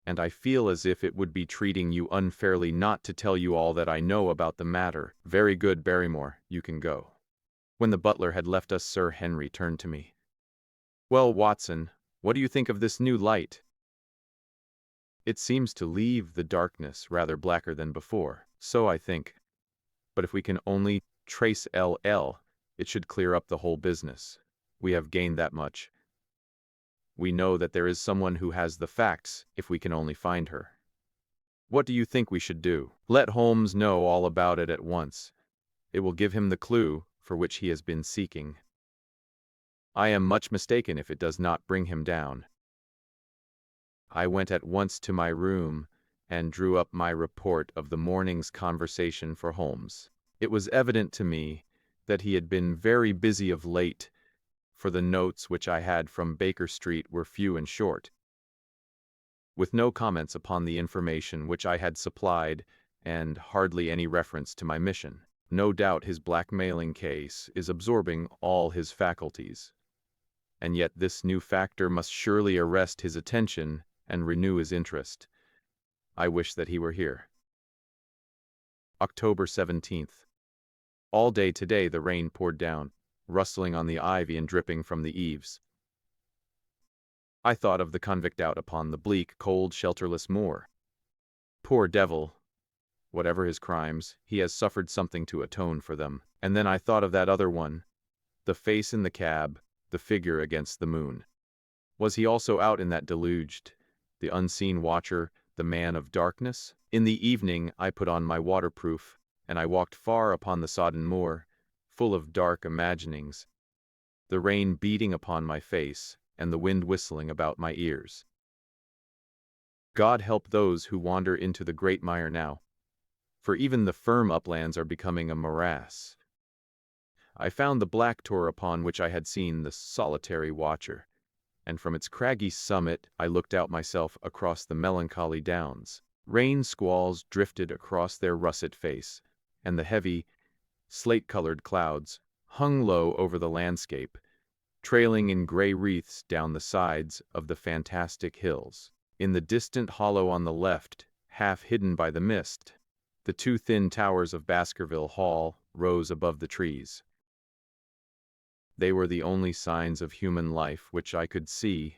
and I feel as if it would be treating you unfairly not to tell you all that I know about the matter. Very good, Barrymore, you can go. When the butler had left us, Sir Henry turned to me. Well, Watson, what do you think of this new light? It seems to leave the darkness rather blacker than before. So I think. But if we can only trace L.L., it should clear up the whole business. We have gained that much. We know that there is someone who has the facts, if we can only find her. What do you think we should do? Let Holmes know all about it at once. It will give him the clue for which he has been seeking. I am much mistaken if it does not bring him down. I went at once to my room and drew up my report of the morning's conversation for Holmes. It was evident to me that he had been very busy of late, for the notes which I had from Baker Street were few and short, with no comments upon the information which I had supplied, and hardly any reference to my mission. No doubt his blackmailing case is absorbing all his faculties, and yet this new factor must surely arrest his attention and renew his interest. I wish that he were here. October 17th. All day today the rain poured down, rustling on the ivy and dripping from the eaves. I thought of the convict out upon the bleak, cold, shelterless moor. Poor devil! Whatever his crimes, he has suffered something to atone for them. And then I thought of that other one, the face in the cab, the figure against the moon. Was he also out in that deluged, the unseen watcher, the man of darkness? In the evening I put on my waterproof, and I walked far upon the sodden moor, full of dark imaginings, the rain beating upon my face, and the wind whistling about my ears. God help those who wander into the great mire now, for even the firm uplands are becoming a morass. I found the black tor upon which I had seen the solitary watcher, and from its craggy summit I looked out myself across the melancholy downs. Rain squalls drifted across their russet face, and the heavy, slate-colored clouds hung low over the landscape, trailing in gray wreaths down the sides of the fantastic hills. In the distant hollow on the left, half hidden by the mist, the two thin towers of Baskerville Hall rose above the trees. They were the only signs of human life which I could see,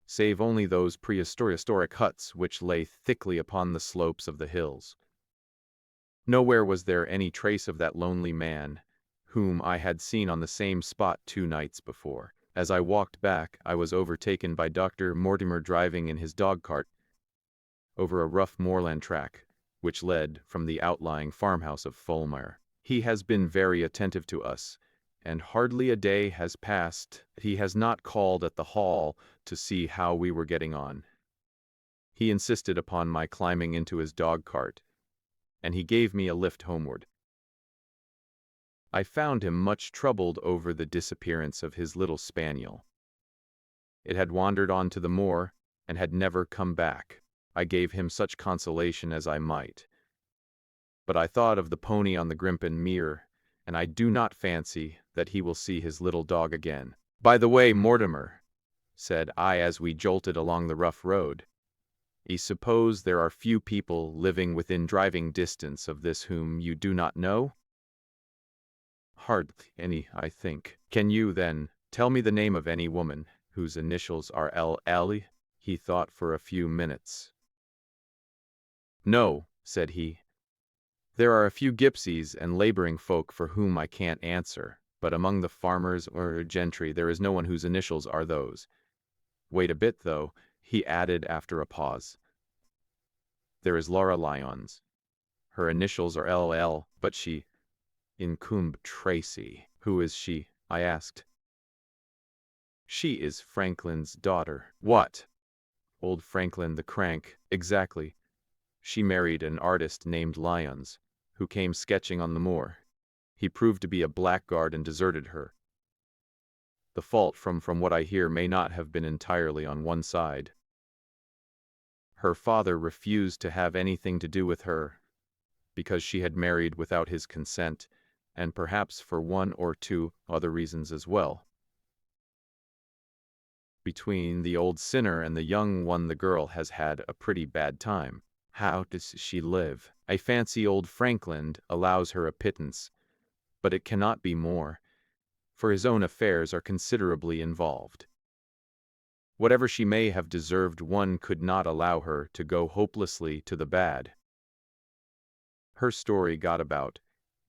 save only those prehistoric huts which lay thickly upon the slopes of the hills. Nowhere was there any trace of that lonely man, whom I had seen on the same spot 2 nights before. As I walked back, I was overtaken by Dr. Mortimer driving in his dog-cart over a rough moorland track, which led from the outlying farmhouse of Fulmire. He has been very attentive to us, and hardly a day has passed he has not called at the hall to see how we were getting on. He insisted upon my climbing into his dog-cart, and he gave me a lift homeward. I found him much troubled over the disappearance of his little spaniel. It had wandered on to the moor, and had never come back. I gave him such consolation as I might, But I thought of the pony on the Grimpen Mere, and I do not fancy that he will see his little dog again. By the way, Mortimer, said I as we jolted along the rough road, I suppose there are few people living within driving distance of this whom you do not know? Hardly any, I think. Can you, then, tell me the name of any woman whose initials are LL? He thought for a few minutes. No, said he. There are a few gypsies and laboring folk for whom I can't answer, but among the farmers or gentry there is no one whose initials are those. Wait a bit, though, he added after a pause. There is Laura Lyons. Her initials are LL, but she... Incumb Tracy. Who is she? I asked. She is Franklin's daughter. What? Old Franklin the Crank. Exactly. She married an artist named Lyons, who came sketching on the moor. He proved to be a blackguard and deserted her. The fault, from what I hear, may not have been entirely on one side. Her father refused to have anything to do with her, because she had married without his consent, and perhaps for one or two other reasons as well. Between the old sinner and the young one, the girl has had a pretty bad time. How does she live? I fancy old Franklin allows her a pittance, but it cannot be more, for his own affairs are considerably involved. Whatever she may have deserved, one could not allow her to go hopelessly to the bad. Her story got about,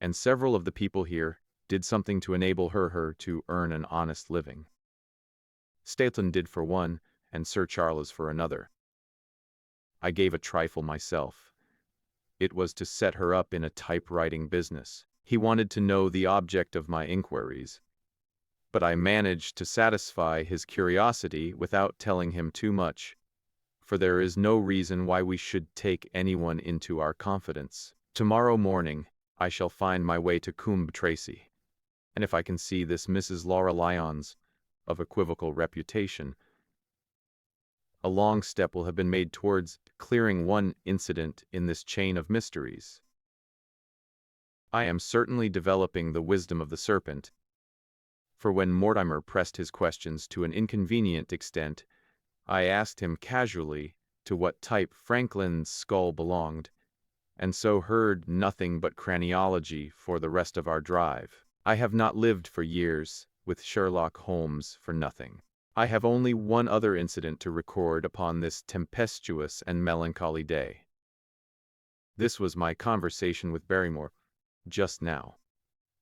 and several of the people here did something to enable her to earn an honest living. Staton did for one, and Sir Charles for another. I gave a trifle myself. It was to set her up in a typewriting business. He wanted to know the object of my inquiries, but I managed to satisfy his curiosity without telling him too much, for there is no reason why we should take anyone into our confidence. Tomorrow morning, I shall find my way to Coombe Tracy, and if I can see this Mrs. Laura Lyons, of equivocal reputation, a long step will have been made towards clearing one incident in this chain of mysteries. I am certainly developing the wisdom of the serpent, for when Mortimer pressed his questions to an inconvenient extent, I asked him casually to what type Franklin's skull belonged, and so heard nothing but craniology for the rest of our drive. I have not lived for years with Sherlock Holmes for nothing. I have only one other incident to record upon this tempestuous and melancholy day. This was my conversation with Barrymore just now,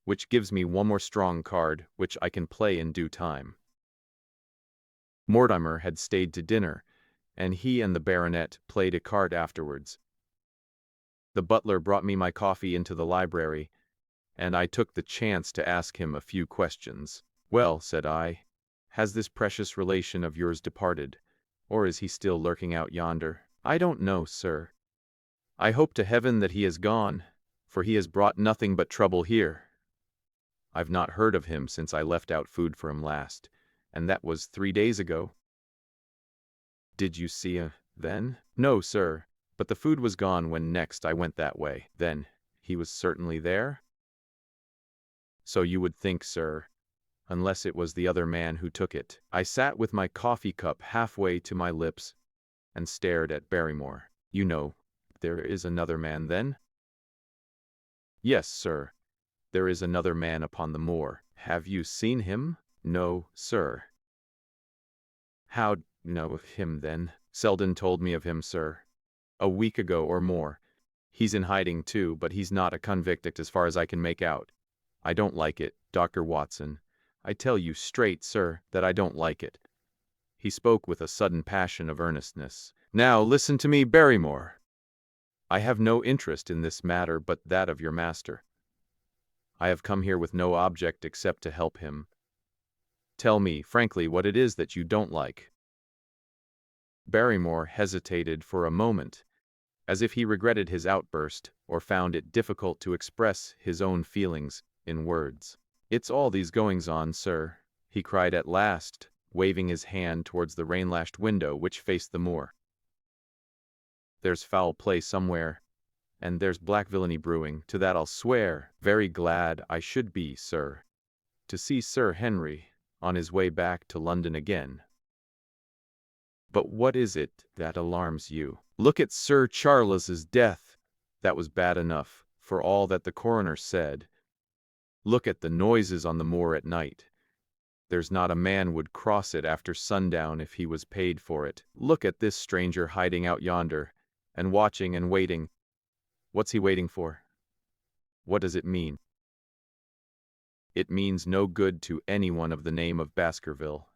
which gives me one more strong card which I can play in due time. Mortimer had stayed to dinner, and he and the baronet played a card afterwards. The butler brought me my coffee into the library, and I took the chance to ask him a few questions. Well, said I, has this precious relation of yours departed, or is he still lurking out yonder? I don't know, sir. I hope to heaven that he has gone, for he has brought nothing but trouble here. I've not heard of him since I left out food for him last, and that was 3 days ago. Did you see him then? No, sir, but the food was gone when next I went that way. Then he was certainly there? So you would think, sir, unless it was the other man who took it. I sat with my coffee cup halfway to my lips and stared at Barrymore. You know, there is another man then? Yes, sir, there is another man upon the moor. Have you seen him? No, sir. How know of him then? Selden told me of him, sir. A week ago or more. He's in hiding too, but he's not a convict as far as I can make out. I don't like it, Dr. Watson. I tell you straight, sir, that I don't like it. He spoke with a sudden passion of earnestness. Now listen to me, Barrymore. I have no interest in this matter but that of your master. I have come here with no object except to help him. Tell me, frankly, what it is that you don't like. Barrymore hesitated for a moment, as if he regretted his outburst or found it difficult to express his own feelings in words. It's all these goings-on, sir, he cried at last, waving his hand towards the rain-lashed window which faced the moor. There's foul play somewhere, and there's black villainy brewing, to that I'll swear. Very glad I should be, sir, to see Sir Henry on his way back to London again. But what is it that alarms you? Look at Sir Charles's death. That was bad enough, for all that the coroner said. Look at the noises on the moor at night. There's not a man would cross it after sundown if he was paid for it. Look at this stranger hiding out yonder, and watching and waiting. What's he waiting for? What does it mean? It means no good to anyone of the name of Baskerville.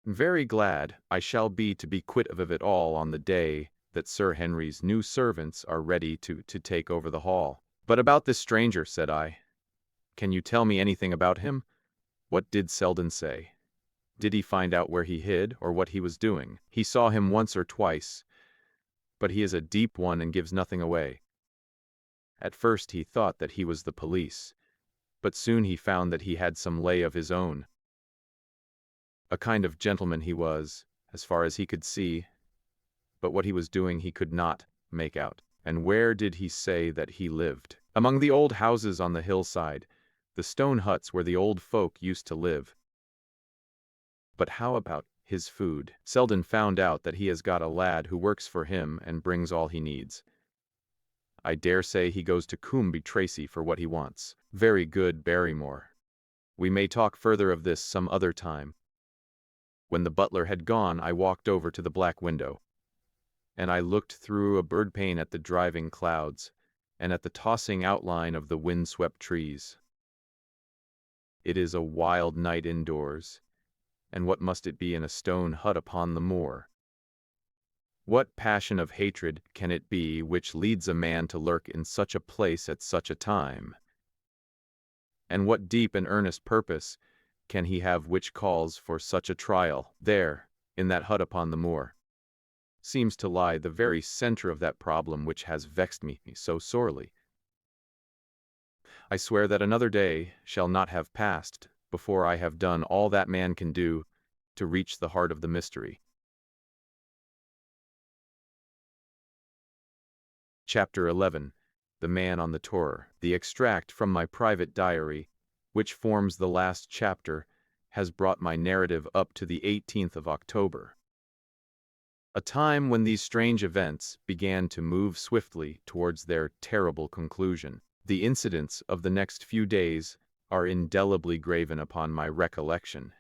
Very glad I shall be to be quit of it all on the day that Sir Henry's new servants are ready to take over the hall. But about this stranger, said I. Can you tell me anything about him? What did Selden say? Did he find out where he hid, or what he was doing? He saw him once or twice, but he is a deep one and gives nothing away. At first he thought that he was the police, but soon he found that he had some lay of his own. A kind of gentleman he was, as far as he could see, but what he was doing he could not make out. And where did he say that he lived? Among the old houses on the hillside, the stone huts where the old folk used to live. But how about his food? Selden found out that he has got a lad who works for him and brings all he needs. I dare say he goes to Coombe Tracey for what he wants. Very good, Barrymore. We may talk further of this some other time. When the butler had gone, I walked over to the black window, and I looked through a bird pane at the driving clouds, and at the tossing outline of the wind-swept trees. It is a wild night indoors, and what must it be in a stone hut upon the moor? What passion of hatred can it be which leads a man to lurk in such a place at such a time? And what deep and earnest purpose can he have which calls for such a trial? There, in that hut upon the moor, seems to lie the very center of that problem which has vexed me so sorely. I swear that another day shall not have passed before I have done all that man can do to reach the heart of the mystery. Chapter 11. The Man on the Tour. The extract from my private diary, which forms the last chapter, has brought my narrative up to the 18th of October. A time when these strange events began to move swiftly towards their terrible conclusion. The incidents of the next few days are indelibly graven upon my recollection,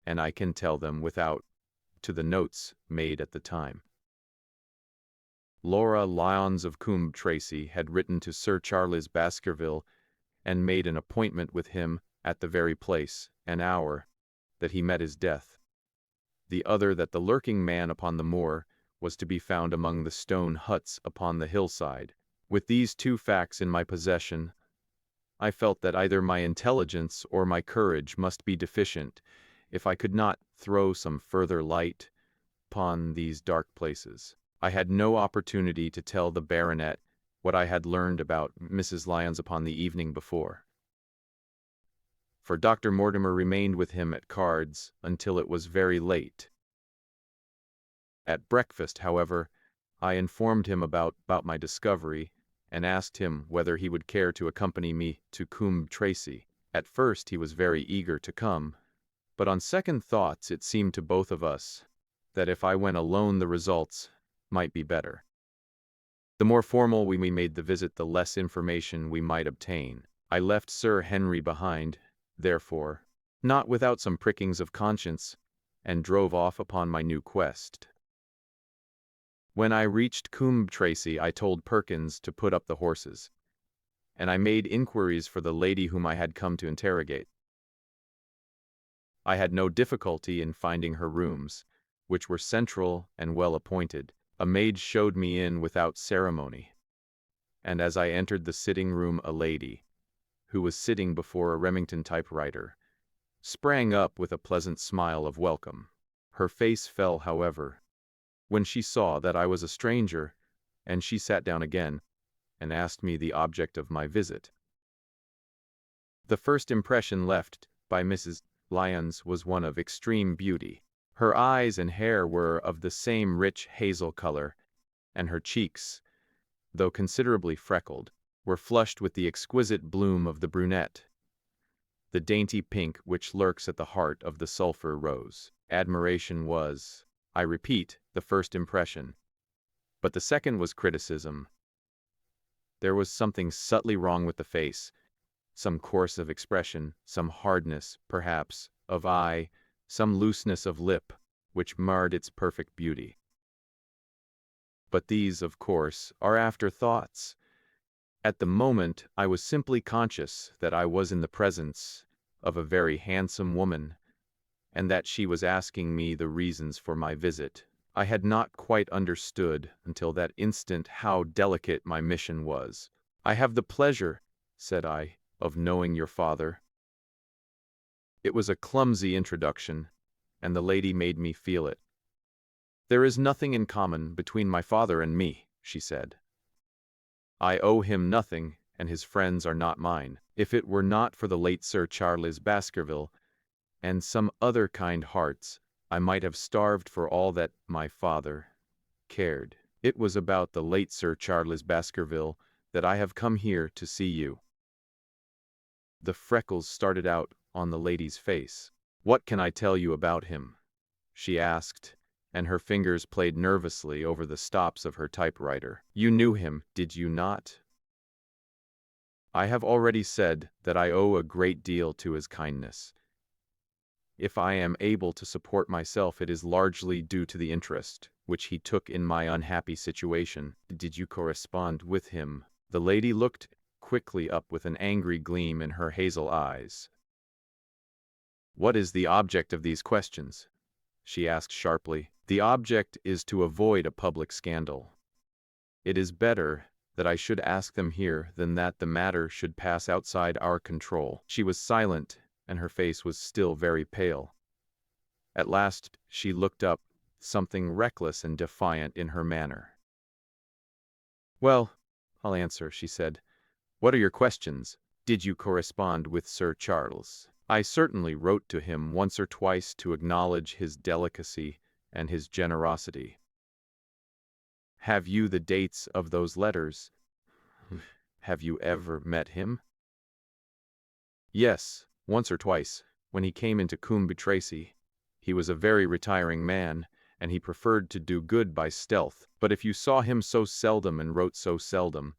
and I can tell them without to the notes made at the time. Laura Lyons of Coombe Tracey had written to Sir Charles Baskerville and made an appointment with him at the very place and hour that he met his death. The other that the lurking man upon the moor was to be found among the stone huts upon the hillside. With these two facts in my possession, I felt that either my intelligence or my courage must be deficient if I could not throw some further light upon these dark places. I had no opportunity to tell the baronet what I had learned about Mrs. Lyons upon the evening before, for Dr. Mortimer remained with him at cards until it was very late. At breakfast, however, I informed him about my discovery, and asked him whether he would care to accompany me to Coombe Tracey. At first he was very eager to come, but on second thoughts it seemed to both of us that if I went alone the results might be better. The more formal we made the visit, the less information we might obtain. I left Sir Henry behind, therefore, not without some prickings of conscience, and drove off upon my new quest. When I reached Coombe Tracey, I told Perkins to put up the horses, and I made inquiries for the lady whom I had come to interrogate. I had no difficulty in finding her rooms, which were central and well appointed. A maid showed me in without ceremony, and as I entered the sitting room a lady, who was sitting before a Remington typewriter, sprang up with a pleasant smile of welcome. Her face fell, however, when she saw that I was a stranger, and she sat down again, and asked me the object of my visit. The first impression left by Mrs. Lyons was one of extreme beauty. Her eyes and hair were of the same rich hazel color, and her cheeks, though considerably freckled, were flushed with the exquisite bloom of the brunette, the dainty pink which lurks at the heart of the sulphur rose. Admiration was, I repeat, the first impression. But the second was criticism. There was something subtly wrong with the face, some coarse of expression, some hardness, perhaps, of eye, some looseness of lip, which marred its perfect beauty. But these, of course, are afterthoughts. At the moment, I was simply conscious that I was in the presence of a very handsome woman, and that she was asking me the reasons for my visit. I had not quite understood until that instant how delicate my mission was. "I have the pleasure," said I, "of knowing your father." It was a clumsy introduction, and the lady made me feel it. "There is nothing in common between my father and me," she said. "I owe him nothing, and his friends are not mine. If it were not for the late Sir Charles Baskerville, and some other kind hearts, I might have starved for all that my father cared. It was about the late Sir Charles Baskerville that I have come here to see you." The freckles started out on the lady's face. "What can I tell you about him?" she asked, and her fingers played nervously over the stops of her typewriter. "You knew him, did you not?" "I have already said that I owe a great deal to his kindness. If I am able to support myself, it is largely due to the interest which he took in my unhappy situation. Did you correspond with him?" The lady looked quickly up with an angry gleam in her hazel eyes. "What is the object of these questions?" she asked sharply. "The object is to avoid a public scandal. It is better that I should ask them here than that the matter should pass outside our control." She was silent, and her face was still very pale. At last she looked up, something reckless and defiant in her manner. "Well, I'll answer," she said. "What are your questions? Did you correspond with Sir Charles?" "I certainly wrote to him once or twice to acknowledge his delicacy and his generosity." "Have you the dates of those letters? Have you ever met him?" "Yes, once or twice, when he came into Coombe Tracey. He was a very retiring man, and he preferred to do good by stealth. But if you saw him so seldom and wrote so seldom,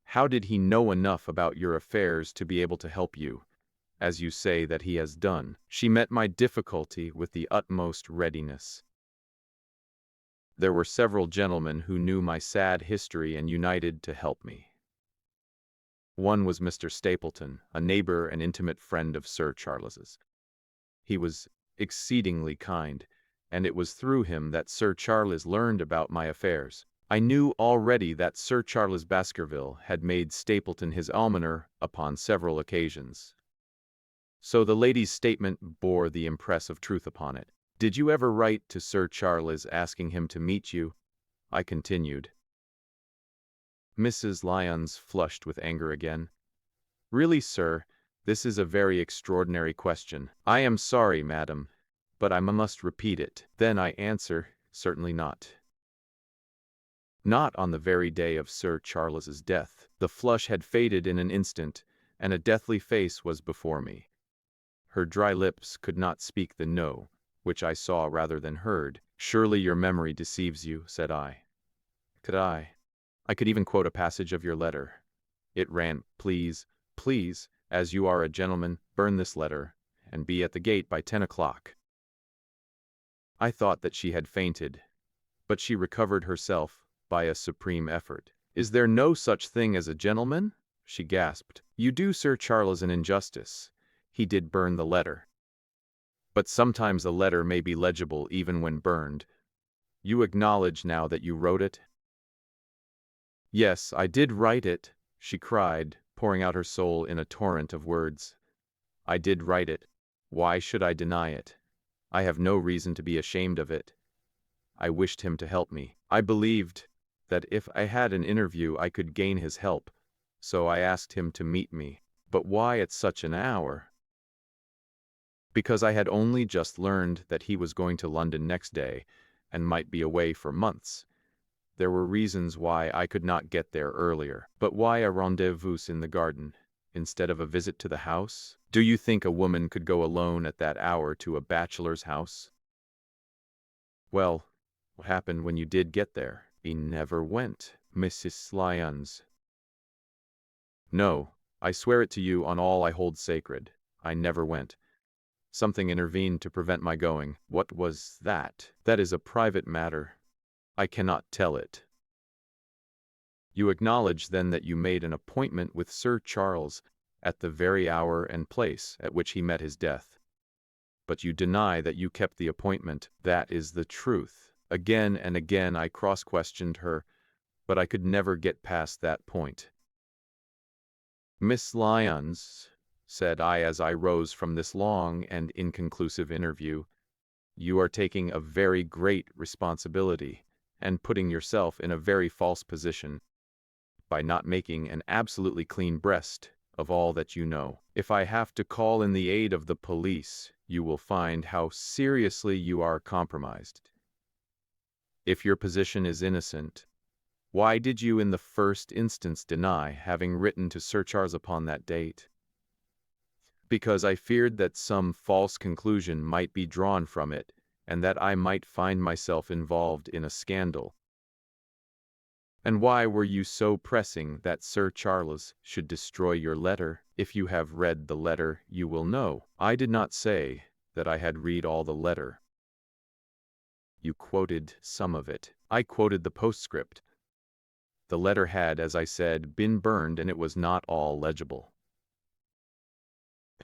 how did he know enough about your affairs to be able to help you, as you say that he has done?" She met my difficulty with the utmost readiness. "There were several gentlemen who knew my sad history and united to help me. One was Mr. Stapleton, a neighbor and intimate friend of Sir Charles's. He was exceedingly kind, and it was through him that Sir Charles learned about my affairs. I knew already that Sir Charles Baskerville had made Stapleton his almoner upon several occasions. So the lady's statement bore the impress of truth upon it. "Did you ever write to Sir Charles asking him to meet you?" I continued. Mrs. Lyons flushed with anger again. "Really, sir, this is a very extraordinary question." "I am sorry, madam, but I must repeat it." "Then I answer, certainly not." "Not on the very day of Sir Charles's death." The flush had faded in an instant, and a deathly face was before me. Her dry lips could not speak the "no," which I saw rather than heard. "Surely your memory deceives you," said I. Could I? I could even quote a passage of your letter. It ran, "Please, please, as you are a gentleman, burn this letter, and be at the gate by 10 o'clock." I thought that she had fainted, but she recovered herself by a supreme effort. "Is there no such thing as a gentleman?" she gasped. "You do Sir Charles an injustice. He did burn the letter. But sometimes a letter may be legible even when burned. You acknowledge now that you wrote it?" "Yes, I did write it," she cried, pouring out her soul in a torrent of words. "I did write it. Why should I deny it? I have no reason to be ashamed of it. I wished him to help me. I believed that if I had an interview I could gain his help, so I asked him to meet me. But why at such an hour?" "Because I had only just learned that he was going to London next day, and might be away for months. There were reasons why I could not get there earlier. But why a rendezvous in the garden, instead of a visit to the house? Do you think a woman could go alone at that hour to a bachelor's house? Well, what happened when you did get there? He never went, Mrs. Lyons. No, I swear it to you on all I hold sacred. I never went. Something intervened to prevent my going. What was that? That is a private matter. I cannot tell it. You acknowledge then that you made an appointment with Sir Charles at the very hour and place at which he met his death. But you deny that you kept the appointment. That is the truth. Again and again I cross-questioned her, but I could never get past that point. Miss Lyons, said I as I rose from this long and inconclusive interview, you are taking a very great responsibility and putting yourself in a very false position by not making an absolutely clean breast of all that you know. If I have to call in the aid of the police, you will find how seriously you are compromised. If your position is innocent, why did you in the first instance deny having written to Sir Charles upon that date? Because I feared that some false conclusion might be drawn from it, and that I might find myself involved in a scandal. And why were you so pressing that Sir Charles should destroy your letter? If you have read the letter, you will know. I did not say that I had read all the letter. You quoted some of it. I quoted the postscript. The letter had, as I said, been burned, and it was not all legible.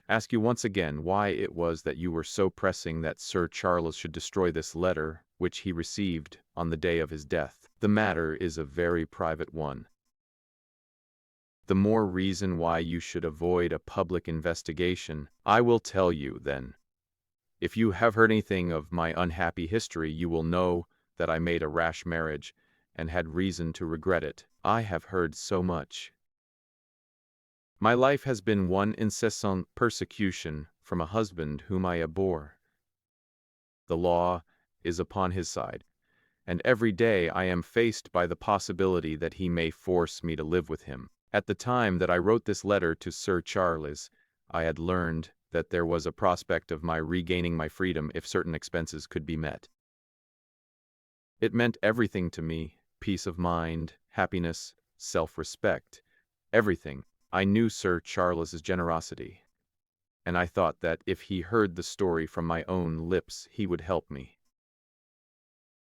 Ask you once again why it was that you were so pressing that Sir Charles should destroy this letter, which he received on the day of his death. The matter is a very private one. The more reason why you should avoid a public investigation. I will tell you, then. If you have heard anything of my unhappy history, you will know that I made a rash marriage, and had reason to regret it. I have heard so much. My life has been one incessant persecution from a husband whom I abhor. The law is upon his side, and every day I am faced by the possibility that he may force me to live with him. At the time that I wrote this letter to Sir Charles, I had learned that there was a prospect of my regaining my freedom if certain expenses could be met. It meant everything to me, peace of mind, happiness, self-respect, everything. I knew Sir Charles's generosity, and I thought that if he heard the story from my own lips, he would help me.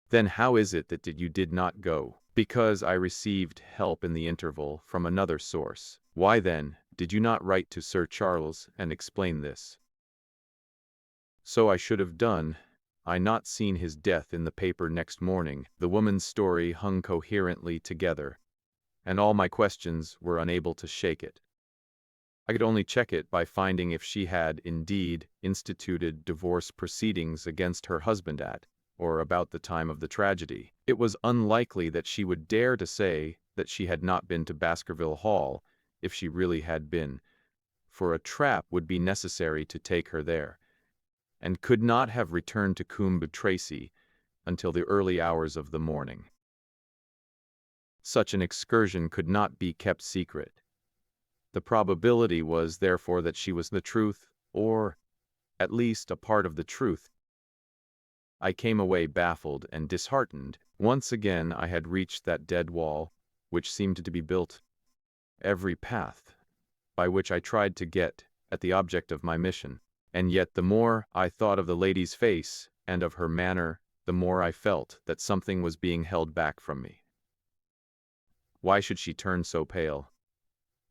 Then how is it that you did not go? Because I received help in the interval from another source. Why then did you not write to Sir Charles and explain this? So I should have done. I not seen his death in the paper next morning. The woman's story hung coherently together, and all my questions were unable to shake it. I could only check it by finding if she had indeed instituted divorce proceedings against her husband at, or about the time of the tragedy. It was unlikely that she would dare to say that she had not been to Baskerville Hall, if she really had been, for a trap would be necessary to take her there, and could not have returned to Coombe Tracey until the early hours of the morning. Such an excursion could not be kept secret. The probability was therefore that she was the truth, or at least a part of the truth. I came away baffled and disheartened. Once again I had reached that dead wall, which seemed to be built. Every path by which I tried to get at the object of my mission, and yet the more I thought of the lady's face and of her manner, the more I felt that something was being held back from me. Why should she turn so pale?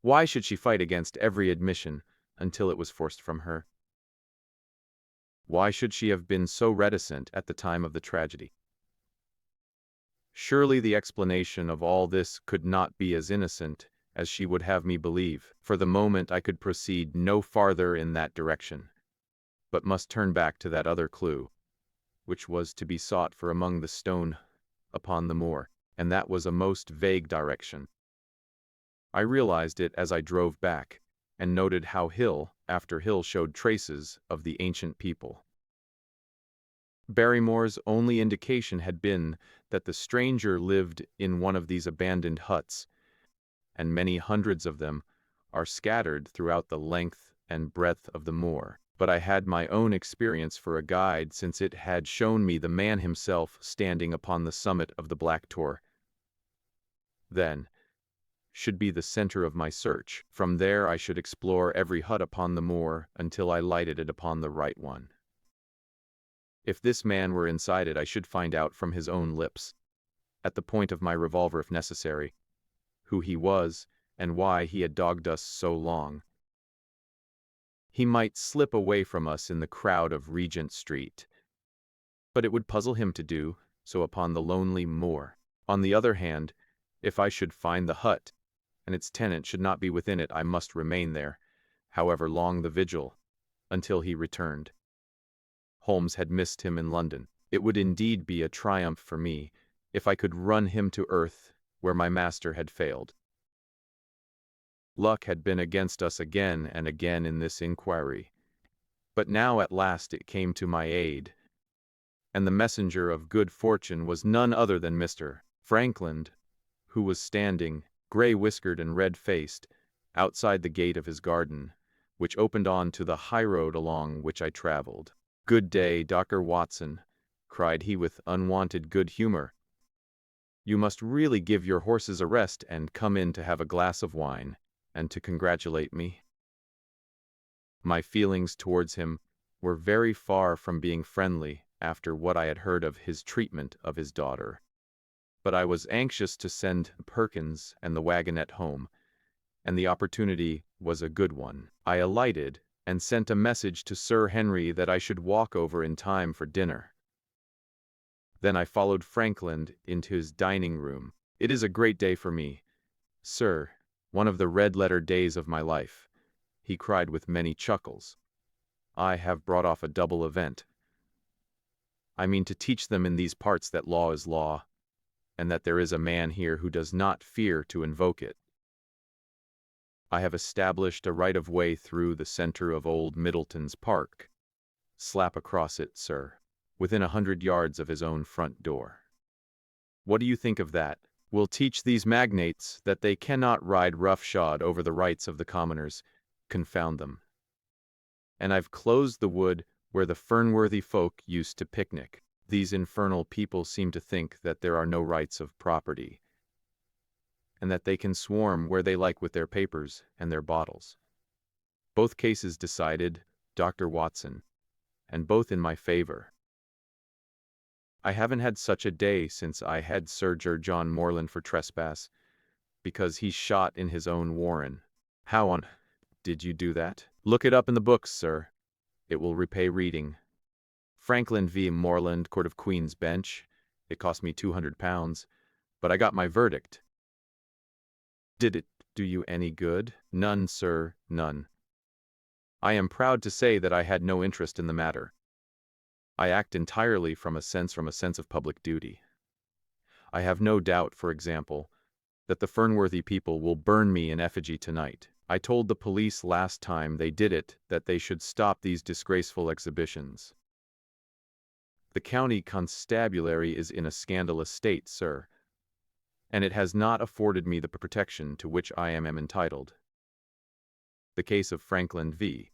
Why should she fight against every admission until it was forced from her? Why should she have been so reticent at the time of the tragedy? Surely the explanation of all this could not be as innocent as she would have me believe. For the moment I could proceed no farther in that direction, but must turn back to that other clue, which was to be sought for among the stone upon the moor, and that was a most vague direction. I realized it as I drove back, and noted how hill after hill showed traces of the ancient people. Barrymore's only indication had been that the stranger lived in one of these abandoned huts, and many hundreds of them are scattered throughout the length and breadth of the moor. But I had my own experience for a guide, since it had shown me the man himself standing upon the summit of the Black Tor. Then should be the center of my search. From there I should explore every hut upon the moor until I lighted it upon the right one. If this man were inside it, I should find out from his own lips, at the point of my revolver if necessary, who he was and why he had dogged us so long. He might slip away from us in the crowd of Regent Street, but it would puzzle him to do so upon the lonely moor. On the other hand, if I should find the hut, and its tenant should not be within it, I must remain there, however long the vigil, until he returned. Holmes had missed him in London. It would indeed be a triumph for me if I could run him to earth where my master had failed. Luck had been against us again and again in this inquiry, but now at last it came to my aid, and the messenger of good fortune was none other than Mr. Frankland, who was standing, gray-whiskered and red-faced, outside the gate of his garden, which opened on to the highroad along which I traveled. "Good day, Dr. Watson," cried he with unwonted good humor. "You must really give your horses a rest and come in to have a glass of wine, and to congratulate me." My feelings towards him were very far from being friendly after what I had heard of his treatment of his daughter. But I was anxious to send Perkins and the wagonette home, and the opportunity was a good one. I alighted and sent a message to Sir Henry that I should walk over in time for dinner. Then I followed Frankland into his dining room. "It is a great day for me, sir, one of the red-letter days of my life," he cried with many chuckles. "I have brought off a double event. I mean to teach them in these parts that law is law, and that there is a man here who does not fear to invoke it. I have established a right-of-way through the center of Old Middleton's Park, slap across it, sir, within 100 yards of his own front door. What do you think of that? We'll teach these magnates that they cannot ride roughshod over the rights of the commoners, confound them. And I've closed the wood where the Fernworthy folk used to picnic. These infernal people seem to think that there are no rights of property, and that they can swarm where they like with their papers and their bottles. Both cases decided, Dr. Watson, and both in my favor. I haven't had such a day since I had Sir John Morland for trespass, because he shot in his own warren. How on did you do that? Look it up in the books, sir. It will repay reading. Frankland v. Morland, Court of Queen's Bench. It cost me £200, but I got my verdict. Did it do you any good? None, sir, none. I am proud to say that I had no interest in the matter. I act entirely from a sense of public duty. I have no doubt, for example, that the Fernworthy people will burn me in effigy tonight. I told the police last time they did it that they should stop these disgraceful exhibitions. The county constabulary is in a scandalous state, sir, and it has not afforded me the protection to which I am entitled. The case of Frankland v.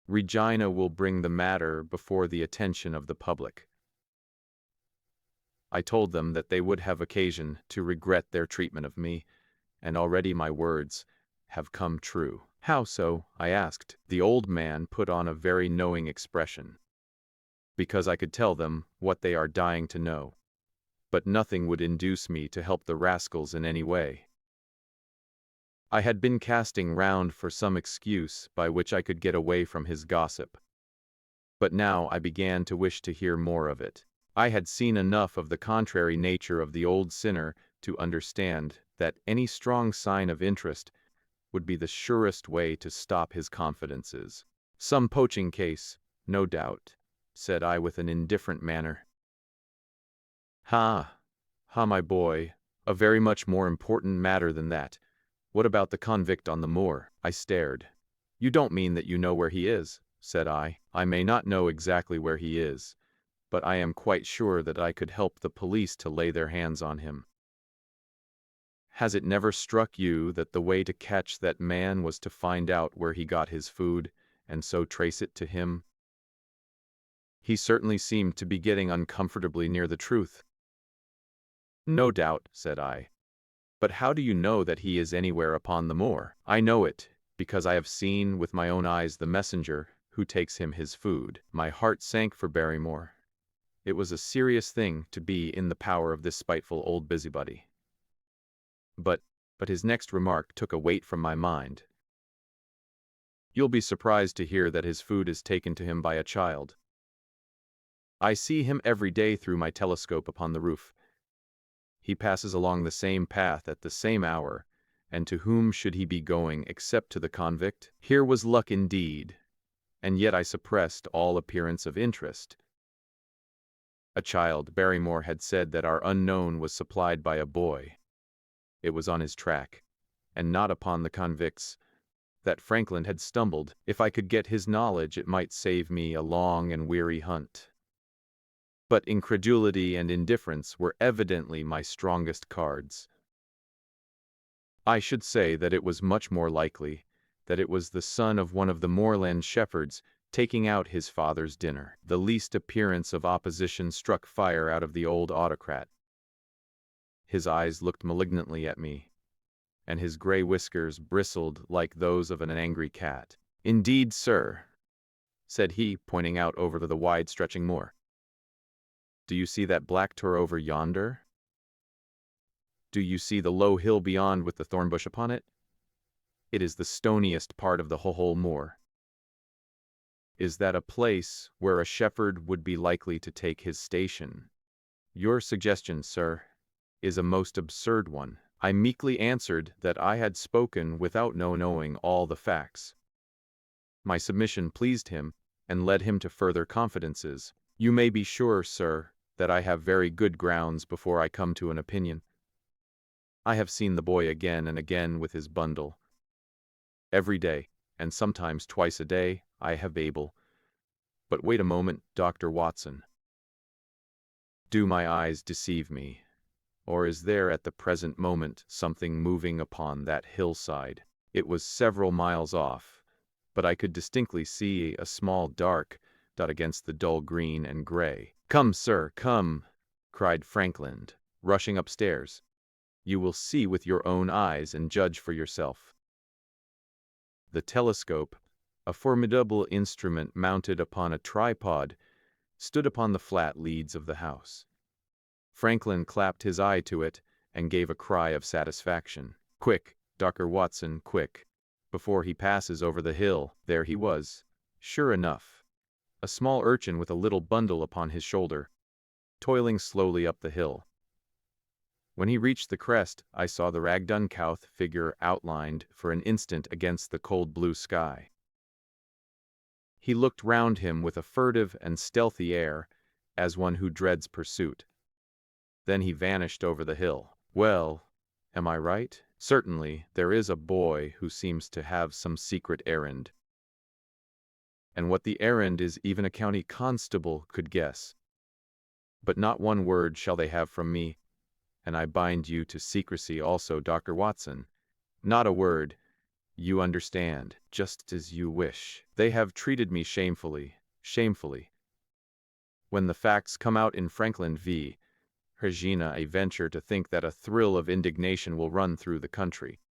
Regina will bring the matter before the attention of the public. I told them that they would have occasion to regret their treatment of me, and already my words have come true. How so? I asked. The old man put on a very knowing expression. Because I could tell them what they are dying to know, but nothing would induce me to help the rascals in any way. I had been casting round for some excuse by which I could get away from his gossip, but now I began to wish to hear more of it. I had seen enough of the contrary nature of the old sinner to understand that any strong sign of interest would be the surest way to stop his confidences. "Some poaching case, no doubt," said I with an indifferent manner. "Ha, my boy, a very much more important matter than that. What about the convict on the moor?" I stared. "You don't mean that you know where he is?" said I. "I may not know exactly where he is, but I am quite sure that I could help the police to lay their hands on him. Has it never struck you that the way to catch that man was to find out where he got his food, and so trace it to him?" He certainly seemed to be getting uncomfortably near the truth. "No doubt," said I. "But how do you know that he is anywhere upon the moor?" "I know it, because I have seen with my own eyes the messenger who takes him his food." My heart sank for Barrymore. It was a serious thing to be in the power of this spiteful old busybody. But his next remark took a weight from my mind. "You'll be surprised to hear that his food is taken to him by a child. I see him every day through my telescope upon the roof. He passes along the same path at the same hour, and to whom should he be going except to the convict?" Here was luck indeed, and yet I suppressed all appearance of interest. A child, Barrymore had said that our unknown was supplied by a boy. It was on his track, and not upon the convict's, that Frankland had stumbled. If I could get his knowledge, it might save me a long and weary hunt. But incredulity and indifference were evidently my strongest cards. I should say that it was much more likely that it was the son of one of the moorland shepherds taking out his father's dinner. The least appearance of opposition struck fire out of the old autocrat. His eyes looked malignantly at me, and his gray whiskers bristled like those of an angry cat. "Indeed, sir," said he, pointing out over the wide-stretching moor. "Do you see that black tor over yonder? Do you see the low hill beyond with the thorn bush upon it? It is the stoniest part of the whole moor. Is that a place where a shepherd would be likely to take his station?" "Your suggestion, sir, is a most absurd one." I meekly answered that I had spoken without knowing all the facts. My submission pleased him, and led him to further confidences. "You may be sure, sir, that I have very good grounds before I come to an opinion. I have seen the boy again and again with his bundle. Every day, and sometimes twice a day, I have able. But wait a moment, Dr. Watson. Do my eyes deceive me? Or is there at the present moment something moving upon that hillside?" It was several miles off, but I could distinctly see a small dark dot against the dull green and gray. "Come, sir, come," cried Frankland, rushing upstairs. "You will see with your own eyes and judge for yourself." The telescope, a formidable instrument mounted upon a tripod, stood upon the flat leads of the house. Frankland clapped his eye to it and gave a cry of satisfaction. "Quick, Dr. Watson, quick, before he passes over the hill." There he was, sure enough, a small urchin with a little bundle upon his shoulder, toiling slowly up the hill. When he reached the crest, I saw the Ragduncouth figure outlined for an instant against the cold blue sky. He looked round him with a furtive and stealthy air, as one who dreads pursuit. Then he vanished over the hill. Well, am I right? Certainly, there is a boy who seems to have some secret errand. And what the errand is even a county constable could guess. But not one word shall they have from me, and I bind you to secrecy also, Dr. Watson. Not a word. You understand, just as you wish. They have treated me shamefully, shamefully. When the facts come out in Frankland v. Regina, I venture to think that a thrill of indignation will run through the country.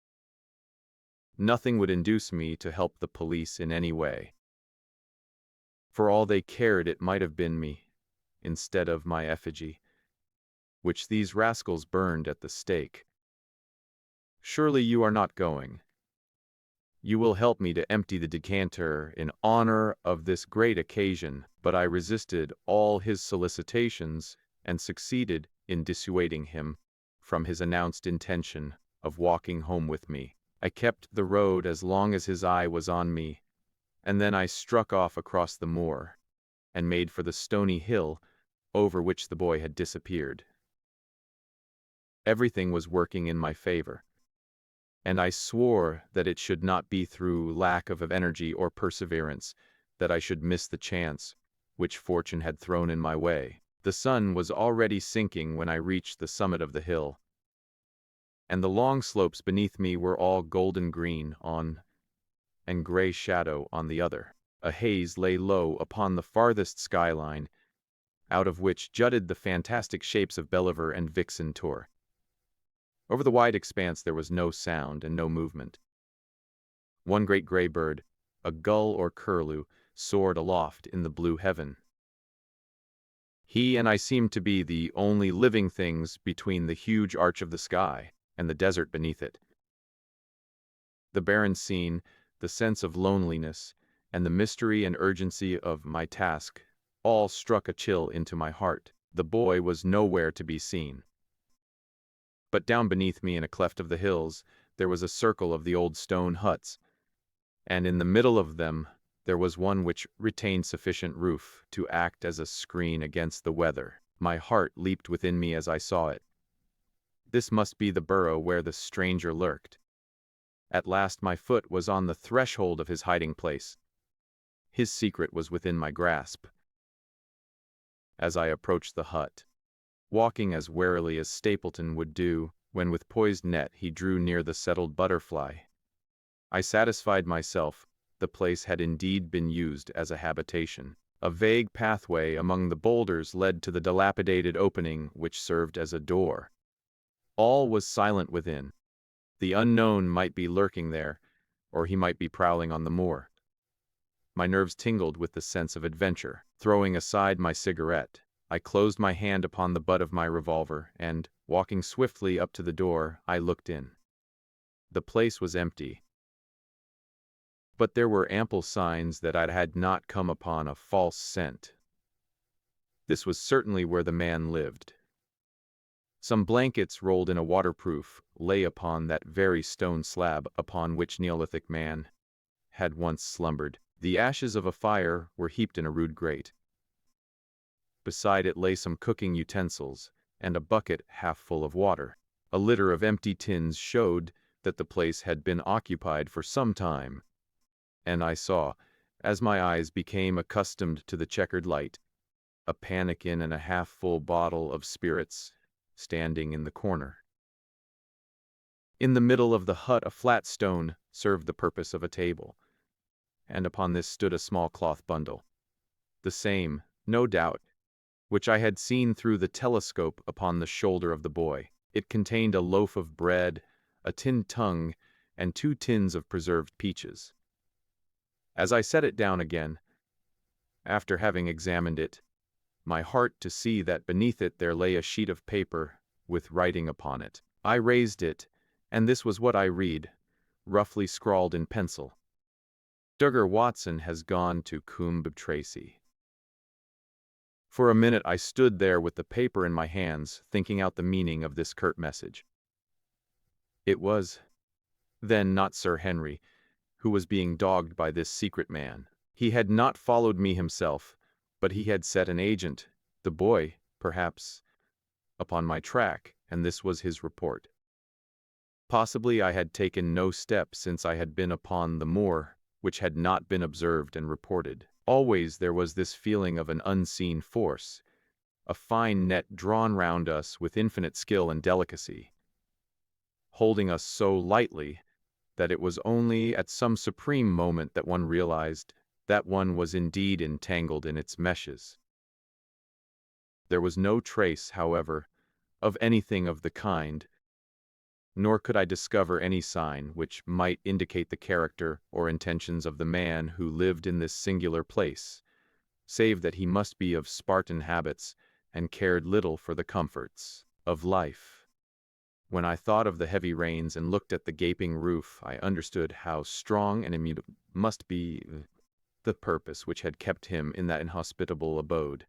Nothing would induce me to help the police in any way. For all they cared, it might have been me, instead of my effigy, which these rascals burned at the stake. Surely you are not going. You will help me to empty the decanter in honor of this great occasion. But I resisted all his solicitations and succeeded in dissuading him from his announced intention of walking home with me. I kept the road as long as his eye was on me, and then I struck off across the moor and made for the stony hill over which the boy had disappeared. Everything was working in my favor, and I swore that it should not be through lack of energy or perseverance that I should miss the chance which fortune had thrown in my way. The sun was already sinking when I reached the summit of the hill, and the long slopes beneath me were all golden green on and gray shadow on the other. A haze lay low upon the farthest skyline, out of which jutted the fantastic shapes of Belliver and Vixen Tor. Over the wide expanse there was no sound and no movement. One great gray bird, a gull or curlew, soared aloft in the blue heaven. He and I seemed to be the only living things between the huge arch of the sky and the desert beneath it. The barren scene, the sense of loneliness, and the mystery and urgency of my task all struck a chill into my heart. The boy was nowhere to be seen. But down beneath me in a cleft of the hills there was a circle of the old stone huts, and in the middle of them there was one which retained sufficient roof to act as a screen against the weather. My heart leaped within me as I saw it. This must be the burrow where the stranger lurked. At last my foot was on the threshold of his hiding place. His secret was within my grasp. As I approached the hut, walking as warily as Stapleton would do when with poised net he drew near the settled butterfly, I satisfied myself the place had indeed been used as a habitation. A vague pathway among the boulders led to the dilapidated opening which served as a door. All was silent within. The unknown might be lurking there, or he might be prowling on the moor. My nerves tingled with the sense of adventure. Throwing aside my cigarette, I closed my hand upon the butt of my revolver, and, walking swiftly up to the door, I looked in. The place was empty, but there were ample signs that I had not come upon a false scent. This was certainly where the man lived. Some blankets rolled in a waterproof lay upon that very stone slab upon which Neolithic man had once slumbered. The ashes of a fire were heaped in a rude grate. Beside it lay some cooking utensils and a bucket half full of water. A litter of empty tins showed that the place had been occupied for some time, and I saw, as my eyes became accustomed to the checkered light, a pannikin and a half-full bottle of spirits standing in the corner. In the middle of the hut a flat stone served the purpose of a table, and upon this stood a small cloth bundle, the same, no doubt, which I had seen through the telescope upon the shoulder of the boy. It contained a loaf of bread, a tinned tongue, and 2 tins of preserved peaches. As I set it down again, after having examined it, my heart to see that beneath it there lay a sheet of paper with writing upon it. I raised it, and this was what I read, roughly scrawled in pencil. Duggar Watson has gone to Coombe Tracy. For a minute I stood there with the paper in my hands, thinking out the meaning of this curt message. It was, then, not Sir Henry, who was being dogged by this secret man. He had not followed me himself, but he had set an agent, the boy, perhaps, upon my track, and this was his report. Possibly I had taken no step since I had been upon the moor, which had not been observed and reported. Always there was this feeling of an unseen force, a fine net drawn round us with infinite skill and delicacy, holding us so lightly that it was only at some supreme moment that one realized that one was indeed entangled in its meshes. There was no trace, however, of anything of the kind, nor could I discover any sign which might indicate the character or intentions of the man who lived in this singular place, save that he must be of Spartan habits and cared little for the comforts of life. When I thought of the heavy rains and looked at the gaping roof, I understood how strong and immutable must be the purpose which had kept him in that inhospitable abode.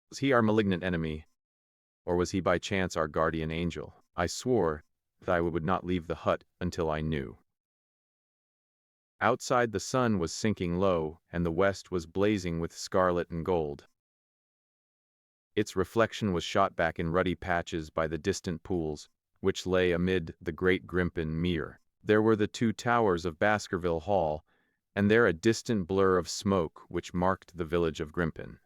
Was he our malignant enemy, or was he by chance our guardian angel? I swore that I would not leave the hut until I knew. Outside the sun was sinking low, and the west was blazing with scarlet and gold. Its reflection was shot back in ruddy patches by the distant pools, which lay amid the great Grimpen Mere. There were the 2 towers of Baskerville Hall, and there a distant blur of smoke which marked the village of Grimpen.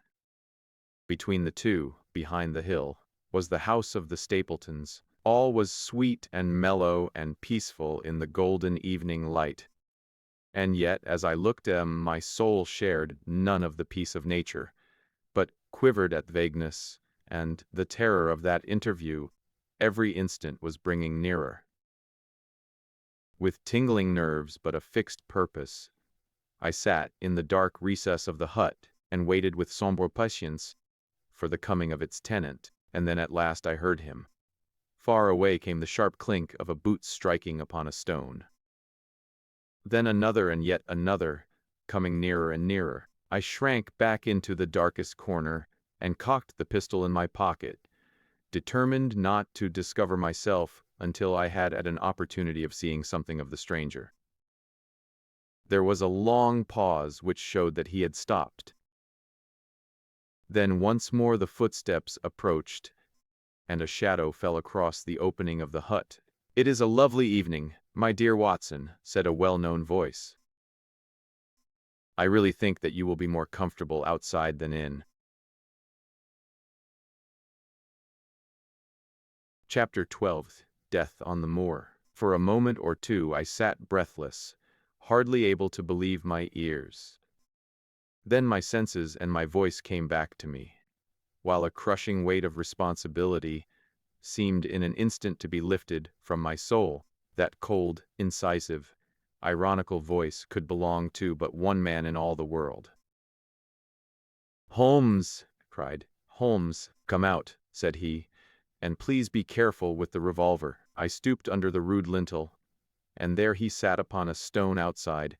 Between the two, behind the hill, was the house of the Stapletons. All was sweet and mellow and peaceful in the golden evening light. And yet, as I looked at them, my soul shared none of the peace of nature, but quivered at vagueness, and the terror of that interview every instant was bringing nearer. With tingling nerves but a fixed purpose, I sat in the dark recess of the hut and waited with sombre patience for the coming of its tenant, and then at last I heard him. Far away came the sharp clink of a boot striking upon a stone. Then another and yet another, coming nearer and nearer. I shrank back into the darkest corner and cocked the pistol in my pocket, determined not to discover myself until I had an opportunity of seeing something of the stranger. There was a long pause which showed that he had stopped. Then once more the footsteps approached, and a shadow fell across the opening of the hut. "It is a lovely evening, my dear Watson," said a well-known voice. "I really think that you will be more comfortable outside than in." Chapter 12. Death on the Moor. For a moment or two I sat breathless, hardly able to believe my ears. Then my senses and my voice came back to me, while a crushing weight of responsibility seemed in an instant to be lifted from my soul. That cold, incisive, ironical voice could belong to but one man in all the world. "Holmes!" I cried. "Holmes, come out," said he, "and please be careful with the revolver." I stooped under the rude lintel, and there he sat upon a stone outside,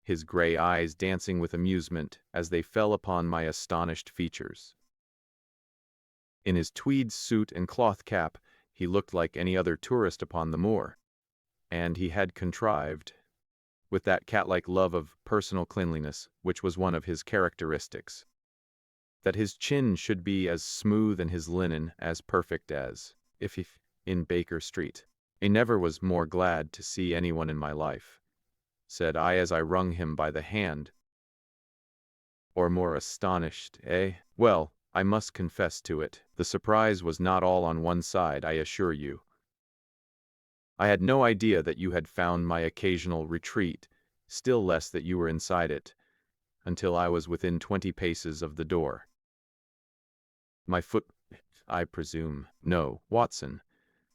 his gray eyes dancing with amusement as they fell upon my astonished features. In his tweed suit and cloth cap, he looked like any other tourist upon the moor, and he had contrived, with that cat-like love of personal cleanliness which was one of his characteristics, that his chin should be as smooth and his linen as perfect as if in Baker Street. "I never was more glad to see anyone in my life," said I as I wrung him by the hand. "Or more astonished, eh? Well, I must confess to it. The surprise was not all on one side, I assure you. I had no idea that you had found my occasional retreat, still less that you were inside it, until I was within 20 paces of the door. My foot, I presume. No, Watson,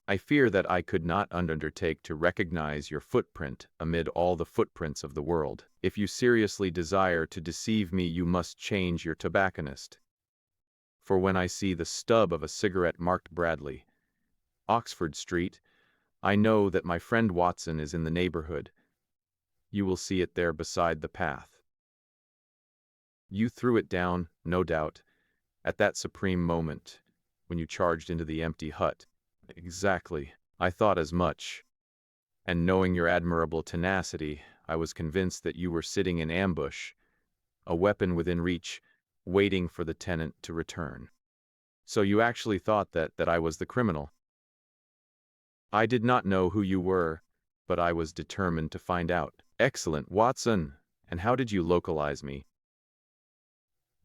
I fear that I could not undertake to recognize your footprint amid all the footprints of the world. If you seriously desire to deceive me, you must change your tobacconist. For when I see the stub of a cigarette marked Bradley, Oxford Street, I know that my friend Watson is in the neighborhood. You will see it there beside the path. You threw it down, no doubt, at that supreme moment, when you charged into the empty hut." "Exactly. I thought as much. And knowing your admirable tenacity, I was convinced that you were sitting in ambush, a weapon within reach, waiting for the tenant to return. So you actually thought that I was the criminal." "I did not know who you were, but I was determined to find out." "Excellent, Watson! And how did you localize me?"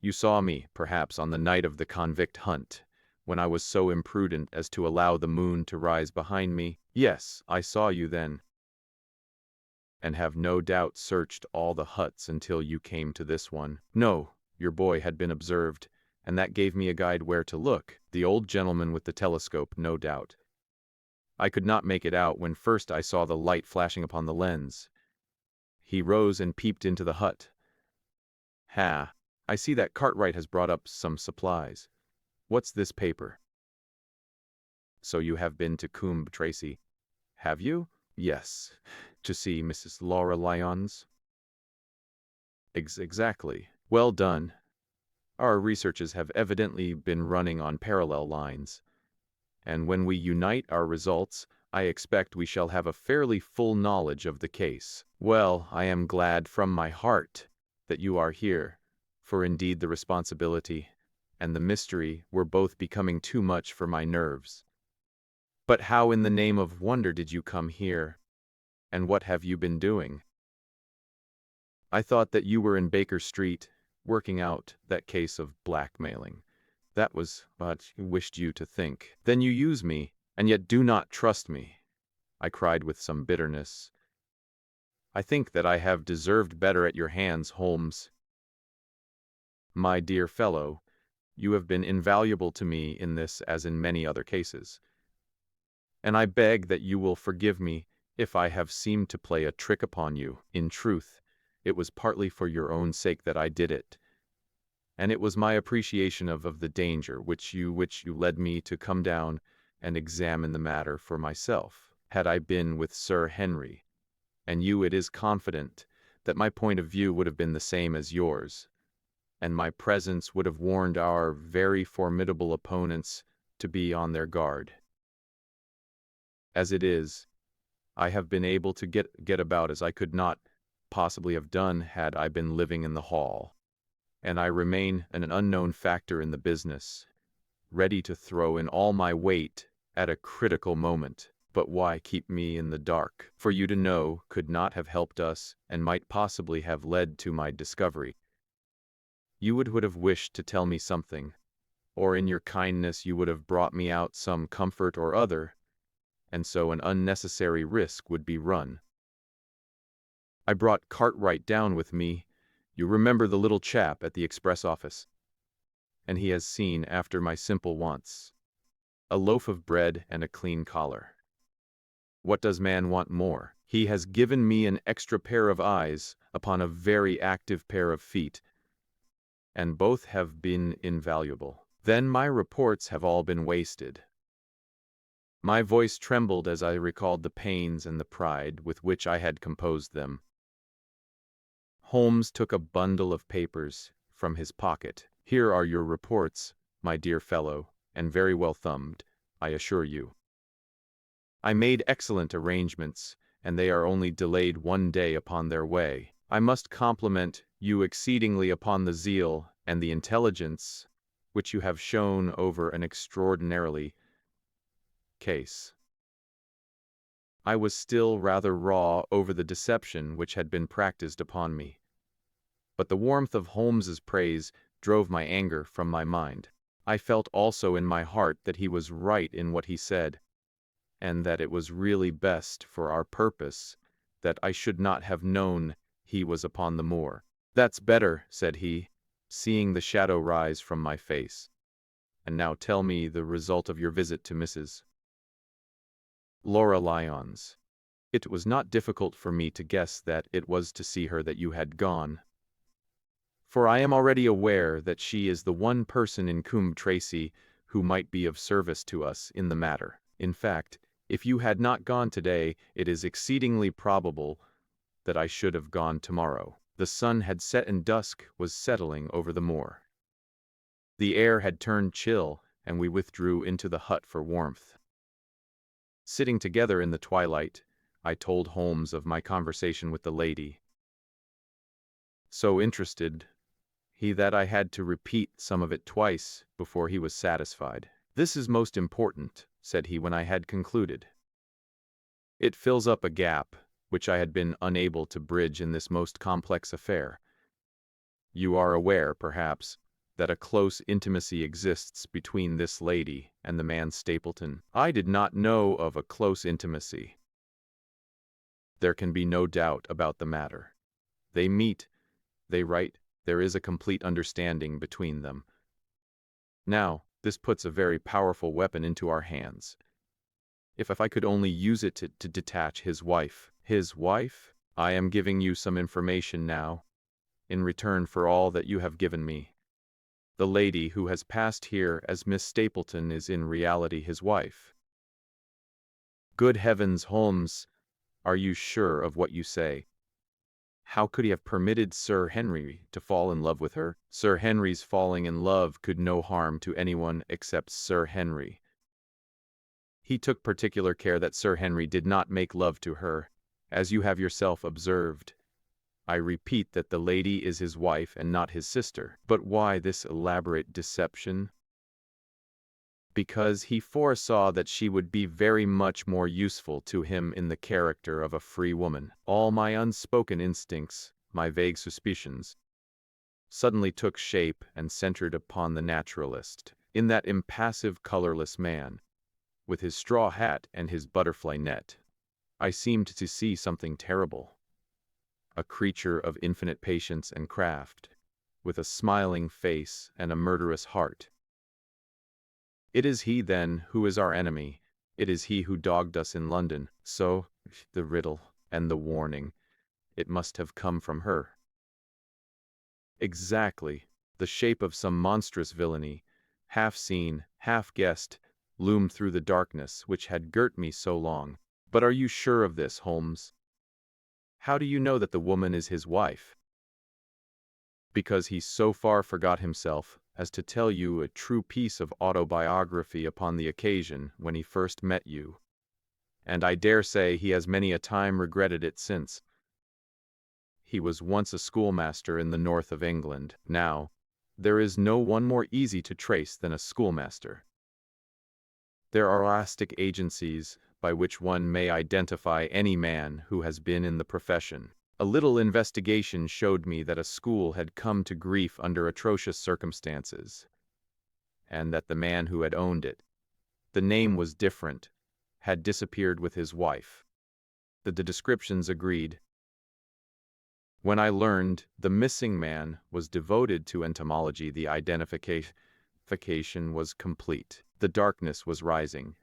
"You saw me, perhaps, on the night of the convict hunt, when I was so imprudent as to allow the moon to rise behind me?" "Yes, I saw you then." "And have no doubt searched all the huts until you came to this one?" "No, your boy had been observed, and that gave me a guide where to look. The old gentleman with the telescope, no doubt. I could not make it out when first I saw the light flashing upon the lens. He rose and peeped into the hut. Ha! I see that Cartwright has brought up some supplies. What's this paper?" "So you have been to Coombe Tracey, have you?" "Yes, to see Mrs. Laura Lyons." Exactly. Well done. Our researches have evidently been running on parallel lines, and when we unite our results, I expect we shall have a fairly full knowledge of the case. Well, I am glad from my heart that you are here, for indeed the responsibility and the mystery were both becoming too much for my nerves. But how in the name of wonder did you come here, and what have you been doing?" I thought that you were in Baker Street, working out that case of blackmailing. That was what I wished you to think. Then you use me, and yet do not trust me, I cried with some bitterness. I think that I have deserved better at your hands, Holmes. My dear fellow, you have been invaluable to me in this as in many other cases, and I beg that you will forgive me if I have seemed to play a trick upon you. In truth, it was partly for your own sake that I did it, and it was my appreciation of the danger which you led me to come down and examine the matter for myself. Had I been with Sir Henry, and you, it is confident that my point of view would have been the same as yours, and my presence would have warned our very formidable opponents to be on their guard. As it is, I have been able to get about as I could not possibly have done had I been living in the hall, and I remain an unknown factor in the business, ready to throw in all my weight at a critical moment. But why keep me in the dark? For you to know could not have helped us and might possibly have led to my discovery. You would have wished to tell me something, or in your kindness you would have brought me out some comfort or other, and so an unnecessary risk would be run. I brought Cartwright down with me. You remember the little chap at the express office? And he has seen after my simple wants. A loaf of bread and a clean collar. What does man want more? He has given me an extra pair of eyes upon a very active pair of feet, and both have been invaluable. Then my reports have all been wasted. My voice trembled as I recalled the pains and the pride with which I had composed them. Holmes took a bundle of papers from his pocket. Here are your reports, my dear fellow, and very well thumbed, I assure you. I made excellent arrangements, and they are only delayed 1 day upon their way. I must compliment you exceedingly upon the zeal and the intelligence which you have shown over an extraordinarily case. I was still rather raw over the deception which had been practiced upon me, but the warmth of Holmes's praise drove my anger from my mind. I felt also in my heart that he was right in what he said, and that it was really best for our purpose that I should not have known he was upon the moor. That's better, said he, seeing the shadow rise from my face. And now tell me the result of your visit to Mrs. Laura Lyons. It was not difficult for me to guess that it was to see her that you had gone, for I am already aware that she is the one person in Coombe Tracey who might be of service to us in the matter. In fact, if you had not gone today, it is exceedingly probable that I should have gone tomorrow. The sun had set and dusk was settling over the moor. The air had turned chill, and we withdrew into the hut for warmth. Sitting together in the twilight, I told Holmes of my conversation with the lady. So interested he that I had to repeat some of it twice before he was satisfied. This is most important, said he when I had concluded. It fills up a gap which I had been unable to bridge in this most complex affair. You are aware, perhaps, that a close intimacy exists between this lady and the man Stapleton. I did not know of a close intimacy. There can be no doubt about the matter. They meet, they write, there is a complete understanding between them. Now, this puts a very powerful weapon into our hands. If I could only use it to detach his wife. His wife? I am giving you some information now, in return for all that you have given me. The lady who has passed here as Miss Stapleton is in reality his wife. Good heavens, Holmes, are you sure of what you say? How could he have permitted Sir Henry to fall in love with her? Sir Henry's falling in love could no harm to anyone except Sir Henry. He took particular care that Sir Henry did not make love to her, as you have yourself observed. I repeat that the lady is his wife and not his sister. But why this elaborate deception? Because he foresaw that she would be very much more useful to him in the character of a free woman. All my unspoken instincts, my vague suspicions suddenly took shape and centered upon the naturalist. In that impassive, colorless man, with his straw hat and his butterfly net, I seemed to see something terrible. A creature of infinite patience and craft, with a smiling face and a murderous heart. It is he, then, who is our enemy. It is he who dogged us in London. So, the riddle and the warning, it must have come from her. Exactly. The shape of some monstrous villainy, half seen, half guessed, loomed through the darkness which had girt me so long. But are you sure of this, Holmes? How do you know that the woman is his wife? Because he so far forgot himself as to tell you a true piece of autobiography upon the occasion when he first met you. And I dare say he has many a time regretted it since. He was once a schoolmaster in the north of England. Now, there is no one more easy to trace than a schoolmaster. There are elastic agencies by which one may identify any man who has been in the profession. A little investigation showed me that a school had come to grief under atrocious circumstances, and that the man who had owned it, the name was different, had disappeared with his wife. The descriptions agreed. When I learned the missing man was devoted to entomology, the identification was complete. The darkness was rising,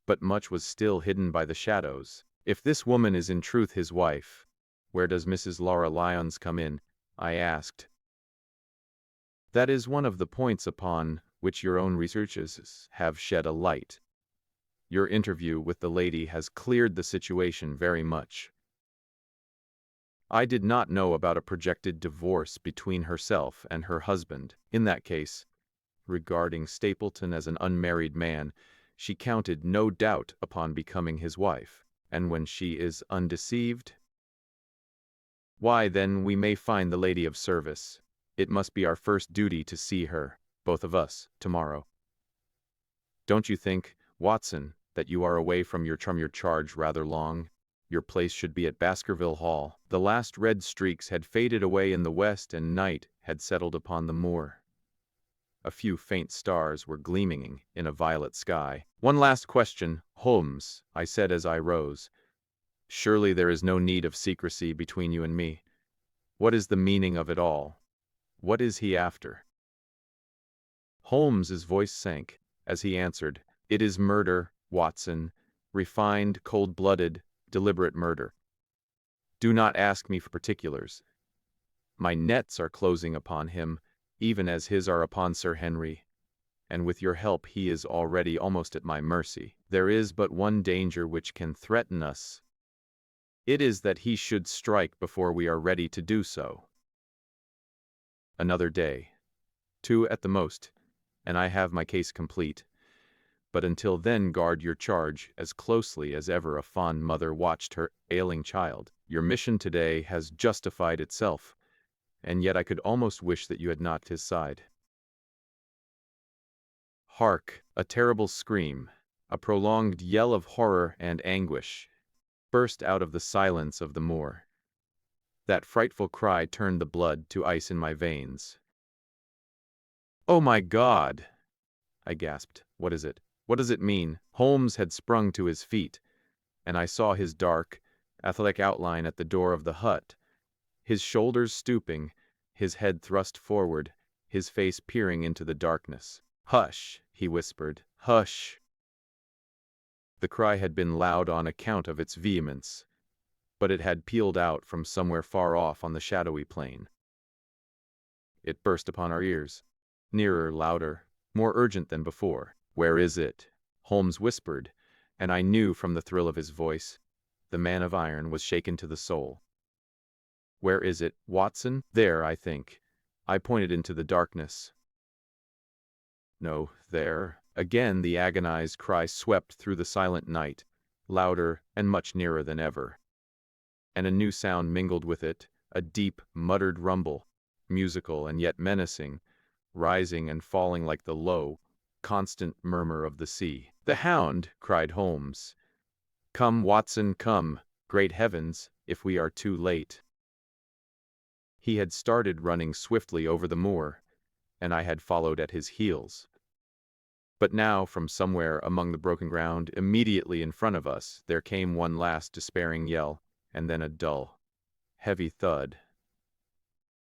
but much was still hidden by the shadows. If this woman is in truth his wife, where does Mrs. Laura Lyons come in? I asked. That is one of the points upon which your own researches have shed a light. Your interview with the lady has cleared the situation very much. I did not know about a projected divorce between herself and her husband. In that case, regarding Stapleton as an unmarried man, she counted no doubt upon becoming his wife. And when she is undeceived, why, then we may find the lady of service. It must be our first duty to see her, both of us, tomorrow. Don't you think, Watson, that you are away from your charge rather long? Your place should be at Baskerville Hall. The last red streaks had faded away in the west and night had settled upon the moor. A few faint stars were gleaming in a violet sky. One last question, Holmes, I said as I rose. Surely there is no need of secrecy between you and me. What is the meaning of it all? What is he after? Holmes's voice sank as he answered, It is murder, Watson, refined, cold-blooded, deliberate murder. Do not ask me for particulars. My nets are closing upon him, even as his are upon Sir Henry, and with your help he is already almost at my mercy. There is but one danger which can threaten us. It is that he should strike before we are ready to do so. Another day, 2 at the most, and I have my case complete. But until then guard your charge as closely as ever a fond mother watched her ailing child. Your mission today has justified itself, and yet I could almost wish that you had not his side. Hark! A terrible scream, a prolonged yell of horror and anguish, burst out of the silence of the moor. That frightful cry turned the blood to ice in my veins. "Oh my God!" I gasped. "What is it? What does it mean?" Holmes had sprung to his feet, and I saw his dark, athletic outline at the door of the hut, his shoulders stooping, his head thrust forward, his face peering into the darkness. "Hush," he whispered. "Hush." The cry had been loud on account of its vehemence, but it had pealed out from somewhere far off on the shadowy plain. It burst upon our ears, nearer, louder, more urgent than before. "Where is it?" Holmes whispered, and I knew from the thrill of his voice, the man of iron was shaken to the soul. "Where is it, Watson?" "There, I think." I pointed into the darkness. "No, there." Again the agonized cry swept through the silent night, louder and much nearer than ever. And a new sound mingled with it, a deep, muttered rumble, musical and yet menacing, rising and falling like the low, constant murmur of the sea. "The Hound!" cried Holmes. "Come, Watson, come! Great heavens, if we are too late!" He had started running swiftly over the moor, and I had followed at his heels. But now, from somewhere among the broken ground immediately in front of us, there came one last despairing yell, and then a dull, heavy thud.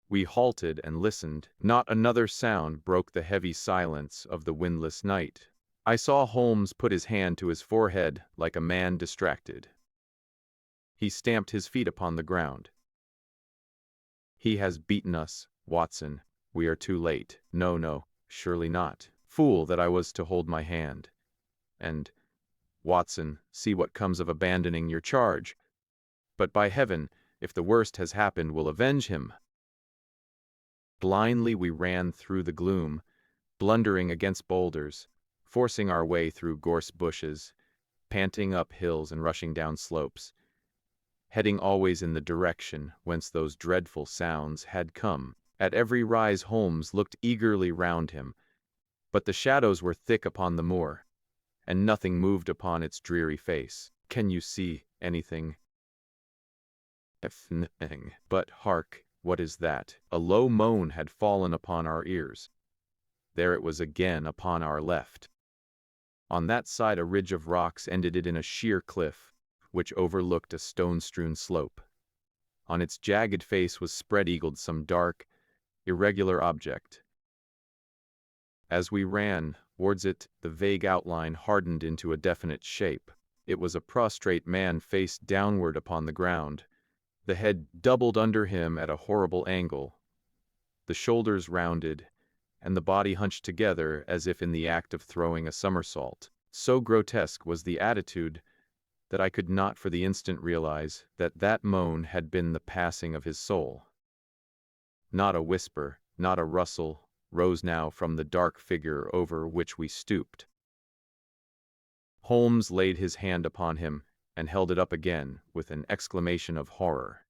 We halted and listened. Not another sound broke the heavy silence of the windless night. I saw Holmes put his hand to his forehead like a man distracted. He stamped his feet upon the ground. "He has beaten us, Watson. We are too late." No, no, surely not. Fool that I was to hold my hand. And, Watson, see what comes of abandoning your charge. But by heaven, if the worst has happened, we'll avenge him. Blindly we ran through the gloom, blundering against boulders, forcing our way through gorse bushes, panting up hills and rushing down slopes, heading always in the direction whence those dreadful sounds had come. At every rise Holmes looked eagerly round him, but the shadows were thick upon the moor, and nothing moved upon its dreary face. "Can you see anything?" "Nothing. But hark, what is that?" A low moan had fallen upon our ears. There it was again upon our left. On that side a ridge of rocks ended it in a sheer cliff, which overlooked a stone-strewn slope. On its jagged face was spread-eagled some dark, irregular object. As we ran towards it, the vague outline hardened into a definite shape. It was a prostrate man face downward upon the ground, the head doubled under him at a horrible angle, the shoulders rounded, and the body hunched together as if in the act of throwing a somersault. So grotesque was the attitude that I could not for the instant realize that that moan had been the passing of his soul. Not a whisper, not a rustle, rose now from the dark figure over which we stooped. Holmes laid his hand upon him and held it up again with an exclamation of horror.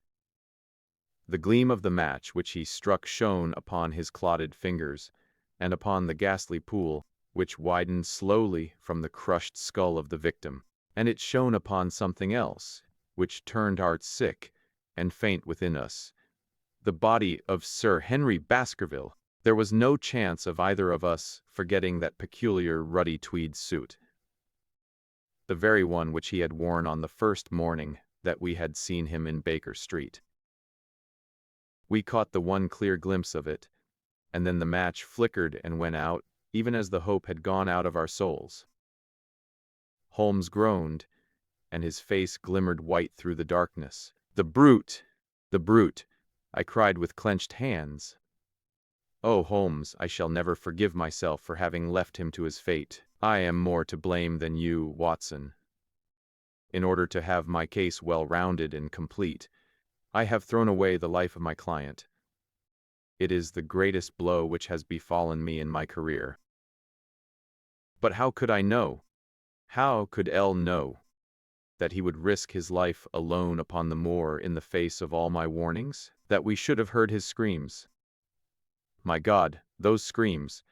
The gleam of the match which he struck shone upon his clotted fingers and upon the ghastly pool which widened slowly from the crushed skull of the victim, and it shone upon something else which turned heart sick and faint within us, the body of Sir Henry Baskerville. There was no chance of either of us forgetting that peculiar ruddy tweed suit, the very one which he had worn on the first morning that we had seen him in Baker Street. We caught the one clear glimpse of it, and then the match flickered and went out, even as the hope had gone out of our souls. Holmes groaned, and his face glimmered white through the darkness. "The brute! The brute!" I cried with clenched hands. "Oh, Holmes, I shall never forgive myself for having left him to his fate. I am more to blame than you, Watson. In order to have my case well-rounded and complete, I have thrown away the life of my client. It is the greatest blow which has befallen me in my career. But how could I know? How could L know that he would risk his life alone upon the moor in the face of all my warnings? That we should have heard his screams? My God, those screams,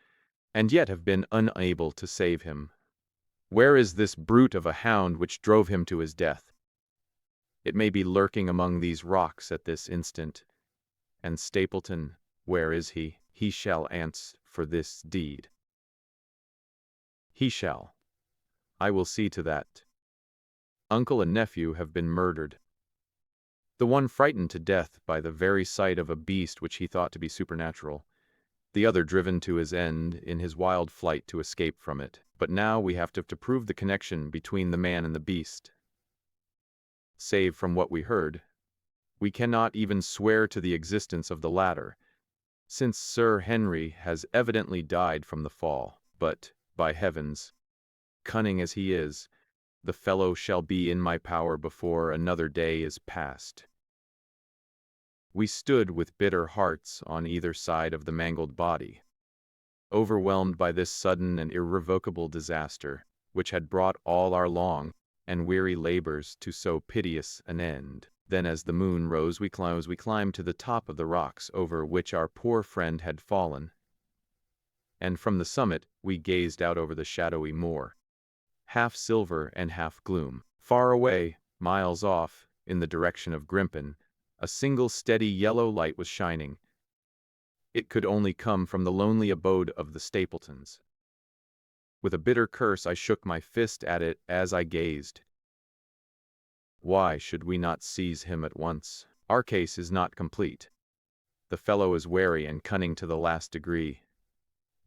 and yet have been unable to save him. Where is this brute of a hound which drove him to his death? It may be lurking among these rocks at this instant. And Stapleton, where is he? He shall answer for this deed. He shall. I will see to that. Uncle and nephew have been murdered. The one frightened to death by the very sight of a beast which he thought to be supernatural, the other driven to his end in his wild flight to escape from it. But now we have to prove the connection between the man and the beast. Save from what we heard, we cannot even swear to the existence of the latter, since Sir Henry has evidently died from the fall. But, by heavens, cunning as he is, the fellow shall be in my power before another day is past. We stood with bitter hearts on either side of the mangled body, overwhelmed by this sudden and irrevocable disaster, which had brought all our long and weary labors to so piteous an end. Then as the moon rose we climbed to the top of the rocks over which our poor friend had fallen, and from the summit we gazed out over the shadowy moor, half silver and half gloom. Far away, miles off, in the direction of Grimpen, A single steady yellow light was shining. It could only come from the lonely abode of the Stapletons. With a bitter curse I shook my fist at it as I gazed. Why should we not seize him at once? Our case is not complete. The fellow is wary and cunning to the last degree.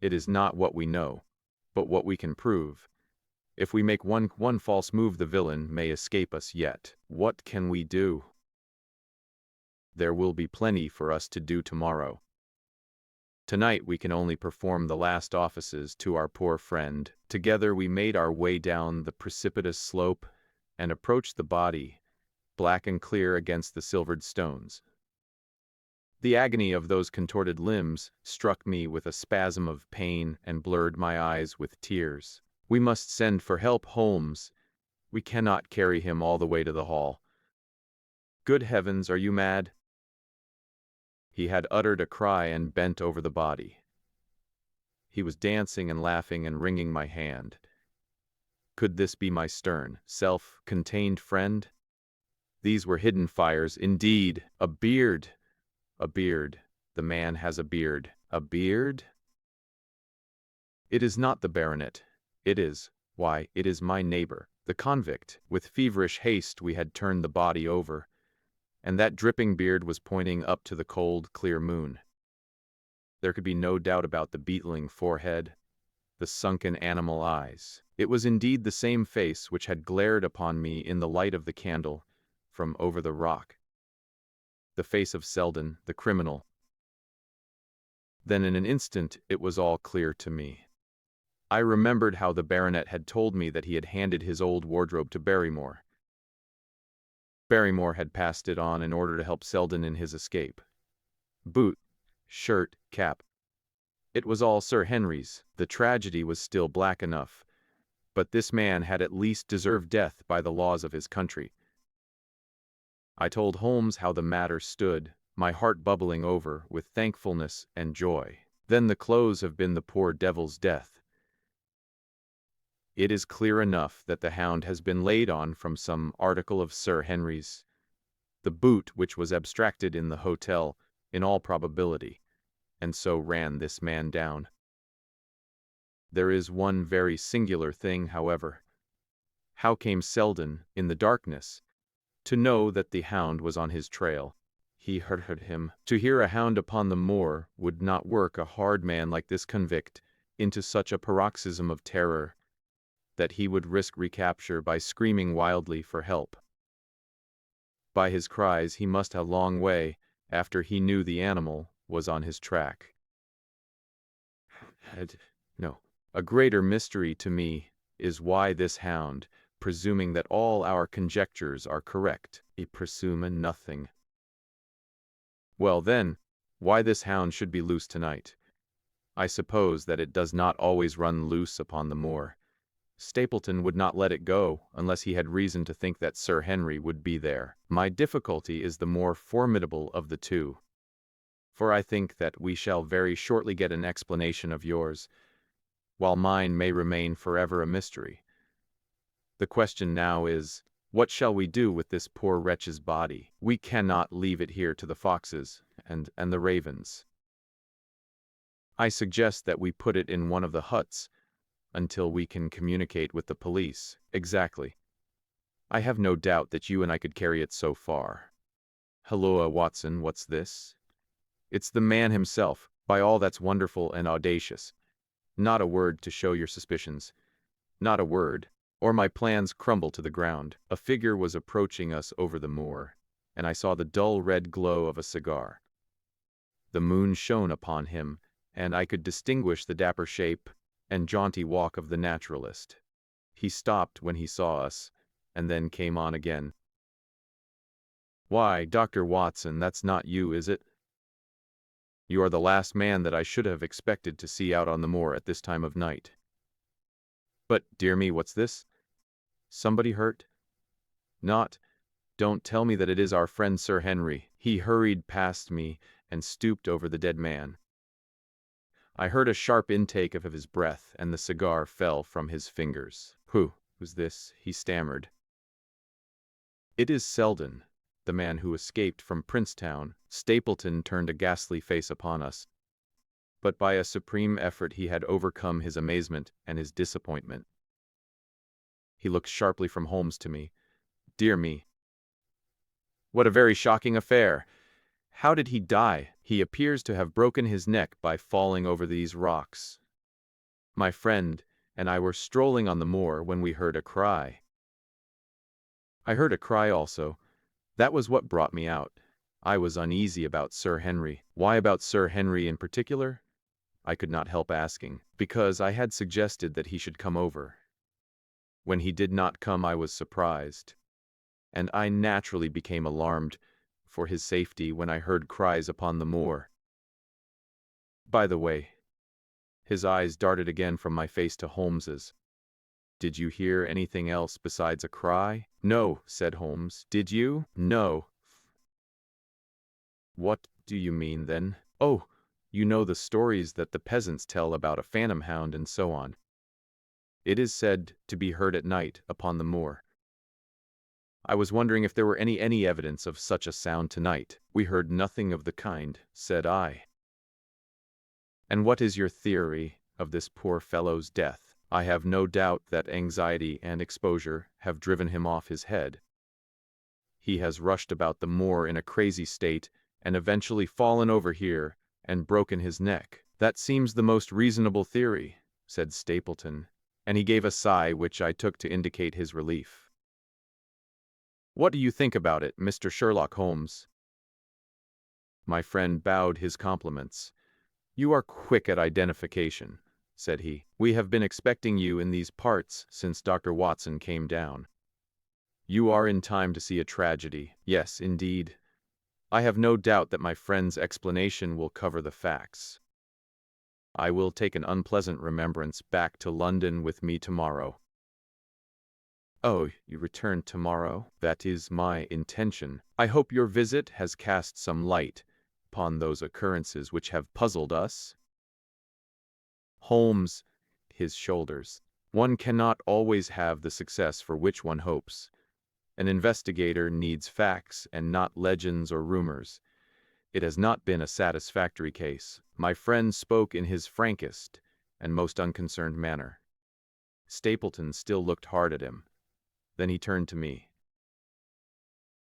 It is not what we know, but what we can prove. If we make one false move, the villain may escape us yet. What can we do? There will be plenty for us to do tomorrow. Tonight we can only perform the last offices to our poor friend. Together we made our way down the precipitous slope and approached the body, black and clear against the silvered stones. The agony of those contorted limbs struck me with a spasm of pain and blurred my eyes with tears. We must send for help, Holmes. We cannot carry him all the way to the hall. Good heavens, are you mad? He had uttered a cry and bent over the body. He was dancing and laughing and wringing my hand. Could this be my stern, self-contained friend? These were hidden fires, indeed. A beard! A beard. The man has a beard. A beard? It is not the baronet. It is my neighbor, the convict. With feverish haste we had turned the body over, and that dripping beard was pointing up to the cold, clear moon. There could be no doubt about the beetling forehead, the sunken animal eyes. It was indeed the same face which had glared upon me in the light of the candle from over the rock. The face of Selden, the criminal. Then in an instant it was all clear to me. I remembered how the baronet had told me that he had handed his old wardrobe to Barrymore. Barrymore had passed it on in order to help Selden in his escape. Boot, shirt, cap. It was all Sir Henry's. The tragedy was still black enough, but this man had at least deserved death by the laws of his country. I told Holmes how the matter stood, my heart bubbling over with thankfulness and joy. Then the clothes have been the poor devil's death. It is clear enough that the Hound has been laid on from some article of Sir Henry's. The boot which was abstracted in the hotel, in all probability, and so ran this man down. There is one very singular thing, however. How came Selden, in the darkness, to know that the Hound was on his trail? He heard him. To hear a hound upon the moor would not work a hard man like this convict into such a paroxysm of terror that he would risk recapture by screaming wildly for help. By his cries he must have long way after he knew the animal was on his track. No. A greater mystery to me is why this Hound, presuming that all our conjectures are correct, presume nothing. Well then, why this Hound should be loose tonight. I suppose that it does not always run loose upon the moor. Stapleton would not let it go unless he had reason to think that Sir Henry would be there. My difficulty is the more formidable of the two, for I think that we shall very shortly get an explanation of yours, while mine may remain forever a mystery. The question now is, what shall we do with this poor wretch's body? We cannot leave it here to the foxes and the ravens. I suggest that we put it in one of the huts until we can communicate with the police. Exactly. I have no doubt that you and I could carry it so far. Halloa, Watson, what's this? It's the man himself, by all that's wonderful and audacious. Not a word to show your suspicions. Not a word, or my plans crumble to the ground. A figure was approaching us over the moor, and I saw the dull red glow of a cigar. The moon shone upon him, and I could distinguish the dapper shape and jaunty walk of the naturalist. He stopped when he saw us, and then came on again. Why, Dr. Watson, that's not you, is it? You are the last man that I should have expected to see out on the moor at this time of night. But, dear me, what's this? Somebody hurt? Not. Don't tell me that it is our friend Sir Henry. He hurried past me and stooped over the dead man. I heard a sharp intake of his breath, and the cigar fell from his fingers. Who's this? He stammered. It is Selden. the man who escaped from Princetown. Stapleton turned a ghastly face upon us, but by a supreme effort he had overcome his amazement and his disappointment. He looked sharply from Holmes to me. Dear me, what a very shocking affair! How did he die? He appears to have broken his neck by falling over these rocks. My friend and I were strolling on the moor when we heard a cry. I heard a cry also. That was what brought me out. I was uneasy about Sir Henry. Why about Sir Henry in particular? I could not help asking, because I had suggested that he should come over. When he did not come, I was surprised, and I naturally became alarmed for his safety when I heard cries upon the moor. By the way, his eyes darted again from my face to Holmes's. Did you hear anything else besides a cry? No, said Holmes. Did you? No. What do you mean then? Oh, you know the stories that the peasants tell about a phantom hound and so on. It is said to be heard at night upon the moor. I was wondering if there were any evidence of such a sound tonight. We heard nothing of the kind, said I. And what is your theory of this poor fellow's death? I have no doubt that anxiety and exposure have driven him off his head. He has rushed about the moor in a crazy state and eventually fallen over here and broken his neck. That seems the most reasonable theory, said Stapleton, and he gave a sigh which I took to indicate his relief. What do you think about it, Mr. Sherlock Holmes? My friend bowed his compliments. You are quick at identification, said he. We have been expecting you in these parts since Dr. Watson came down. You are in time to see a tragedy. Yes, indeed. I have no doubt that my friend's explanation will cover the facts. I will take an unpleasant remembrance back to London with me tomorrow. Oh, you return tomorrow? That is my intention. I hope your visit has cast some light upon those occurrences which have puzzled us. Holmes, his shoulders. One cannot always have the success for which one hopes. An investigator needs facts and not legends or rumors. It has not been a satisfactory case. My friend spoke in his frankest and most unconcerned manner. Stapleton still looked hard at him. Then he turned to me.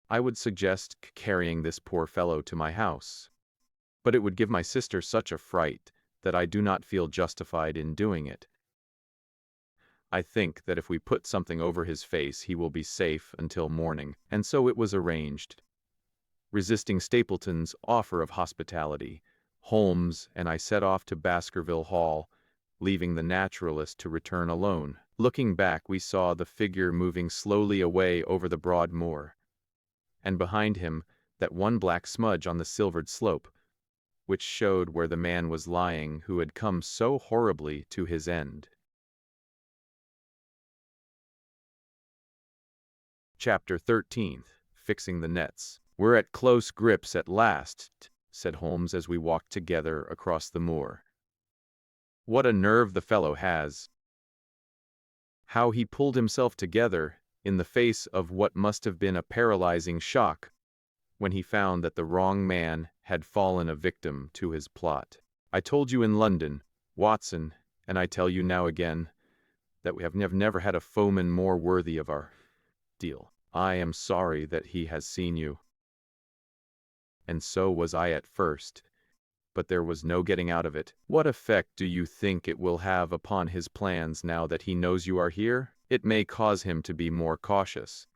I would suggest carrying this poor fellow to my house, but it would give my sister such a fright that I do not feel justified in doing it. I think that if we put something over his face, he will be safe until morning, and so it was arranged. Resisting Stapleton's offer of hospitality, Holmes and I set off to Baskerville Hall, leaving the naturalist to return alone. Looking back, we saw the figure moving slowly away over the broad moor, and behind him that one black smudge on the silvered slope, which showed where the man was lying who had come so horribly to his end. Chapter 13. Fixing the Nets. We're at close grips at last, said Holmes as we walked together across the moor. What a nerve the fellow has! How he pulled himself together in the face of what must have been a paralyzing shock when he found that the wrong man had fallen a victim to his plot. I told you in London, Watson, and I tell you now again, that we have never had a foeman more worthy of our deal. I am sorry that he has seen you. And so was I at first, but there was no getting out of it. What effect do you think it will have upon his plans now that he knows you are here? It may cause him to be more cautious,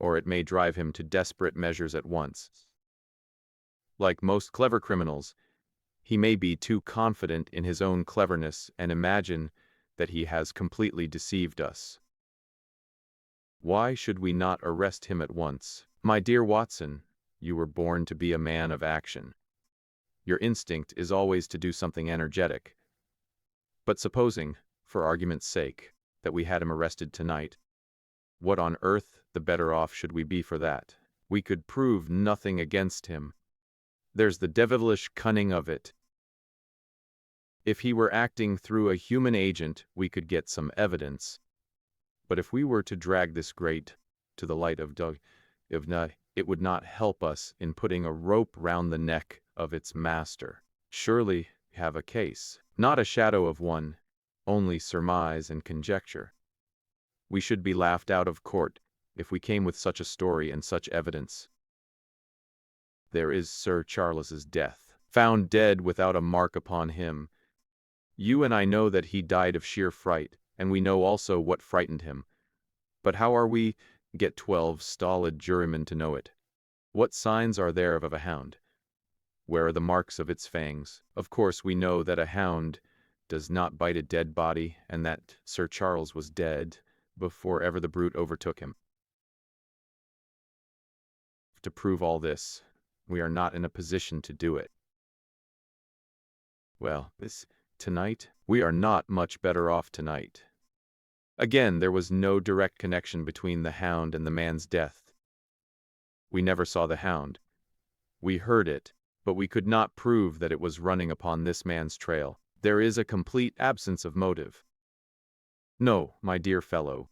or it may drive him to desperate measures at once. Like most clever criminals, he may be too confident in his own cleverness and imagine that he has completely deceived us. Why should we not arrest him at once? My dear Watson, you were born to be a man of action. Your instinct is always to do something energetic. But supposing, for argument's sake, that we had him arrested tonight, what on earth the better off should we be for that? We could prove nothing against him. There's the devilish cunning of it. If he were acting through a human agent, we could get some evidence. But if we were to drag this grate to the light of day, it would not help us in putting a rope round the neck of its master. Surely we have a case, not a shadow of one, only surmise and conjecture. We should be laughed out of court if we came with such a story and such evidence. There is Sir Charles's death, found dead without a mark upon him. You and I know that he died of sheer fright, and we know also what frightened him. But how are we get 12 stolid jurymen to know it? What signs are there of a hound? Where are the marks of its fangs? Of course we know that a hound does not bite a dead body, and that Sir Charles was dead before ever the brute overtook him. To prove all this, we are not in a position to do it. Well, tonight, we are not much better off tonight. Again, there was no direct connection between the hound and the man's death. We never saw the hound. We heard it, but we could not prove that it was running upon this man's trail. There is a complete absence of motive. No, my dear fellow,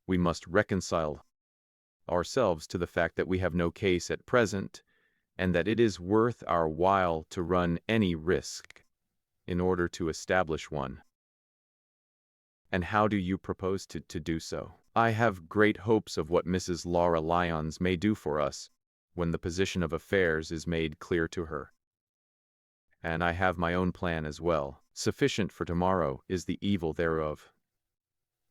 we must reconcile ourselves to the fact that we have no case at present, and that it is worth our while to run any risk in order to establish one. And how do you propose to do so? I have great hopes of what Mrs. Laura Lyons may do for us when the position of affairs is made clear to her. And I have my own plan as well. Sufficient for tomorrow is the evil thereof.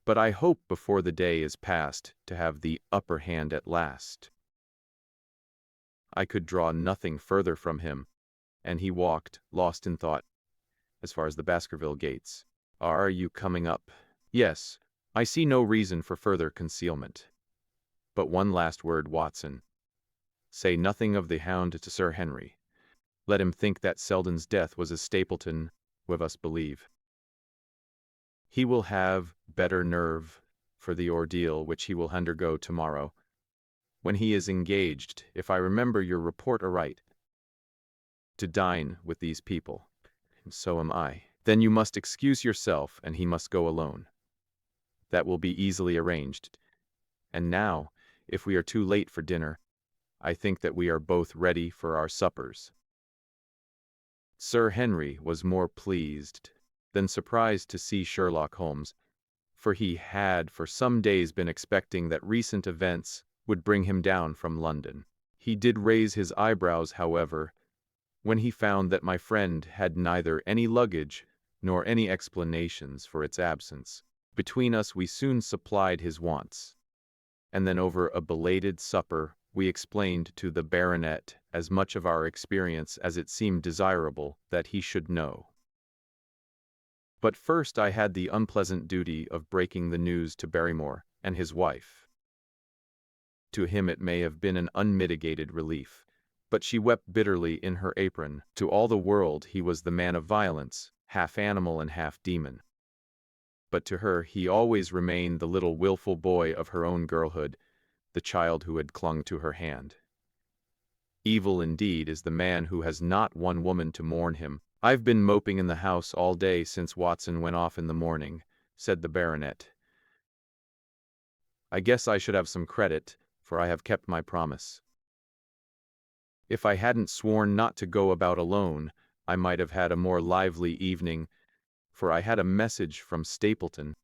But I hope before the day is past to have the upper hand at last. I could draw nothing further from him, and he walked, lost in thought, as far as the Baskerville gates. Are you coming up? Yes, I see no reason for further concealment. But one last word, Watson. Say nothing of the hound to Sir Henry. Let him think that Selden's death was as Stapleton would us believe. He will have better nerve for the ordeal which he will undergo tomorrow, when he is engaged, if I remember your report aright, to dine with these people. And so am I. Then you must excuse yourself, and he must go alone. That will be easily arranged. And now, if we are too late for dinner, I think that we are both ready for our suppers. Sir Henry was more pleased than surprised to see Sherlock Holmes, for he had for some days been expecting that recent events would bring him down from London. He did raise his eyebrows, however, when he found that my friend had neither any luggage nor any explanations for its absence. Between us we soon supplied his wants, and then over a belated supper we explained to the baronet as much of our experience as it seemed desirable that he should know. But first I had the unpleasant duty of breaking the news to Barrymore and his wife. To him it may have been an unmitigated relief, but she wept bitterly in her apron. To all the world he was the man of violence, half animal and half demon. But to her he always remained the little willful boy of her own girlhood, the child who had clung to her hand. Evil indeed is the man who has not one woman to mourn him. I've been moping in the house all day since Watson went off in the morning, said the baronet. I guess I should have some credit, for I have kept my promise. If I hadn't sworn not to go about alone, I might have had a more lively evening, for I had a message from Stapleton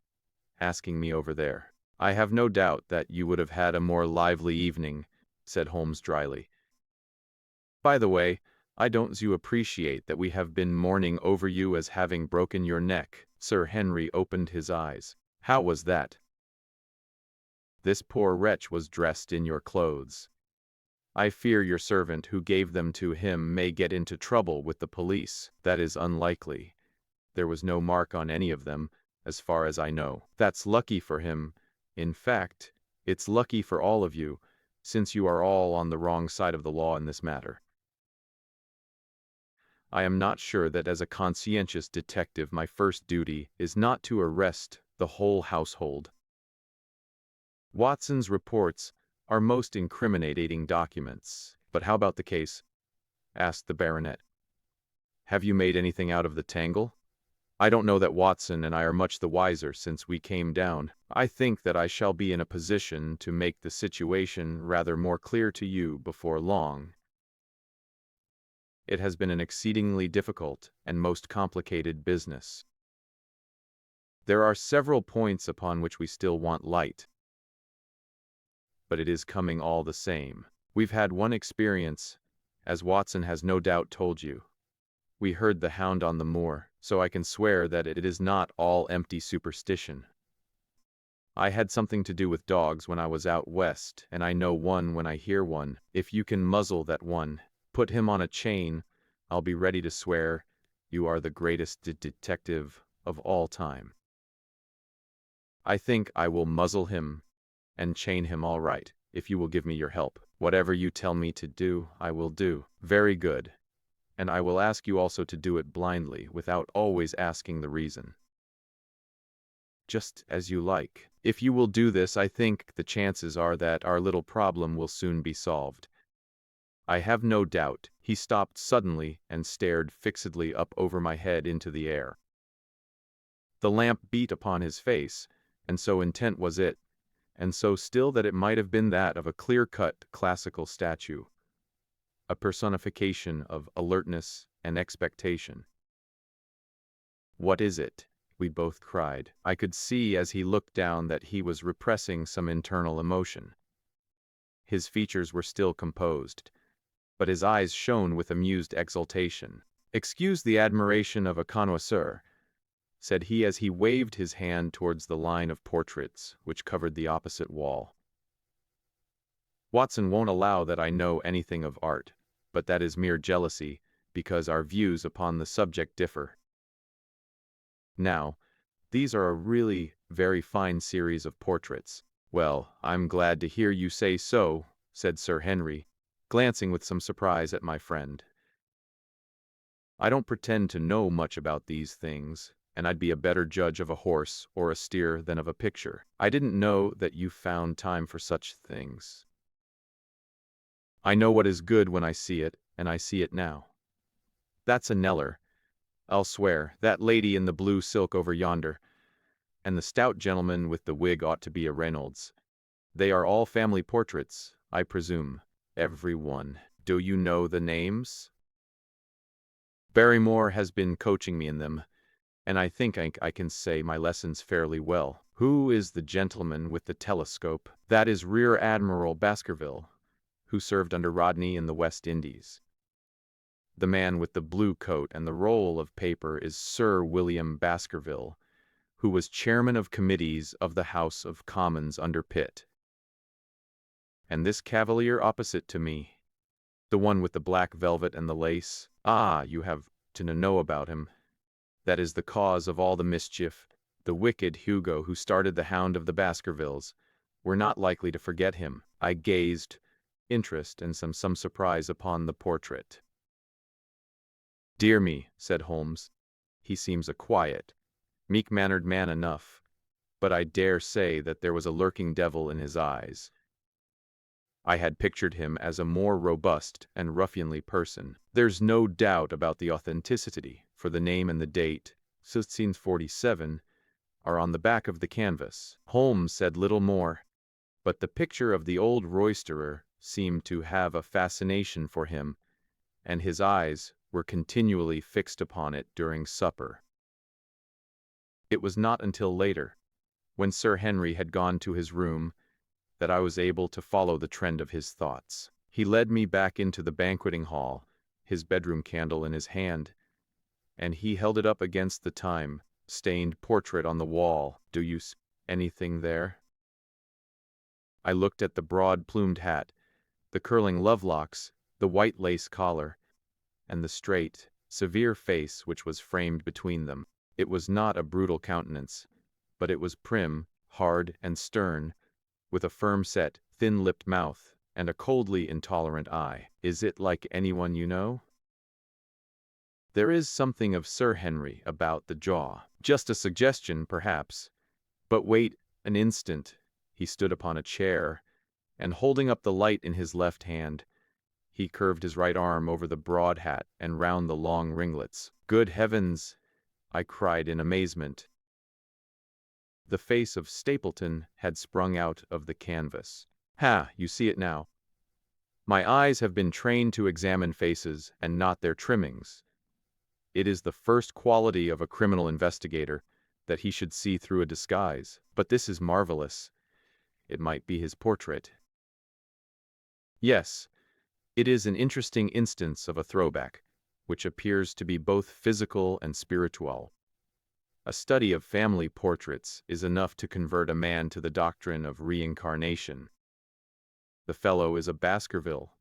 asking me over there. I have no doubt that you would have had a more lively evening, said Holmes dryly. By the way, I don't you appreciate that we have been mourning over you as having broken your neck? Sir Henry opened his eyes. How was that? This poor wretch was dressed in your clothes. I fear your servant who gave them to him may get into trouble with the police. That is unlikely. There was no mark on any of them, as far as I know. That's lucky for him. In fact, it's lucky for all of you, since you are all on the wrong side of the law in this matter. I am not sure that as a conscientious detective my first duty is not to arrest the whole household. Watson's reports are most incriminating documents. But how about the case? Asked the baronet. Have you made anything out of the tangle? I don't know that Watson and I are much the wiser since we came down. I think that I shall be in a position to make the situation rather more clear to you before long. It has been an exceedingly difficult and most complicated business. There are several points upon which we still want light, but it is coming all the same. We've had one experience, as Watson has no doubt told you. We heard the hound on the moor, so I can swear that it is not all empty superstition. I had something to do with dogs when I was out west, and I know one when I hear one. If you can muzzle that one, put him on a chain, I'll be ready to swear you are the greatest detective of all time. I think I will muzzle him and chain him all right, if you will give me your help. Whatever you tell me to do, I will do. Very good. And I will ask you also to do it blindly, without always asking the reason. Just as you like. If you will do this, I think the chances are that our little problem will soon be solved. I have no doubt. He stopped suddenly and stared fixedly up over my head into the air. The lamp beat upon his face, and so intent was it, and so still that it might have been that of a clear-cut classical statue, a personification of alertness and expectation. "What is it?" we both cried. I could see as he looked down that he was repressing some internal emotion. His features were still composed, but his eyes shone with amused exultation. "Excuse the admiration of a connoisseur," said he as he waved his hand towards the line of portraits which covered the opposite wall. "Watson won't allow that I know anything of art, but that is mere jealousy, because our views upon the subject differ. Now, these are a really very fine series of portraits." "Well, I'm glad to hear you say so," said Sir Henry, glancing with some surprise at my friend. "I don't pretend to know much about these things, and I'd be a better judge of a horse or a steer than of a picture. I didn't know that you found time for such things. I know what is good when I see it, and I see it now. That's a Kneller, I'll swear. That lady in the blue silk over yonder, and the stout gentleman with the wig ought to be a Reynolds. They are all family portraits, I presume. Every one. Do you know the names?" "Barrymore has been coaching me in them, and I think I can say my lessons fairly well." "Who is the gentleman with the telescope?" "That is Rear Admiral Baskerville, who served under Rodney in the West Indies. The man with the blue coat and the roll of paper is Sir William Baskerville, who was chairman of committees of the House of Commons under Pitt. And this cavalier opposite to me, the one with the black velvet and the lace, ah, you have to know about him. That is the cause of all the mischief. The wicked Hugo who started the Hound of the Baskervilles. We're not likely to forget him." I gazed, interest and some surprise upon the portrait. "Dear me," said Holmes, "he seems a quiet, meek-mannered man enough, but I dare say that there was a lurking devil in his eyes. I had pictured him as a more robust and ruffianly person. There's no doubt about the authenticity, for the name and the date, 1647, are on the back of the canvas." Holmes said little more, but the picture of the old roisterer seemed to have a fascination for him, and his eyes were continually fixed upon it during supper. It was not until later, when Sir Henry had gone to his room, that I was able to follow the trend of his thoughts. He led me back into the banqueting hall, his bedroom candle in his hand, and he held it up against the time-stained portrait on the wall. "Do you see anything there?" I looked at the broad-plumed hat, the curling love-locks, the white lace collar, and the straight, severe face which was framed between them. It was not a brutal countenance, but it was prim, hard, and stern, with a firm-set, thin-lipped mouth, and a coldly intolerant eye. "Is it like anyone you know?" "There is something of Sir Henry about the jaw. Just a suggestion, perhaps. But wait an instant." He stood upon a chair, and holding up the light in his left hand, he curved his right arm over the broad hat and round the long ringlets. "Good heavens! I cried in amazement. The face of Stapleton had sprung out of the canvas. "Ha, you see it now. My eyes have been trained to examine faces and not their trimmings. It is the first quality of a criminal investigator that he should see through a disguise. But this is marvelous. It might be his portrait." Yes, it is an interesting instance of a throwback, which appears to be both physical and spiritual. A study of family portraits is enough to convert a man to the doctrine of reincarnation. The fellow is a Baskerville.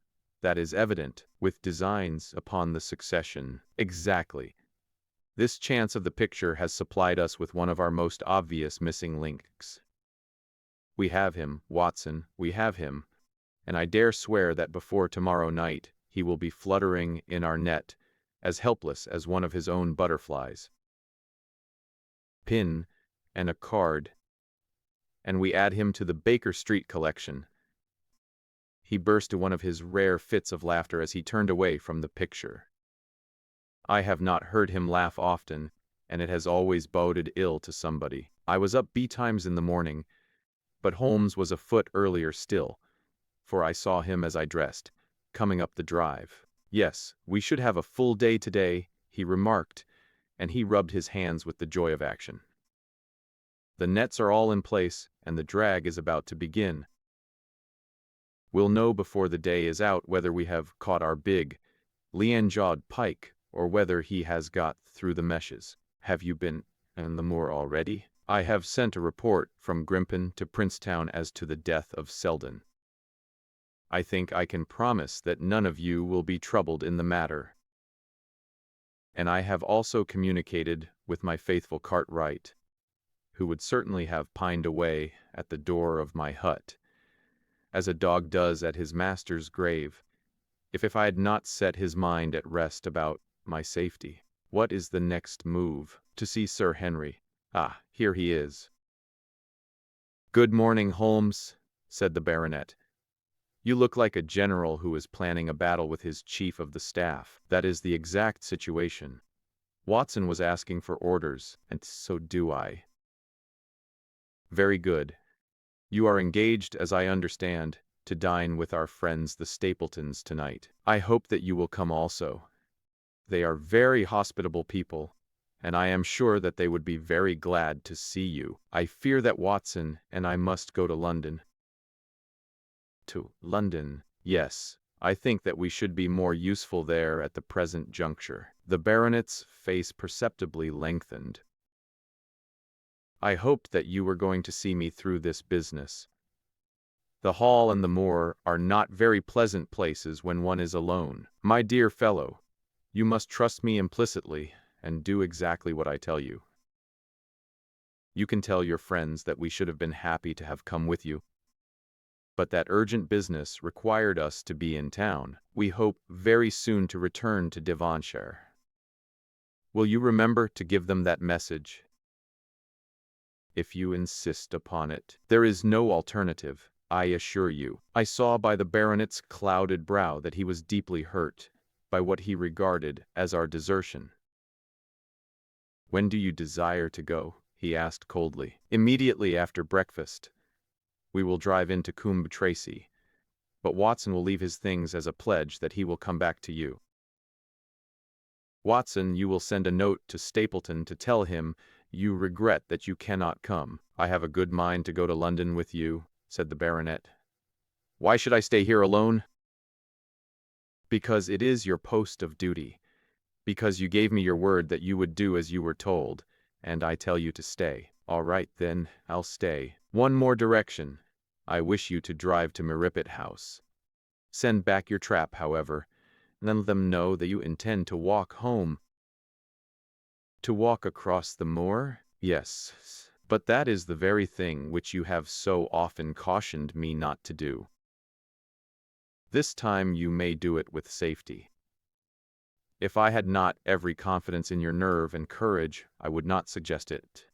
That is evident, with designs upon the succession. Exactly. This chance of the picture has supplied us with one of our most obvious missing links. We have him, Watson, we have him, and I dare swear that before tomorrow night he will be fluttering in our net, as helpless as one of his own butterflies. Pin and a card, and we add him to the Baker Street collection. He burst into one of his rare fits of laughter as he turned away from the picture. I have not heard him laugh often, and it has always boded ill to somebody. I was up betimes in the morning, but Holmes was afoot earlier still, for I saw him as I dressed, coming up the drive. "Yes, we should have a full day today," he remarked, and he rubbed his hands with the joy of action. "The nets are all in place, and the drag is about to begin. We'll know before the day is out whether we have caught our big, lean-jawed pike, or whether he has got through the meshes. Have you been on the moor already? I have sent a report from Grimpen to Princetown as to the death of Selden. I think I can promise that none of you will be troubled in the matter. And I have also communicated with my faithful Cartwright, who would certainly have pined away at the door of my hut, as a dog does at his master's grave, if I had not set his mind at rest about my safety. What is the next move? To see Sir Henry. Ah, here he is." "Good morning, Holmes," said the baronet. "You look like a general who is planning a battle with his chief of the staff. That is the exact situation. Watson was asking for orders, and so do I." "Very good. You are engaged, as I understand, to dine with our friends the Stapletons tonight. I hope that you will come also. They are very hospitable people, and I am sure that they would be very glad to see you. I fear that Watson and I must go to London." "To London? Yes. I think that we should be more useful there at the present juncture." The baronet's face perceptibly lengthened. "I hoped that you were going to see me through this business. The hall and the moor are not very pleasant places when one is alone. My dear fellow, you must trust me implicitly and do exactly what I tell you. You can tell your friends that we should have been happy to have come with you, but that urgent business required us to be in town. We hope very soon to return to Devonshire. Will you remember to give them that message? If you insist upon it. There is no alternative, I assure you." I saw by the baronet's clouded brow that he was deeply hurt by what he regarded as our desertion. "When do you desire to go?" he asked coldly. "Immediately after breakfast. We will drive into Coombe Tracey, but Watson will leave his things as a pledge that he will come back to you. Watson, you will send a note to Stapleton to tell him you regret that you cannot come." "I have a good mind to go to London with you," said the baronet. "Why should I stay here alone?" "Because it is your post of duty. Because you gave me your word that you would do as you were told, and I tell you to stay." "All right, then, I'll stay. One more direction. I wish you to drive to Merripit House. Send back your trap, however, and let them know that you intend to walk home." "To walk across the moor? Yes, but that is the very thing which you have so often cautioned me not to do. This time you may do it with safety. If I had not every confidence in your nerve and courage, I would not suggest it.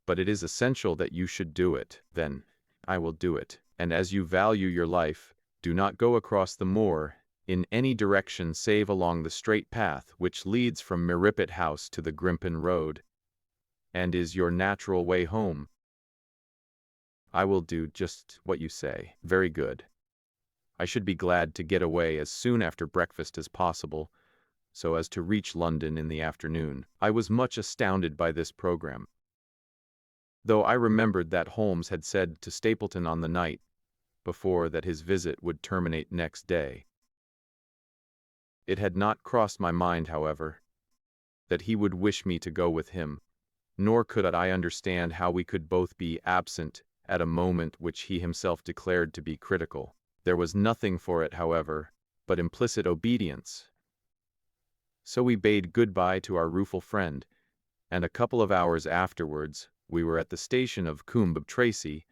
But it is essential that you should do it. Then I will do it. And as you value your life, do not go across the moor in any direction save along the straight path which leads from Merripit House to the Grimpen Road. And is your natural way home? I will do just what you say. Very good. I should be glad to get away as soon after breakfast as possible, so as to reach London in the afternoon. I was much astounded by this program, though I remembered that Holmes had said to Stapleton on the night before that his visit would terminate next day. It had not crossed my mind, however, that he would wish me to go with him, nor could I understand how we could both be absent at a moment which he himself declared to be critical. There was nothing for it, however, but implicit obedience. So we bade good-bye to our rueful friend, and a couple of hours afterwards we were at the station of Coombe Tracy,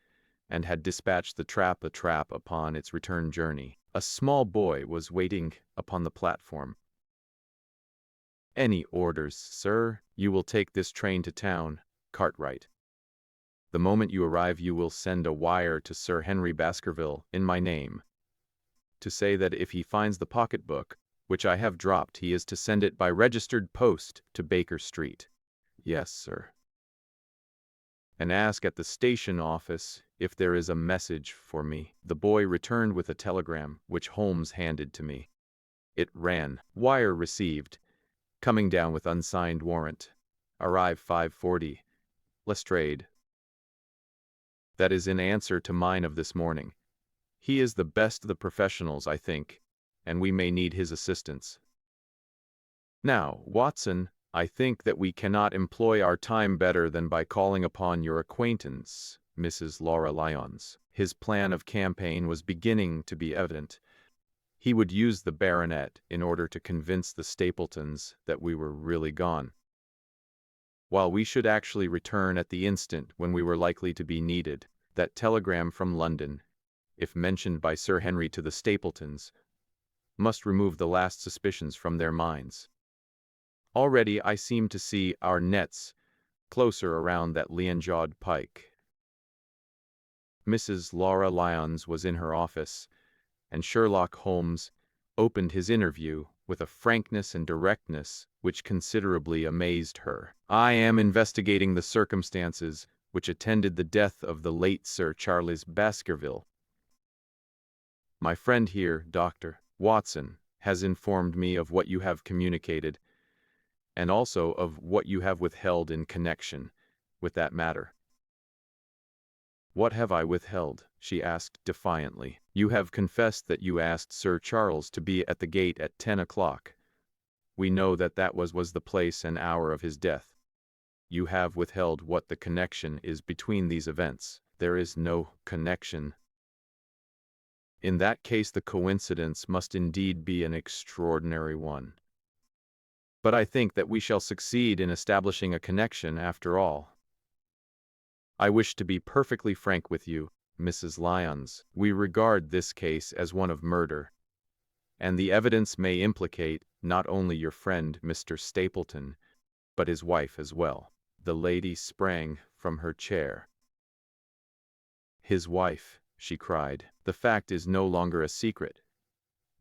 and had dispatched the trap upon its return journey. A small boy was waiting upon the platform. "Any orders, sir? You will take this train to town, Cartwright. The moment you arrive you will send a wire to Sir Henry Baskerville in my name, to say that if he finds the pocketbook, which I have dropped, he is to send it by registered post to Baker Street." "Yes, sir." "And ask at the station office if there is a message for me." The boy returned with a telegram, which Holmes handed to me. It ran, "Wire received. Coming down with unsigned warrant. Arrive 5:40. Lestrade." That is in answer to mine of this morning. He is the best of the professionals, I think, and we may need his assistance. Now, Watson, I think that we cannot employ our time better than by calling upon your acquaintance, Mrs. Laura Lyons. His plan of campaign was beginning to be evident. He would use the baronet in order to convince the Stapletons that we were really gone, while we should actually return at the instant when we were likely to be needed. That telegram from London, if mentioned by Sir Henry to the Stapletons, must remove the last suspicions from their minds. Already I seem to see our nets closer around that lion-jawed pike. Mrs. Laura Lyons was in her office, and Sherlock Holmes opened his interview with a frankness and directness which considerably amazed her. "I am investigating the circumstances which attended the death of the late Sir Charles Baskerville. My friend here, Dr. Watson, has informed me of what you have communicated, and also of what you have withheld in connection with that matter." "What have I withheld?" she asked defiantly. "You have confessed that you asked Sir Charles to be at the gate at 10 o'clock. We know that that was the place and hour of his death. You have withheld what the connection is between these events." "There is no connection." "In that case the coincidence must indeed be an extraordinary one. But I think that we shall succeed in establishing a connection after all. I wish to be perfectly frank with you, Mrs. Lyons. We regard this case as one of murder, and the evidence may implicate not only your friend Mr. Stapleton, but his wife as well." The lady sprang from her chair. "His wife," she cried. "The fact is no longer a secret.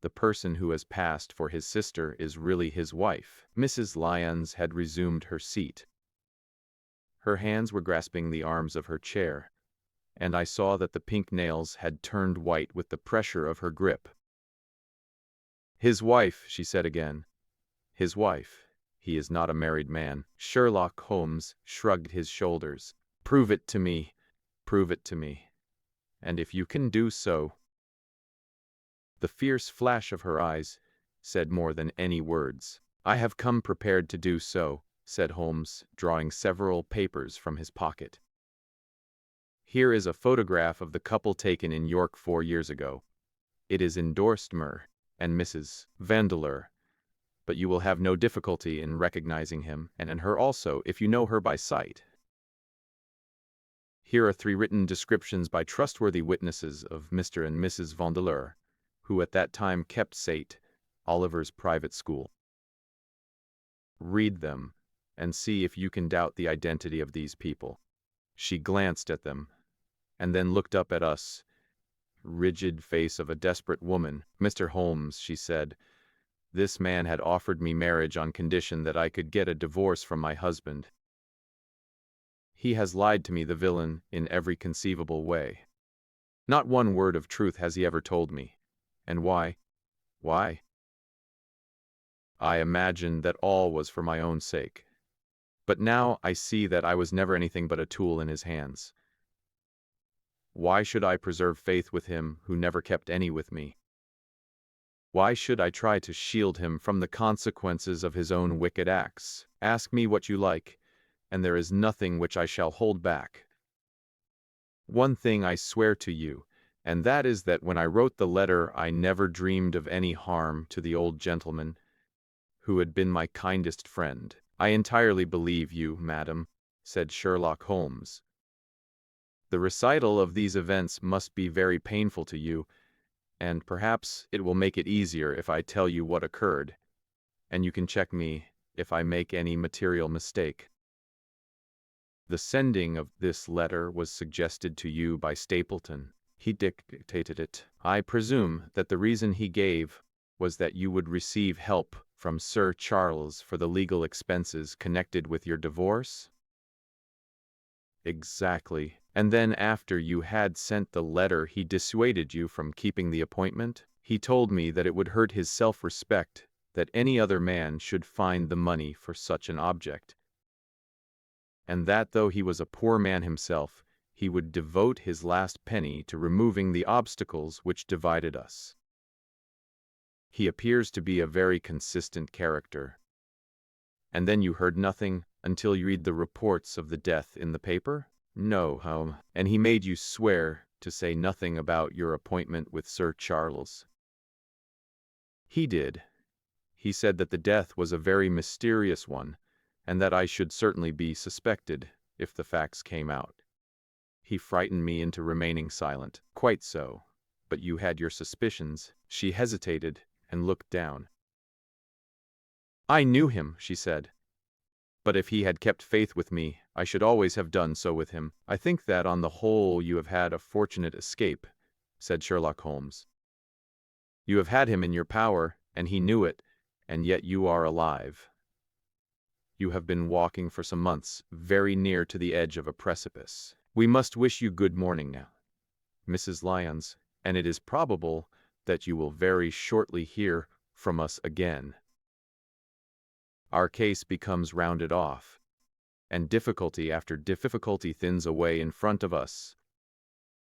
The person who has passed for his sister is really his wife." Mrs. Lyons had resumed her seat. Her hands were grasping the arms of her chair, and I saw that the pink nails had turned white with the pressure of her grip. "His wife," she said again. "His wife. He is not a married man." Sherlock Holmes shrugged his shoulders. "Prove it to me. Prove it to me. And if you can do so—" The fierce flash of her eyes said more than any words. "I have come prepared to do so," said Holmes, drawing several papers from his pocket. "Here is a photograph of the couple taken in York 4 years ago. It is endorsed Mr. and Mrs. Vandeleur, but you will have no difficulty in recognizing him, and her also, if you know her by sight. Here are 3 written descriptions by trustworthy witnesses of Mr. and Mrs. Vandeleur, who at that time kept St. Oliver's private school. Read them, and see if you can doubt the identity of these people." She glanced at them, and then looked up at us, rigid face of a desperate woman. "Mr. Holmes," she said, "this man had offered me marriage on condition that I could get a divorce from my husband. He has lied to me, the villain, in every conceivable way. Not one word of truth has he ever told me. And why? Why? I imagined that all was for my own sake. But now I see that I was never anything but a tool in his hands. Why should I preserve faith with him who never kept any with me? Why should I try to shield him from the consequences of his own wicked acts? Ask me what you like, and there is nothing which I shall hold back. One thing I swear to you, and that is that when I wrote the letter I never dreamed of any harm to the old gentleman, who had been my kindest friend. I entirely believe you, madam, said Sherlock Holmes. The recital of these events must be very painful to you, and perhaps it will make it easier if I tell you what occurred, and you can check me if I make any material mistake. The sending of this letter was suggested to you by Stapleton. He dictated it. I presume that the reason he gave was that you would receive help from Sir Charles for the legal expenses connected with your divorce? Exactly. And then after you had sent the letter, he dissuaded you from keeping the appointment? He told me that it would hurt his self-respect that any other man should find the money for such an object, and that though he was a poor man himself, he would devote his last penny to removing the obstacles which divided us. He appears to be a very consistent character. And then you heard nothing until you read the reports of the death in the paper? No, Holmes. And he made you swear to say nothing about your appointment with Sir Charles? He did. He said that the death was a very mysterious one, and that I should certainly be suspected if the facts came out. He frightened me into remaining silent. Quite so. But you had your suspicions. She hesitated and looked down. I knew him, she said. But if he had kept faith with me, I should always have done so with him. I think that on the whole you have had a fortunate escape, said Sherlock Holmes. You have had him in your power, and he knew it, and yet you are alive. You have been walking for some months, very near to the edge of a precipice. We must wish you good morning now, Mrs. Lyons, and it is probable that you will very shortly hear from us again. Our case becomes rounded off, and difficulty after difficulty thins away in front of us,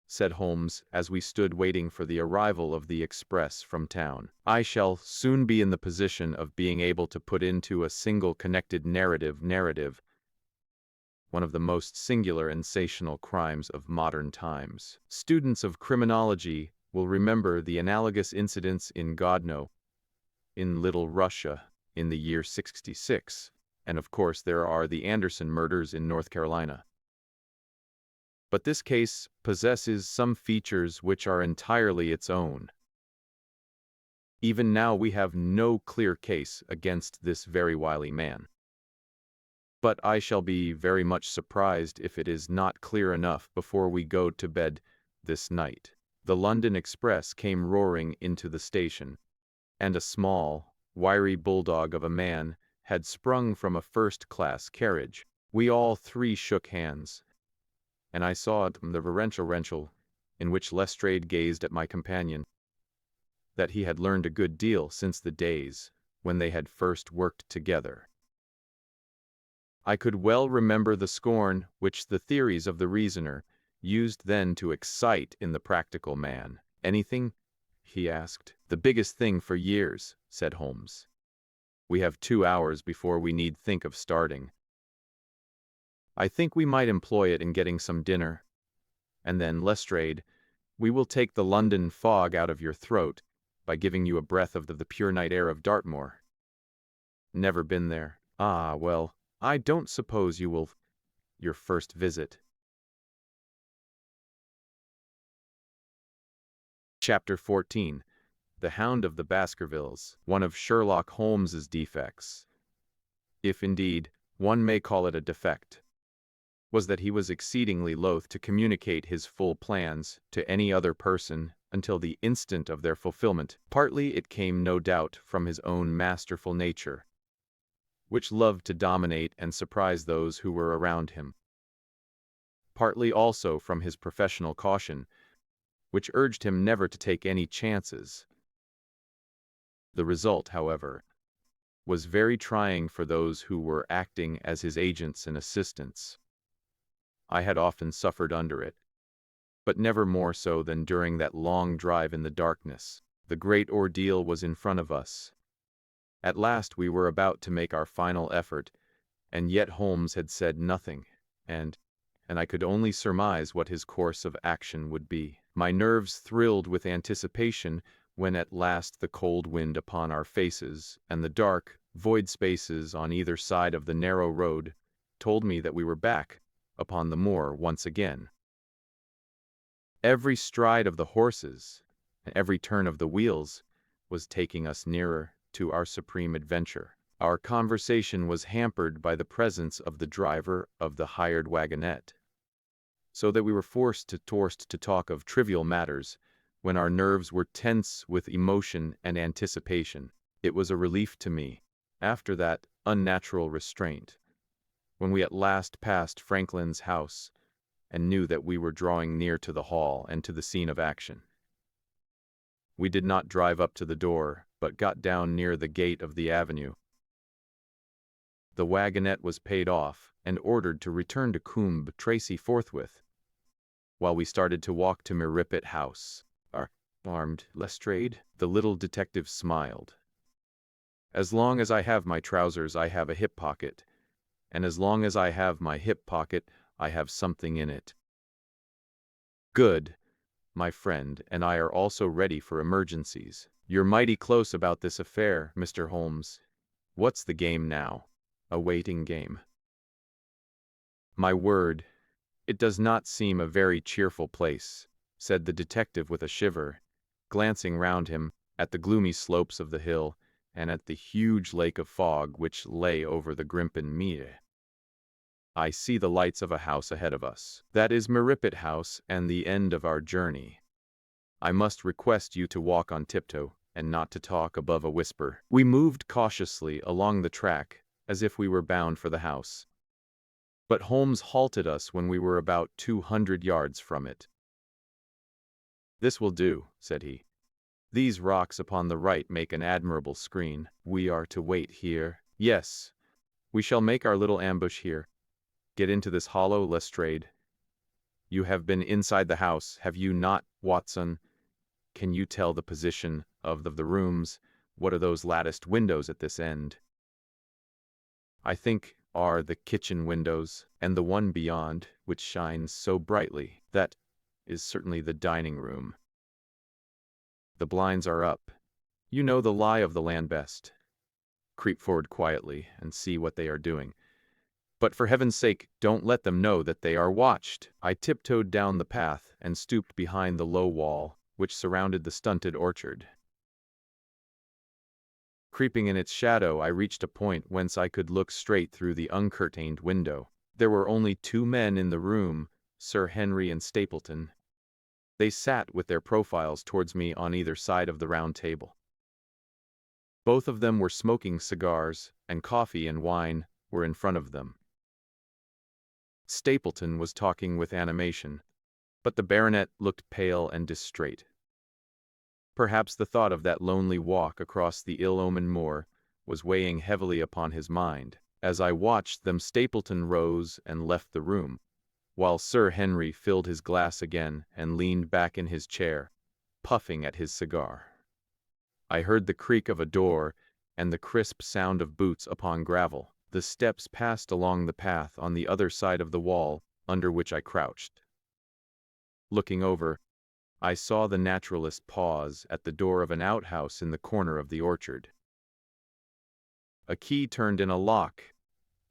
said Holmes as we stood waiting for the arrival of the express from town. I shall soon be in the position of being able to put into a single connected narrative one of the most singular and sensational crimes of modern times. Students of criminology will remember the analogous incidents in Godno, in Little Russia, in the year 66, and of course there are the Anderson murders in North Carolina. But this case possesses some features which are entirely its own. Even now we have no clear case against this very wily man. But I shall be very much surprised if it is not clear enough before we go to bed this night. The London Express came roaring into the station, and a small, wiry bulldog of a man had sprung from a first-class carriage. We all three shook hands, and I saw the reverential in which Lestrade gazed at my companion, that he had learned a good deal since the days when they had first worked together. I could well remember the scorn which the theories of the reasoner used then to excite in the practical man. Anything? He asked. The biggest thing for years, said Holmes. We have 2 hours before we need think of starting. I think we might employ it in getting some dinner. And then, Lestrade, we will take the London fog out of your throat by giving you a breath of the pure night air of Dartmoor. Never been there. Ah, well, I don't suppose you will. Your first visit. Chapter 14. The Hound of the Baskervilles, one of Sherlock Holmes's defects, if indeed one may call it a defect, was that he was exceedingly loath to communicate his full plans to any other person until the instant of their fulfillment. Partly it came, no doubt, from his own masterful nature, which loved to dominate and surprise those who were around him. partly also from his professional caution, which urged him never to take any chances. The result, however, was very trying for those who were acting as his agents and assistants. I had often suffered under it, but never more so than during that long drive in the darkness. The great ordeal was in front of us. At last we were about to make our final effort, and yet Holmes had said nothing, and I could only surmise what his course of action would be. My nerves thrilled with anticipation when at last the cold wind upon our faces and the dark, void spaces on either side of the narrow road told me that we were back upon the moor once again. Every stride of the horses and every turn of the wheels was taking us nearer to our supreme adventure. Our conversation was hampered by the presence of the driver of the hired wagonette, so that we were forced to talk of trivial matters when our nerves were tense with emotion and anticipation. It was a relief to me, after that unnatural restraint, when we at last passed Franklin's house and knew that we were drawing near to the hall and to the scene of action. We did not drive up to the door, but got down near the gate of the avenue. The wagonette was paid off and ordered to return to Coombe Tracy forthwith, while we started to walk to Merripit House. Armed, Lestrade? The little detective smiled. As long as I have my trousers, I have a hip pocket, and as long as I have my hip pocket, I have something in it. Good. My friend and I are also ready for emergencies. You're mighty close about this affair, Mr. Holmes. What's the game now? A waiting game. My word, it does not seem a very cheerful place, said the detective with a shiver, glancing round him at the gloomy slopes of the hill and at the huge lake of fog which lay over the Grimpen Mere. I see the lights of a house ahead of us. That is Merripit House and the end of our journey. I must request you to walk on tiptoe and not to talk above a whisper. We moved cautiously along the track as if we were bound for the house, but Holmes halted us when we were about 200 yards from it. This will do, said he. These rocks upon the right make an admirable screen. We are to wait here. Yes, we shall make our little ambush here. Get into this hollow, Lestrade. You have been inside the house, have you not, Watson? Can you tell the position of the rooms? What are those latticed windows at this end? I think are the kitchen windows, and the one beyond, which shines so brightly. That is certainly the dining room. The blinds are up. You know the lie of the land best. Creep forward quietly and see what they are doing. But for heaven's sake, don't let them know that they are watched. I tiptoed down the path and stooped behind the low wall which surrounded the stunted orchard. Creeping in its shadow, I reached a point whence I could look straight through the uncurtained window. There were only 2 men in the room, Sir Henry and Stapleton. They sat with their profiles towards me on either side of the round table. Both of them were smoking cigars, and coffee and wine were in front of them. Stapleton was talking with animation, but the baronet looked pale and distrait. Perhaps the thought of that lonely walk across the ill-omened moor was weighing heavily upon his mind. As I watched them, Stapleton rose and left the room, while Sir Henry filled his glass again and leaned back in his chair, puffing at his cigar. I heard the creak of a door and the crisp sound of boots upon gravel. The steps passed along the path on the other side of the wall under which I crouched. Looking over, I saw the naturalist pause at the door of an outhouse in the corner of the orchard. A key turned in a lock,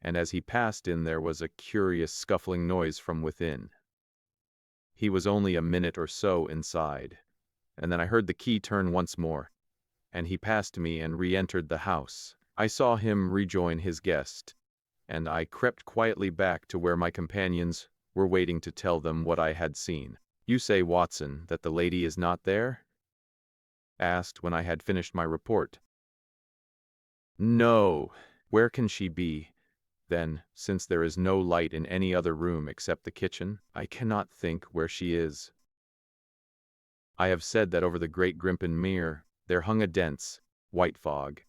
and as he passed in there was a curious scuffling noise from within. He was only a minute or so inside, and then I heard the key turn once more, and he passed me and re-entered the house. I saw him rejoin his guest, and I crept quietly back to where my companions were waiting to tell them what I had seen. You say, Watson, that the lady is not there? Asked when I had finished my report. No. Where can she be? Then, since there is no light in any other room except the kitchen, I cannot think where she is. I have said that over the great Grimpen Mere there hung a dense, white fog.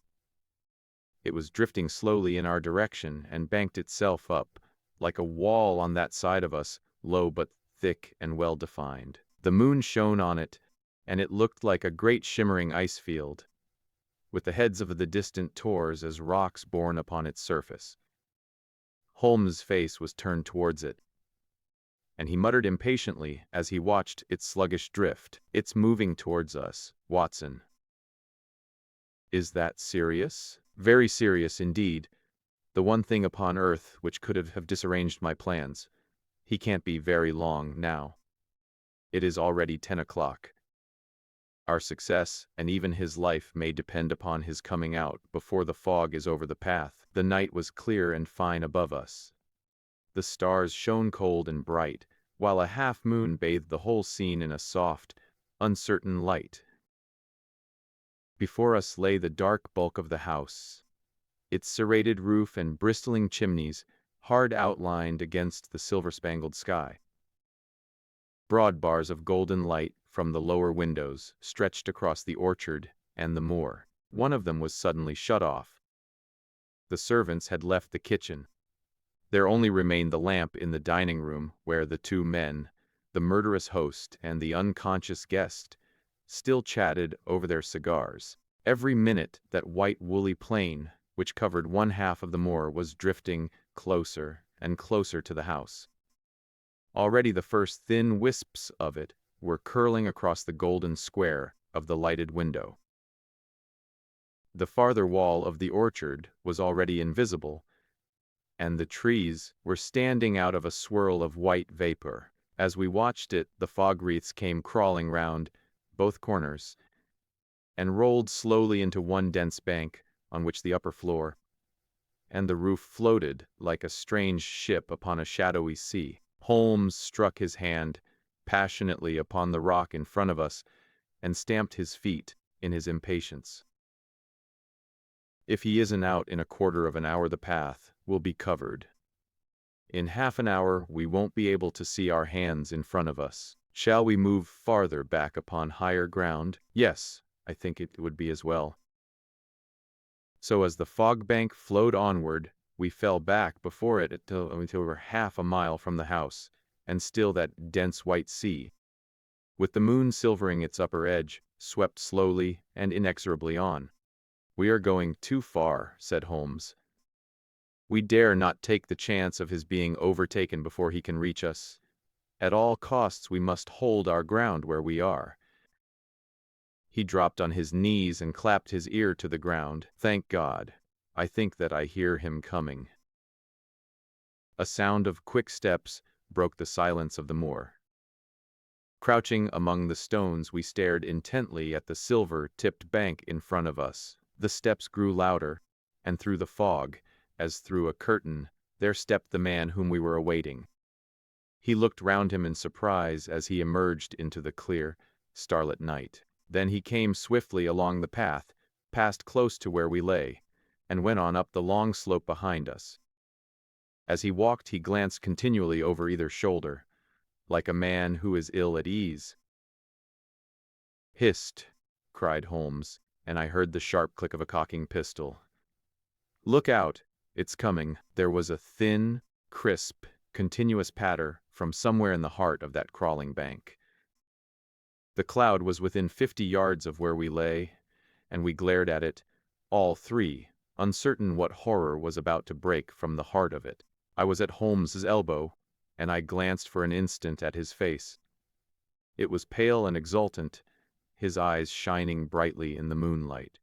It was drifting slowly in our direction and banked itself up, like a wall on that side of us, low but thick and well-defined. The moon shone on it, and it looked like a great shimmering ice field, with the heads of the distant tors as rocks borne upon its surface. Holmes' face was turned towards it, and he muttered impatiently as he watched its sluggish drift. "It's moving towards us, Watson." "Is that serious?" "Very serious indeed. The one thing upon earth which could have disarranged my plans. He can't be very long now. It is already 10 o'clock. Our success, and even his life, may depend upon his coming out before the fog is over the path." The night was clear and fine above us. The stars shone cold and bright, while a half-moon bathed the whole scene in a soft, uncertain light. Before us lay the dark bulk of the house, its serrated roof and bristling chimneys hard outlined against the silver-spangled sky. Broad bars of golden light from the lower windows stretched across the orchard and the moor. One of them was suddenly shut off. The servants had left the kitchen. There only remained the lamp in the dining room, where the two men, the murderous host and the unconscious guest, still chatted over their cigars. Every minute that white woolly plain, which covered one half of the moor, was drifting closer and closer to the house. Already the first thin wisps of it were curling across the golden square of the lighted window. The farther wall of the orchard was already invisible, and the trees were standing out of a swirl of white vapor. As we watched it, the fog wreaths came crawling round both corners, and rolled slowly into one dense bank, on which the upper floor and the roof floated like a strange ship upon a shadowy sea. Holmes struck his hand passionately upon the rock in front of us, and stamped his feet in his impatience. "If he isn't out in a quarter of an hour, the path will be covered. In half an hour we won't be able to see our hands in front of us. Shall we move farther back upon higher ground?" "Yes, I think it would be as well." So as the fog bank flowed onward, we fell back before it until we were half a mile from the house, and still that dense white sea, with the moon silvering its upper edge, swept slowly and inexorably on. "We are going too far," said Holmes. "We dare not take the chance of his being overtaken before he can reach us. At all costs we must hold our ground where we are." He dropped on his knees and clapped his ear to the ground. "Thank God, I think that I hear him coming." A sound of quick steps broke the silence of the moor. Crouching among the stones, we stared intently at the silver-tipped bank in front of us. The steps grew louder, and through the fog, as through a curtain, there stepped the man whom we were awaiting. He looked round him in surprise as he emerged into the clear, starlit night. Then he came swiftly along the path, passed close to where we lay, and went on up the long slope behind us. As he walked, he glanced continually over either shoulder, like a man who is ill at ease. "Hist!" cried Holmes, and I heard the sharp click of a cocking pistol. "Look out! It's coming." There was a thin, crisp, continuous patter from somewhere in the heart of that crawling bank. The cloud was within 50 yards of where we lay, and we glared at it, all three, uncertain what horror was about to break from the heart of it. I was at Holmes's elbow, and I glanced for an instant at his face. It was pale and exultant, his eyes shining brightly in the moonlight.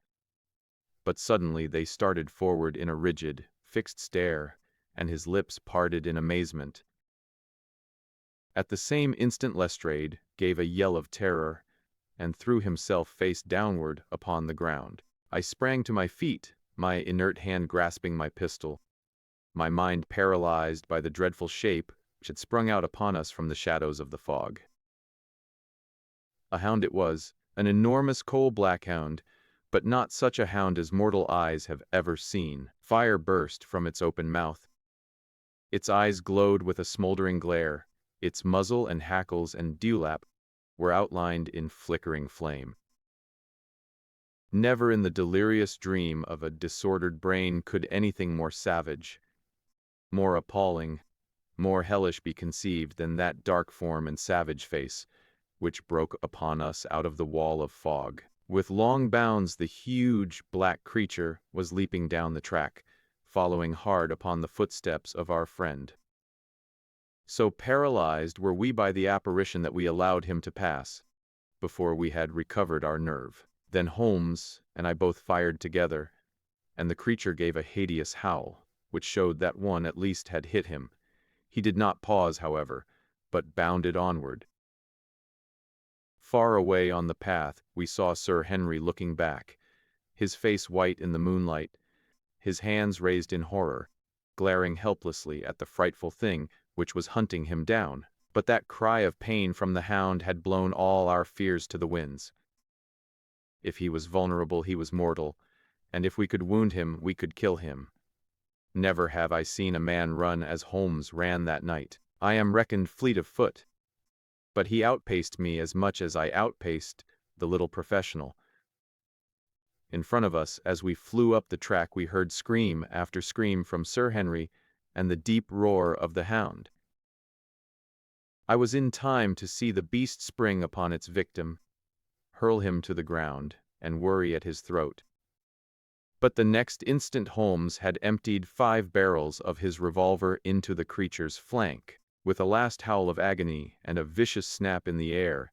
But suddenly they started forward in a rigid, fixed stare, and his lips parted in amazement. At the same instant Lestrade gave a yell of terror, and threw himself face downward upon the ground. I sprang to my feet, my inert hand grasping my pistol, my mind paralyzed by the dreadful shape which had sprung out upon us from the shadows of the fog. A hound it was, an enormous coal-black hound, but not such a hound as mortal eyes have ever seen. Fire burst from its open mouth, Its eyes glowed with a smoldering glare, its muzzle and hackles and dewlap were outlined in flickering flame. Never in the delirious dream of a disordered brain could anything more savage, more appalling, more hellish be conceived than that dark form and savage face, which broke upon us out of the wall of fog. With long bounds the huge, black creature was leaping down the track, following hard upon the footsteps of our friend. So paralyzed were we by the apparition that we allowed him to pass, before we had recovered our nerve. Then Holmes and I both fired together, and the creature gave a hideous howl, which showed that one at least had hit him. He did not pause, however, but bounded onward. Far away on the path, we saw Sir Henry looking back, his face white in the moonlight, his hands raised in horror, glaring helplessly at the frightful thing which was hunting him down. But that cry of pain from the hound had blown all our fears to the winds. If he was vulnerable, he was mortal, and if we could wound him, we could kill him. Never have I seen a man run as Holmes ran that night. I am reckoned fleet of foot, but he outpaced me as much as I outpaced the little professional. In front of us, as we flew up the track, we heard scream after scream from Sir Henry and the deep roar of the hound. I was in time to see the beast spring upon its victim, hurl him to the ground, and worry at his throat. But the next instant Holmes had emptied 5 barrels of his revolver into the creature's flank. With a last howl of agony and a vicious snap in the air,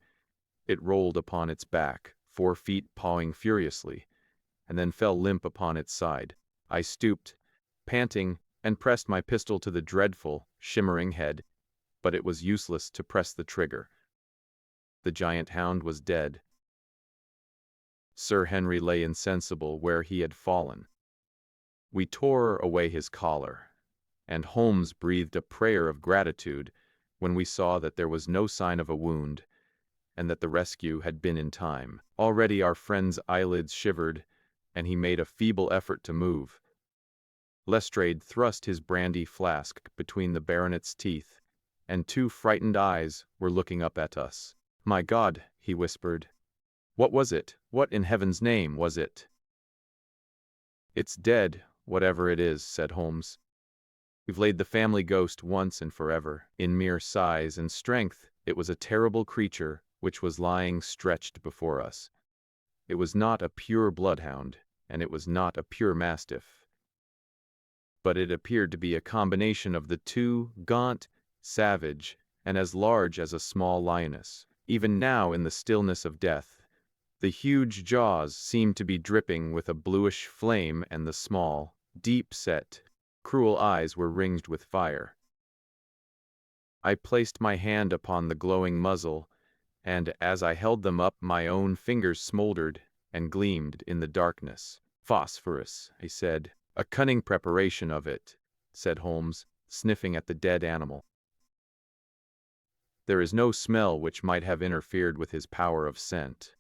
it rolled upon its back, 4 feet pawing furiously, and then fell limp upon its side. I stooped, panting, and pressed my pistol to the dreadful, shimmering head, but it was useless to press the trigger. The giant hound was dead. Sir Henry lay insensible where he had fallen. We tore away his collar, and Holmes breathed a prayer of gratitude when we saw that there was no sign of a wound, and that the rescue had been in time. Already our friend's eyelids shivered, and he made a feeble effort to move. Lestrade thrust his brandy flask between the baronet's teeth, and 2 frightened eyes were looking up at us. "My God," he whispered. "What was it? What in heaven's name was it?" "It's dead, whatever it is," said Holmes. "We've laid the family ghost once and forever." In mere size and strength, it was a terrible creature which was lying stretched before us. It was not a pure bloodhound, and it was not a pure mastiff, but it appeared to be a combination of the two, gaunt, savage, and as large as a small lioness. Even now, in the stillness of death, the huge jaws seemed to be dripping with a bluish flame, and the small, deep-set, cruel eyes were ringed with fire. I placed my hand upon the glowing muzzle, and as I held them up, my own fingers smoldered and gleamed in the darkness. "Phosphorus," I said. "A cunning preparation of it," said Holmes, sniffing at the dead animal. "There is no smell which might have interfered with his power of scent.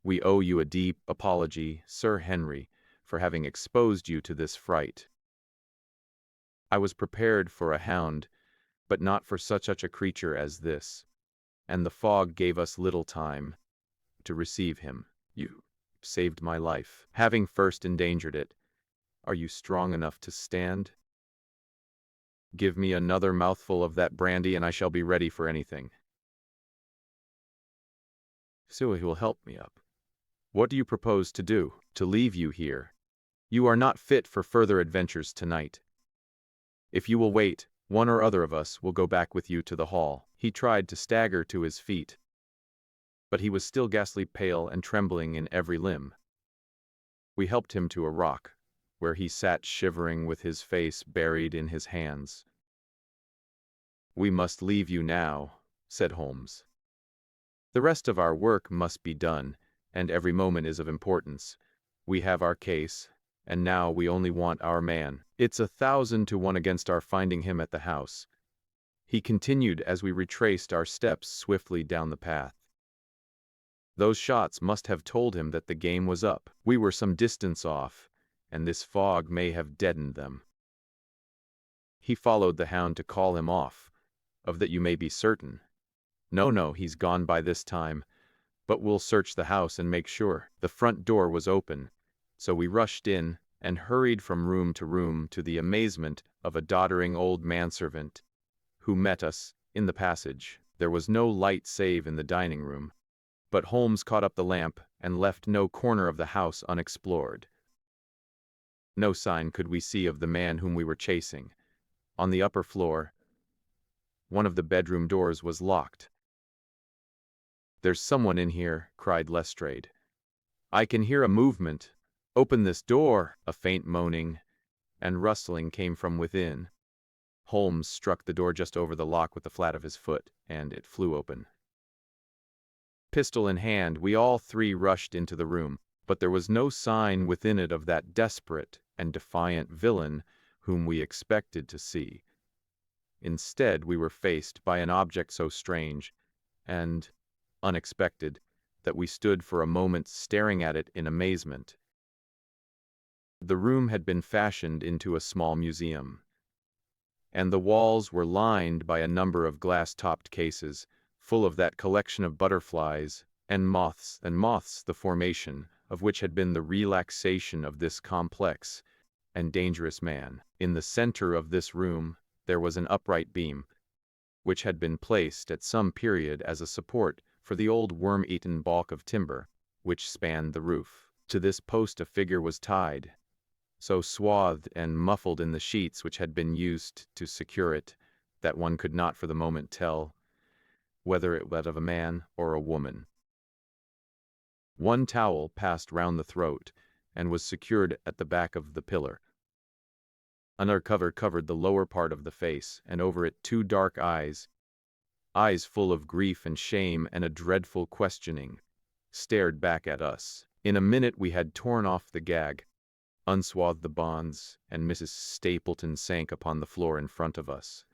We owe you a deep apology, Sir Henry, for having exposed you to this fright. I was prepared for a hound, but not for such a creature as this, and the fog gave us little time to receive him. You saved my life, having first endangered it. Are you strong enough to stand? Give me another mouthful of that brandy and I shall be ready for anything." "So he will help me up." "What do you propose to do?" "To leave you here. You are not fit for further adventures tonight. If you will wait, one or other of us will go back with you to the hall." He tried to stagger to his feet, but he was still ghastly pale and trembling in every limb. We helped him to a rock, where he sat shivering with his face buried in his hands. "We must leave you now," said Holmes. "The rest of our work must be done, and every moment is of importance. We have our case, and now we only want our man. It's 1,000 to 1 against our finding him at the house," he continued as we retraced our steps swiftly down the path. "Those shots must have told him that the game was up. We were some distance off, and this fog may have deadened them." He followed the Hound to call him off. Of that you may be certain. No, he's gone by this time. But we'll search the house and make sure." The front door was open, so we rushed in and hurried from room to room to the amazement of a doddering old manservant who met us in the passage. There was no light save in the dining room, but Holmes caught up the lamp and left no corner of the house unexplored. No sign could we see of the man whom we were chasing. On the upper floor, one of the bedroom doors was locked. "There's someone in here," cried Lestrade. "I can hear a movement. Open this door!" A faint moaning and rustling came from within. Holmes struck the door just over the lock with the flat of his foot, and it flew open. Pistol in hand, we all three rushed into the room, but there was no sign within it of that desperate and defiant villain whom we expected to see. Instead, we were faced by an object so strange and unexpected that we stood for a moment staring at it in amazement. The room had been fashioned into a small museum, and the walls were lined by a number of glass-topped cases full of that collection of butterflies and moths, the formation of which had been the relaxation of this complex and dangerous man. In the center of this room there was an upright beam, which had been placed at some period as a support for the old worm-eaten balk of timber which spanned the roof. To this post a figure was tied, so swathed and muffled in the sheets which had been used to secure it that one could not for the moment tell whether it was of a man or a woman. One towel passed round the throat and was secured at the back of the pillar. Another cover covered the lower part of the face, and over it 2 dark eyes full of grief and shame and a dreadful questioning, stared back at us. In a minute we had torn off the gag, unswathed the bonds, and Mrs. Stapleton sank upon the floor in front of us.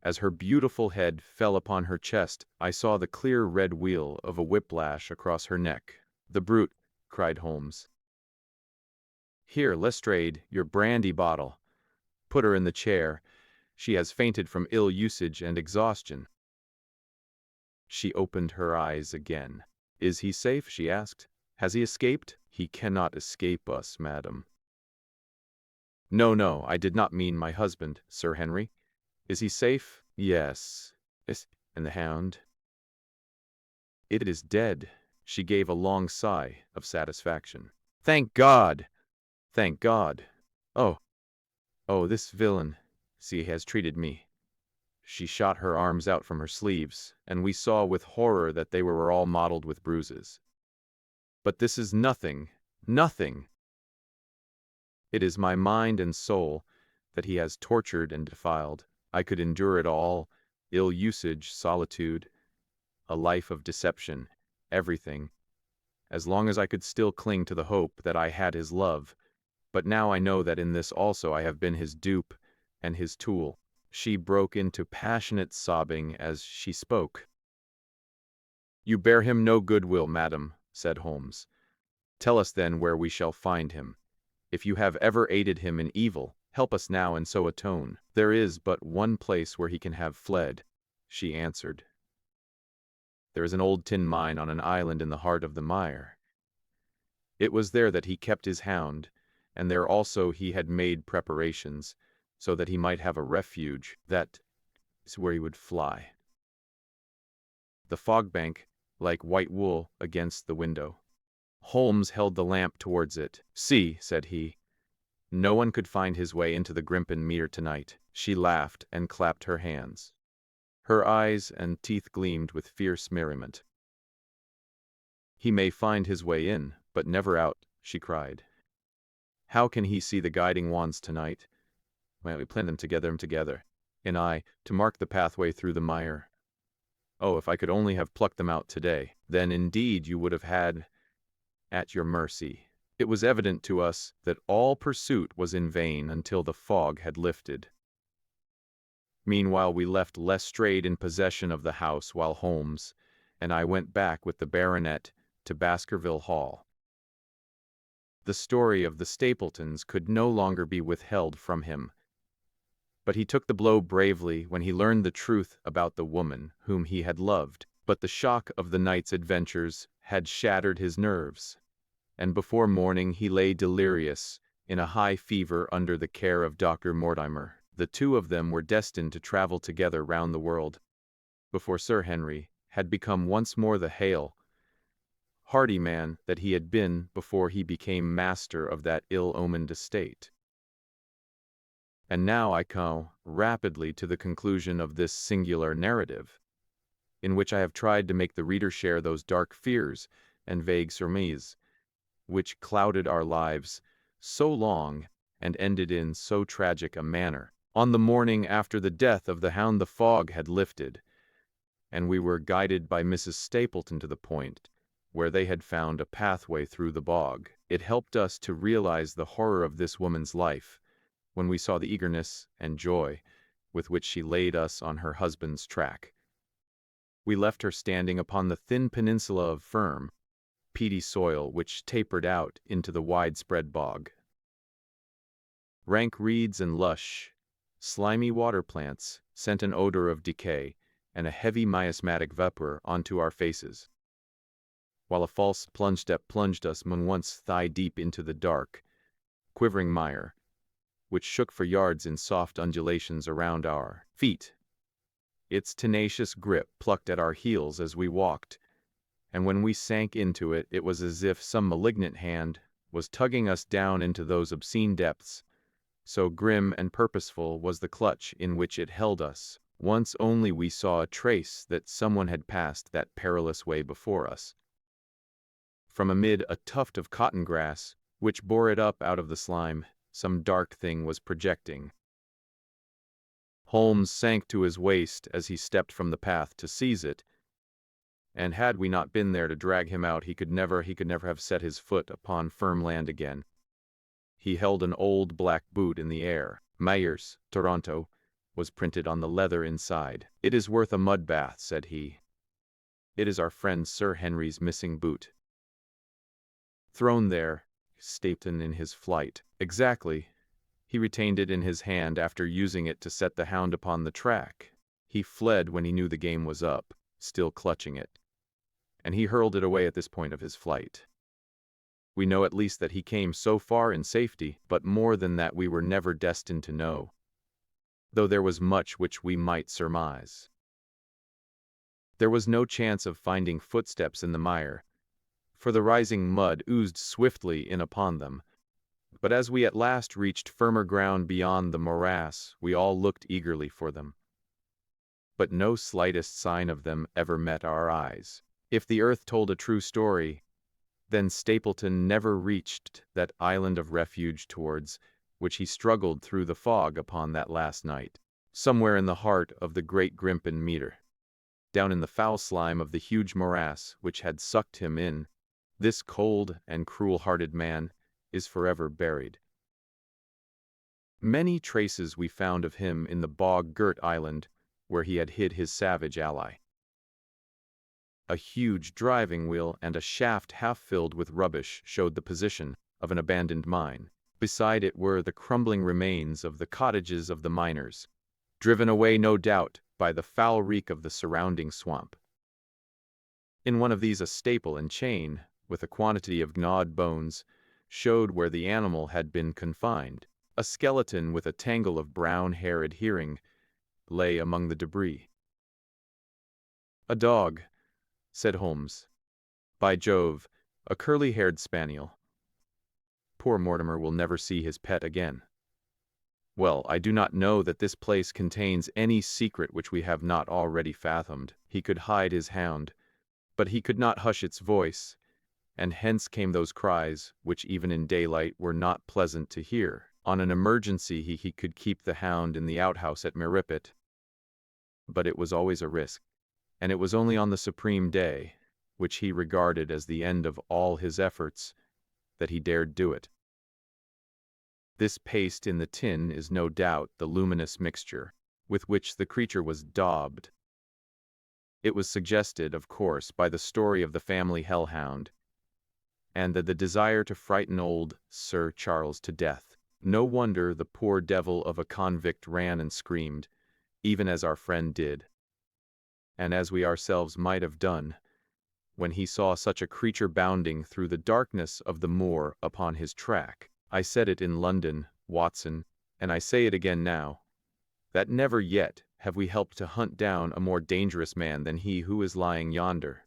As her beautiful head fell upon her chest, I saw the clear red wheal of a whiplash across her neck. "The brute!" cried Holmes. "Here, Lestrade, your brandy bottle. Put her in the chair. She has fainted from ill usage and exhaustion." She opened her eyes again. "Is he safe?" she asked. "Has he escaped?" "He cannot escape us, madam." No, I did not mean my husband, Sir Henry. Is he safe?" "Yes." "And the Hound?" "It is dead." She gave a long sigh of satisfaction. "Thank God! Thank God! Oh, this villain, he has treated me." She shot her arms out from her sleeves, and we saw with horror that they were all mottled with bruises. "But this is nothing. It is my mind and soul that he has tortured and defiled. I could endure it all, ill usage, solitude, a life of deception, everything, as long as I could still cling to the hope that I had his love. But now I know that in this also I have been his dupe and his tool." She broke into passionate sobbing as she spoke. "You bear him no goodwill, madam," said Holmes. "Tell us then where we shall find him. If you have ever aided him in evil, help us now and so atone." "There is but one place where he can have fled," she answered. "There is an old tin mine on an island in the heart of the mire. It was there that he kept his hound, and there also he had made preparations, so that he might have a refuge. That is where he would fly." The fog bank, like white wool, against the window. Holmes held the lamp towards it. "See," said he, "no one could find his way into the Grimpen Mere tonight." She laughed and clapped her hands. Her eyes and teeth gleamed with fierce merriment. "He may find his way in, but never out," she cried. "How can he see the guiding wands tonight? Well, we plant them together, and I, to mark the pathway through the mire. Oh, if I could only have plucked them out today, then indeed you would have had at your mercy." It was evident to us that all pursuit was in vain until the fog had lifted. Meanwhile we left Lestrade in possession of the house, while Holmes and I went back with the baronet to Baskerville Hall. The story of the Stapletons could no longer be withheld from him. But he took the blow bravely when he learned the truth about the woman whom he had loved. But the shock of the night's adventures had shattered his nerves, and before morning he lay delirious in a high fever under the care of Dr. Mortimer. The two of them were destined to travel together round the world, before Sir Henry had become once more the hale, hearty man that he had been before he became master of that ill-omened estate. And now I come rapidly to the conclusion of this singular narrative, in which I have tried to make the reader share those dark fears and vague surmises which clouded our lives so long and ended in so tragic a manner. On the morning after the death of the Hound, the fog had lifted, and we were guided by Mrs. Stapleton to the point where they had found a pathway through the bog. It helped us to realize the horror of this woman's life when we saw the eagerness and joy with which she laid us on her husband's track. We left her standing upon the thin peninsula of firm, peaty soil which tapered out into the widespread bog. Rank reeds and lush, slimy water plants sent an odor of decay and a heavy miasmatic vapor onto our faces, while a false plunge step plunged us once thigh-deep into the dark, quivering mire, which shook for yards in soft undulations around our feet. Its tenacious grip plucked at our heels as we walked, and when we sank into it, it was as if some malignant hand was tugging us down into those obscene depths. So grim and purposeful was the clutch in which it held us. Once only we saw a trace that someone had passed that perilous way before us. From amid a tuft of cotton grass, which bore it up out of the slime, some dark thing was projecting. Holmes sank to his waist as he stepped from the path to seize it, and had we not been there to drag him out, he could never have set his foot upon firm land again. He held an old black boot in the air. Myers, Toronto, was printed on the leather inside. "It is worth a mud bath," said he. "It is our friend Sir Henry's missing boot. Thrown there, Stapleton in his flight." "Exactly. He retained it in his hand after using it to set the Hound upon the track. He fled when he knew the game was up, still clutching it, and he hurled it away at this point of his flight. We know at least that he came so far in safety, but more than that we were never destined to know, though there was much which we might surmise. There was no chance of finding footsteps in the mire, for the rising mud oozed swiftly in upon them. But as we at last reached firmer ground beyond the morass, we all looked eagerly for them. But no slightest sign of them ever met our eyes. If the earth told a true story, then Stapleton never reached that island of refuge towards which he struggled through the fog upon that last night. Somewhere in the heart of the great Grimpen meter, down in the foul slime of the huge morass which had sucked him in, this cold and cruel-hearted man is forever buried. Many traces we found of him in the bog-girt island where he had hid his savage ally. A huge driving wheel and a shaft half filled with rubbish showed the position of an abandoned mine. Beside it were the crumbling remains of the cottages of the miners, driven away no doubt by the foul reek of the surrounding swamp. In one of these a staple and chain, with a quantity of gnawed bones, showed where the animal had been confined. A skeleton with a tangle of brown hair adhering lay among the debris. "A dog," said Holmes. "By Jove, a curly-haired spaniel. Poor Mortimer will never see his pet again. Well, I do not know that this place contains any secret which we have not already fathomed. He could hide his hound, but he could not hush its voice, and hence came those cries which even in daylight were not pleasant to hear. On an emergency he could keep the Hound in the outhouse at Merripit, but it was always a risk, and it was only on the supreme day, which he regarded as the end of all his efforts, that he dared do it. This paste in the tin is no doubt the luminous mixture with which the creature was daubed. It was suggested, of course, by the story of the family hellhound, and the desire to frighten old Sir Charles to death. No wonder the poor devil of a convict ran and screamed, even as our friend did, and as we ourselves might have done, when he saw such a creature bounding through the darkness of the moor upon his track. I said it in London, Watson, and I say it again now, that never yet have we helped to hunt down a more dangerous man than he who is lying yonder.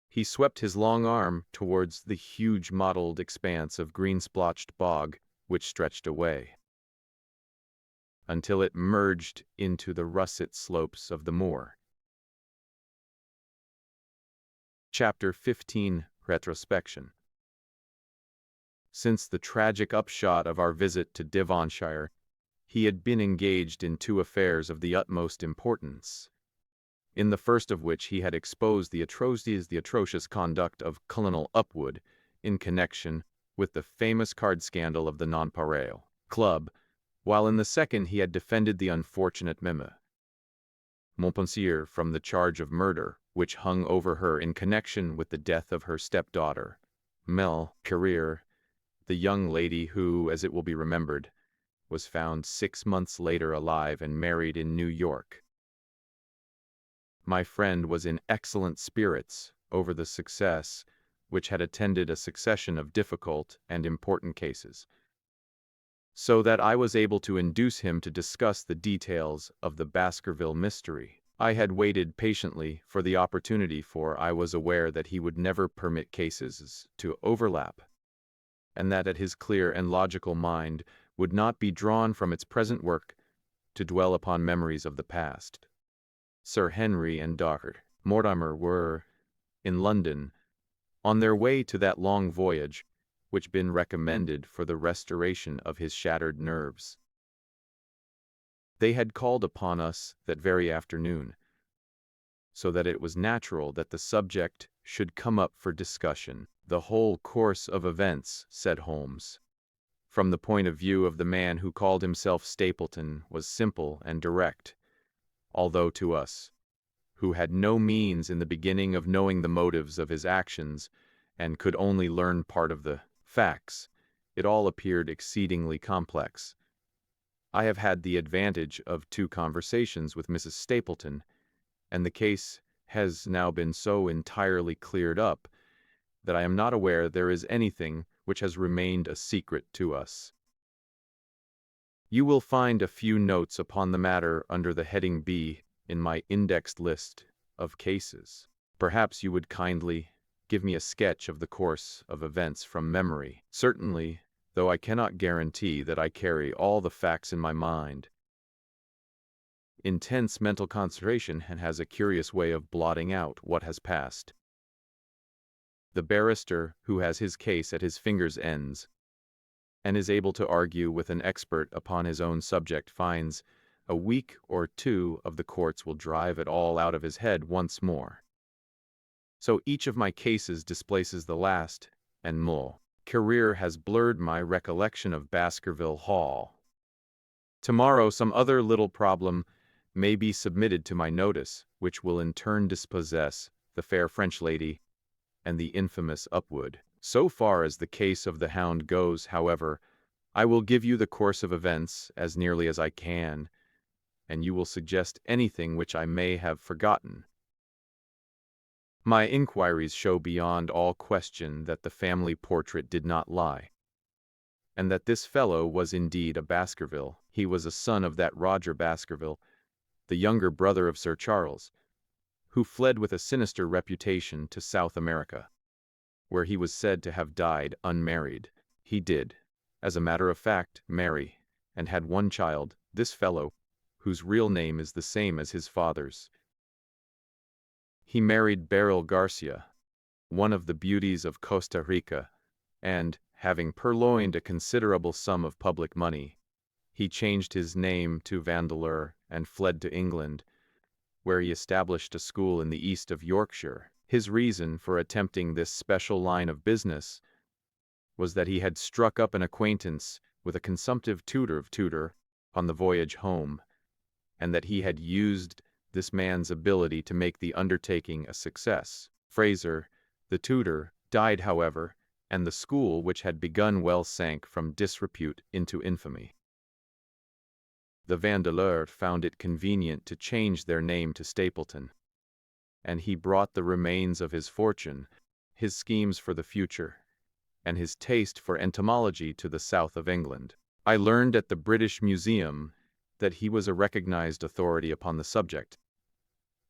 He swept his long arm towards the huge mottled expanse of green-splotched bog which stretched away, until it merged into the russet slopes of the moor. Chapter 15. Retrospection. Since the tragic upshot of our visit to Devonshire, he had been engaged in two affairs of the utmost importance, in the first of which he had exposed the atrocious conduct of Colonel Upwood in connection with the famous card scandal of the Nonpareil Club, while in the second he had defended the unfortunate Meme Montpensier from the charge of murder which hung over her in connection with the death of her stepdaughter, Mlle Carrère, the young lady who, as it will be remembered, was found 6 months later alive and married in New York. My friend was in excellent spirits over the success which had attended a succession of difficult and important cases, so that I was able to induce him to discuss the details of the Baskerville mystery. I had waited patiently for the opportunity, for I was aware that he would never permit cases to overlap, and that his clear and logical mind would not be drawn from its present work to dwell upon memories of the past. Sir Henry and Dr. Mortimer were, in London, on their way to that long voyage which been recommended for the restoration of his shattered nerves. They had called upon us that very afternoon, so that it was natural that the subject should come up for discussion. The whole course of events, said Holmes, from the point of view of the man who called himself Stapleton, was simple and direct, although to us, who had no means in the beginning of knowing the motives of his actions, and could only learn part of the facts, it all appeared exceedingly complex. I have had the advantage of 2 conversations with Mrs. Stapleton, and the case has now been so entirely cleared up that I am not aware there is anything which has remained a secret to us. You will find a few notes upon the matter under the heading B in my indexed list of cases. Perhaps you would kindly give me a sketch of the course of events from memory. Certainly, though I cannot guarantee that I carry all the facts in my mind. Intense mental concentration has a curious way of blotting out what has passed. The barrister who has his case at his fingers' ends, and is able to argue with an expert upon his own subject, finds a week or 2 of the courts will drive it all out of his head once more. So each of my cases displaces the last, and Mlle Carrère has blurred my recollection of Baskerville Hall. Tomorrow some other little problem may be submitted to my notice, which will in turn dispossess the fair French lady and the infamous Upwood. So far as the case of the Hound goes, however, I will give you the course of events as nearly as I can, and you will suggest anything which I may have forgotten. My inquiries show beyond all question that the family portrait did not lie, and that this fellow was indeed a Baskerville. He was a son of that Roger Baskerville, the younger brother of Sir Charles, who fled with a sinister reputation to South America, where he was said to have died unmarried. He did, as a matter of fact, marry, and had 1 child, this fellow, whose real name is the same as his father's. He married Beryl Garcia, one of the beauties of Costa Rica, and, having purloined a considerable sum of public money, he changed his name to Vandeleur and fled to England, where he established a school in the east of Yorkshire. His reason for attempting this special line of business was that he had struck up an acquaintance with a consumptive tutor on the voyage home, and that he had used this man's ability to make the undertaking a success. Fraser, the tutor, died, however, and the school which had begun well sank from disrepute into infamy. The Vandeleur found it convenient to change their name to Stapleton, and he brought the remains of his fortune, his schemes for the future, and his taste for entomology to the south of England. I learned at the British Museum that he was a recognized authority upon the subject,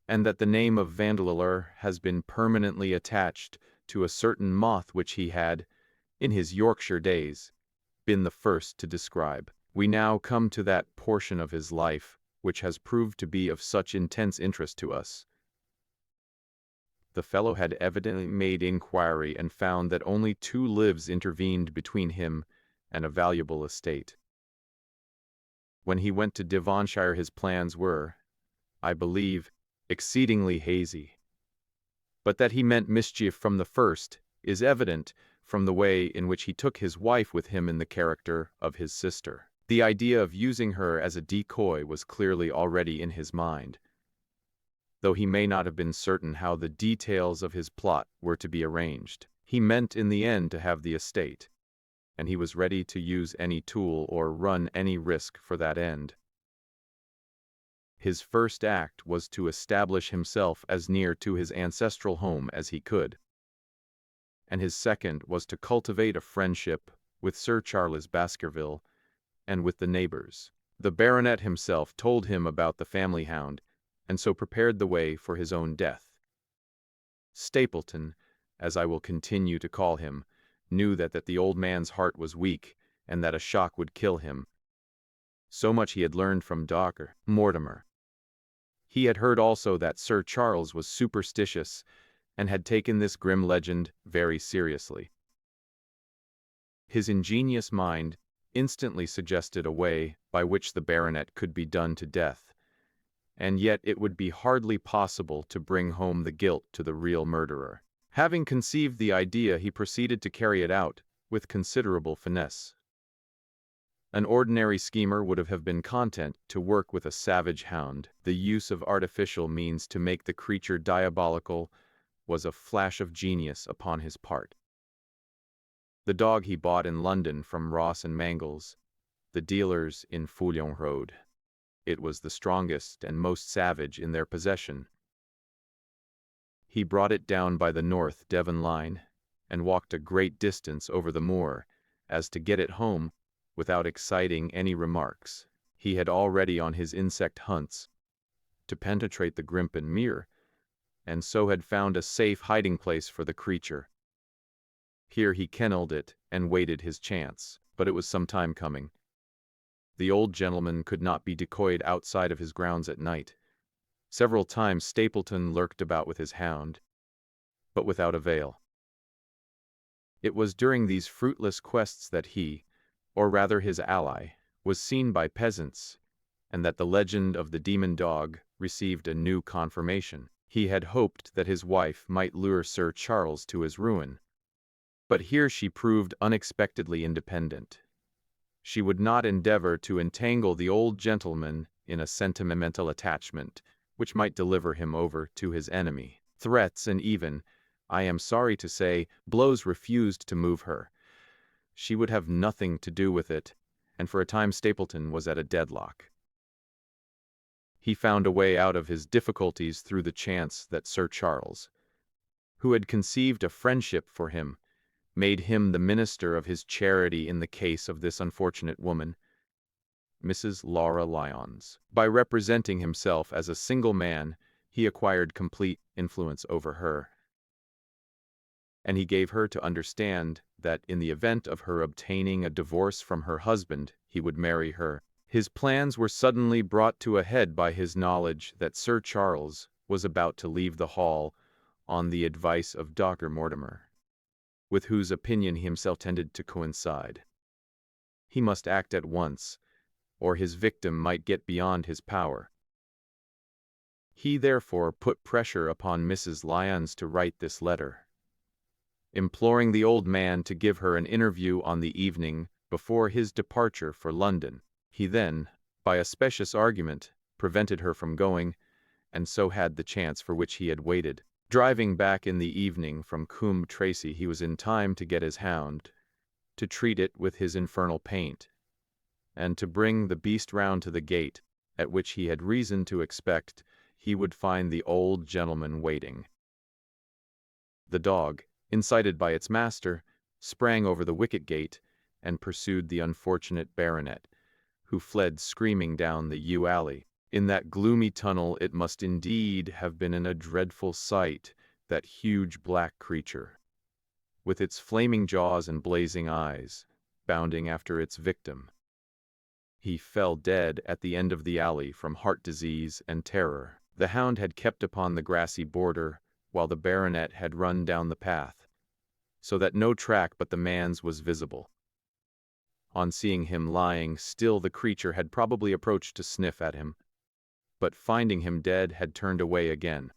and that the name of Vandeleur has been permanently attached to a certain moth which he had, in his Yorkshire days, been the first to describe. We now come to that portion of his life which has proved to be of such intense interest to us. The fellow had evidently made inquiry and found that only 2 lives intervened between him and a valuable estate. When he went to Devonshire his plans were, I believe, exceedingly hazy. But that he meant mischief from the first is evident from the way in which he took his wife with him in the character of his sister. The idea of using her as a decoy was clearly already in his mind, though he may not have been certain how the details of his plot were to be arranged. He meant in the end to have the estate, and he was ready to use any tool or run any risk for that end. His first act was to establish himself as near to his ancestral home as he could, and his second was to cultivate a friendship with Sir Charles Baskerville and with the neighbors. The baronet himself told him about the family hound, and so prepared the way for his own death. Stapleton, as I will continue to call him, knew that the old man's heart was weak, and that a shock would kill him. So much he had learned from Dr. Mortimer. He had heard also that Sir Charles was superstitious, and had taken this grim legend very seriously. His ingenious mind instantly suggested a way by which the baronet could be done to death, and yet it would be hardly possible to bring home the guilt to the real murderer. Having conceived the idea, he proceeded to carry it out with considerable finesse. An ordinary schemer would have been content to work with a savage hound. The use of artificial means to make the creature diabolical was a flash of genius upon his part. The dog he bought in London from Ross and Mangles, the dealers in Foulon Road. It was the strongest and most savage in their possession. He brought it down by the North Devon line, and walked a great distance over the moor, as to get it home without exciting any remarks. He had already on his insect hunts to penetrate the Grimpen Mere, and so had found a safe hiding place for the creature. Here he kennelled it and waited his chance, but it was some time coming. The old gentleman could not be decoyed outside of his grounds at night. Several times Stapleton lurked about with his hound, but without avail. It was during these fruitless quests that he, or rather his ally, was seen by peasants, and that the legend of the demon dog received a new confirmation. He had hoped that his wife might lure Sir Charles to his ruin, but here she proved unexpectedly independent. She would not endeavor to entangle the old gentleman in a sentimental attachment which might deliver him over to his enemy. Threats and even, I am sorry to say, blows refused to move her. She would have nothing to do with it, and for a time Stapleton was at a deadlock. He found a way out of his difficulties through the chance that Sir Charles, who had conceived a friendship for him, made him the minister of his charity in the case of this unfortunate woman, Mrs. Laura Lyons. By representing himself as a single man, he acquired complete influence over her, and he gave her to understand that in the event of her obtaining a divorce from her husband, he would marry her. His plans were suddenly brought to a head by his knowledge that Sir Charles was about to leave the hall on the advice of Dr. Mortimer, with whose opinion he himself tended to coincide. He must act at once, or his victim might get beyond his power. He therefore put pressure upon Mrs. Lyons to write this letter, imploring the old man to give her an interview on the evening before his departure for London. He then, by a specious argument, prevented her from going, and so had the chance for which he had waited. Driving back in the evening from Coombe Tracy, he was in time to get his hound, to treat it with his infernal paint, and to bring the beast round to the gate, at which he had reason to expect he would find the old gentleman waiting. The dog, incited by its master, sprang over the wicket gate and pursued the unfortunate baronet, who fled screaming down the yew alley. In that gloomy tunnel it must indeed have been a dreadful sight, that huge black creature, with its flaming jaws and blazing eyes, bounding after its victim. He fell dead at the end of the alley from heart disease and terror. The hound had kept upon the grassy border, while the baronet had run down the path, so that no track but the man's was visible. On seeing him lying still, the creature had probably approached to sniff at him, but finding him dead had turned away again.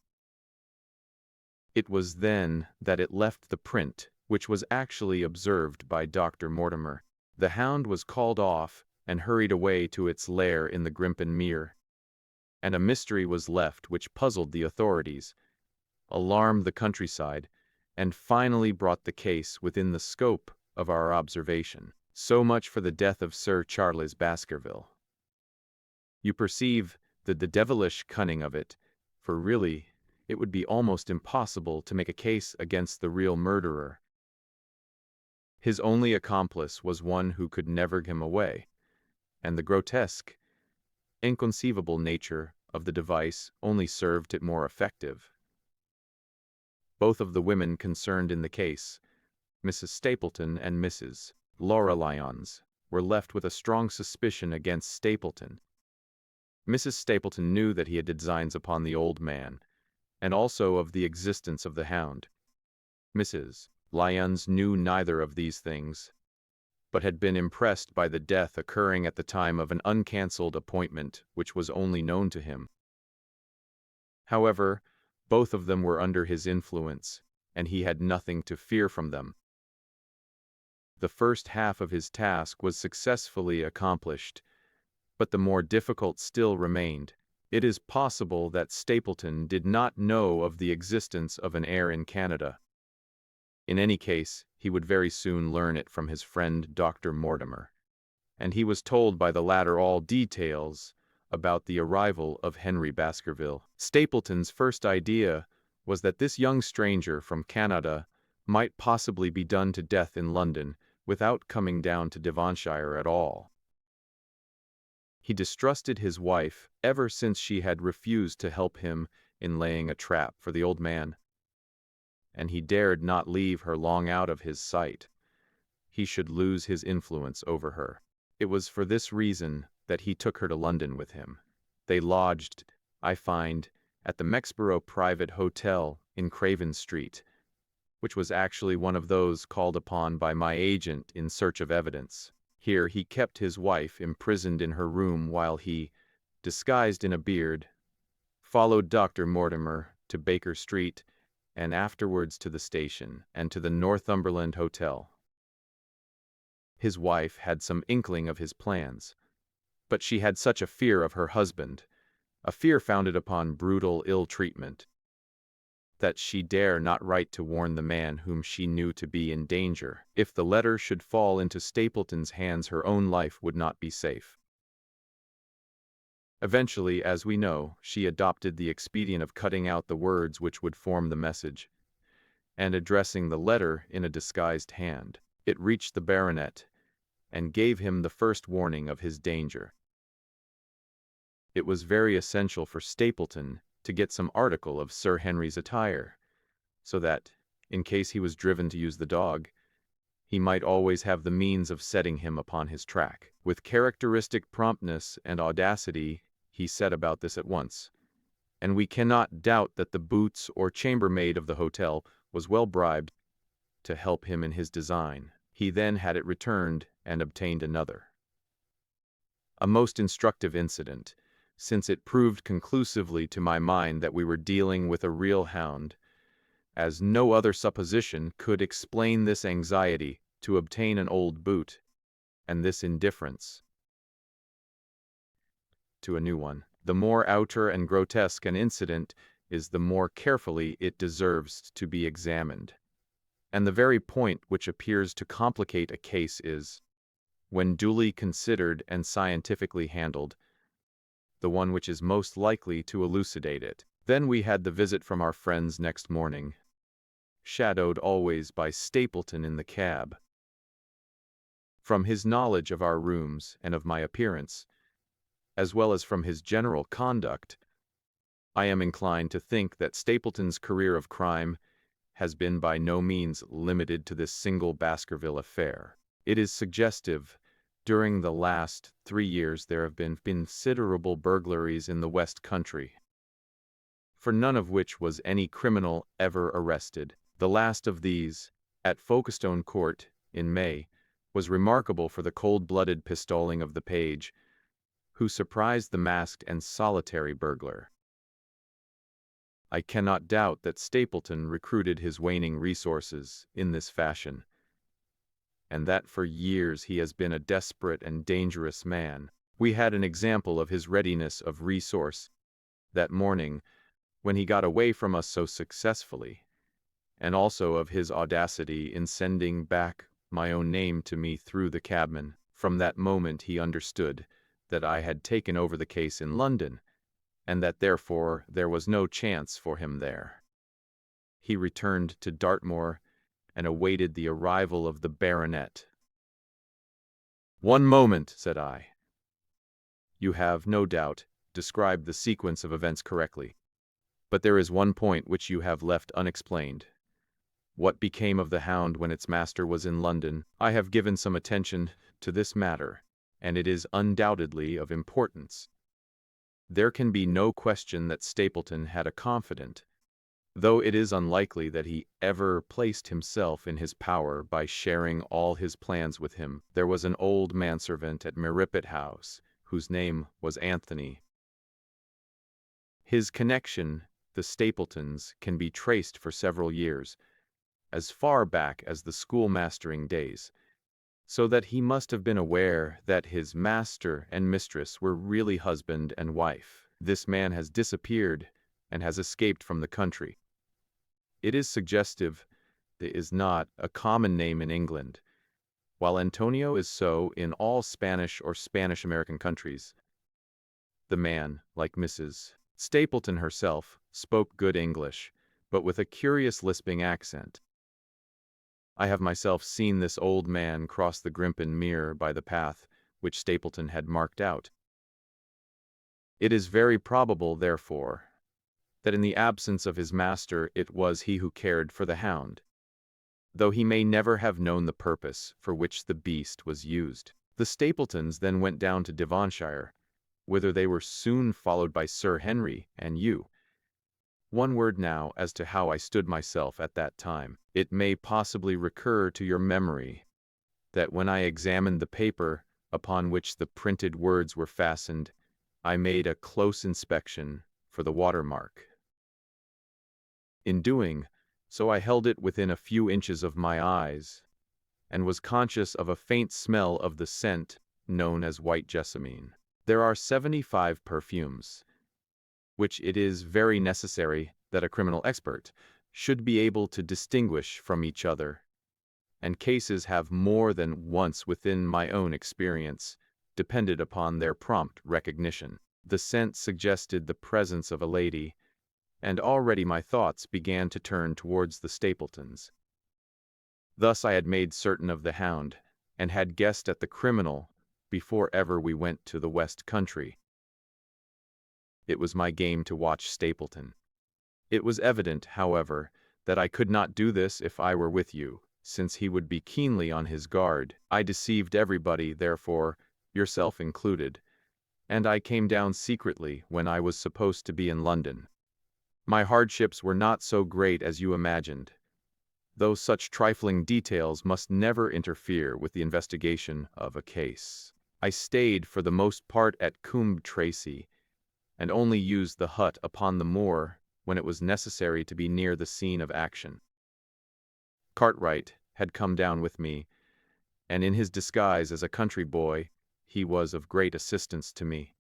It was then that it left the print, which was actually observed by Dr. Mortimer. The hound was called off and hurried away to its lair in the Grimpen Mere, and a mystery was left which puzzled the authorities, alarmed the countryside, and finally brought the case within the scope of our observation. So much for the death of Sir Charles Baskerville. You perceive the devilish cunning of it, for really it would be almost impossible to make a case against the real murderer. His only accomplice was one who could never give him away, and the grotesque, inconceivable nature of the device only served it more effective. Both of the women concerned in the case, Mrs. Stapleton and Mrs. Laura Lyons, were left with a strong suspicion against Stapleton. Mrs. Stapleton knew that he had designs upon the old man, and also of the existence of the hound. Mrs. Lyons knew neither of these things, but had been impressed by the death occurring at the time of an uncancelled appointment which was only known to him. However, both of them were under his influence, and he had nothing to fear from them. The first half of his task was successfully accomplished, but the more difficult still remained. It is possible that Stapleton did not know of the existence of an heir in Canada. In any case, he would very soon learn it from his friend Dr. Mortimer, and he was told by the latter all details about the arrival of Henry Baskerville. Stapleton's first idea was that this young stranger from Canada might possibly be done to death in London without coming down to Devonshire at all. He distrusted his wife ever since she had refused to help him in laying a trap for the old man, and he dared not leave her long out of his sight. He should lose his influence over her. It was for this reason that he took her to London with him. They lodged, I find, at the Mexborough Private Hotel in Craven Street, which was actually one of those called upon by my agent in search of evidence. Here he kept his wife imprisoned in her room while he, disguised in a beard, followed Dr. Mortimer to Baker Street and afterwards to the station and to the Northumberland Hotel. His wife had some inkling of his plans, but she had such a fear of her husband, a fear founded upon brutal ill-treatment, that she dare not write to warn the man whom she knew to be in danger. If the letter should fall into Stapleton's hands, her own life would not be safe. Eventually, as we know, she adopted the expedient of cutting out the words which would form the message, and addressing the letter in a disguised hand. It reached the baronet, and gave him the first warning of his danger. It was very essential for Stapleton to get some article of Sir Henry's attire, so that, in case he was driven to use the dog, he might always have the means of setting him upon his track. With characteristic promptness and audacity, he set about this at once, and we cannot doubt that the boots or chambermaid of the hotel was well bribed to help him in his design. He then had it returned and obtained another. A most instructive incident, since it proved conclusively to my mind that we were dealing with a real hound, as no other supposition could explain this anxiety to obtain an old boot, and this indifference to a new one. The more outer and grotesque an incident is, the more carefully it deserves to be examined. And the very point which appears to complicate a case is, when duly considered and scientifically handled, the one which is most likely to elucidate it. Then we had the visit from our friends next morning, shadowed always by Stapleton in the cab. From his knowledge of our rooms and of my appearance, as well as from his general conduct, I am inclined to think that Stapleton's career of crime has been by no means limited to this single Baskerville affair. It is suggestive, during the last 3 years there have been considerable burglaries in the West Country, for none of which was any criminal ever arrested. The last of these, at Folkestone Court, in May, was remarkable for the cold-blooded pistoling of the page, who surprised the masked and solitary burglar. I cannot doubt that Stapleton recruited his waning resources in this fashion, and that for years he has been a desperate and dangerous man. We had an example of his readiness of resource that morning, when he got away from us so successfully, and also of his audacity in sending back my own name to me through the cabman. From that moment he understood that I had taken over the case in London, and that therefore there was no chance for him there. He returned to Dartmoor and awaited the arrival of the baronet. "One moment," said I. "You have, no doubt, described the sequence of events correctly, but there is one point which you have left unexplained. What became of the Hound when its master was in London? I have given some attention to this matter, and it is undoubtedly of importance. There can be no question that Stapleton had a confidant, though it is unlikely that he ever placed himself in his power by sharing all his plans with him. There was an old manservant at Merripit House, whose name was Anthony. His connection, the Stapletons, can be traced for several years, as far back as the schoolmastering days, so that he must have been aware that his master and mistress were really husband and wife. This man has disappeared and has escaped from the country. It is suggestive that it is not a common name in England, while Antonio is so in all Spanish or Spanish-American countries. The man, like Mrs. Stapleton herself, spoke good English, but with a curious lisping accent. I have myself seen this old man cross the Grimpen Mere by the path which Stapleton had marked out. It is very probable, therefore, that in the absence of his master it was he who cared for the Hound, though he may never have known the purpose for which the beast was used. The Stapletons then went down to Devonshire, whither they were soon followed by Sir Henry and you. One word now as to how I stood myself at that time. It may possibly recur to your memory that when I examined the paper upon which the printed words were fastened, I made a close inspection for the watermark. In doing so, I held it within a few inches of my eyes, and was conscious of a faint smell of the scent known as white jessamine. There are 75 perfumes, which it is very necessary that a criminal expert should be able to distinguish from each other, and cases have more than once within my own experience depended upon their prompt recognition. The scent suggested the presence of a lady, and already my thoughts began to turn towards the Stapletons. Thus I had made certain of the Hound, and had guessed at the criminal before ever we went to the West Country. It was my game to watch Stapleton. It was evident, however, that I could not do this if I were with you, since he would be keenly on his guard. I deceived everybody, therefore, yourself included, and I came down secretly when I was supposed to be in London. My hardships were not so great as you imagined, though such trifling details must never interfere with the investigation of a case. I stayed for the most part at Coombe Tracey, and only used the hut upon the moor when it was necessary to be near the scene of action. Cartwright had come down with me, and in his disguise as a country boy, he was of great assistance to me.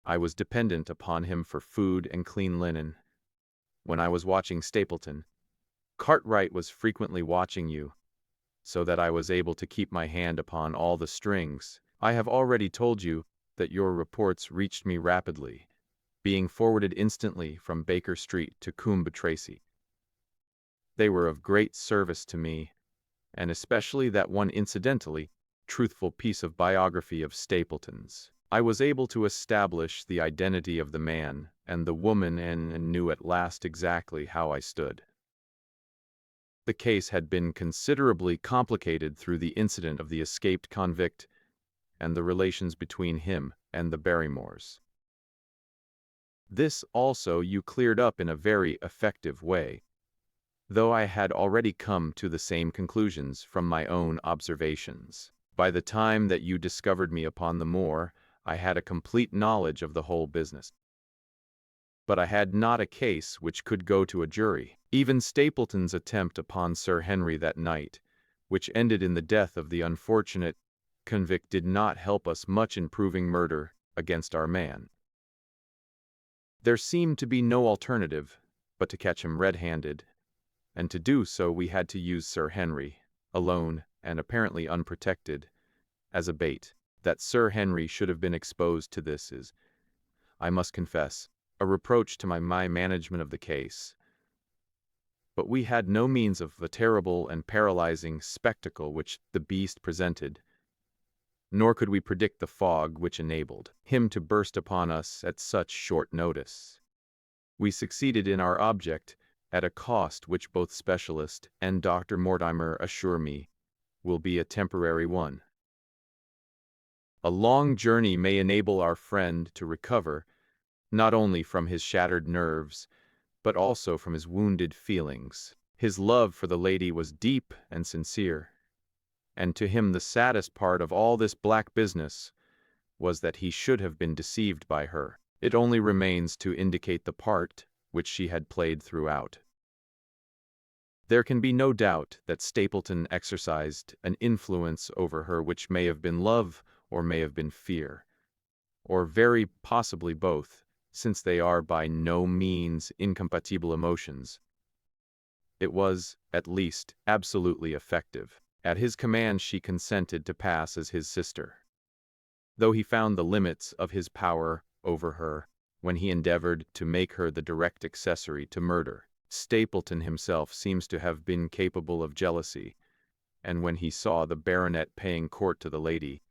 I was dependent upon him for food and clean linen. When I was watching Stapleton, Cartwright was frequently watching you, so that I was able to keep my hand upon all the strings. I have already told you that your reports reached me rapidly, being forwarded instantly from Baker Street to Coombe Tracey. They were of great service to me, and especially that one incidentally truthful piece of biography of Stapleton's. I was able to establish the identity of the man and the woman and knew at last exactly how I stood. The case had been considerably complicated through the incident of the escaped convict and the relations between him and the Barrymores. This also you cleared up in a very effective way, though I had already come to the same conclusions from my own observations. By the time that you discovered me upon the moor, I had a complete knowledge of the whole business. But I had not a case which could go to a jury. Even Stapleton's attempt upon Sir Henry that night, which ended in the death of the unfortunate convict, did not help us much in proving murder against our man. There seemed to be no alternative but to catch him red-handed, and to do so we had to use Sir Henry, alone and apparently unprotected, as a bait. That Sir Henry should have been exposed to this is, I must confess, a reproach to my management of the case. But we had no means of the terrible and paralyzing spectacle which the beast presented, nor could we predict the fog which enabled him to burst upon us at such short notice. We succeeded in our object at a cost which both specialist and Dr. Mortimer assure me will be a temporary one. A long journey may enable our friend to recover, not only from his shattered nerves, but also from his wounded feelings. His love for the lady was deep and sincere, and to him the saddest part of all this black business was that he should have been deceived by her. It only remains to indicate the part which she had played throughout. There can be no doubt that Stapleton exercised an influence over her which may have been love or may have been fear, or very possibly both, since they are by no means incompatible emotions. It was, at least, absolutely effective. At his command she consented to pass as his sister, though he found the limits of his power over her when he endeavored to make her the direct accessory to murder. Stapleton himself seems to have been capable of jealousy, and when he saw the baronet paying court to the lady,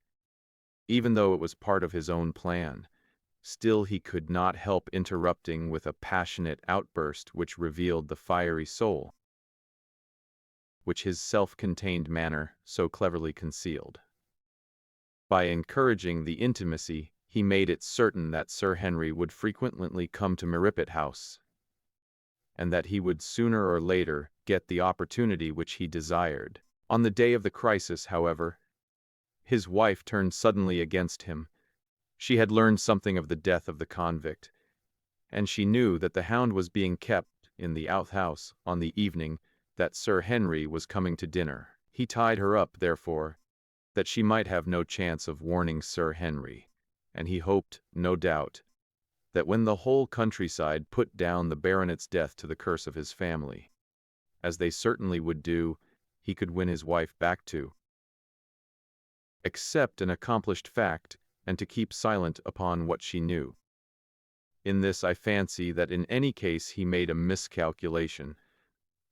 even though it was part of his own plan, still he could not help interrupting with a passionate outburst which revealed the fiery soul which his self-contained manner so cleverly concealed. By encouraging the intimacy, he made it certain that Sir Henry would frequently come to Merripit House, and that he would sooner or later get the opportunity which he desired. On the day of the crisis, however, his wife turned suddenly against him. She had learned something of the death of the convict, and she knew that the Hound was being kept in the outhouse on the evening that Sir Henry was coming to dinner. He tied her up, therefore, that she might have no chance of warning Sir Henry, and he hoped, no doubt, that when the whole countryside put down the baronet's death to the curse of his family, as they certainly would do, he could win his wife back to accept an accomplished fact and to keep silent upon what she knew. In this I fancy that in any case he made a miscalculation,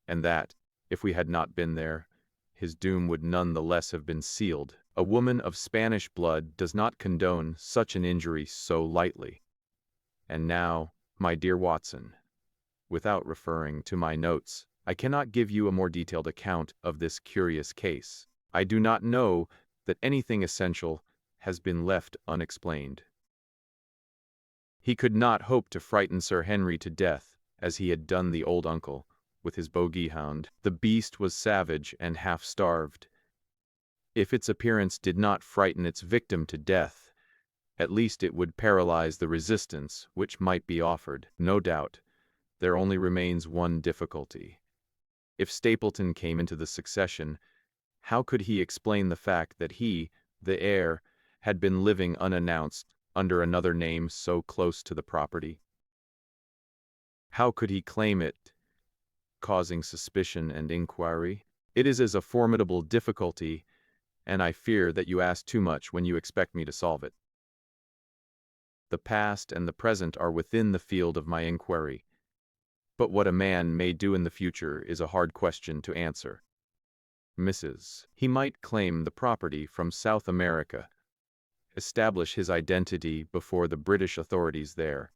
and that, if we had not been there, his doom would none the less have been sealed. A woman of Spanish blood does not condone such an injury so lightly. And now, my dear Watson, without referring to my notes, I cannot give you a more detailed account of this curious case. I do not know that anything essential has been left unexplained. He could not hope to frighten Sir Henry to death, as he had done the old uncle, with his bogey hound. The beast was savage and half-starved. If its appearance did not frighten its victim to death, at least it would paralyze the resistance which might be offered. No doubt, there only remains one difficulty. If Stapleton came into the succession, how could he explain the fact that he, the heir, had been living unannounced under another name so close to the property? How could he claim it, causing suspicion and inquiry? It is a formidable difficulty, and I fear that you ask too much when you expect me to solve it. The past and the present are within the field of my inquiry, but what a man may do in the future is a hard question to answer. He might claim the property from South America, establish his identity before the British authorities there,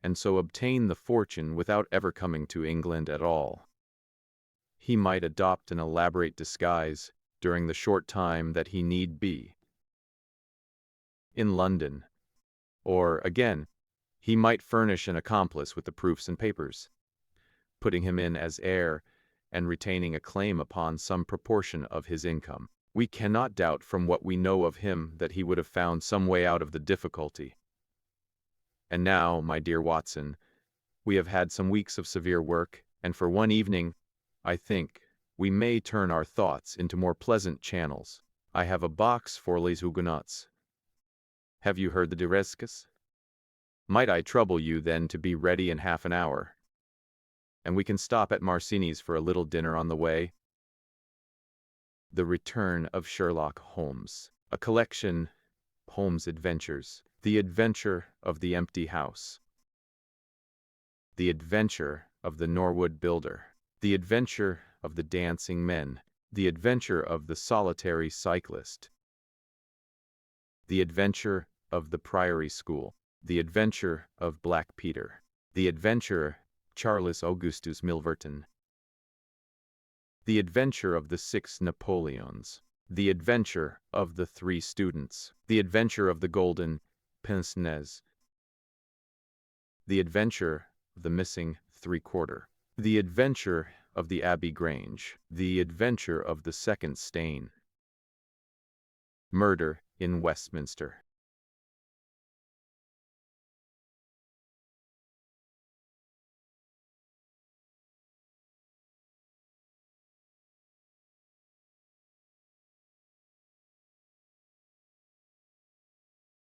and so obtain the fortune without ever coming to England at all. He might adopt an elaborate disguise during the short time that he need be in London. Or, again, he might furnish an accomplice with the proofs and papers, putting him in as heir and retaining a claim upon some proportion of his income. We cannot doubt from what we know of him that he would have found some way out of the difficulty. And now, my dear Watson, we have had some weeks of severe work, and for one evening, I think, we may turn our thoughts into more pleasant channels. I have a box for les Huguenots. Have you heard the Durescas? Might I trouble you then to be ready in half an hour? And we can stop at Marcini's for a little dinner on the way. The Return of Sherlock Holmes. A collection, Holmes' Adventures. The Adventure of the Empty House. The Adventure of the Norwood Builder. The Adventure of the Dancing Men. The Adventure of the Solitary Cyclist. The Adventure of the Priory School. The Adventure of Black Peter. The Adventure Charles Augustus Milverton. The Adventure of the Six Napoleons. The Adventure of the Three Students. The Adventure of the Golden Pince-Nez. The Adventure of the Missing Three-Quarter. The Adventure of the Abbey Grange. The Adventure of the Second Stain. Murder in Westminster.